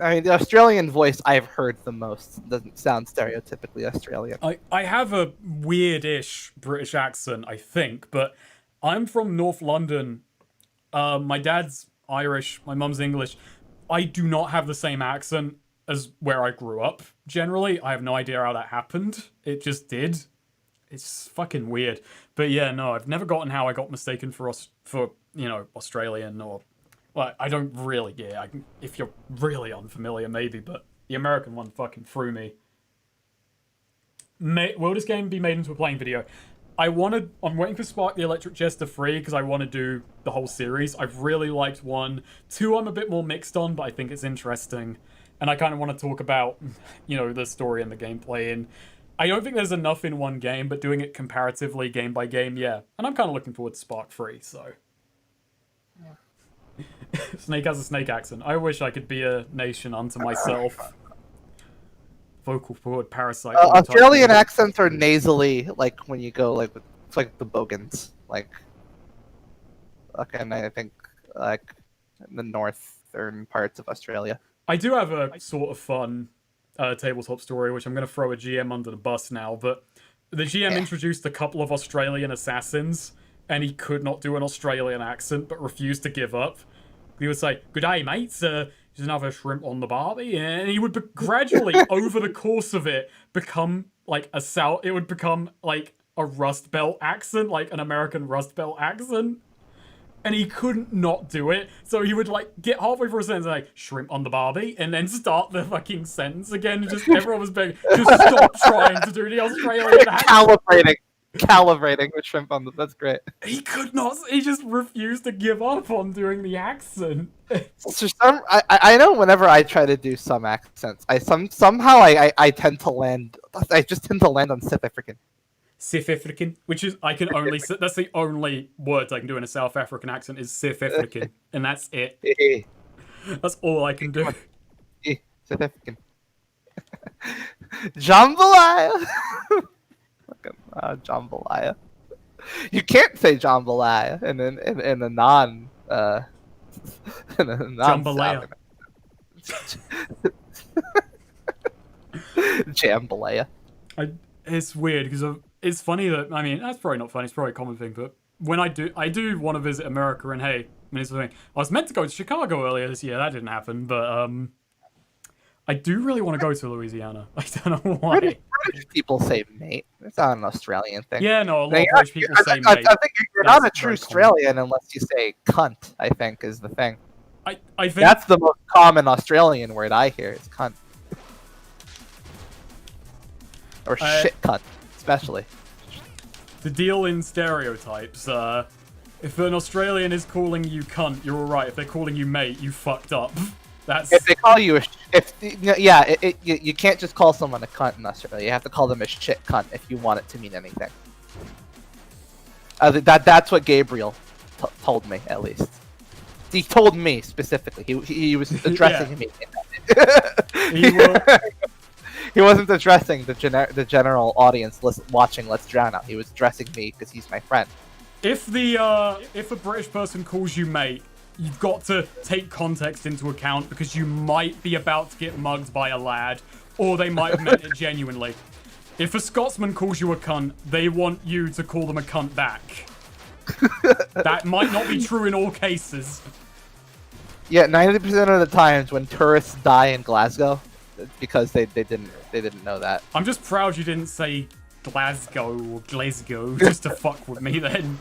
I mean, the Australian voice I've heard the most doesn't sound stereotypically Australian. I have a weird-ish British accent, I think, but I'm from North London. My dad's Irish, my mum's English. I do not have the same accent as where I grew up, generally. I have no idea how that happened. It just did. It's fucking weird. But yeah, no, I've never gotten how I got mistaken for you know, Australian or... Well, I don't really get it. If you're really unfamiliar, maybe, but the American one fucking threw me. Will this game be made into a playing video? I'm waiting for Spark the Electric Jester 3 because I want to do the whole series. I've really liked 1. 2 I'm a bit more mixed on, but I think it's interesting. And I kind of want to talk about, you know, the story and the gameplay. And I don't think there's enough in one game, but doing it comparatively game by game, yeah. And I'm kind of looking forward to Spark 3, so... Snake has a snake accent. I wish I could be a nation unto myself. Vocal cord parasite. Australian accents are nasally, like when you go it's like the Bogans, like and I think like in the northern parts of Australia. I do have a sort of fun tabletop story, which I'm going to throw a GM under the bus now. But the GM introduced a couple of Australian assassins, and he could not do an Australian accent, but refused to give up. He would say, "Good day, mates. There's another shrimp on the barbie," and he would gradually, over the course of it, become like it would become like a Rust Belt accent, like an American Rust Belt accent. And he couldn't not do it, so he would like get halfway through a sentence and like shrimp on the barbie, and then start the fucking sentence again. Just everyone was begging, just stop trying to do the Australian accent. Calibrating with shrimp on the. That's great. He could not. He just refused to give up on doing the accent. So I know whenever I try to do some accents, somehow I tend to land. I just tend to land on South African. South African, which is that's the only words I can do in a South African accent is South African, and that's it. That's all I can do. South African. Jambalaya. Jambalaya. You can't say jambalaya in a non jambalaya. Jambalaya. It's weird because it's funny that, I mean, that's probably not funny, it's probably a common thing, but when I do want to visit America, and hey, I mean, it's the thing. I was meant to go to Chicago earlier this year, that didn't happen, but I do really want to go to Louisiana. I don't know why. British people say mate. It's not an Australian thing. Yeah, no, a lot of British people say mate. I think you're not a true Australian unless you say cunt, I think, is the thing. I think that's the most common Australian word I hear is cunt. Or shit cunt, especially. To deal in stereotypes, if an Australian is calling you cunt, you're alright. If they're calling you mate, you fucked up. That's... If they call you you can't just call someone a cunt in Australia. You have to call them a shit cunt if you want it to mean anything. That's what Gabriel told me, at least. He told me specifically. He was addressing me. He wasn't addressing the general audience watching Let's Drown Out. He was addressing me because he's my friend. If a British person calls you mate, you've got to take context into account because you might be about to get mugged by a lad, or they might have meant it genuinely. If a Scotsman calls you a cunt, they want you to call them a cunt back. That might not be true in all cases. Yeah, 90% of the times when tourists die in Glasgow, it's because they didn't know that. I'm just proud you didn't say Glasgow or Glasgow just to fuck with me then.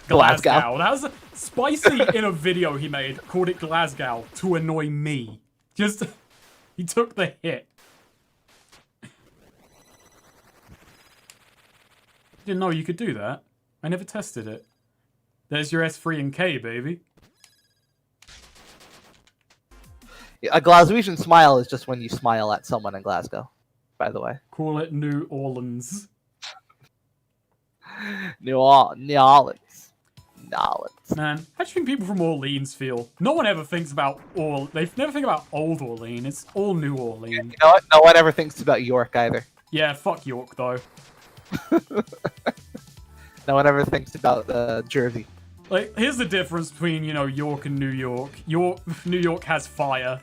Glasgow. That was spicy in a video he made, called it Glasgow to annoy me. Just, he took the hit. Didn't know you could do that. I never tested it. There's your S3 and K, baby. A Glaswegian smile is just when you smile at someone in Glasgow, by the way. Call it New Orleans. New Orleans. Man, how do you think people from Orleans feel? No one ever thinks about they never think about Old Orleans. It's all New Orleans. You know what? No one ever thinks about York either. Yeah, fuck York though. No one ever thinks about Jersey. Like, here's the difference between, you know, York and New York. New York has fire.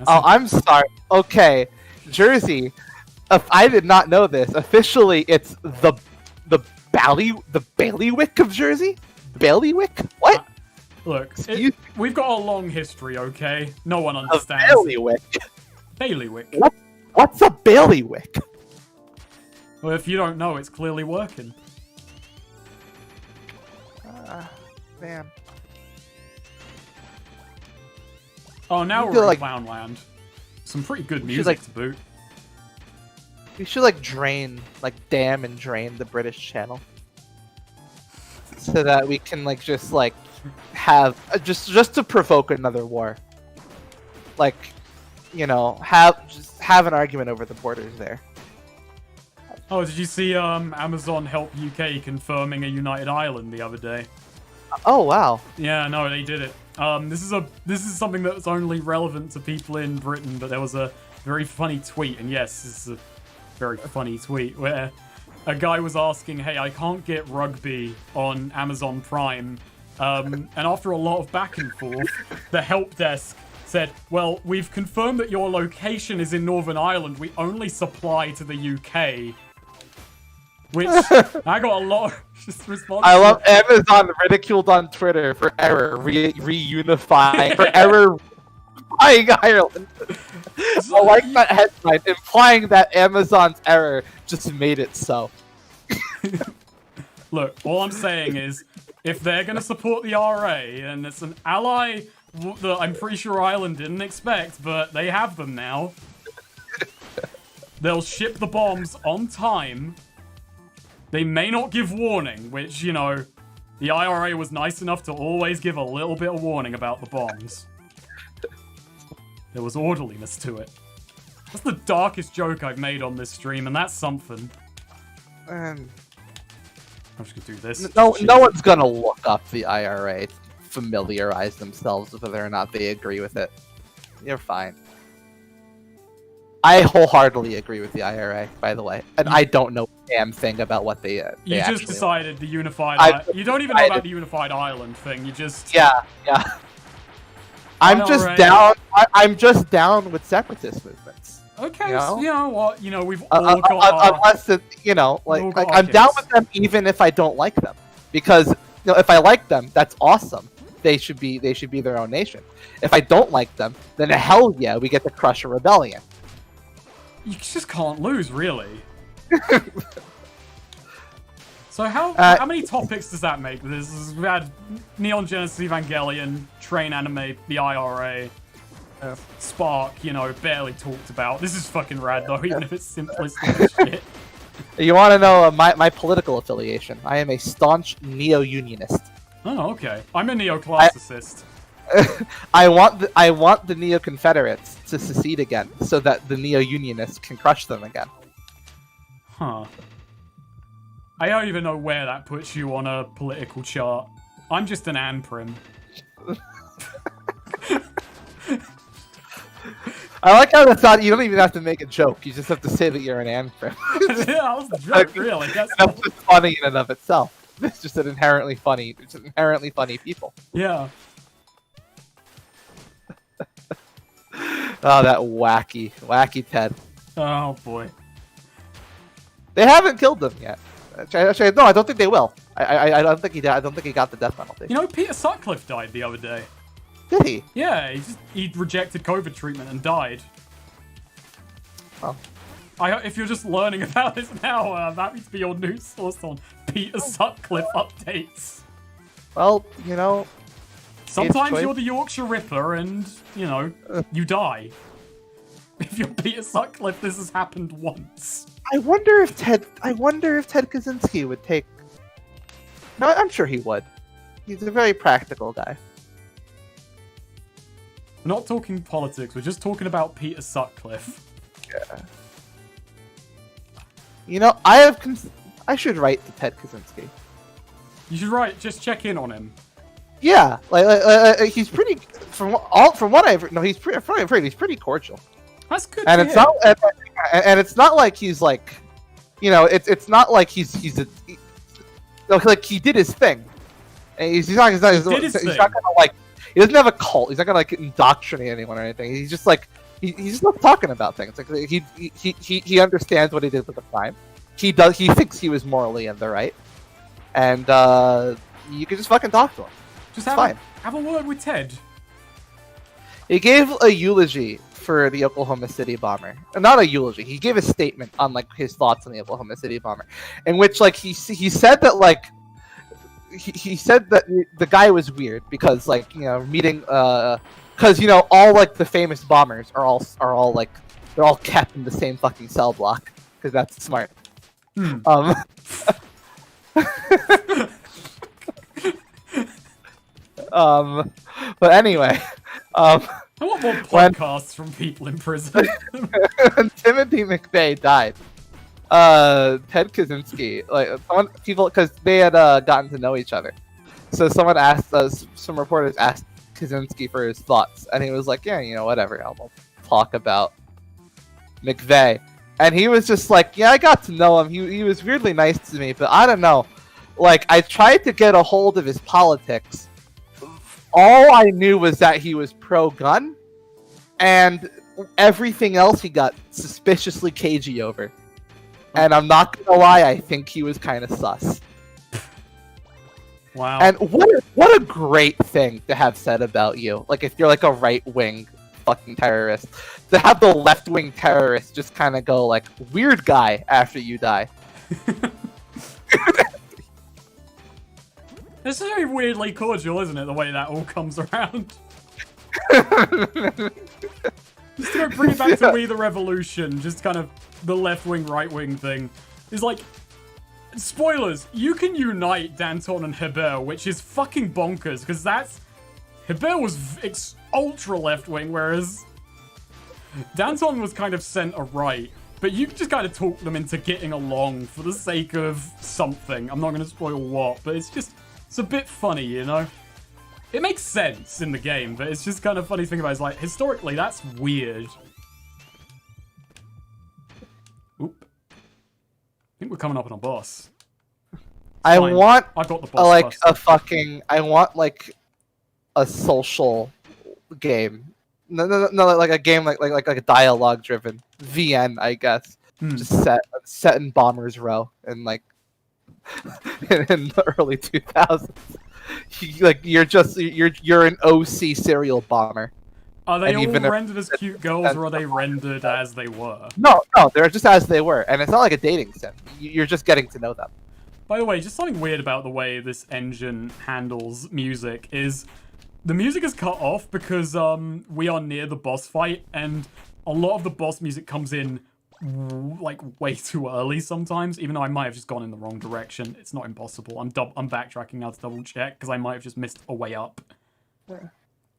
I'm sorry. Okay, Jersey. If I did not know this, officially it's the bailiwick of Jersey. Bailiwick? What? Look, we've got a long history, okay? No one A understands. bailiwick. Bailiwick. What's a bailiwick? Well, if you don't know, it's clearly working. Man. Oh, now we're in Clownland. Some pretty good music to boot. We should dam and drain the British Channel, so that we can just have just to provoke another war. Like, you know, have an argument over the borders there. Oh, did you see Amazon Help UK confirming a United Ireland the other day? Oh wow. Yeah, no, they did it. This is something that's only relevant to people in Britain, but there was a very funny tweet, and yes, this is a very funny tweet where a guy was asking, "Hey, I can't get rugby on Amazon Prime," and after a lot of back and forth, the help desk said, "Well, we've confirmed that your location is in Northern Ireland. We only supply to the UK." Which I got a lot of responses. I love Amazon ridiculed on Twitter for error reunifying for error implying Ireland. I like that headline implying that Amazon's error just made it so. Look, all I'm saying is, if they're gonna support the RA, and it's an ally that I'm pretty sure Ireland didn't expect, but they have them now. They'll ship the bombs on time. They may not give warning, which, you know, the IRA was nice enough to always give a little bit of warning about the bombs. There was orderliness to it. That's the darkest joke I've made on this stream, and that's something. I'm just gonna do this. No one's gonna look up the IRA, familiarize themselves with whether or not they agree with it. You're fine. I wholeheartedly agree with the IRA, by the way, and I don't know a damn thing about what they you just decided the unified. You don't even know about the unified Ireland thing. You just yeah. I'm just down. I'm just down with separatist movements. Okay, you know? So, you know what? You know, we've all got unless it, you know, I'm down with them even if I don't like them, because you know, if I like them, that's awesome. They should be their own nation. If I don't like them, then hell yeah, we get to crush a rebellion. You just can't lose, really. So how many topics does that make? We've had Neon Genesis Evangelion, Train Anime, the IRA, Spark, you know, barely talked about. This is fucking rad though, even if it's simplistic as shit. You want to know my political affiliation? I am a staunch neo-unionist. Oh, okay. I'm a neo-classicist. I want the neo-Confederates to secede again, so that the neo-unionists can crush them again. Huh. I don't even know where that puts you on a political chart. I'm just an Anprim. I like how that's not. You don't even have to make a joke. You just have to say that you're an Anprim. Yeah, that was the joke, really. That's funny in and of itself. It's just an inherently funny people. Yeah. Oh, that wacky Ted. Oh boy. They haven't killed them yet. Actually, no, I don't think they will. I don't think he did. I don't think he got the death penalty. You know, Peter Sutcliffe died the other day. Did he? Yeah, he rejected COVID treatment and died. Oh. If you're just learning about this now, that needs to be your news source on Peter Sutcliffe updates. Well, you know. Sometimes you're the Yorkshire Ripper and, you know, you die. If you're Peter Sutcliffe, this has happened once. I wonder if Ted Kaczynski would take. No, I'm sure he would. He's a very practical guy. We're not talking politics. We're just talking about Peter Sutcliffe. Yeah. You know, I should write to Ted Kaczynski. You should write. Just check in on him. Yeah, like he's pretty. From what I've no, he's pretty cordial. That's good. And it's not like he's like, you know, it's not like he's like he did his thing. And he's not gonna like, he doesn't have a cult. He's not gonna like indoctrinate anyone or anything. He's just like he's just not talking about things. Like he understands what he did with the crime. He thinks he was morally in the right, and you can just fucking talk to him. Just have a word with Ted. He gave a eulogy for the Oklahoma City bomber. Not a eulogy. He gave a statement on like his thoughts on the Oklahoma City bomber, in which like he said that like he said that the guy was weird because like, you know, meeting because, you know, all like the famous bombers are all like they're all kept in the same fucking cell block because that's smart. But anyway, I want more podcasts from people in prison. when Timothy McVeigh died, Ted Kaczynski, because they had gotten to know each other, so someone asked us, some reporters asked Kaczynski for his thoughts, and he was like, yeah, you know, whatever, I'll talk about McVeigh. And he was just like, yeah, I got to know him. He was weirdly nice to me, but I don't know. Like, I tried to get a hold of his politics. All I knew was that he was pro-gun, and everything else he got suspiciously cagey over. And I'm not gonna lie, I think he was kind of sus. Wow. And what a great thing to have said about you. Like, if you're like a right-wing fucking terrorist, to have the left-wing terrorist just kind of go like, weird guy after you die. It's very weirdly cordial, isn't it, the way that all comes around? Just to bring it back to We the Revolution, just kind of the left-wing, right-wing thing. Is like, spoilers, you can unite Danton and Hebert, which is fucking bonkers, because Hebert was ultra left-wing, whereas Danton was kind of centre-right. But you can just kind of talk them into getting along for the sake of something. I'm not going to spoil what, but it's a bit funny, you know? It makes sense in the game, but it's just kind of funny to think about. It's like, historically, that's weird. Oop. I think we're coming up on a boss. I want I've got the boss I want like a social game. No, like a game like a dialogue driven VN, I guess. Just set in Bombers Row and like in the early 2000s. You're an OC serial bomber. Are they all rendered as cute girls, or are they rendered as they were? No, they're just as they were, and it's not like a dating sim. You're just getting to know them. By the way, just something weird about the way this engine handles music is the music is cut off because we are near the boss fight, and a lot of the boss music comes in like way too early sometimes, even though I might have just gone in the wrong direction. It's not impossible. I'm backtracking now to double check because I might have just missed a way up. Yeah.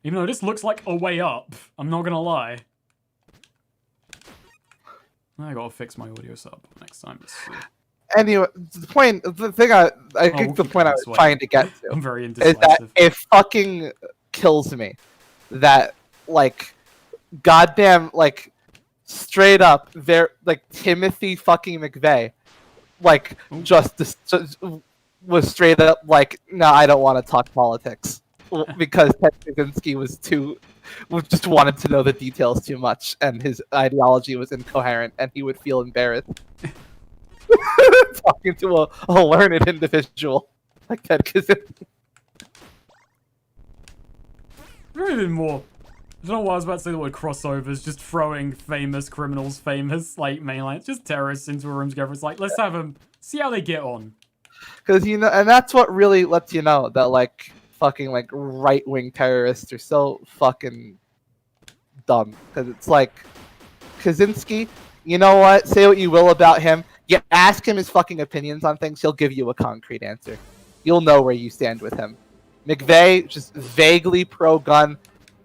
Even though this looks like a way up, I'm not gonna lie. I gotta fix my audio setup next time. Anyway, the point I was trying to get to I'm very is that it fucking kills me that like goddamn like straight up there like Timothy fucking McVeigh like just was straight up like, "No, I don't want to talk politics," because Ted Kaczynski just wanted to know the details too much, and his ideology was incoherent, and he would feel embarrassed talking to a learned individual like Ted Kaczynski. Really more. I don't know what I was about to say. The word crossovers, just throwing famous criminals, famous like mainline, just terrorists into a room together. It's like, let's have them see how they get on. Because and that's what really lets you know that like fucking like right wing terrorists are so fucking dumb. Because it's like Kaczynski, you know what? Say what you will about him. You ask him his fucking opinions on things, he'll give you a concrete answer. You'll know where you stand with him. McVeigh, just vaguely pro-gun,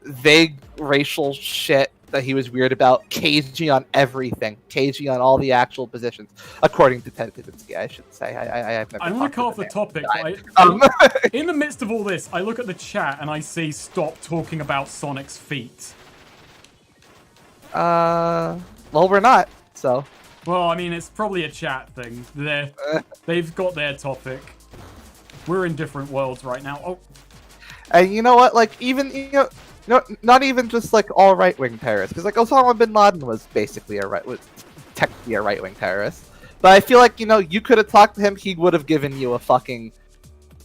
vague racial shit that he was weird about. Cagey on everything. Cagey on all the actual positions, according to Ted Kaczynski, I should say. I've never. I'm gonna cut off the topic. In the midst of all this, I look at the chat and I see "Stop talking about Sonic's feet." Well, we're not. So. Well, I mean, it's probably a chat thing. They've got their topic. We're in different worlds right now. Oh. And you know what? Like, even not even just like all right wing terrorists, because like Osama bin Laden was basically was technically a right wing terrorist. But I feel like you could have talked to him, he would have given you a fucking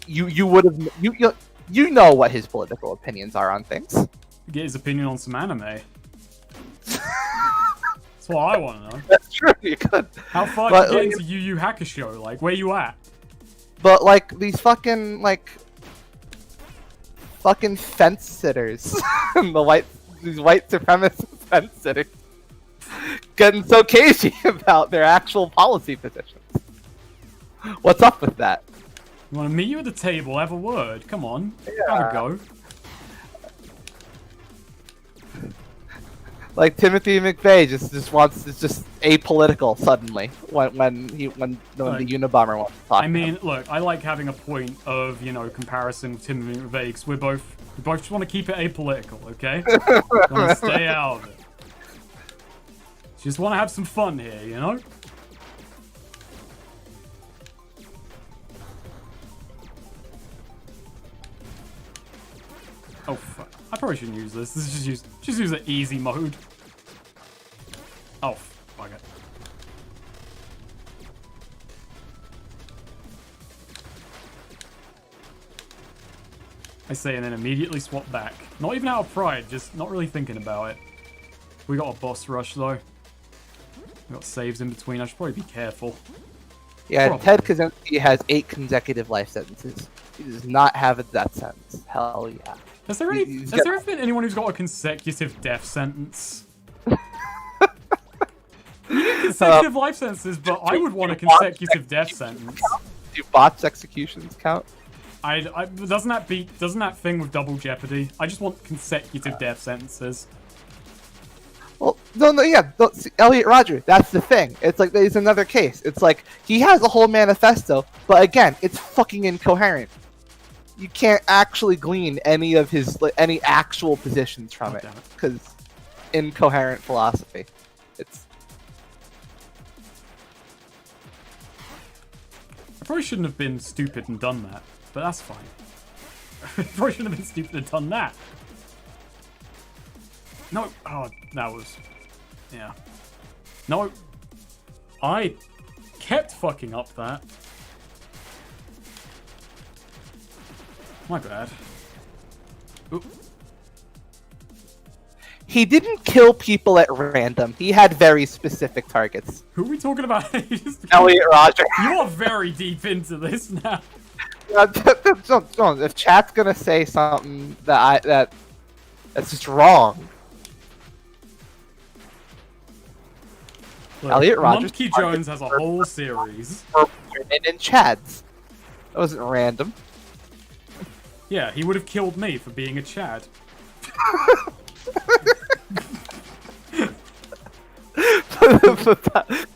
you would have you know what his political opinions are on things. Get his opinion on some anime. That's what I want to know. That's true. You could. How far did you get into Yu Yu Hakusho? Like, where you at? But like these fucking fence sitters, these white supremacist fence sitters, getting so cagey about their actual policy positions. What's up with that? You want to meet you at the table, have a word? Come on, Yeah. have a go. Like Timothy McVeigh is just apolitical suddenly when the Unabomber wants to talk. I mean, look, I like having a point of comparison with Timothy McVeigh because we both just want to keep it apolitical, okay? Want to stay out of it. Just want to have some fun here, you know? Oh fuck! I probably shouldn't use this. This is just use the easy mode. Oh fuck it! I say, and then immediately swap back. Not even out of pride, just not really thinking about it. We got a boss rush though. We got saves in between. I should probably be careful. Yeah, Probably. Ted Kaczynski has 8 consecutive life sentences. He does not have a death sentence. Hell yeah. Has there ever been anyone who's got a consecutive death sentence? You get consecutive life sentences, but I would want a consecutive death sentence. Do bots executions count? Doesn't that thing with double jeopardy? I just want consecutive death sentences. Well, see, Elliot Rodger, that's the thing. It's like there's another case. It's like he has a whole manifesto, but again, it's fucking incoherent. You can't actually glean any of his any actual positions from it because incoherent philosophy. I probably shouldn't have been stupid and done that, but that's fine. I probably shouldn't have been stupid and done that. No, oh, that was, yeah. No, I kept fucking up that. My bad. Oop. He didn't kill people at random. He had very specific targets. Who are we talking about? Elliot Rodger. You are very deep into this now. If chat's gonna say something that's just wrong. Look, Elliot Rodgers. Monkey Jones has a whole series. And Chads. That wasn't random. Yeah, he would have killed me for being a Chad.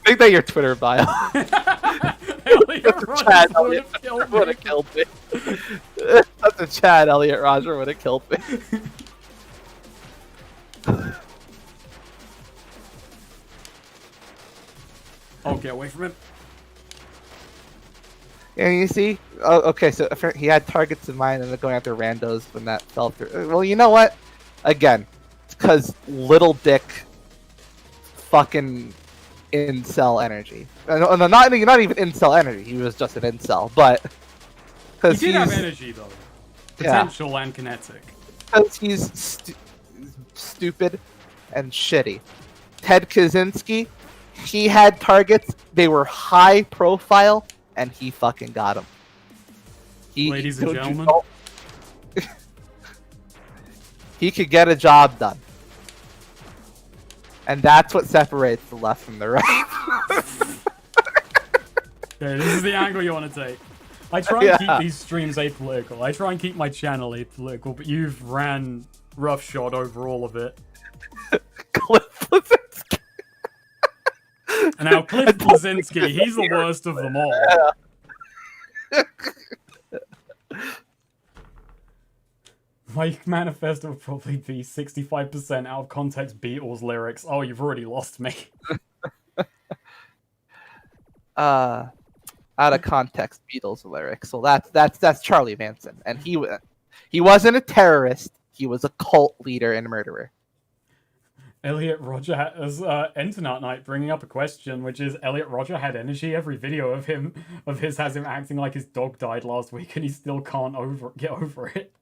Make that your Twitter bio. Elliot Rodgers would have killed me. That's a Chad. Elliot Rodger would have killed me. Oh, get away from him. And you see, oh, okay, so he had targets in mind and they're going after randos when that fell through. Well, you know what? Again, it's because little dick fucking incel energy. No, not even incel energy. He was just an incel, but He because did have energy though, potential and kinetic. because he's stupid and shitty. Ted Kaczynski, he had targets. They were high profile, and he fucking got them. Ladies and gentlemen, he could get a job done. And that's what separates the left from the right. Okay, this is the angle you want to take. I try and keep these streams apolitical. I try and keep my channel apolitical, but you've ran roughshod over all of it. And now Cliff Blazinski, he's the worst of them all. My manifesto would probably be 65% out of context Beatles lyrics. Oh, you've already lost me. Out of context Beatles lyrics. So that's Charlie Manson, and he wasn't a terrorist. He was a cult leader and murderer. Elliot Roger has Internet Night bringing up a question, which is Elliot Roger had energy. Every video of his has him acting like his dog died last week, and he still can't get over it.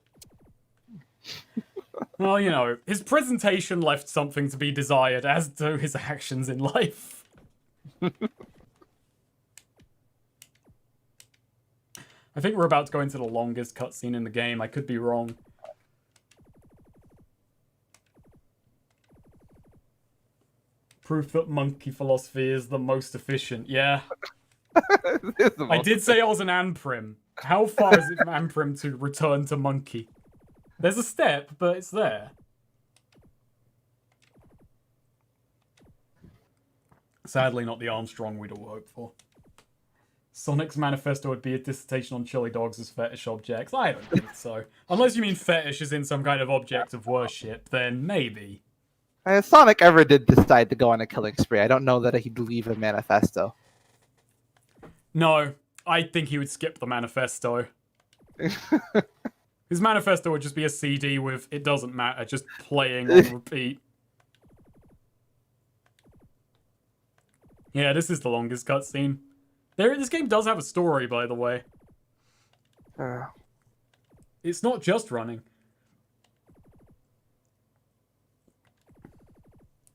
Well, you know, his presentation left something to be desired, as do his actions in life. I think we're about to go into the longest cutscene in the game. I could be wrong. Proof that monkey philosophy is the most efficient. Yeah. I did say I was an Amprim. How far is it from Amprim to return to monkey? There's a step, but it's there. Sadly, not the Armstrong we'd all hoped for. Sonic's manifesto would be a dissertation on chili dogs as fetish objects. I don't think so. Unless you mean fetish is in some kind of object of worship, then maybe. And if Sonic ever did decide to go on a killing spree, I don't know that he'd leave a manifesto. No, I think he would skip the manifesto. His manifesto would just be a CD with "It doesn't matter," just playing on repeat. Yeah, this is the longest cutscene. This game does have a story, by the way. It's not just running.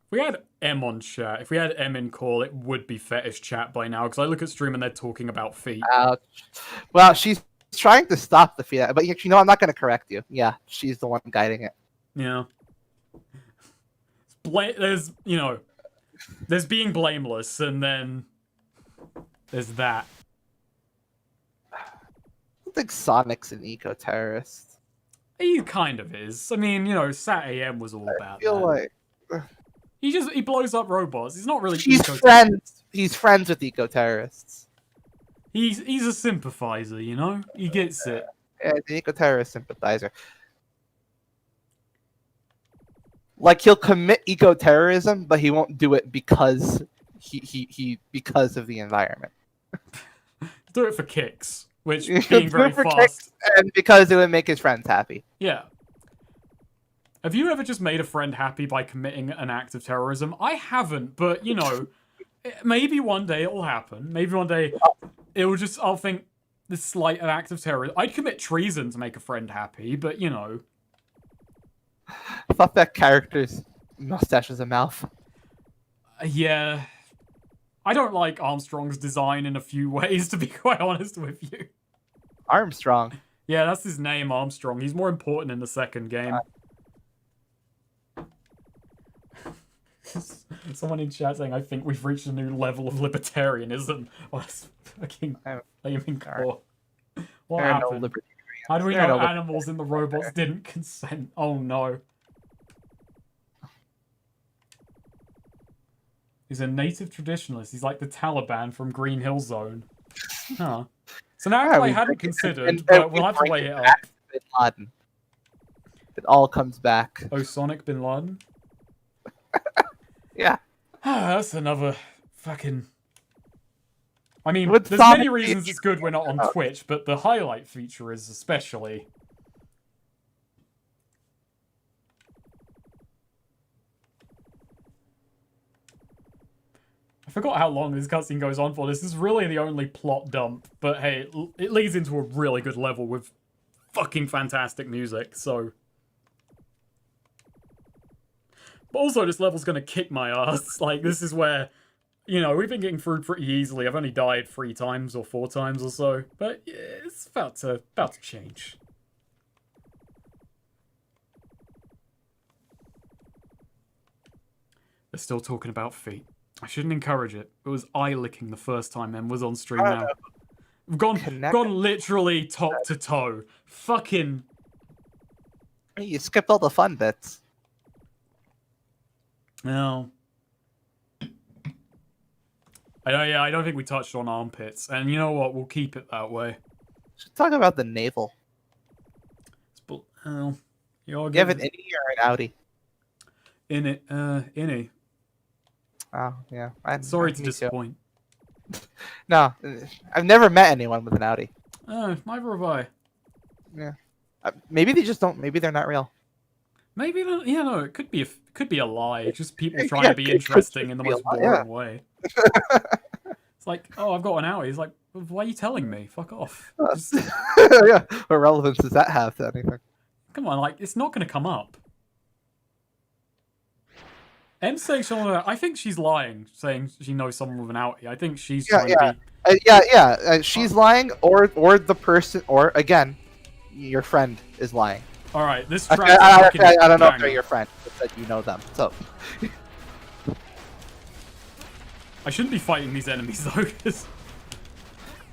If we had M on chat, if we had M in call, it would be fetish chat by now, because I look at stream and they're talking about feet. Ouch. Well, she's trying to stop the feet, but you know, I'm not going to correct you. Yeah, she's the one guiding it. Yeah. There's, you know, there's being blameless, and then there's that. I don't think Sonic's an eco-terrorist. He kind of is. I mean, you know, Sat AM was all about I feel that. like He blows up robots. He's not really. he's friends with eco-terrorists. He's a sympathizer, you know. He gets it. Yeah, the eco-terrorist sympathizer. Like, he'll commit eco-terrorism, but he won't do it because because of the environment. Do it for kicks, which He'll being do very it for fast. kicks and because it would make his friends happy. Yeah. Have you ever just made a friend happy by committing an act of terrorism? I haven't, but you know, maybe one day it'll happen. Maybe one day I'll think this slight act of terrorism. I'd commit treason to make a friend happy, but you know. I thought that character's mustache was a mouth. Yeah. I don't like Armstrong's design in a few ways, to be quite honest with you. Armstrong. Yeah, that's his name, Armstrong. He's more important in the second game. Someone in chat saying, I think we've reached a new level of libertarianism. Oh, that's fucking flaming core. What happened? How do we know animals in the robots didn't consent? Oh no. He's a native traditionalist. He's like the Taliban from Green Hill Zone. Huh. So now I hadn't considered, but we'll have to weigh it up. Bin Laden. It all comes back. Oh, Sonic Bin Laden? Yeah. That's another fucking... I mean, With there's Sonic many reasons feature. it's good we're not on Twitch, but the highlight feature is especially. I forgot how long this cutscene goes on for. This is really the only plot dump, but hey, it leads into a really good level with fucking fantastic music, so... But also, this level's gonna kick my ass. Like, this is where, you know, we've been getting through pretty easily. I've only died 3 times or 4 times or so, but yeah, it's about to change. They're still talking about feet. I shouldn't encourage it. It was eye-licking the first time Em was on stream now. We've gone literally top to toe. Fucking... You skipped all the fun bits. No. I don't think we touched on armpits. And you know what? We'll keep it that way. Should talk about the navel. Oh, you have an innie or an outie? Innie. Oh, yeah. Sorry to disappoint. No, I've never met anyone with an outie. Neither have I. Yeah. Maybe they just don't. Maybe they're not real. Maybe not. Yeah, no, it could be a lie. Just people trying to be interesting in the most boring way. It's like, oh, I've got an outie. It's like, why are you telling me? Fuck off. Yeah. What relevance does that have to anything? Come on, like, it's not going to come up. Em saying I think she's lying, saying she knows someone with an outie. I think she's trying to be... she's lying, or the person, or again, your friend is lying. All right, this I don't know if they're your friend, but that you know them. So I shouldn't be fighting these enemies though. Cause...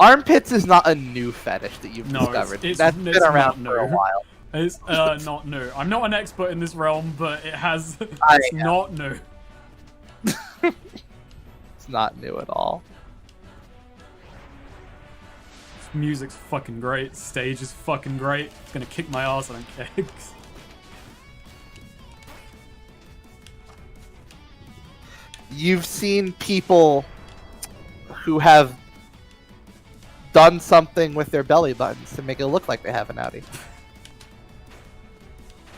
Armpits is not a new fetish that you've discovered. That's been around for a while. It's not new. I'm not an expert in this realm, but it has. It's not new. It's not new at all. This music's fucking great. Stage is fucking great. It's gonna kick my ass. I don't care. You've seen people who have done something with their belly buttons to make it look like they have an outie.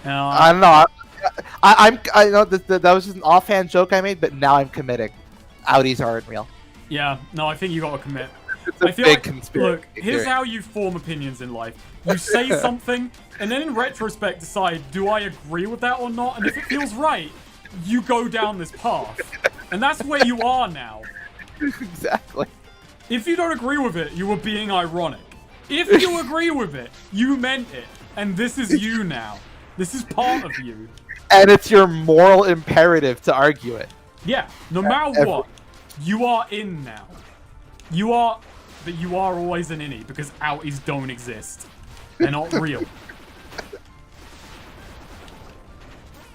I don't know. I know that was just an offhand joke I made, but now I'm committing. Outies aren't real. Yeah, no, I think you gotta commit. It's a big conspiracy. Look, here's how you form opinions in life. You say something, and then in retrospect decide, do I agree with that or not? And if it feels right, you go down this path. And that's where you are now. Exactly. If you don't agree with it, you were being ironic. If you agree with it, you meant it. And this is you now. This is part of you. And it's your moral imperative to argue it. Yeah, no matter what, you are in now. You are, but you are always an innie because outies don't exist. They're not real.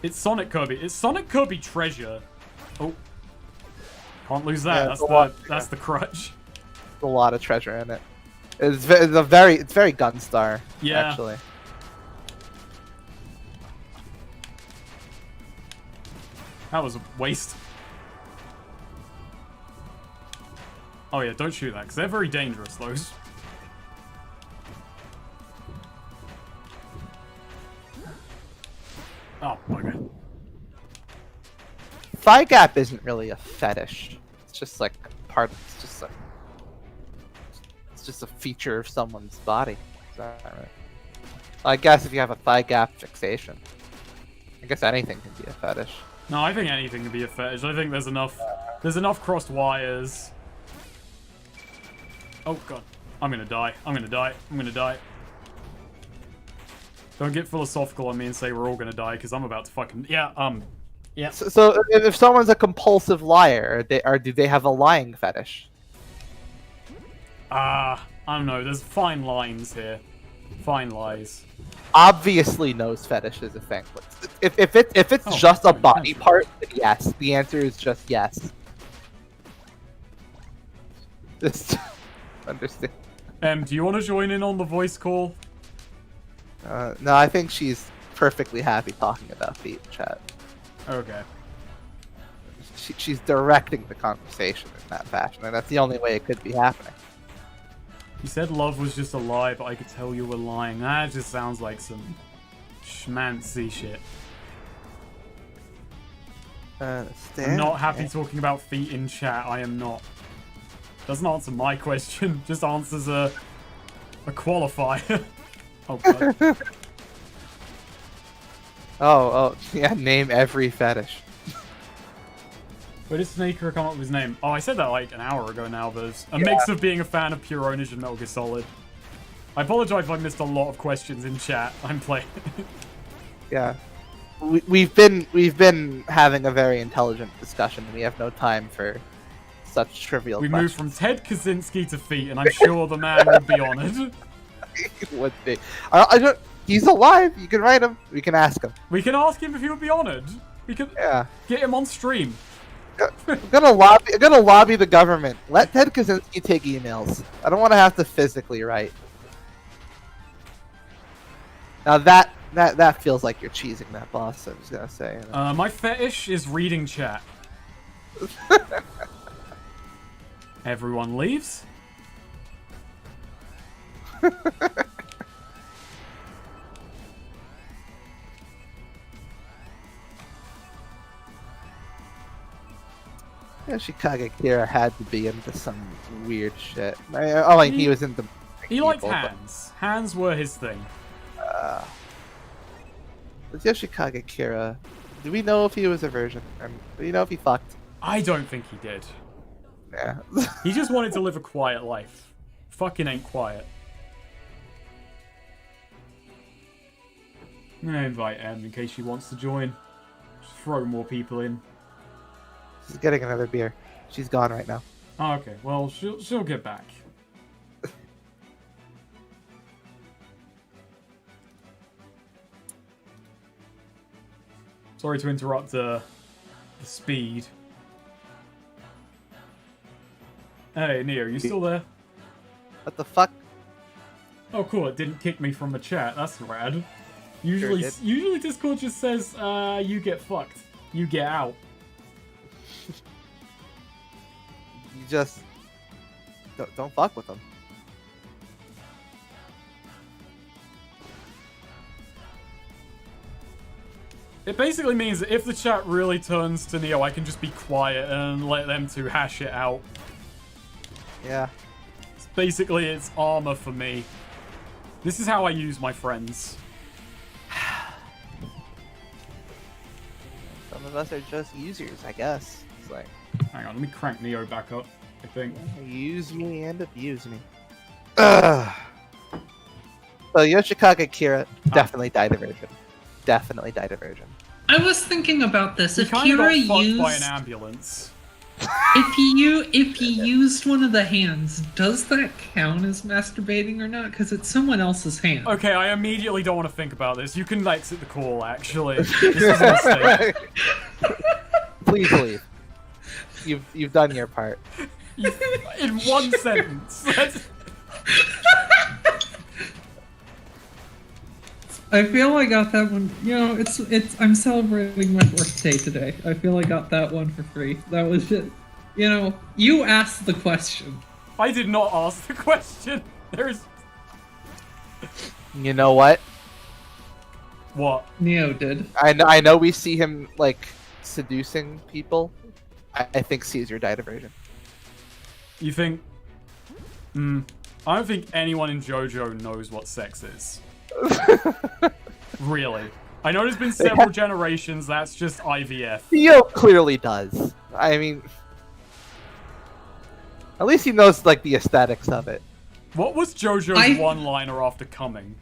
It's Sonic Kirby. It's Sonic Kirby Treasure. Oh, can't lose that. Yeah, that's the crutch. There's a lot of treasure in it. It's very Gunstar. Yeah. Actually. That was a waste. Oh yeah, don't shoot that, because they're very dangerous, those. Oh, bugger. Thigh gap isn't really a fetish. It's just like part. It's just a feature of someone's body. Is that right? I guess if you have a thigh gap fixation, I guess anything can be a fetish. No, I think anything can be a fetish. I think there's enough. There's enough crossed wires. Oh god, I'm gonna die. I'm gonna die. I'm gonna die. Don't get philosophical on me and say we're all gonna die, because I'm about to fucking yeah. So if someone's a compulsive liar, do they have a lying fetish? I don't know. There's fine lines here. Fine lies. Obviously, nose fetish is a thing. If it's just a body part, then yes. The answer is just yes. Just understand. Do you want to join in on the voice call? No, I think she's perfectly happy talking about feet, chat. Okay. she's directing the conversation in that fashion, and that's the only way it could be happening. You said love was just a lie, but I could tell you were lying. That just sounds like some schmancy shit. I'm not happy talking about feet in chat. I am not. Doesn't answer my question. Just answers a qualifier. Oh god. Oh, yeah, name every fetish. Where did Snaker come up with his name? Oh, I said that like an hour ago now. There's a mix of being a fan of Pure Ownage and Metal Gear Solid. I apologize if I missed a lot of questions in chat. I'm playing. Yeah. We've been having a very intelligent discussion. We have no time for such trivial We questions. moved from Ted Kaczynski to feet, and I'm sure the man would be honored. He would be. I don't. He's alive. You can write him. We can ask him. We can ask him if he would be honored. We can get him on stream. I'm gonna lobby the government. Let Ted Kaczynski take emails. I don't want to have to physically write. Now that feels like you're cheesing that, boss. I was gonna say. My fetish is reading chat. Everyone leaves. Yoshikage Kira had to be into some weird shit. He was into. He liked hands. Hands were his thing. With Yoshikage Kira, do we know if he was a virgin? Do we know if he fucked? I don't think he did. Yeah. He just wanted to live a quiet life. Fucking ain't quiet. I'm gonna invite Em in case she wants to join. Just throw more people in. She's getting another beer. She's gone right now. Oh, okay. Well, she'll get back. Sorry to interrupt the speed. Hey, Neo, you still there? What the fuck? Oh, cool. It didn't kick me from the chat. That's rad. Usually Discord just says, you get fucked. You get out. You just don't fuck with them. It basically means that if the chat really turns to Neo, I can just be quiet and let them two hash it out. Yeah. It's armor for me. This is how I use my friends. Some of us are just users, I guess. It's like, hang on, let me crank Neo back up, I think. Use me and abuse me. Ugh. So Yoshikage Kira definitely died a virgin. Definitely died a virgin. I was thinking about this. He If kind of got Kira fucked used, by an ambulance. if he used one of the hands, does that count as masturbating or not? Because it's someone else's hand. Okay, I immediately don't want to think about this. You can exit the call, actually. This is a mistake. Please leave. You've done your part. In one sentence. I feel I got that one. You know, it's. I'm celebrating my birthday today. I feel I got that one for free. That was just, you know, you asked the question. I did not ask the question. There's. You know what? What? Neo did. I know we see him like seducing people. I think Caesar died a virgin. You think? I don't think anyone in JoJo knows what sex is. Really. I know there's been several generations, that's just IVF. Theo clearly does. I mean, at least he knows like the aesthetics of it. What was JoJo's one-liner after coming?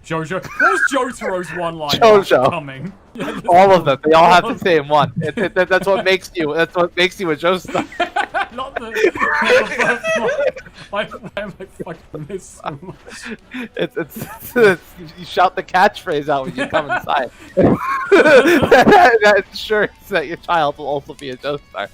What was Jotaro's one-liner JoJo. after coming? Yeah, All of them. They all have the same one. That's what makes you. That's what makes you a Joestar. not the first one. Why am I fucking this so much? It's you shout the catchphrase out when you come inside. That ensures that your child will also be a Joestar.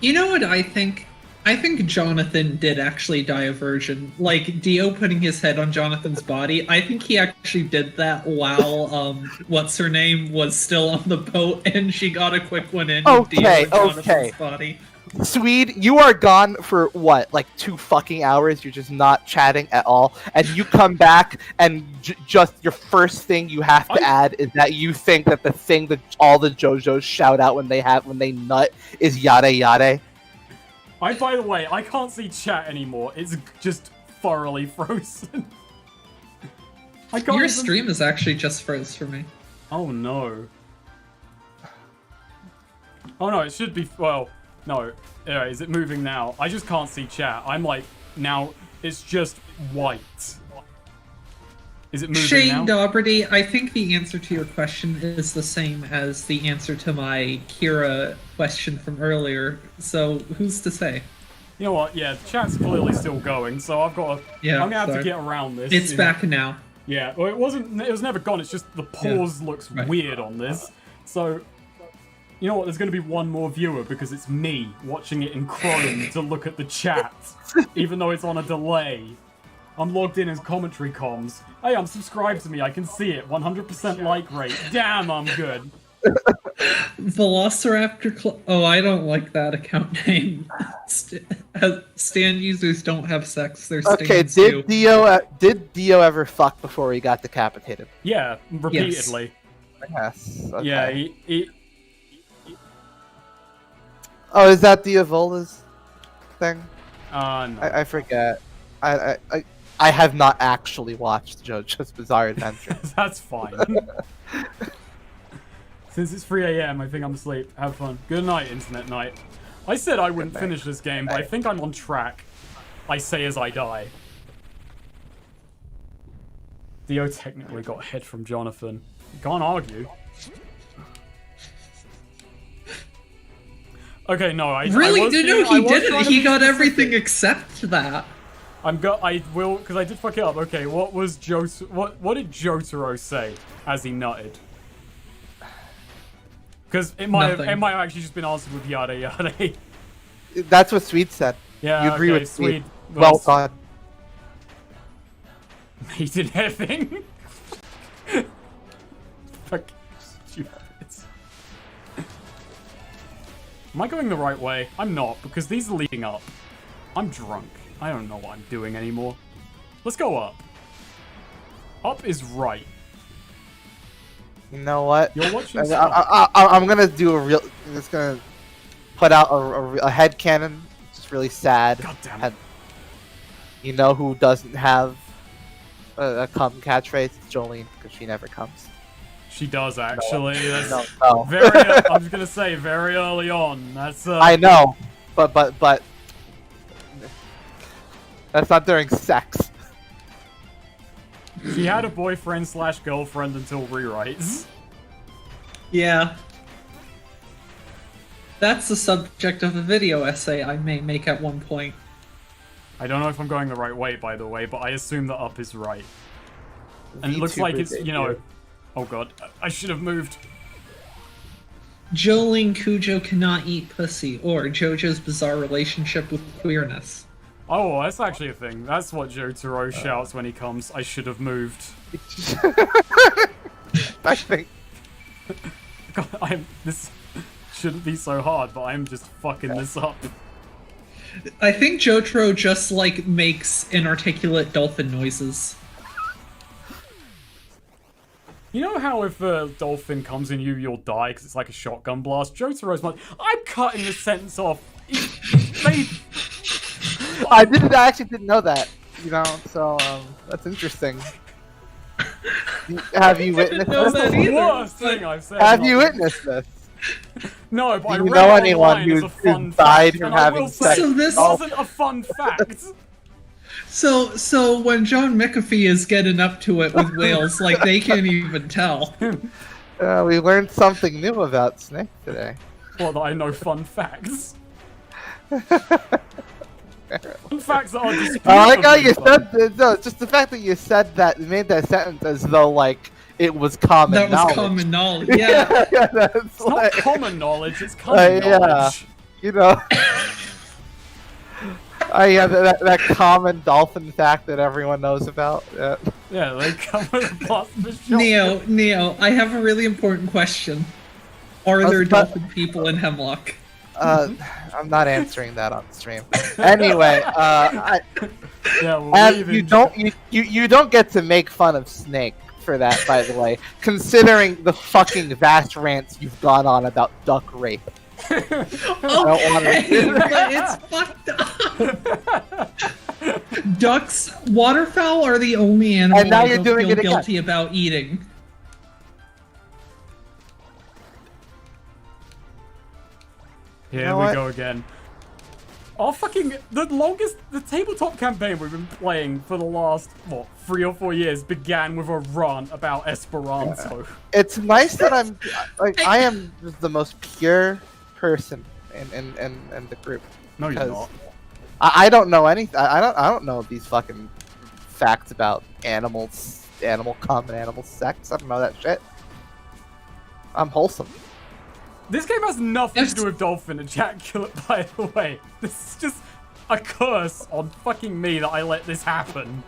You know what I think? I think Jonathan did actually die a virgin. Like Dio putting his head on Jonathan's body. I think he actually did that while what's her name was still on the boat, and she got a quick one in with Dio and Jonathan's body. Swede, you are gone for what, like 2 fucking hours? You're just not chatting at all, and you come back, and just your first thing you have to add is that you think that the thing that all the JoJos shout out when they nut is yada yada. By the way, I can't see chat anymore. It's just thoroughly frozen. Your stream is actually just froze for me. Oh no. Oh no, it should be. Well, no. Is it moving now? I just can't see chat. I'm like, now it's just white. Is it moving Shane now? Doherty, I think the answer to your question is the same as the answer to my Kira question from earlier. So who's to say? You know what? Yeah, the chat's clearly still going, so I've got to. Yeah, I'm gonna have to get around this. It's back now. Yeah, well, it wasn't. It was never gone. It's just the pause looks weird on this. So, you know what? There's gonna be one more viewer because it's me watching it in Chrome to look at the chat, even though it's on a delay. I'm logged in as commentary comms. Hey, I'm subscribed to me. I can see it. 100% like rate. Damn, I'm good. Velociraptor oh, I don't like that account name. Stan users don't have sex. They're okay. Did Dio ever fuck before he got decapitated? Yeah, repeatedly. Yes. Okay. Yeah, he... Oh, is that Diavola's thing? No. I forget. I have not actually watched JoJo's Bizarre Adventure. That's fine. Since it's 3 AM, I think I'm asleep. Have fun. Good night, Internet Night. I said I wouldn't finish this game, but I think I'm on track. I say as I die. Dio technically got a hit from Jonathan. You can't argue. Okay, no, really? No, he didn't. He got everything except that. I will, because I did fuck it up. Okay, what was what did Jotaro say as he nutted? Because it might have actually just been answered with yada yada. That's what Swede said. Yeah, you agree with Swede. Well done. He did everything. Fuck, stupid. Am I going the right way? I'm not, because these are leading up. I'm drunk. I don't know what I'm doing anymore. Let's go up. Up is right. You know what? You're watching. I'm gonna do a real. I'm just gonna put out a headcanon. It's really sad. God damn it. You know who doesn't have a cum catchphrase? It's Jolene, because she never comes. She does actually. No. That's No. very. I was gonna say very early on. That's. I know, but that's not during sex. She had a boyfriend/girlfriend until rewrites. Yeah. That's the subject of a video essay I may make at one point. I don't know if I'm going the right way, by the way, but I assume that up is right. And it looks like it's, you know... Oh god, I should have moved. Jolene Cujo cannot eat pussy, or JoJo's bizarre relationship with queerness. Oh, that's actually a thing. That's what Jotaro shouts when he comes. I should have moved. I think. God, this shouldn't be so hard, but I'm just fucking this up. I think Jotaro just, like, makes inarticulate dolphin noises. You know how if a dolphin comes in you, you'll die because it's like a shotgun blast? Jotaro's like, I'm cutting this sentence off. I actually didn't know that, you know, so that's interesting. Have you witnessed this? That's the worst thing I've said. Have you witnessed this? No, but Do you know anyone who died from having sex? So this wasn't a fun fact. So when John McAfee is getting up to it with whales, like, they can't even tell. We learned something new about Snake today. Well, that I know fun facts. Fun facts that are disputed. I like how you said this. No, just the fact that you said that, you made that sentence as though, like, it was common knowledge. That was common knowledge, yeah. It's not common knowledge, it's common knowledge. You know. Oh yeah, that common dolphin fact that everyone knows about. Yeah. Yeah, they come with a plasma shot. Neo, I have a really important question. Are there dolphin people in Hemlock? I'm not answering that on stream. Anyway, Yeah, we're and leaving. you don't get to make fun of Snake for that, by the way, considering the fucking vast rants you've gone on about duck rape. Okay, but it's fucked up. Ducks, waterfowl are the only animal And now I you're don't doing feel it again. guilty about eating. Here know we what? go again. The tabletop campaign we've been playing for the last, 3 or 4 years began with a rant about Esperanto. It's nice that I am just the most pure person in the group. No, you're Because not. I don't know anything. I don't know these fucking facts about animals, common animal sex. I don't know that shit. I'm wholesome. This game has nothing to do with dolphin ejaculate, by the way. This is just a curse on fucking me that I let this happen.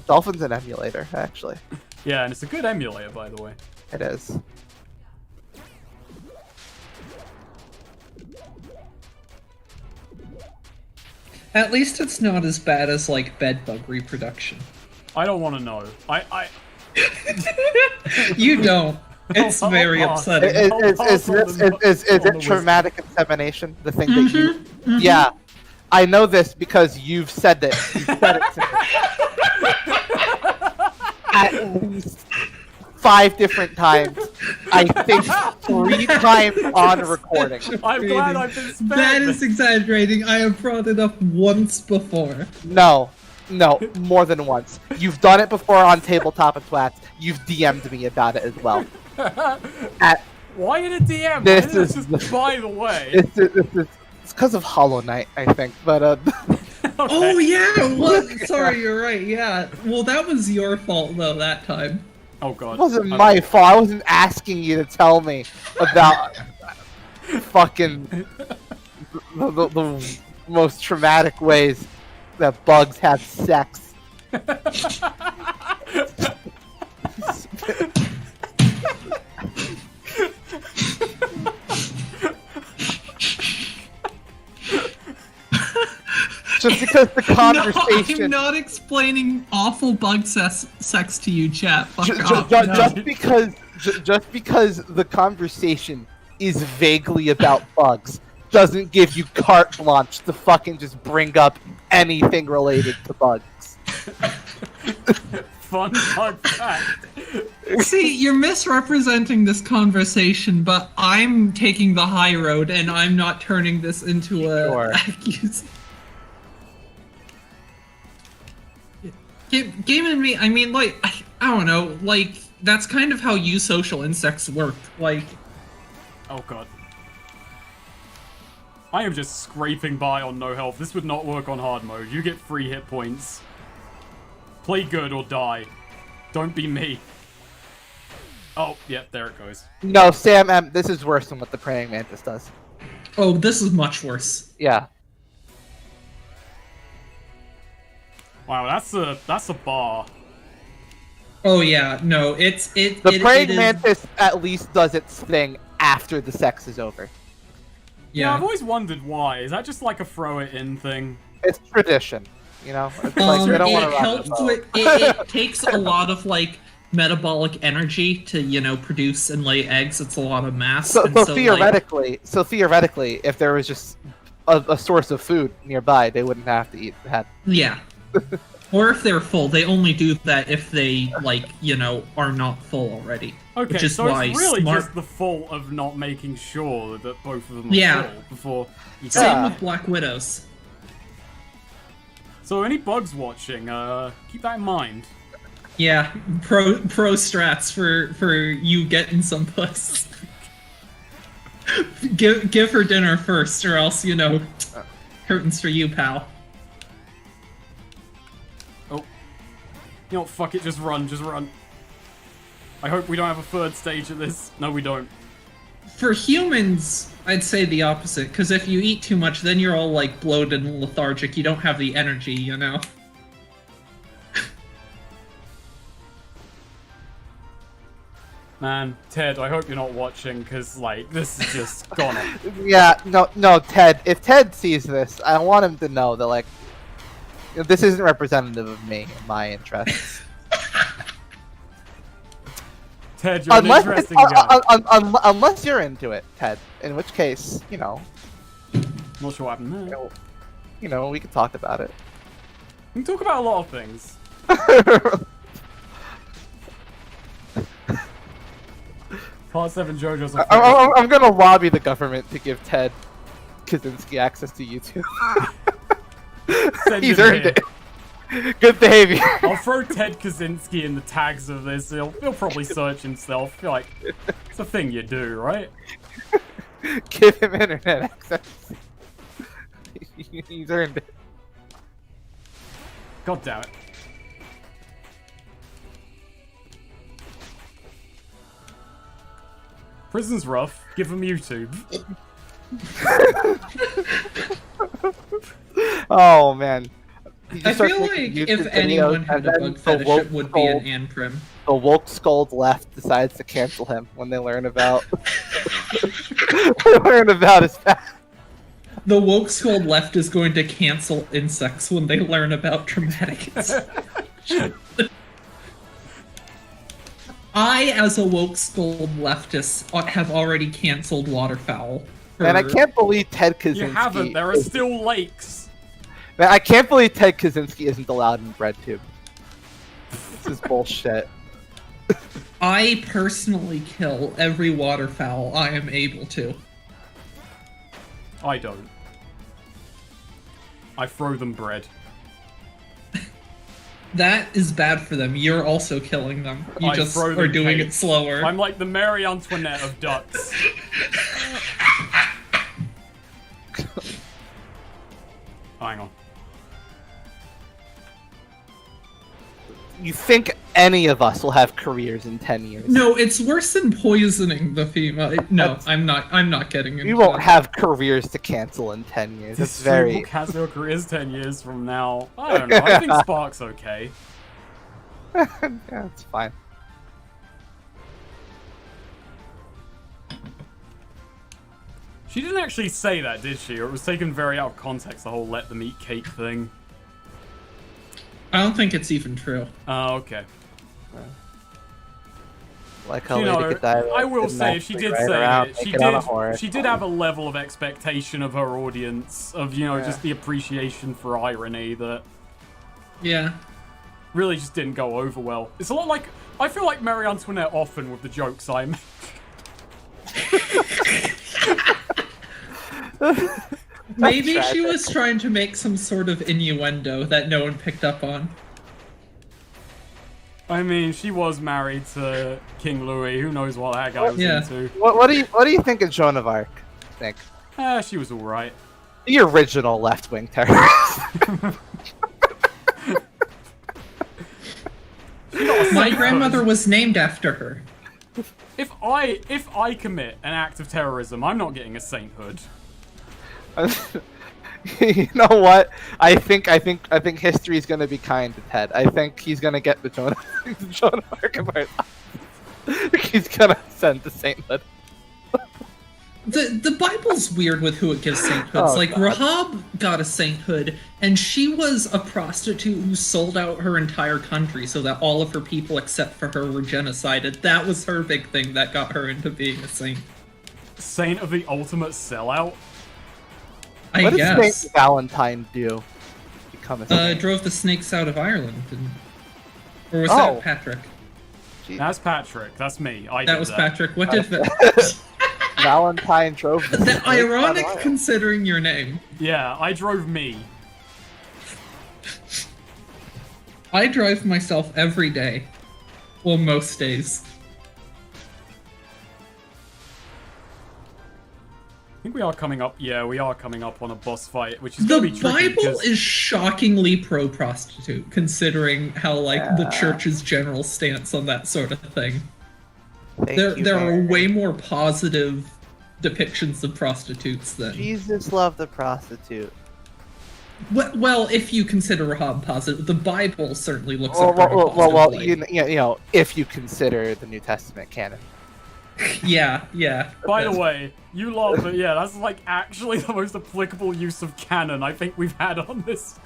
Dolphin's an emulator, actually. Yeah, and it's a good emulator, by the way. It is. At least it's not as bad as like bedbug reproduction. I don't want to know. You don't. It's very upsetting. Is it traumatic insemination? The thing that you... Yeah. I know this because you've said it. You've said it to me. At least 5 different times. I think 3 times on recording. I'm glad I've been spared. That is exaggerating. I have brought it up once before. No, more than once. You've done it before on Tabletop and Twats. You've DM'd me about it as well. Why in a DM? This Why is just by the way? It's because of Hollow Knight, I think. But Oh yeah, what? Sorry, you're right. Yeah. Well, that was your fault though that time. Oh god. it wasn't my fault. I wasn't asking you to tell me about fucking the most traumatic ways that bugs have sex. Just because the conversation... No, I'm not explaining awful bug sex to you, chat. Fuck off. Just because the conversation is vaguely about bugs doesn't give you carte blanche to fucking just bring up anything related to bugs. Fun bug fact. See, you're misrepresenting this conversation, but I'm taking the high road, and I'm not turning this into a Sure. Game and me, I mean, like, I don't know, like, that's kind of how you social insects work. Like, Oh god. I am just scraping by on no health. This would not work on hard mode. You get 3 hit points. Play good or die. Don't be me. Oh, yeah, there it goes. No, Sam, this is worse than what the praying mantis does. oh, this is much worse. Yeah. Wow, that's a bar. Oh yeah, no, The praying mantis at least does its thing after the sex is over. Yeah, I've Yeah. always wondered why. Is that just like a throw it in thing? It's tradition, you know? It's like they don't want It to helps with it takes a lot of like metabolic energy to, you know, produce and lay eggs. It's a lot of mass. So, and so so, theoretically, if there was just a source of food nearby, they wouldn't have to eat that. yeah. Or if they're full, they only do that if they, like, you know, are not full already. Okay, Which is so why it's really smart... just the fault of not making sure that both of them are Yeah. full before you Same Yeah. with Black Widows. So any bugs watching, keep that in mind. Yeah, pro strats for you getting some puss. give her dinner first, or else, you know, curtains for you, pal. Oh. You know what, fuck it, just run. I hope we don't have a 3rd stage of this. No, we don't. For humans, I'd say the opposite, because if you eat too much, then you're all like bloated and lethargic. You don't have the energy, you know? Man, Ted, I hope you're not watching, because, like, this is just gone on. Yeah, no, Ted. If Ted sees this, I want him to know that, like, this isn't representative of me and my interests. Ted, you're an interesting guy. Unless you're into it, Ted. In which case, you know, Not sure what happened there. we could talk about it. We can talk about a lot of things. Part 7 JoJo's a I'm gonna lobby the government to give Ted Kaczynski access to YouTube. Send He's him earned here. it. Good behavior. I'll throw Ted Kaczynski in the tags of this. He'll probably search himself. I feel like it's a thing you do, right? Give him internet access. He's earned it. God damn it. Prison's rough. Give him YouTube. Oh man. I feel like if anyone had a bug fetish, it would be an Anprim. The woke scold left decides to cancel him when they learn about his past. The woke scold left is going to cancel insects when they learn about traumatic incidents. I, as a woke scold leftist, have already canceled waterfowl. And I can't believe Ted Kaczynski. You haven't. There are still lakes. Man, I can't believe Ted Kaczynski isn't allowed in BreadTube. This is bullshit. I personally kill every waterfowl I am able to. I don't. I throw them bread. That is bad for them. You're also killing them. You I just throw are them doing cake. it slower. I'm like the Marie Antoinette of ducks. Hang on. You think any of us will have careers in 10 years? No, it's worse than poisoning the female. No, That's- I'm not getting into You won't that. have careers to cancel in 10 years. It's very... Casual careers 10 years from now. I don't know. I think Spark's okay. Yeah, it's fine. She didn't actually say that, did she? Or it was taken very out of context, the whole let them eat cake thing. I don't think it's even true. Oh, okay. Like how You Lady know, Godiva I will didn't say, if she actually did ride say around it, naked on a horse. she did have a level of expectation of her audience, of, you know, Yeah. just the appreciation for irony that Yeah. really just didn't go over well. It's a lot like, I feel like Marie Antoinette often with the jokes I make. Maybe she tragic. was trying to make some sort of innuendo that no one picked up on. I mean, she was married to King Louis. Who knows what that guy was Yeah. into? What do you think of Joan of Arc? Think She was alright. the original left-wing terrorist. My grandmother was named after her. If I commit an act of terrorism, I'm not getting a sainthood. You know what? I think history's gonna be kind to Ted. I think he's gonna get the Joan of Arc award. He's gonna send to sainthood. The Bible's weird with who it gives sainthoods. Oh, like, God. Rahab got a sainthood, and she was a prostitute who sold out her entire country so that all of her people except for her were genocided. That was her big thing that got her into being a saint. Saint of the ultimate sellout? I What guess. does Saint Valentine do? Become a saint? Drove the snakes out of Ireland. Or was Oh. that Patrick? That's Patrick. That's me. I That did was that. Patrick. What did... Valentine drove. the That snake ironic out of considering your name. Yeah, I drove me. I drive myself every day. Well, most days. I think we are coming up. Yeah, we are coming up on a boss fight, which is The gonna be tricky. Bible 'cause- is shockingly pro-prostitute, considering how, like, the Yeah. church's general stance on that sort of thing. Thank you There are very way more positive depictions of prostitutes then. Jesus loved a prostitute. Well, if you consider Rahab positive, the Bible certainly looks at her in a Well, positive light. you know, if you consider the New Testament canon. Yeah. By the way, you laugh, but yeah, that's like actually the most applicable use of canon I think we've had on this.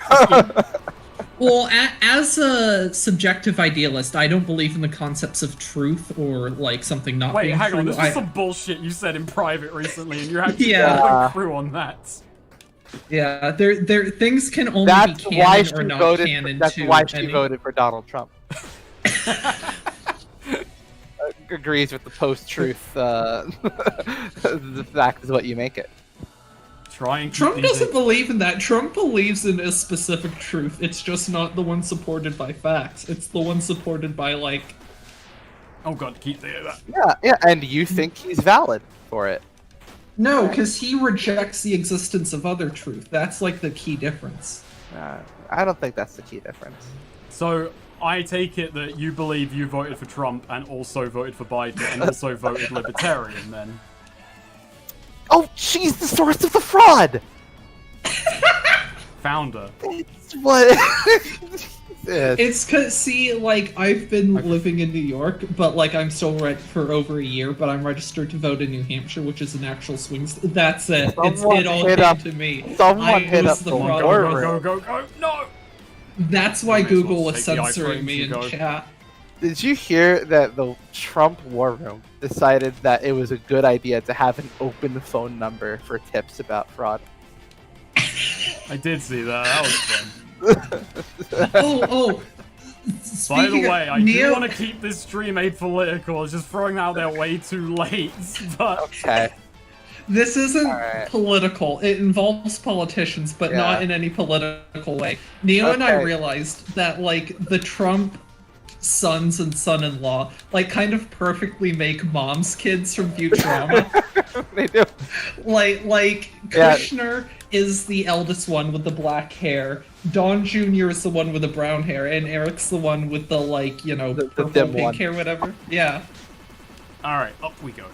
Well, as a subjective idealist, I don't believe in the concepts of truth or like something not Wait, being hang true. on, this is some bullshit you said in private recently, and you're actually Yeah. going through on that. Yeah, there things can only That's be why canon she or not voted. canon That's to why she any- voted for Donald Trump. Agrees with the post-truth. The fact is what you make it. Trying. Trump doesn't believe in that. Trump believes in a specific truth. It's just not the one supported by facts. It's the one supported by like. Oh god, keep thinking that. Yeah, and you think he's valid for it. No, because he rejects the existence of other truth. That's like the key difference. I don't think that's the key difference. So I take it that you believe you voted for Trump and also voted for Biden and also voted Libertarian then. Oh, she's the source of the fraud! Founder. It's what... It's cause see, like I've been living in New York, but like I'm still for over a year, but I'm registered to vote in New Hampshire, which is an actual swing. That's it. Someone It all hit came up- to me. someone hit was up the the fraud. war Go, room. go, no! That's why Might as well Google was take the censoring iframes me and in go. chat. Did you hear that the Trump war room decided that it was a good idea to have an open phone number for tips about fraud? I did see that. That was fun. Oh. By the Speaking of- way, I do Neo- want to keep this stream apolitical. I was just throwing that out there way too late, but Okay. This isn't Alright. political. It involves politicians, but Yeah. not in any political way. Neo and I Okay. realized that, like, the Trump sons and son-in-law, like, kind of perfectly make mom's kids from Futurama. They do. like Yeah. Kushner is the eldest one with the black hair. Don Jr. is the one with the brown hair, and Eric's the one with the, like, you know, The purple dim pink one. hair, whatever. Yeah. alright, up we go.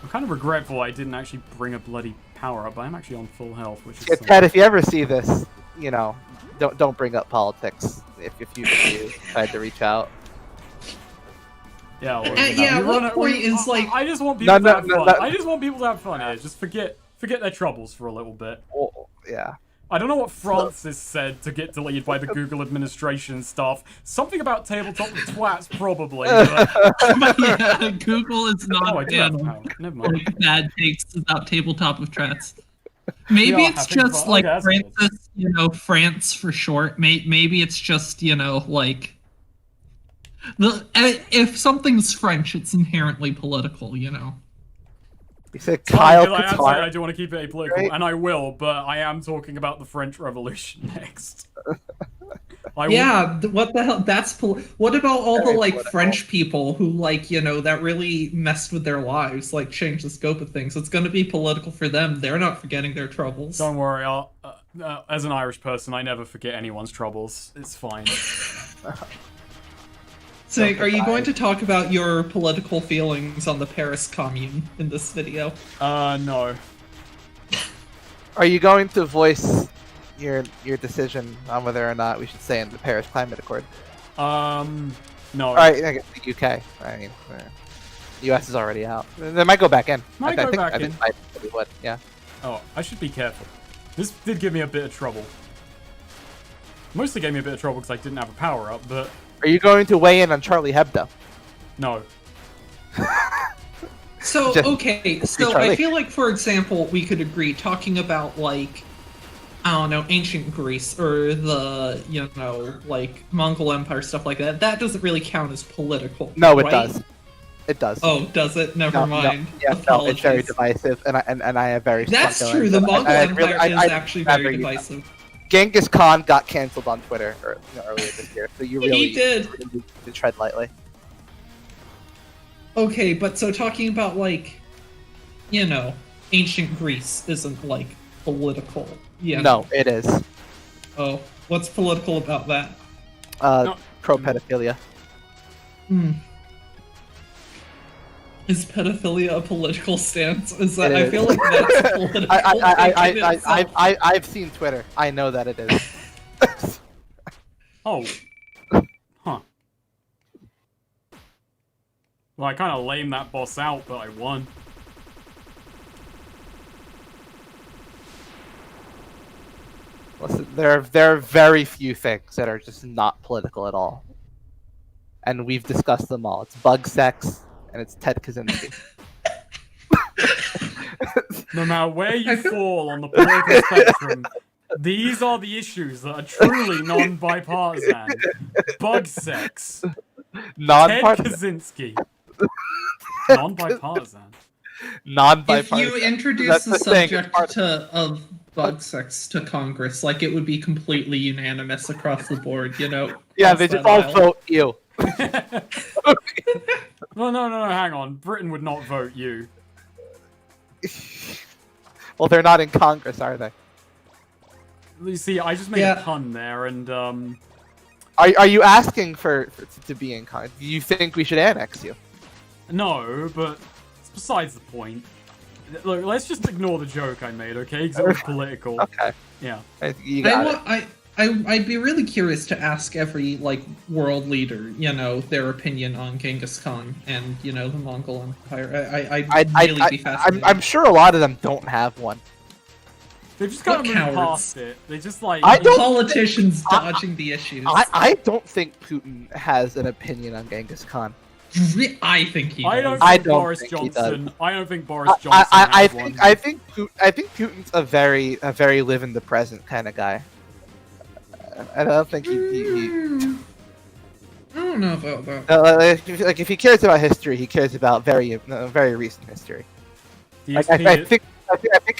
I'm kind of regretful I didn't actually bring a bloody power up, but I'm actually on full health, which is Yeah, Ted, if you ever see this, you know, don't bring up politics if you decide to reach out. Yeah, well, Yeah, we what run point is, like- I just want people to have no, fun. no. I just want people to have fun here. Just forget their troubles for a little bit. Oh, yeah. I don't know what Francis said to get deleted by the Google administration staff. Something about tabletop twats, probably. But... But yeah, Google is not Oh, I do have in power. Never mind. like bad takes about tabletop of trats. Maybe Yeah, it's having just fun. like Okay, that's good. Francis, France for short. Maybe it's just like if something's French, it's inherently political. You said Fine, Kyle 'cause I am Katarn. sorry, I do want to keep it apolitical, Right? and I will, but I am talking about the French Revolution next. I will- Yeah, what the hell? What about all the Very like political. French people who like that really messed with their lives, like changed the scope of things? It's going to be political for them. They're not forgetting their troubles. Don't worry, as an Irish person, I never forget anyone's troubles. It's fine. So, are you going to talk about your political feelings on the Paris Commune in this video? No. Are you going to voice your decision on whether or not we should stay in the Paris Climate Accord? No. All right, I guess the UK. I mean, the US is already out. They might go back in. Might go back I think in. Biden probably would. Yeah. Oh, I should be careful. This did give me a bit of trouble. Mostly gave me a bit of trouble because I didn't have a power-up, but Are you going to weigh in on Charlie Hebdo? no. So, Just- okay, so Charlie. I feel like, for example, we could agree talking about, like, I don't know, ancient Greece or the, like, Mongol Empire, stuff like that. That doesn't really count as political. No, it right? does. It does. Oh, does it? Never no, mind. No, yeah, no, it's very Apologies. divisive, and I have very. That's strong true. feelings. The And Mongol I Empire really- is I actually rather very you know. divisive. Genghis Khan got canceled on Twitter earlier this year, so you really He did. really need to tread lightly. Okay, but so talking about, like, ancient Greece isn't, like, political. Yeah. No, it is. Oh, what's political about that? No. Pro pedophilia. Hmm. Is pedophilia a political stance? Is that? It I is. feel like that's political. I've seen Twitter. I know that it is. Oh. Huh. Well, I kind of lamed that boss out, but I won. Listen, there are very few things that are just not political at all, and we've discussed them all. It's bug sex and it's Ted Kaczynski. No matter where you fall on the political spectrum, these are the issues that are truly non-bipartisan. Bug sex. Ted Non-partisan. Kaczynski. Non-bipartisan. Non-bipartisan. If you introduce That's the thing, subject of bug sex to Congress, like it would be completely unanimous across the board, you know? Yeah, across they just that all aisle. vote you. Well, no, hang on. Britain would not vote you. Well, they're not in Congress, are they? You see, I just made Yeah. a pun there, and, Are you asking for to be in Congress? Do you think we should annex you? no, but it's besides the point. Look, let's just ignore the joke I made, okay? Because it was political. Okay. Yeah. You got it. I'd be really curious to ask every like world leader, you know, their opinion on Genghis Khan and you know the Mongol Empire. I'd really be fascinated. I'm sure a lot of them don't have one. They've just kind of What moved cowards. past it. They just like... I don't- Politicians dodging the issues. I don't think Putin has an opinion on Genghis Khan. I think he. I does. don't I think don't Boris think he Johnson. does. I don't think Boris Johnson I has think one. I think Putin's a very live in the present kind of guy. I don't think he I don't know about that. if he cares about history, he cares about very recent history. Like, I think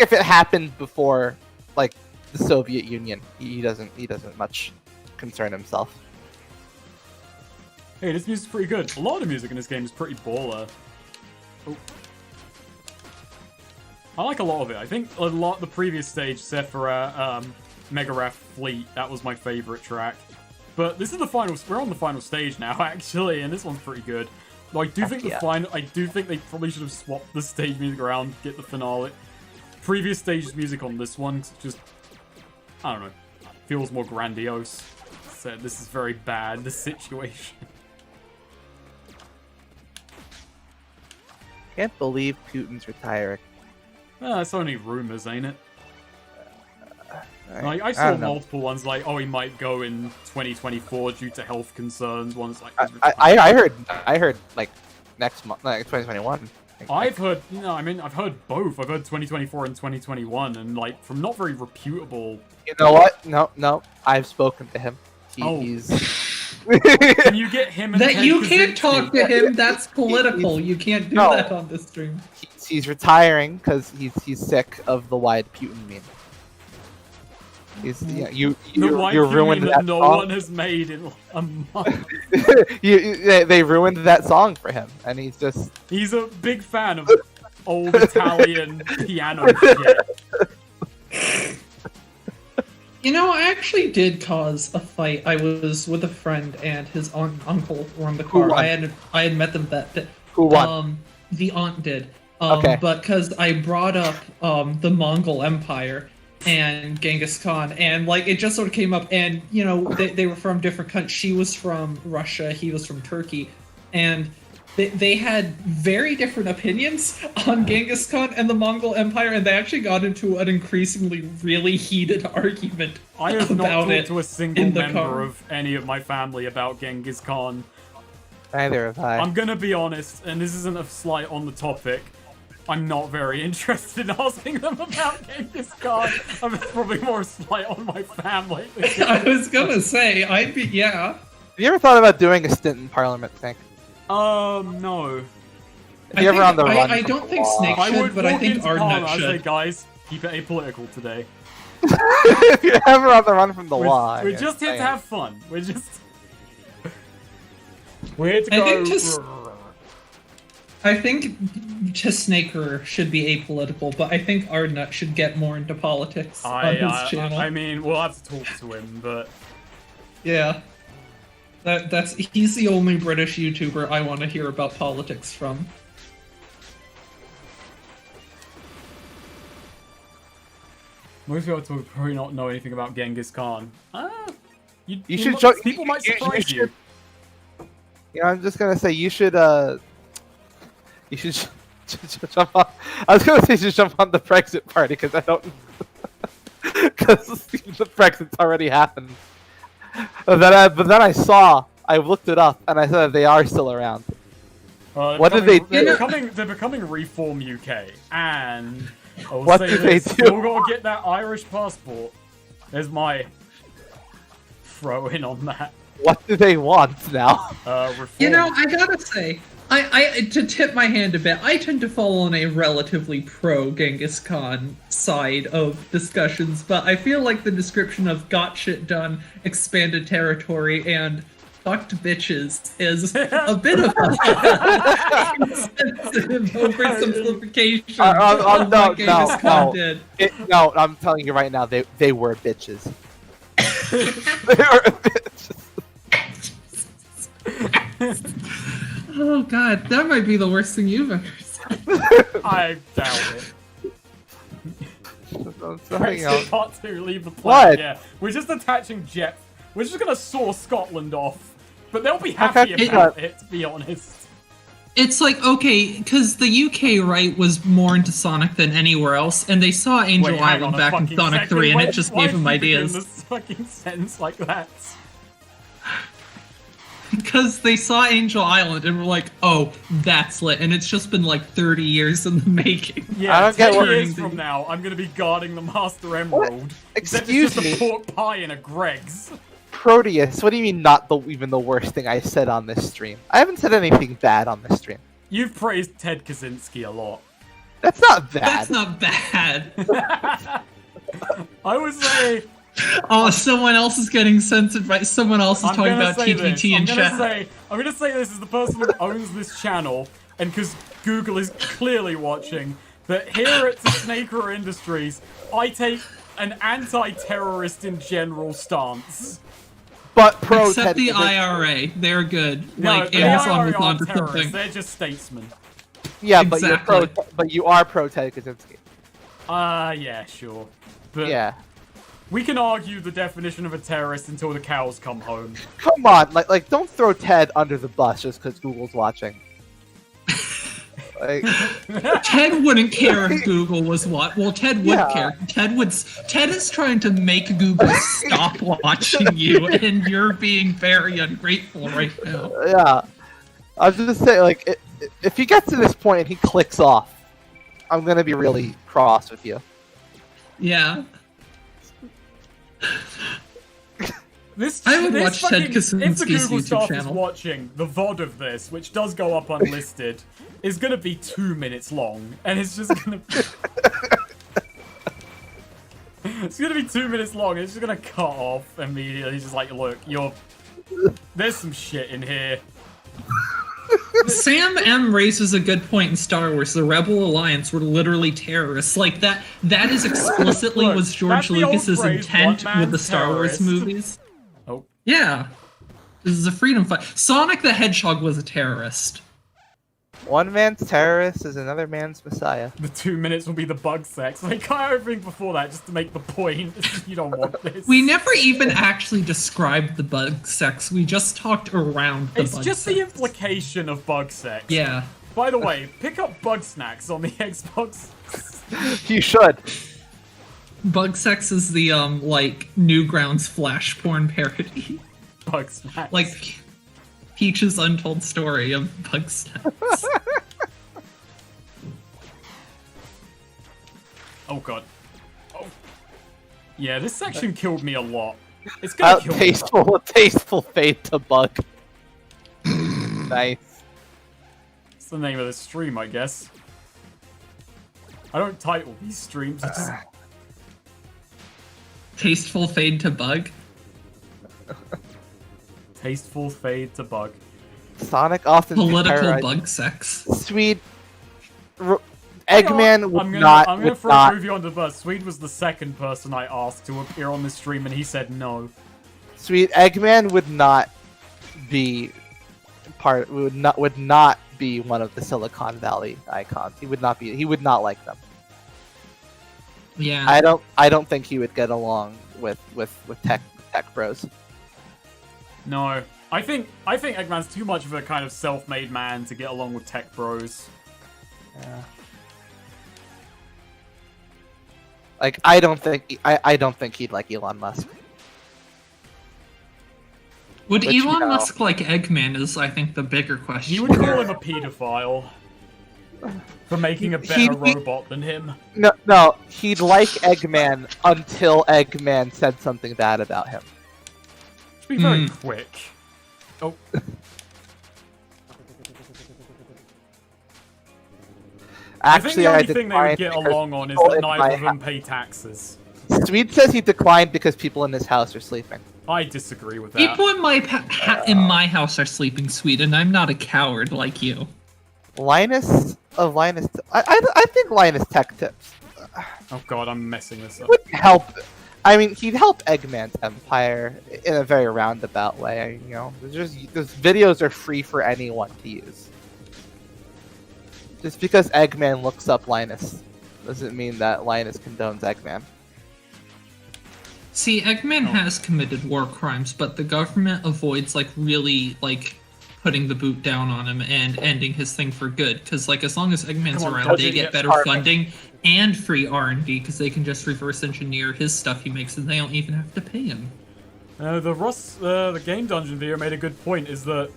if it happened before like the Soviet Union, he doesn't much concern himself. Hey, this music's pretty good. A lot of the music in this game is pretty baller. Oh. I like a lot of it. I think a lot the previous stage, Sephira, Megarath Fleet, that was my favorite track. But this is the final. We're on the final stage now, actually, and this one's pretty good. Though I do think the final. I do think they probably should have swapped the stage music around to get the finale. Previous stage's music on this one just, I don't know, feels more grandiose. So this is very bad. This situation. Can't believe Putin's retiring. It's only rumors, ain't it? Right. Like, I saw don't know. multiple ones like, oh, he might go in 2024 due to health concerns. One's like, I heard like next month, like 2021. I've heard, you know, I mean, I've heard both. I've heard 2024 and 2021, and like from not very reputable. You know what? No, I've spoken to him. Oh. He's. Can you get him? And That Ted you can't Kaczynski? talk to him. That's political. You can't do No. that on this stream. He's retiring because he's sick of the wide Putin meme. He's you The white ruined that that no song. one has made in a month. They ruined that song for him, and he's just. He's a big fan of old Italian piano shit. You know, I actually did cause a fight. I was with a friend and his aunt and uncle were in the car. won? I had met them that day. Who won? The aunt did. Okay. But because I brought up the Mongol Empire and Genghis Khan, and like it just sort of came up, and you know they were from different countries. She was from Russia, he was from Turkey, and they had very different opinions on Genghis Khan and the Mongol Empire, and they actually got into an increasingly really heated argument I have not about talked it to a single in the member car. of any of my family about Genghis Khan. Neither have I. I'm gonna be honest, and this isn't a slight on the topic. I'm not very interested in asking them about Genghis Khan. I'm probably more a slight on my family. I was gonna say, I'd be, yeah. Have you ever thought about doing a stint in Parliament, Snake? No. If you're ever on the run I from don't the think law- Snake I should, would but I walk think into Ardnett Parliament, I'd say, should. guys, keep it apolitical today. If you're ever on the run from the law. We're just here to have fun. We're here to I go. think I think Snaker should be apolitical, but I think Ardnett should get more into politics on his channel. I mean, we'll have to talk to him, but Yeah. He's the only British YouTuber I want to hear about politics from. Most people would probably not know anything about Genghis Khan. You should show. People might surprise you. Yeah, I'm just gonna say you should. You should jump on. I was gonna say you should jump on the Brexit party because I don't. Because the Brexit's already happened. But then I saw. I looked it up and I saw that they are still around. What did they do? They're becoming Reform UK, and I will What say did they this, do? Still gotta get that Irish passport. There's my throw in on that. What do they want now? Reform. You know, I gotta say, I to tip my hand a bit, I tend to fall on a relatively pro Genghis Khan side of discussions, but I feel like the description of got shit done, expanded territory, and fucked bitches is a bit of a insensitive oversimplification of what Genghis Khan did. No, I'm telling you right now, they were bitches. They were bitches. Oh god, that might be the worst thing you've ever said. I doubt it. I'm sorry, Brexit Part 2, leave the planet. What? Yeah, we're just attaching jet. We're just gonna saw Scotland off, but they'll be Okay, happy about it. To be honest. It's like, okay, because the UK, right, was more into Sonic than anywhere else, and they saw Angel Wait, hang Island on a back in fucking Sonic second. 3, and Why- it just why gave them did you begin ideas. this fucking sentence like that. Because they saw Angel Island and were like, oh, that's lit, and it's just been like 30 years in the making. Yeah, I don't get 10 what- years from now, I'm gonna be guarding the Master Emerald. Except Excuse it's just me? a pork pie in a Greg's. Proteus, what do you mean not even the worst thing I said on this stream? I haven't said anything bad on this stream. You've praised Ted Kaczynski a lot. That's not bad. That's not bad. I would say Oh, someone else is getting censored by someone else is I'm talking gonna about say TTT this. in I'm chat. gonna say this is the person who owns this channel, and because Google is clearly watching, that here at Snaker Industries, I take an anti-terrorist in general stance. But pro Except Ted the Kaczynski- IRA, they're good. No, Like the Amazon IRA was aren't onto terrorists, something. they're just statesmen. Yeah, but Exactly. you are pro Ted Kaczynski. Yeah, sure. But Yeah. we can argue the definition of a terrorist until the cows come home. Come on, like don't throw Ted under the bus just because Google's watching. Like, Ted wouldn't care if Google was what. Well, Ted would Yeah. care. Ted is trying to make Google stop watching you, and you're being very ungrateful right now. yeah. I was just saying, like, if he gets to this point and he clicks off, I'm gonna be really cross with you. Yeah. I would watch Ted If the Kaczynski's Google YouTube staff is channel. watching, the VOD of this, which does go up unlisted, is gonna be 2 minutes long, and it's just gonna. It's gonna be 2 minutes long. And it's just gonna cut off immediately. It's just like, look, there's some shit in here. Sam M raises a good point in Star Wars. The Rebel Alliance were literally terrorists. Like that is explicitly Look, was that's George the old Lucas's phrase, intent one-man with the Star Wars terrorist. movies. Oh, Yeah. This is a freedom fight. Sonic the Hedgehog was a terrorist. One man's terrorist is another man's messiah. the 2 minutes will be the bug sex. Like, cut everything before that just to make the point. You don't want this. We never even actually described the bug sex. We just talked around the It's bug just sex. the implication of bug sex. Yeah. By the way, pick up bug snacks on the Xbox. You should. Bug sex is the like Newgrounds Flash porn parody. Bug snacks. Like Peach's untold story of bug snacks. Oh god. Oh. Yeah, this section killed me a lot. It's gonna kill me. Tasteful fade to bug. Nice. It's the name of the stream, I guess. I don't title these streams. I just... Tasteful fade to bug. Tasteful fade to bug. Sonic often Political terrorized- bug sex. Swede. Eggman would I'm not. gonna would throw not. Groovy under the bus. Swede was the second person I asked to appear on this stream, and he said no. Sweet Eggman would not be part. Would not be one of the Silicon Valley icons. He would not be. He would not like them. Yeah. I don't think he would get along with tech bros. No, I think Eggman's too much of a kind of self-made man to get along with tech bros. Yeah. Like I don't think he'd like Elon Musk. Would Which, Elon no. Musk like Eggman is, I think, the bigger question. He would call him a pedophile for making a better robot than him. No, he'd like Eggman until Eggman said something bad about him. Just be very quick. Oh. I think the only thing they would get along on is that neither of them pay taxes. Swede says he declined because people in his house are sleeping. I disagree with that. People in my house are sleeping, sweet, and I'm not a coward like you. Linus. I think Linus Tech Tips Oh god, I'm messing this up. would help. I mean, he'd help Eggman's empire in a very roundabout way. You know, those videos are free for anyone to use. Just because Eggman looks up Linus doesn't mean that Linus condones Eggman. See, Eggman has committed war crimes, but the government avoids really putting the boot down on him and ending his thing for good. Because as long as Eggman's Come on, around, Dodge they it, get yeah. better funding and free R&D because they can just reverse engineer his stuff he makes, and they don't even have to pay him. The Game Dungeon video made a good point, is that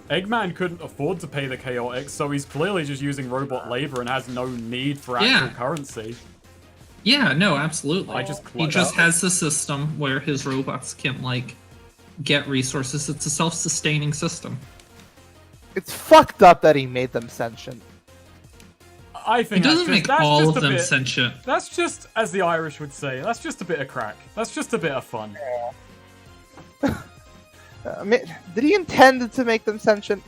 Eggman couldn't afford to pay the Chaotix, so he's clearly just using robot labor and has no need for actual currency. Yeah, no, absolutely. He just has the system where his robots can get resources. It's a self-sustaining system. It's fucked up that he made them sentient. I think It doesn't make all of them bit, sentient. That's just, as the Irish would say, that's just a bit of crack. That's just a bit of fun. Did he intend to make them sentient?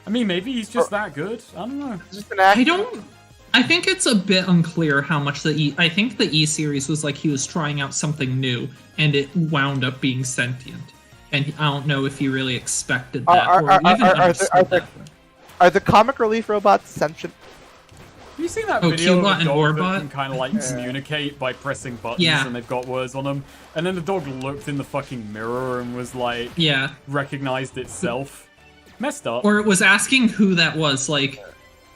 I mean, maybe he's just that good. I don't know. Just an act? I think it's a bit unclear how much I think the E-series was he was trying out something new, and it wound up being sentient. And I don't know if he really expected that, or even understood that. Are the comic relief robots sentient? Have you seen that Oh, video Cubot of a and dog that Orbot? can kind of communicate by pressing buttons Yeah. and they've got words on them? And then the dog looked in the fucking mirror and was Yeah. recognized itself. Messed up. Or it was asking who that was,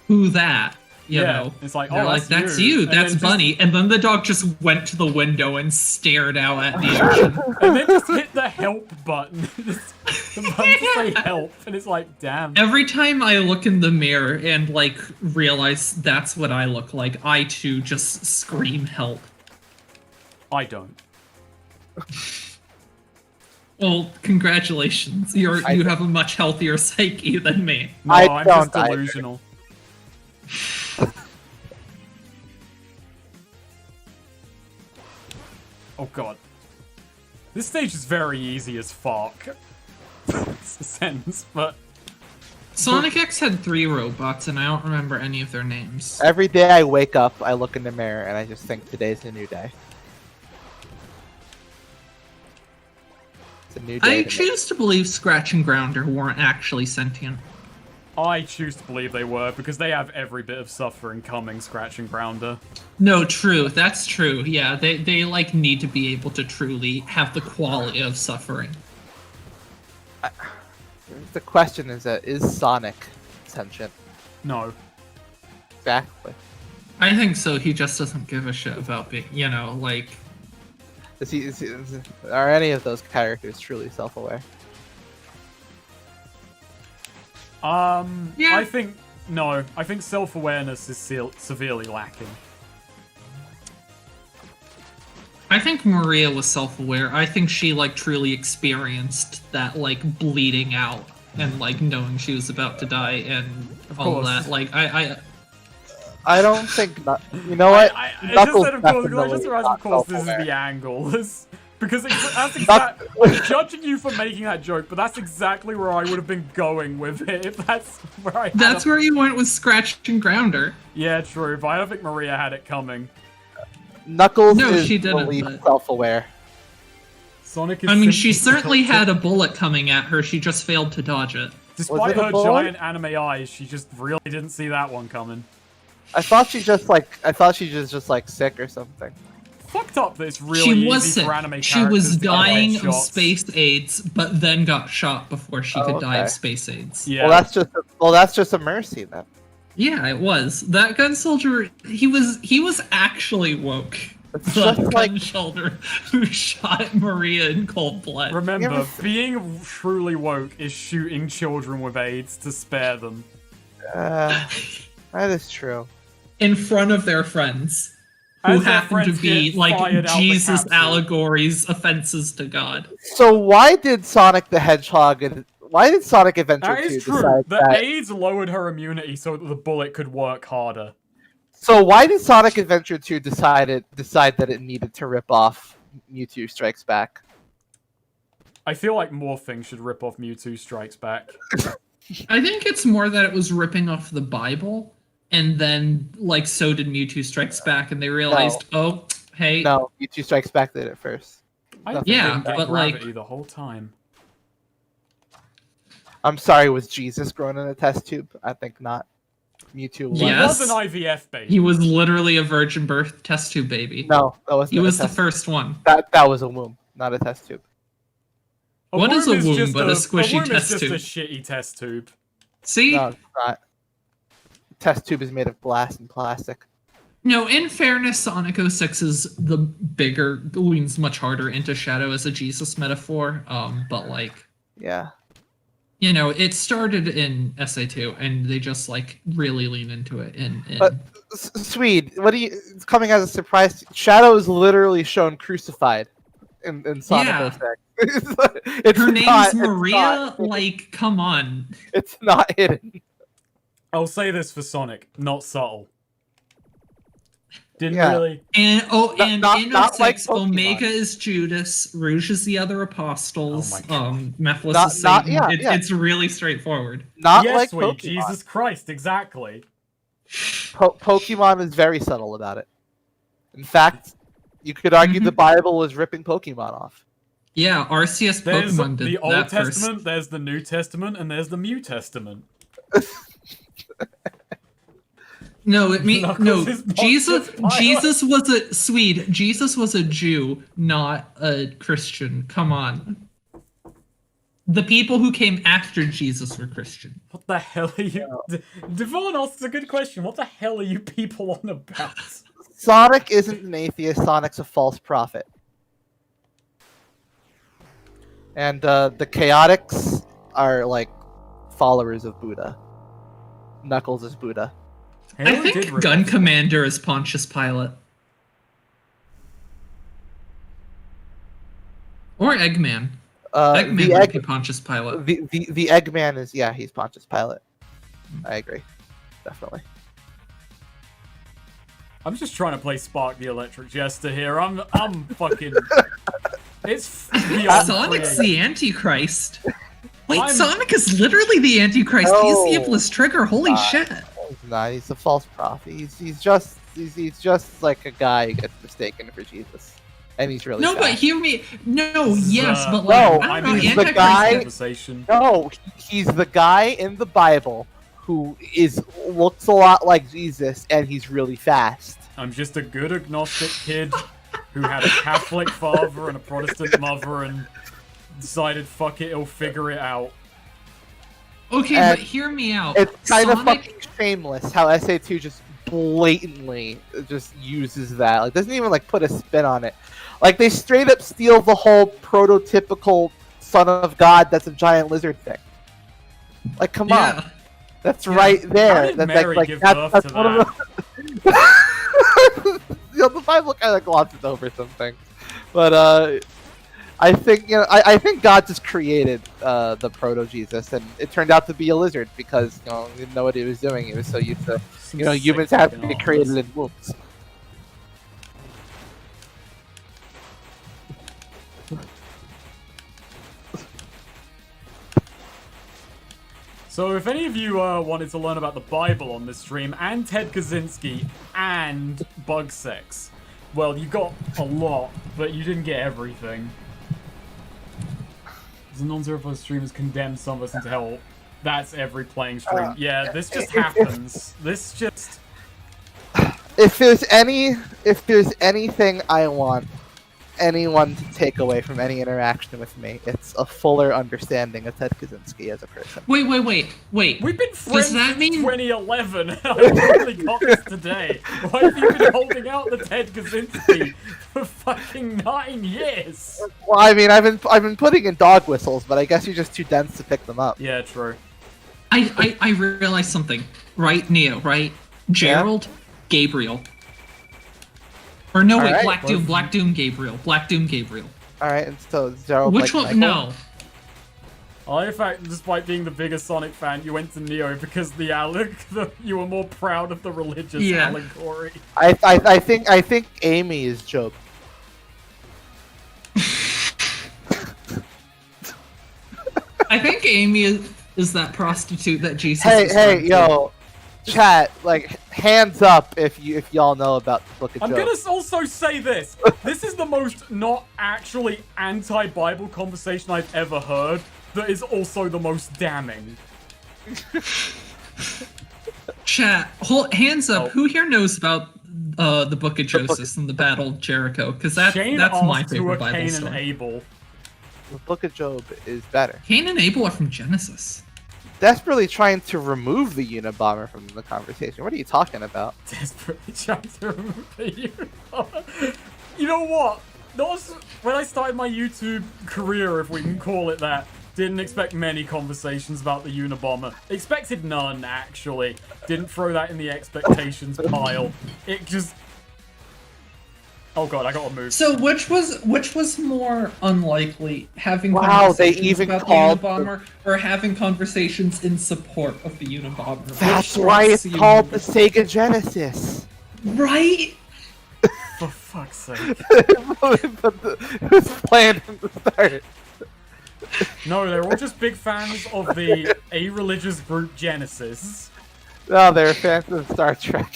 who that? You Yeah, know, it's like, they're oh, that's you. you, And that's then Bunny, and then the dog just went to the window and stared out at the ocean. And then just hit the help button. the button to say help, and it's like, damn. Every time I look in the mirror and realize that's what I look like, I too just scream help. I don't. Well, congratulations. You have a much healthier psyche than me. No, I I'm just don't either. delusional. Oh god. This stage is very easy as fuck. It's a sentence, but... Sonic X had 3 robots, and I don't remember any of their names. Every day I wake up, I look in the mirror, and I just think today's a new day. It's a new day. I to me. choose to believe Scratch and Grounder weren't actually sentient. I choose to believe they were, because they have every bit of suffering coming, Scratch and Grounder. No, true. That's true. Yeah, they need to be able to truly have the quality of suffering. The question is Sonic sentient? No. Exactly. I think so. He just doesn't give a shit about being, Are any of those characters truly self-aware? Yeah. I think self-awareness is severely lacking. I think Maria was self-aware. I think she truly experienced that bleeding out and knowing she was about to die and all course. that. I don't think. You know what? I just Knuckles said, of course, because I definitely just realized, not of course, this is self-aware. the angle. Because that's exactly... I'm judging you for making that joke, but that's exactly where I would have been going with it, if that's where I had That's where you went with Scratch and Grounder. Yeah, true, but I don't think Maria had it coming. Knuckles No, is she didn't, fully but- self-aware. Sonic is I mean, she simply certainly difficult had a bullet coming at her. She just failed to dodge it. Despite it a her bullet? giant anime eyes, she just really didn't see that one coming. I thought she just like sick or something. Fucked up that it's really She was easy sick. for anime She was characters to get dying of headshots. space AIDS, but then got shot before she could die okay. of space AIDS. Yeah. Well, that's just a mercy then. Yeah, it was. That gun soldier, he was actually woke. It's The just gun like shoulder who shot Maria in cold blood. Remember, being truly woke is shooting children with AIDS to spare them. that is true. In front of their friends. Who As their happen to friends be get like fired out the Jesus capsule. allegories, offenses to God. So why did Sonic the Hedgehog and why did Sonic Adventure That 2 is true. decide The that? AIDS lowered her immunity so that the bullet could work harder. So why did Sonic Adventure 2 decide that it needed to rip off Mewtwo Strikes Back? I feel like more things should rip off Mewtwo Strikes Back. I think it's more that it was ripping off the Bible, and then like so did Mewtwo Strikes Back, and they realized, oh, hey, No, Mewtwo Strikes Back did it first. I Nothing Yeah, didn't get but, like- gravity the whole time. I'm sorry, was Jesus grown in a test tube? I think not. Mewtwo was. He Yes. was an IVF baby. he was literally a virgin birth test tube baby. No, that wasn't He was a the test first one. That was a womb, not a test tube. What is a womb just but a squishy womb test is tube? just a shitty test tube. See? No, it's not. Test tube is made of glass and plastic. No, in fairness, Sonic 06 is the bigger, leans much harder into Shadow as a Jesus metaphor. But like, Yeah. you know, it started in SA2, and they just like really lean into it. But Swede, what do you? It's coming as a surprise. Shadow is literally shown crucified in Sonic Yeah. 06. It's her not- name's it's Maria. not- Like, come on. It's not hidden. I'll say this for Sonic, not subtle. Didn't Yeah. really. And in not like 06, Pokemon. Omega is Judas, Rouge is the other apostles, Oh my God. Mephiles Not- is not- Satan. yeah. It's really straightforward. Not Yes, like sweet Pokemon. Jesus Christ, exactly. Pokemon is very subtle about it. In fact, you could argue the Bible was ripping Pokemon off. Yeah, RCS There's Pokemon did the Old that Testament, first. there's the New Testament, and there's the Mew Testament. No, Knuckles is Jesus. Pontius Pilate. Jesus was a Swede. Jesus was a Jew, not a Christian. Come on. The people who came after Jesus were Christian. What the hell are you? Devon asks a good question. What the hell are you people on about? Sonic isn't an atheist. Sonic's a false prophet. And the Chaotix are like followers of Buddha. Knuckles is Buddha. Halo I did think rip Gun off- Commander is Pontius Pilate. Or Eggman. Eggman The might be egg, Pontius Pilate. the Eggman is he's Pontius Pilate. I agree, definitely. I'm just trying to play Spark the Electric Jester here. I'm fucking. It's beyond Sonic's creative. the Antichrist. Wait, I'm- Sonic is literally the Antichrist. No. He's the infamous trigger. Holy shit. He's not. He's a false prophet. He's just like a guy who gets mistaken for Jesus, and he's really No, fast. but hear me. No, yes, but no, like, I I'm don't know. he's the in guy- conversation. No, he's the guy in the Bible who looks a lot like Jesus, and he's really fast. I'm just a good agnostic kid who had a Catholic father and a Protestant mother and decided, fuck it, he'll figure it out. Okay, And but hear me out. It's kind of Sonic- fucking shameless how SA2 just blatantly just uses that. Like, doesn't even like put a spin on it. Like, they straight up steal the whole prototypical son of God that's a giant lizard thing. Like, come on. Yeah. That's right there. How did That's Mary give birth to one of the... You know, the Bible kind of glosses over some things, but I think I think God just created the proto Jesus, and it turned out to be a lizard because he didn't know what he was doing. He was so used to Some humans sick have to fucking be artists. created in wombs. So if any of you wanted to learn about the Bible on this stream, and Ted Kaczynski, and bug sex, well, you got a lot, but you didn't get everything. The non-zero streamers condemn some of us into hell. That's every playing stream. Yeah, this just happens. This just... if there's anything I want anyone to take away from any interaction with me, it's a fuller understanding of Ted Kaczynski as a person. Wait. We've been friends that since mean- 2011. I only got this today. Why have you been holding out the Ted Kaczynski for fucking 9 years? Well, I mean, I've been putting in dog whistles, but I guess you're just too dense to pick them up. Yeah, true. I realized something. Right, Neo, right? Gerald, Gabriel. Or no, wait, Alright. Black Doom, Gabriel. Black Doom, Gabriel. All right, and so Gerald. Which like one? Michael? No. I like the fact, despite being the biggest Sonic fan, you went to Neo because you were more proud of the religious Yeah. allegory. I think Amy is Job. I think Amy is that prostitute that Jesus. Hey, is hey, friends yo, chat, like hands up if y'all know about the Book of I'm Job. gonna also say this. This is the most not actually anti-Bible conversation I've ever heard that is also the most damning. with. Chat, hands up. Oh. Who here knows about the Book of Joseph and the Battle of Jericho? Because that's Shane my asked who favorite are Bible Cain story. and Abel. The Book of Job is better. Cain and Abel are from Genesis. Desperately trying to remove the Unabomber from the conversation. What are you talking about? Desperately trying to remove the Unabomber. You know what? When I started my YouTube career, if we can call it that, didn't expect many conversations about the Unabomber. Expected none, actually. Didn't throw that in the expectations pile. It just... Oh god, I gotta move. So which was more unlikely, having Wow, conversations they even about called the Unabomber or having conversations in support of the Unabomber? That's Which why it's strikes you called more? the Sega Genesis. Right? For fuck's sake. It was planned from the start. No, they're all just big fans of the a-religious group Genesis. No, they're fans of Star Trek.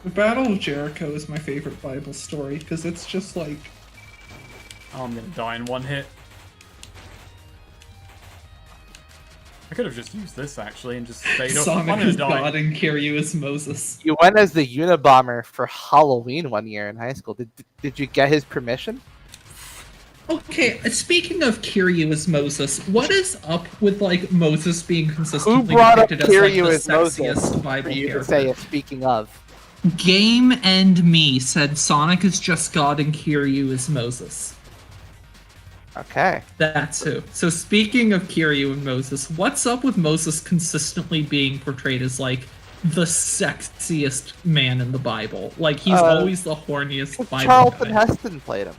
The Battle of Jericho is my favorite Bible story because it's just like Oh, I'm gonna die in one hit. I could have just used this actually and just stayed up. I'm Sonic gonna is die. God and Kiryu is Moses. You went as the Unabomber for Halloween one year in high school. Did you get his permission? Okay, speaking of Kiryu as Moses, what is up with like Moses being consistently Who brought up depicted as like Kiryu the as Moses sexiest for Bible you to character? say it? Speaking of, Game and Me said Sonic is just God and Kiryu is Moses. okay. That's who. So speaking of Kiryu and Moses, what's up with Moses consistently being portrayed as like the sexiest man in the Bible? Like he's always the horniest Bible Charlton guy. Heston played him.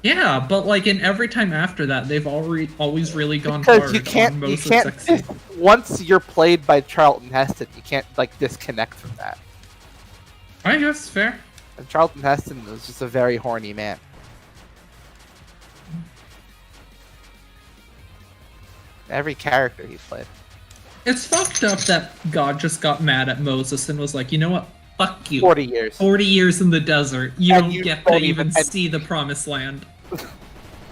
Yeah, but like in every time after that, they've always really gone Because hard you can't, on you Moses can't. sexy. Once you're played by Charlton Heston, you can't like disconnect from that. I guess fair. And Charlton Heston was just a very horny man. Every character he played. It's fucked up that God just got mad at Moses and was like, you know what? Fuck you. 40 years. 40 years in the desert. You And don't you get don't to even even- see the promised land.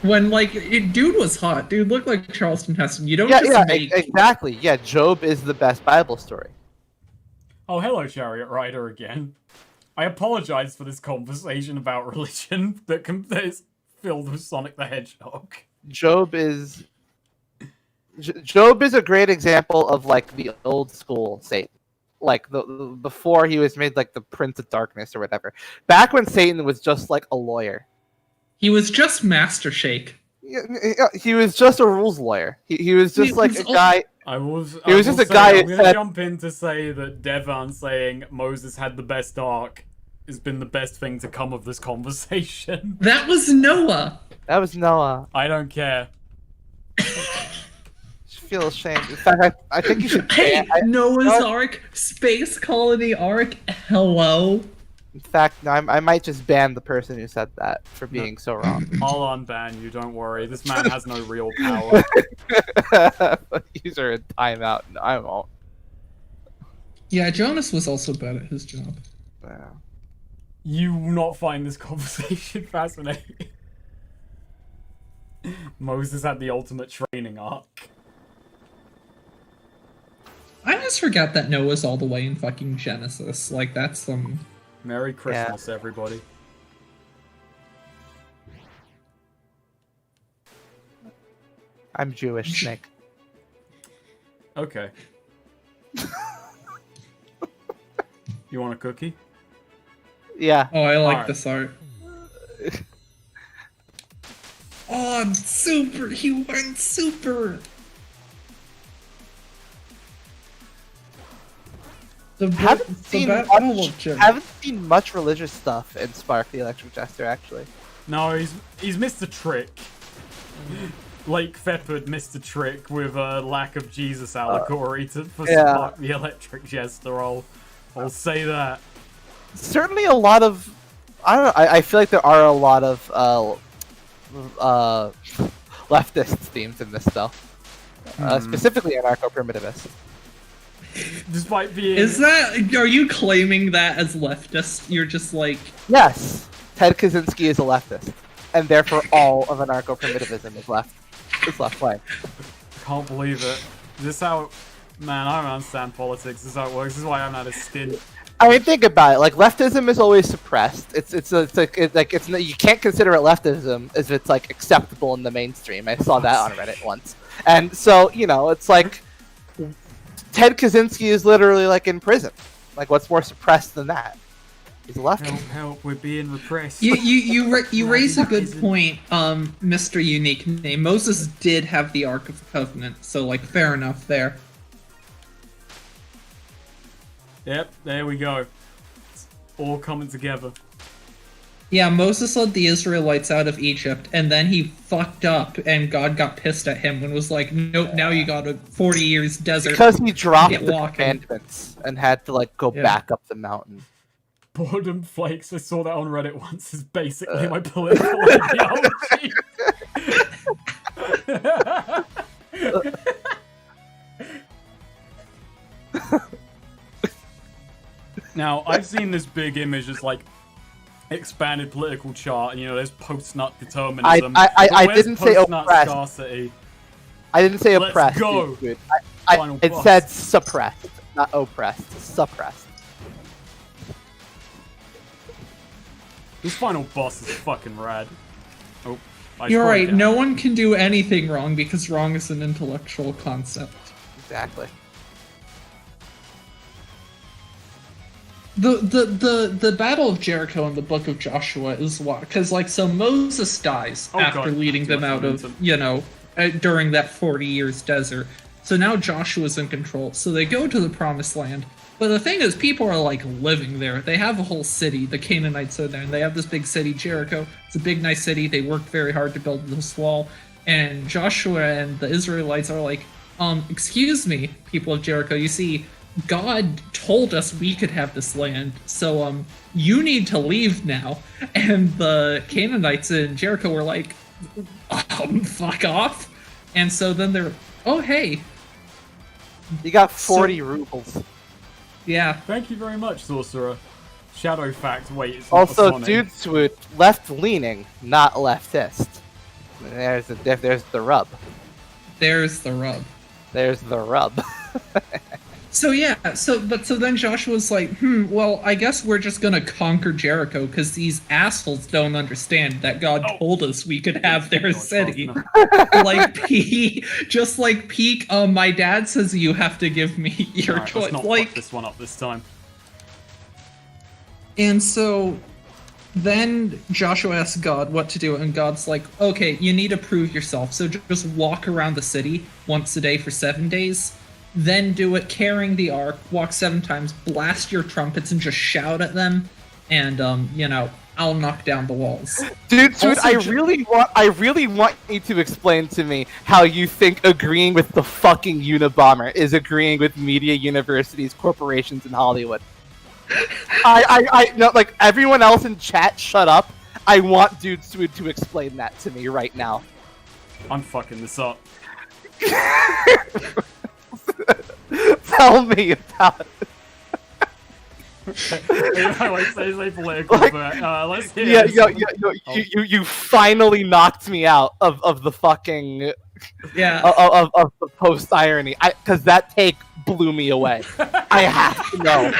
When like dude was hot, dude looked like Charleston Heston. You don't Yeah, just yeah, make exactly. Yeah, Job is the best Bible story. Oh, hello, Chariot Rider again. I apologize for this conversation about religion that is filled with Sonic the Hedgehog. Job is Job is a great example of like the old school Satan, like the before he was made like the Prince of Darkness or whatever. Back when Satan was just like a lawyer. he was just Master Shake. He was just a rules lawyer. He was just He like was a guy. I was He was will just a say- guy I'm who gonna said- jump in to say that Devon saying Moses had the best arc has been the best thing to come of this conversation. That was Noah. That was Noah. I don't care. I feel ashamed. In fact, I think you should. Hey, Noah's no. Ark, Space Colony Ark. Hello. In fact, no, I might just ban the person who said that for being so wrong. I'll unban you, don't worry. This man has no real power. User in timeout. No, I won't. Yeah, Jonas was also bad at his job. Yeah. You will not find this conversation fascinating. Moses had the ultimate training arc. I just forgot that Noah's all the way in fucking Genesis. Like, that's some... Merry Christmas, everybody. I'm Jewish, Snake. Okay. You want a cookie? Yeah. Oh, I like Alright. this art. Oh, I'm super! He went super! Haven't seen much religious stuff in Spark the Electric Jester, actually. No, he's missed a trick. Lake Feppard missed a trick with a lack of Jesus allegory for Spark the Electric Jester. I'll say that. Certainly a lot of... I feel like there are a lot of leftist themes in this, though. Specifically anarcho-primitivist. Despite being... Is that... Are you claiming that as leftist? You're just like... Yes! Ted Kaczynski is a leftist. And therefore all of anarcho-primitivism is left. It's left wing. I can't believe it. Is this how... Man, I don't understand politics. This is how it works. This is why I'm at a stint. I mean, think about it. Like, leftism is always suppressed. You can't consider it leftism if it's like acceptable in the mainstream. I saw that on Reddit once, and so it's like Ted Kaczynski is literally like in prison. Like, what's more suppressed than that? He's a leftist. Help! We're being repressed. You raise a good point, Mr. Unique Name. Moses did have the Ark of the Covenant, so like fair enough there. Yep, there we go. It's all coming together. Yeah, Moses led the Israelites out of Egypt, and then he fucked up, and God got pissed at him and was like, nope, now you got a 40 years desert. Because he dropped Get the walking. commandments and had to like go back up the mountain. Boredom Flakes, I saw that on Reddit once, is basically my political ideology. Now, I've seen this big image as like expanded political chart, and there's post-nut determinism. I didn't say post-nut oppressed. scarcity? I didn't say Let's oppressed. go. Dude. Final It boss. said suppressed, not oppressed. Suppressed. This final boss is fucking rad. Oh, You're scrolled right, down. no one can do anything wrong because wrong is an intellectual concept. Exactly. The Battle of Jericho in the Book of Joshua is what, because so Moses dies after leading them out of during that 40 years desert. So now Joshua's in control. So they go to the Promised Land. But the thing is, people are like living there. They have a whole city. The Canaanites are there, and they have this big city, Jericho. It's a big, nice city. They worked very hard to build this wall. And Joshua and the Israelites are like, excuse me, people of Jericho. You see, God told us we could have this land, so you need to leave now. And the Canaanites in Jericho were like, fuck off. And so then they're, oh hey, You got 40 rubles. yeah. Thank you very much, Sorcerer. Shadow fact, wait, it's not Also, Sonic. Dude Swoot, left-leaning, not leftist. There's the rub. There's the rub. There's the rub. So yeah, so then Joshua's like, well, I guess we're just gonna conquer Jericho because these assholes don't understand that God told us we could have their city. Like Peak, my dad says you have to give me your Alright, choice. let's not Like, fuck this one up this time. and so then Joshua asks God what to do, and God's like, okay, you need to prove yourself. So just walk around the city once a day for 7 days. Then do it carrying the ark, walk 7 times, blast your trumpets, and just shout at them. And, I'll knock down the walls. Dude, Also, I really want you to explain to me how you think agreeing with the fucking Unabomber is agreeing with media universities, corporations, and Hollywood. No, like, everyone else in chat, shut up. I want Dude Swoot to explain that to me right now. I'm fucking this up. Tell me about it. I like say political, Like, but let's hear Yeah, this. you finally knocked me out of the fucking Yeah. of the post irony, because that take blew me away. I have to know.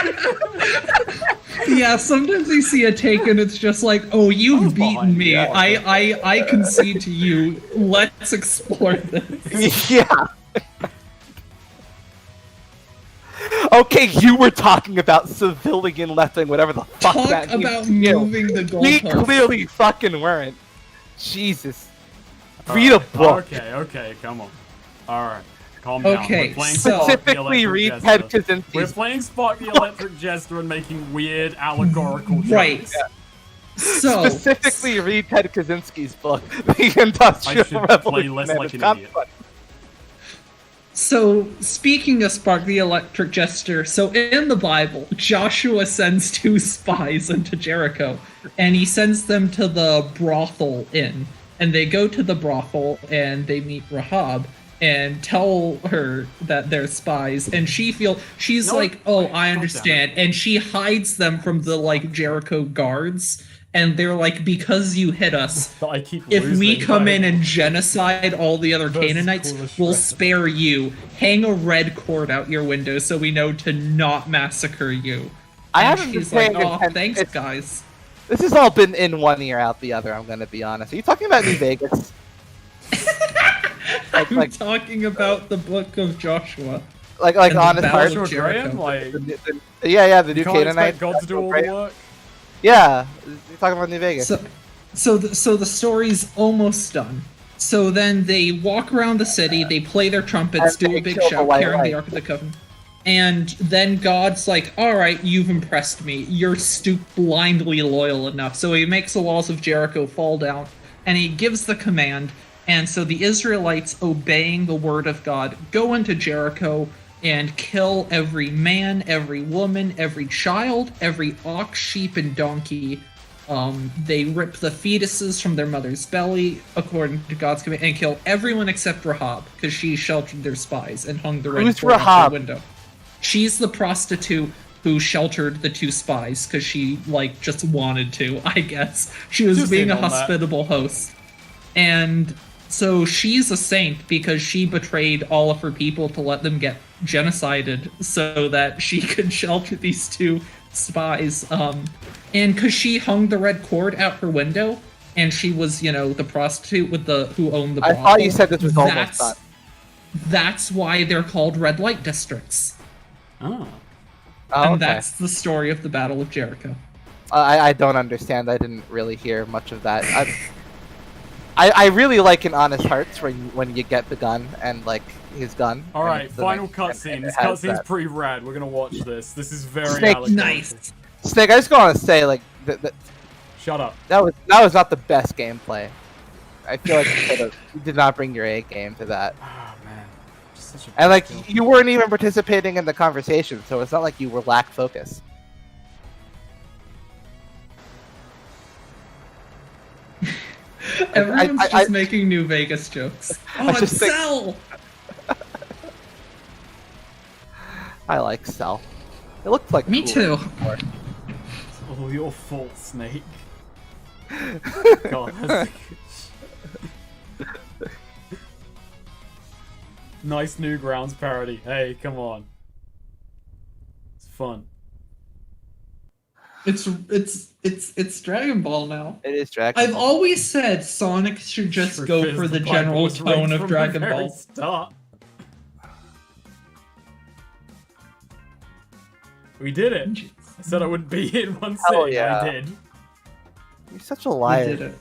Yeah, sometimes you see a take and it's just like, oh, you've beaten me. yeah. I concede to you. Let's explore this. Yeah. Okay, you were talking about civilian lefting, whatever the fuck Talk that means about to you. moving the We goalpost. clearly fucking weren't. Jesus. Read a book. Okay, come on. Alright, calm down. Okay, We're playing so- Spark the Specifically, Electric read Jester. Ted We're Kaczynski's. playing Spark the Electric Jester and making weird allegorical jokes. Right. So, Specifically, read Ted Kaczynski's book, The Industrial I should play Revolution. less and like its an idiot. consequences. So, speaking of Spark the Electric Jester, so in the Bible, Joshua sends 2 spies into Jericho, and he sends them to the brothel inn. And they go to the brothel, and they meet Rahab, and tell her that they're spies, and she's No, like, oh, wait, I calm understand, and she hides them from the, like, Jericho guards, and they're like, because you hit us, But I keep if we losing, come like- in and genocide all the other That's Canaanites, coolest we'll shred. spare you. Hang a red cord out your window so we know to not massacre you. I And haven't been she's like, paying oh, attention. thanks, It's- guys. This has all been in one ear out the other, I'm gonna be honest. Are you talking about New Vegas? I'm talking about the book of Joshua. like and the honest Battle heart. of Joshua Jericho. Graham, like, Yeah, the you new can't Canaanite. expect God to do all the work. Yeah, you're talking about New Vegas. So the story's almost done. So then they walk around the city, they play their trumpets, And do they a big kill the shout White carrying the Light. Ark of the Covenant. And then God's like, alright, you've impressed me. You're blindly loyal enough. So he makes the walls of Jericho fall down, and he gives the command. And so the Israelites, obeying the word of God, go into Jericho and kill every man, every woman, every child, every ox, sheep, and donkey. They rip the fetuses from their mother's belly, according to God's command, and kill everyone except Rahab, because she sheltered their spies and hung the red Who's cord out Rahab? the window. She's the prostitute who sheltered the 2 spies, because she, like, just wanted to, I guess. She was Just being in a on that. hospitable host. And so she's a saint because she betrayed all of her people to let them get genocided so that she could shelter these 2 spies. And because she hung the red cord out her window, and she was, the prostitute with who owned the I brothel. thought you said this was almost that's, done. That's why they're called red light districts. Oh. Oh, And okay. that's the story of the Battle of Jericho. I don't understand. I didn't really hear much of that. I really like in Honest Hearts when you get the gun and like his gun. and Alright, it's the final next- cutscene. and This it has cutscene's that. pretty rad. We're gonna watch this. This is very Snake, allegorical. Nice. Snake, I just want to say like Shut up. that was not the best gameplay. I feel like you did not bring your A game to that. Oh man. Such a And like big deal. you weren't even participating in the conversation, so it's not like you were lack focus. Everyone's I- just making New Vegas jokes. Oh, it's just think- Cell! I like Cell. It looked like Me cool. too. It's all your fault, Snake. God. that's- Nice Newgrounds parody. Hey, come on. It's fun. It's Dragon Ball now. It is Dragon I've Ball. always said Sonic should just go Because for the Bible general was rigged tone of from Dragon the very Ball. Start. We did it. I said I wouldn't be in one Hell sitting. yeah. I did. You're such a We liar. did it.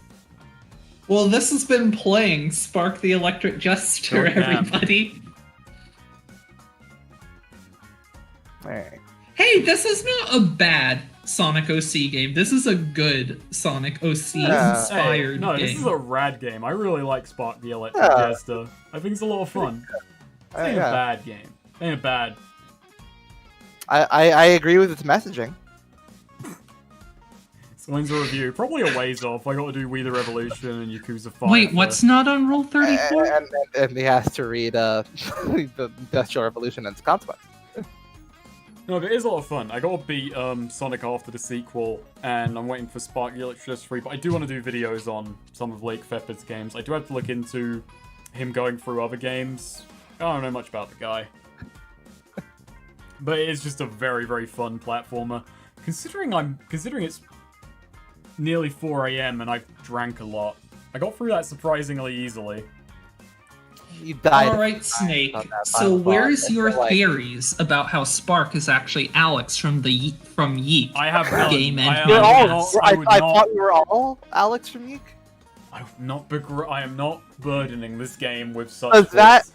Well, this has been playing Spark the Electric Jester, Oh, damn. everybody. Alright. Hey, this is not a bad Sonic OC game. This is a good Sonic OC Yeah. inspired No, game. this is a rad game. I really like Spark the Electric Yeah. Jester. I think it's a lot of fun. It ain't Yeah. a bad game. It ain't bad. I agree with its messaging. So when's the review? Probably a ways off. I got to do We the Revolution and Yakuza 5. Wait, what's not on Rule 34? And he has to read the Industrial Revolution and its consequences. No, but it is a lot of fun. I got to beat Sonic after the sequel, and I'm waiting for Spark the Electric Jester 3, but I do want to do videos on some of Lake Fepard's games. I do have to look into him going through other games. I don't know much about the guy. But it's just a very, very fun platformer. Considering it's nearly 4 a.m. and I've drank a lot, I got through that surprisingly easily. You died. Alright, Snake. So final where's boss. your I feel like- theories about how Spark is actually Alex from Yeek? I have none. Game I, and We're I, all, not, I, would I not, thought we were all Alex from Yeek. I am not burdening this game with such. Does that- thoughts.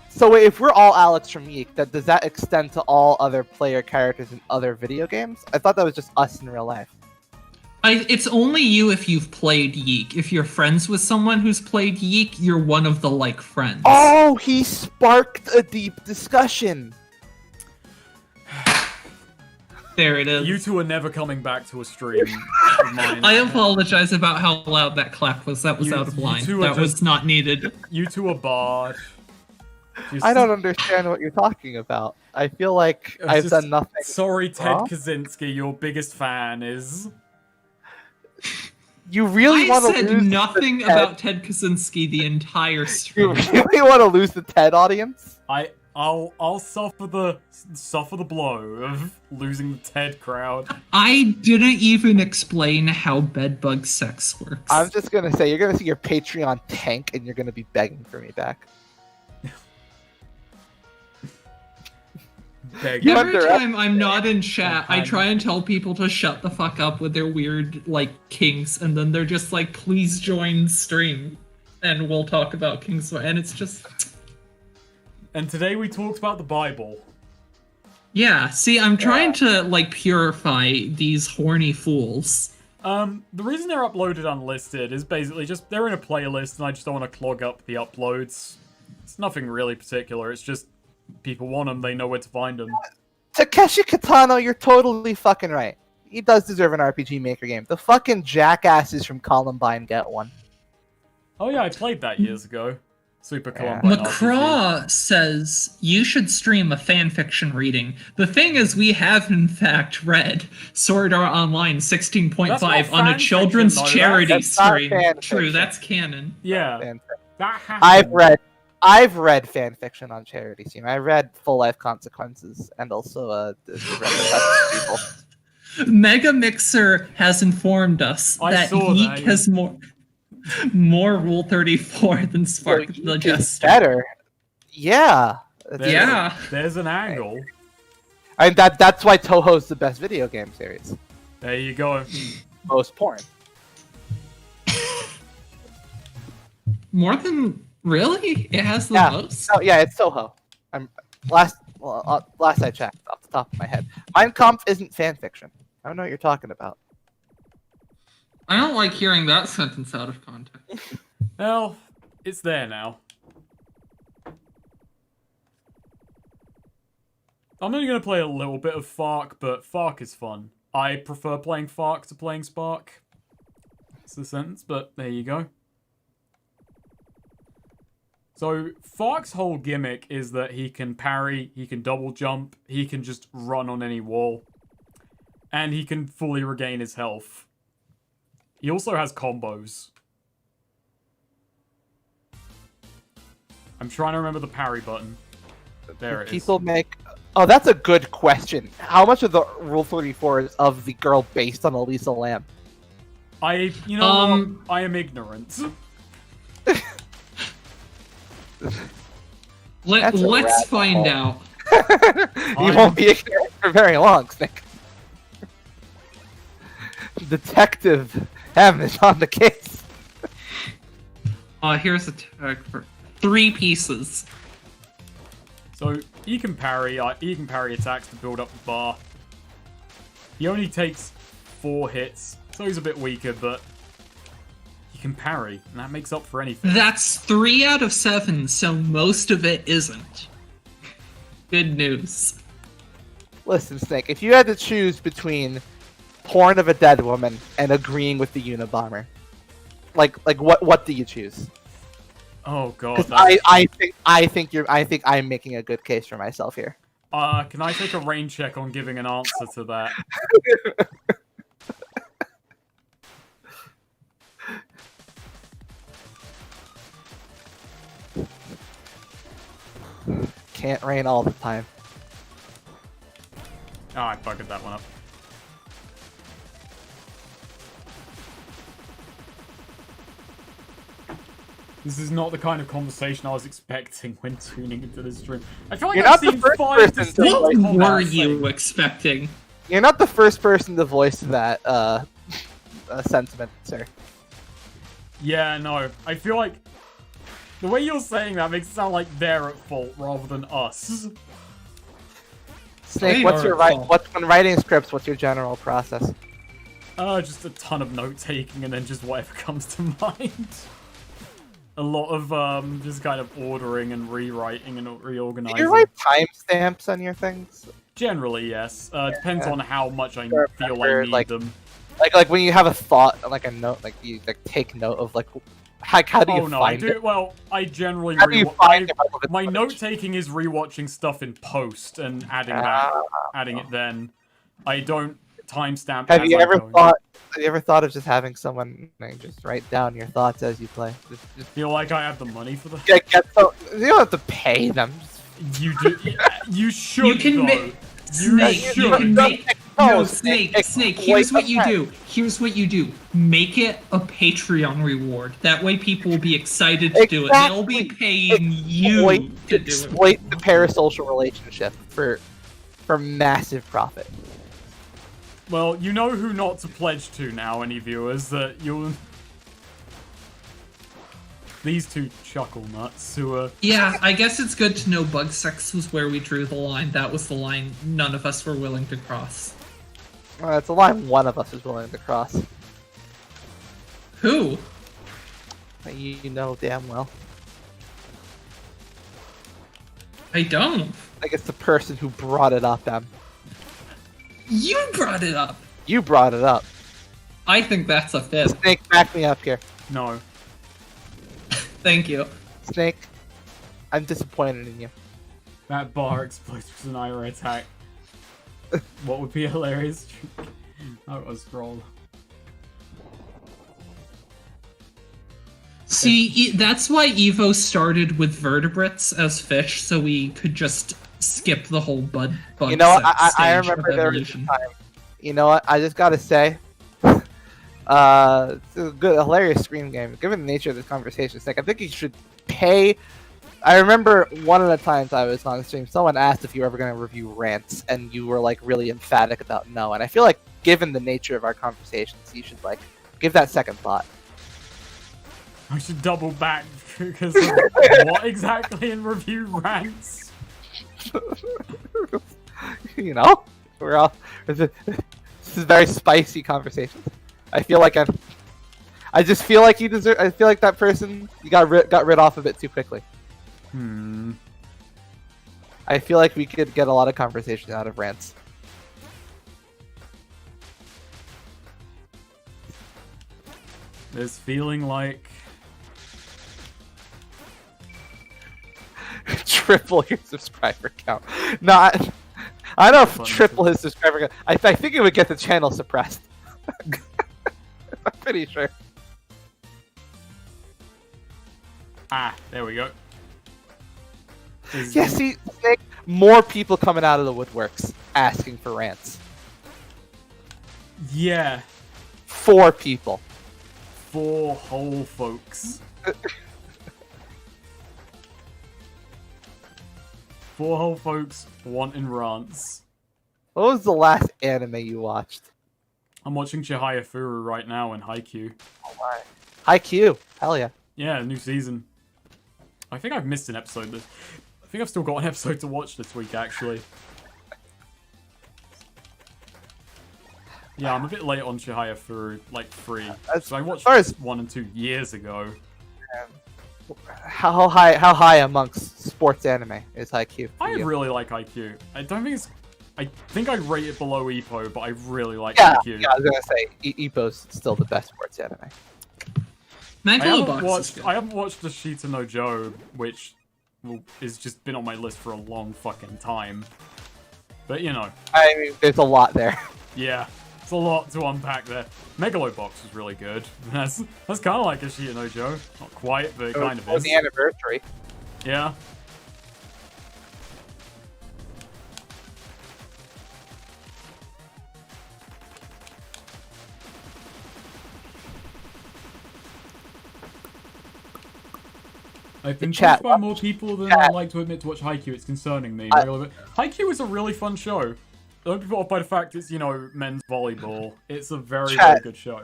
So wait, if we're all Alex from Yeek, does that extend to all other player characters in other video games? I thought that was just us in real life. It's only you if you've played Yeek. If you're friends with someone who's played Yeek, you're one of the friends. Oh, he sparked a deep discussion. There it is. You two are never coming back to a stream of mine. I apologize about how loud that clap was. That was out of line. two are That was just- not needed. You two are barred. I don't understand what you're talking about. I feel like It's I've just- done nothing. Sorry, Ted Huh? Kaczynski, your biggest fan is. You really I want to said lose nothing the Ted, about Ted Kaczynski the entire You stream. really want to lose the TED audience? I'll suffer the blow of losing the Ted crowd. I didn't even explain how bedbug sex works. I'm just gonna say you're gonna see your Patreon tank, and you're gonna be begging for me back. Begging. You Every underestimate- time I'm not in chat, I I'm- try and tell people to shut the fuck up with their weird, kinks, and then they're just like, please join stream, and we'll talk about kinks, and it's just... And today we talked about the Bible. Yeah, see, I'm trying to, purify these horny fools. The reason they're uploaded unlisted is basically just they're in a playlist and I just don't want to clog up the uploads. It's nothing really particular, it's just people want them, they know where to find them. Takeshi Kitano, you're totally fucking right. He does deserve an RPG Maker game. The fucking jackasses from Columbine get one. Oh yeah, I played that years ago. Super Yeah. Columbine RPG. McCraw says you should stream a fanfiction reading. The thing is, we have in fact read Sword Art Online 16.5 That's not on a fanfiction, children's though. charity That's not stream. fanfiction. True, that's canon. Yeah, And that happened. I've read fan fiction on charity stream. I read Full Life Consequences and also people. Mega Mixer has informed us I that saw Yeek that, yeah. has more Rule 34 than Spark So the Yeek is Jester. better. Yeah. There's- Yeah. There's an angle. I mean, that's why Toho's the best video game series. There you go. Most porn. More than really? It has the Yeah. most? Oh yeah, it's Toho. Last I checked, off the top of my head. Mein Kampf isn't fan fiction. I don't know what you're talking about. I don't like hearing that sentence out of context. Well, it's there now. I'm only going to play a little bit of Fark, but Fark is fun. I prefer playing Fark to playing Spark. It's the sentence, but there you go. So, Fark's whole gimmick is that he can parry, he can double jump, he can just run on any wall. And he can fully regain his health. He also has combos. I'm trying to remember the parry button. There it is. People make. Oh, that's a good question. How much of the Rule 34 is of the girl based on Elisa Lam? You know what? I am ignorant. That's a Let's rabbit find hole. out. You won't be ignorant for very long, Snake. Detective M is on the case. Here's a tag for 3 pieces. So he can parry attacks to build up the bar. He only takes 4 hits, so he's a bit weaker, but he can parry, and that makes up for anything. That's 3 out of 7, so most of it isn't. Good news. Listen, Snake, if you had to choose between porn of a dead woman and agreeing with the Unabomber, like what do you choose? Oh god. 'Cause I think I'm making a good case for myself here. Can I take a rain check on giving an answer to that? can't rain all the time. Oh, I buggered that one up. This is not the kind of conversation I was expecting when tuning into this stream. I feel like You're I've not the seen first 5 person to distinct voice What were comments you saying- expecting? You're not the first person to voice that sentiment, sir. Yeah, no. I feel like the way you're saying that makes it sound like they're at fault rather than us. Snake, They what's are your at right? fault. When writing scripts, what's your general process? Just a ton of note taking and then just whatever comes to mind. A lot of just kind of ordering and rewriting and Do reorganizing. you write timestamps on your things? Generally, yes. Depends Yeah. on how much I Sure, feel sure, I need like- them. Like when you have a thought, like a note, like you like take note of like how do you Oh no, I find do. it? Well, I generally How do you find it? my note taking is rewatching stuff in post and adding it. Then I don't timestamp. Have as you I'm ever going. thought? Have you ever thought of just having someone like, just write down your thoughts as you play? Just Feel like I have the money for that? get so you don't have to pay them. You do. You should. You can though. make You Snake. should. You can make No, no Snake. Snake. wait, Here's what you okay. do. Here's what you do. Make it a Patreon reward. That way, people will be excited to do it. They'll be paying you to do it. Exploit the parasocial relationship for massive profit. Well, you know who not to pledge to now, any viewers, that you'll... These two chuckle nuts who are... Yeah, I guess it's good to know bug sex was where we drew the line. That was the line none of us were willing to cross. It's a line one of us is willing to cross. Who? You know damn well. I don't. I think it's the person who brought it up, Em. You brought it up. You brought it up. I think that's a fib. Snake, back me up here. No. Thank you. Snake, I'm disappointed in you. That bar explodes with an IRA attack. What would be hilarious? I was scroll. See, that's why Evo started with vertebrates as fish, so we could just skip the whole bug You know, sex I stage remember of there was a evolution. time. You know what? I just gotta say, it's a good, hilarious Scream game. Given the nature of this conversation, Snake, I think you should pay. I remember one of the times I was on stream, someone asked if you were ever going to review rants, and you were like really emphatic about no. And I feel like, given the nature of our conversations, you should like give that second thought. I should double back because of what exactly in review rants? You know, we're all. This is very spicy conversation. I feel like I just feel like you deserve. I feel like that person you got rid off of it too quickly. I feel like we could get a lot of conversation out of rants. This feeling like Triple your subscriber count. Not. I don't know if Funny. triple his subscriber count. I think it would get the channel suppressed. I'm pretty sure. there we go. Yeah, see, Snake, more people coming out of the woodworks asking for rants. Yeah, 4 people. 4 whole folks. 4 whole folks wanting rants. What was the last anime you watched? I'm watching Chihaya Furu right now in Haikyuu. Haikyuu. Hell yeah. Yeah, new season. I think I've missed an episode. I think I've still got an episode to watch this week, actually. Yeah, I'm a bit late on Chihaya Furu, like 3. So I watched far as- 1 and 2 years ago. How high amongst sports anime is Haikyuu? for I you? really like IQ. I don't think it's... I think I'd rate it below Ippo, but I really like Yeah, IQ. I was gonna say Ippo's still the best sports anime. Megalobox. I haven't watched the Shita no Joe, which is just been on my list for a long fucking time. But you know, I mean, there's a lot there. yeah, it's a lot to unpack there. Megalobox was really good. That's kind of like a Shita no Joe, not quite, but it kind of For is. the anniversary. Yeah. I've been Chat, pushed by more people than I'd like to admit to watch Haikyuu. It's concerning me. Haikyuu is a really fun show. Don't be put off by the fact it's, you know, men's volleyball. It's a very, very good show.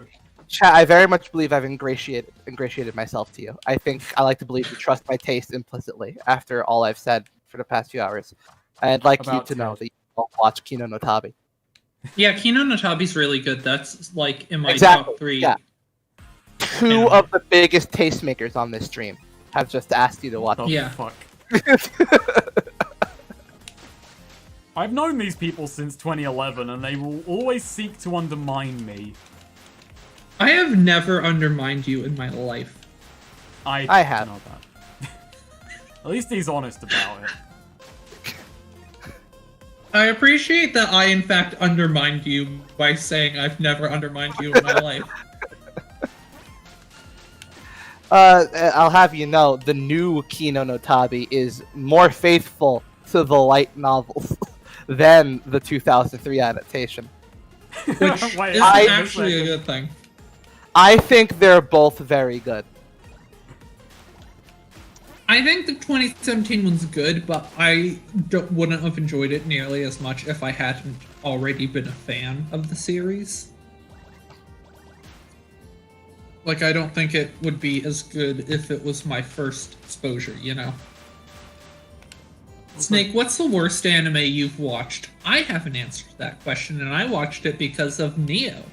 Chat, I very much believe I've ingratiated myself to you. I think I like to believe you trust my taste implicitly after all I've said for the past few hours. I'd like you to know that you all watch Kino no Tabi. Yeah, Kino no Tabi's really good. That's like in my top 3. Yeah. Two of the biggest tastemakers on this stream have just asked you to watch. Yeah. Fuck. I've known these people since 2011, and they will always seek to undermine me. I have never undermined you in my life. I have. know that. At least he's honest about it. I appreciate that I, in fact, undermined you by saying I've never undermined you in my life. I'll have you know, the new Kino no Tabi is more faithful to the light novels than the 2003 adaptation. Which Wait, isn't actually a good thing. I think they're both very good. I think the 2017 one's good, but I wouldn't have enjoyed it nearly as much if I hadn't already been a fan of the series. Like, I don't think it would be as good if it was my first exposure, you know? Snake, what's the worst anime you've watched? I haven't answered that question, and I watched it because of Neo.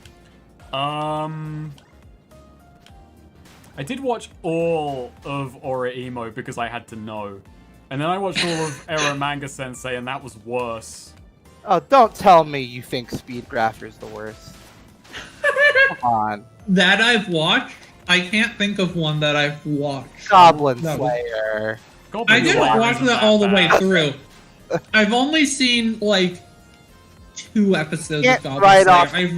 I did watch all of Imo because I had to know. And then I watched all of Ero Manga Sensei, and that was worse. Oh, don't tell me you think Speed Grafter's the worst. Come on. That I've watched? I can't think of one that I've watched. Goblin No. Slayer. I didn't watch isn't that all the way bad. through. I've only seen, like, 2 episodes Can't of Goblin write Slayer. off I've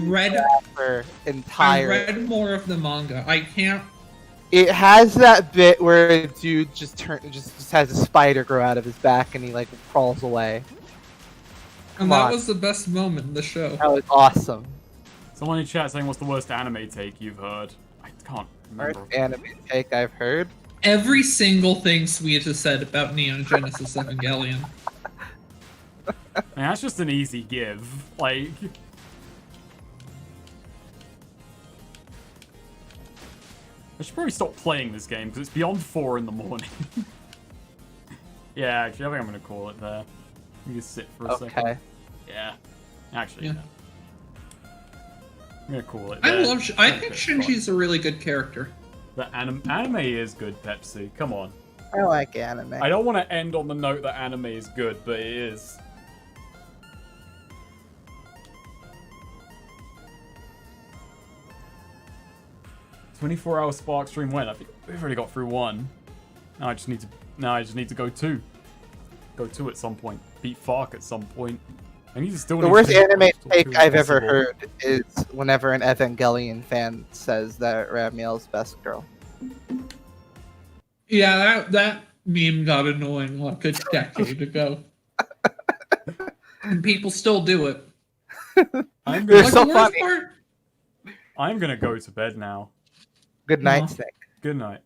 For I entire. read more of the manga. I can't. It has that bit where a dude just has a spider grow out of his back and he like crawls away. And Come that on. was the best moment in the show. That was awesome. Someone in chat saying, what's the worst anime take you've heard? I can't remember. First anime take I've heard. Every single thing Sweet has said about Neon Genesis Evangelion. I mean, that's just an easy give. Like... I should probably stop playing this game, because it's beyond 4 in the morning. Yeah, actually, I think I'm going to call it there. You just sit for a second. Okay. Yeah. Actually, Yeah. no. I'm going to call it I there. love. I think Shinji's a really good character. The anime is good, Pepsi. Come on. I like anime. I don't want to end on the note that anime is good, but it is. "24-hour Spark stream when? I think we've already got through 1. Now I just need to go 2. Go 2 at some point. Beat Fark at some point. I need to still. The need worst to anime still take do I've ever possible. heard is whenever an Evangelion fan says that Ramiel's best girl. Yeah, that meme got annoying like a decade ago. And people still do it. I'm They're gonna, so the worst funny. part. I'm gonna go to bed now. Good night, Aw. Snake. Good night.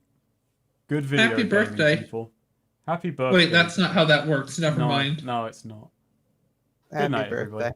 Good video. Happy gaming, birthday. people. Happy birthday. Wait, that's not how that works. Never no, mind. No, it's not. Happy night, birthday. everybody.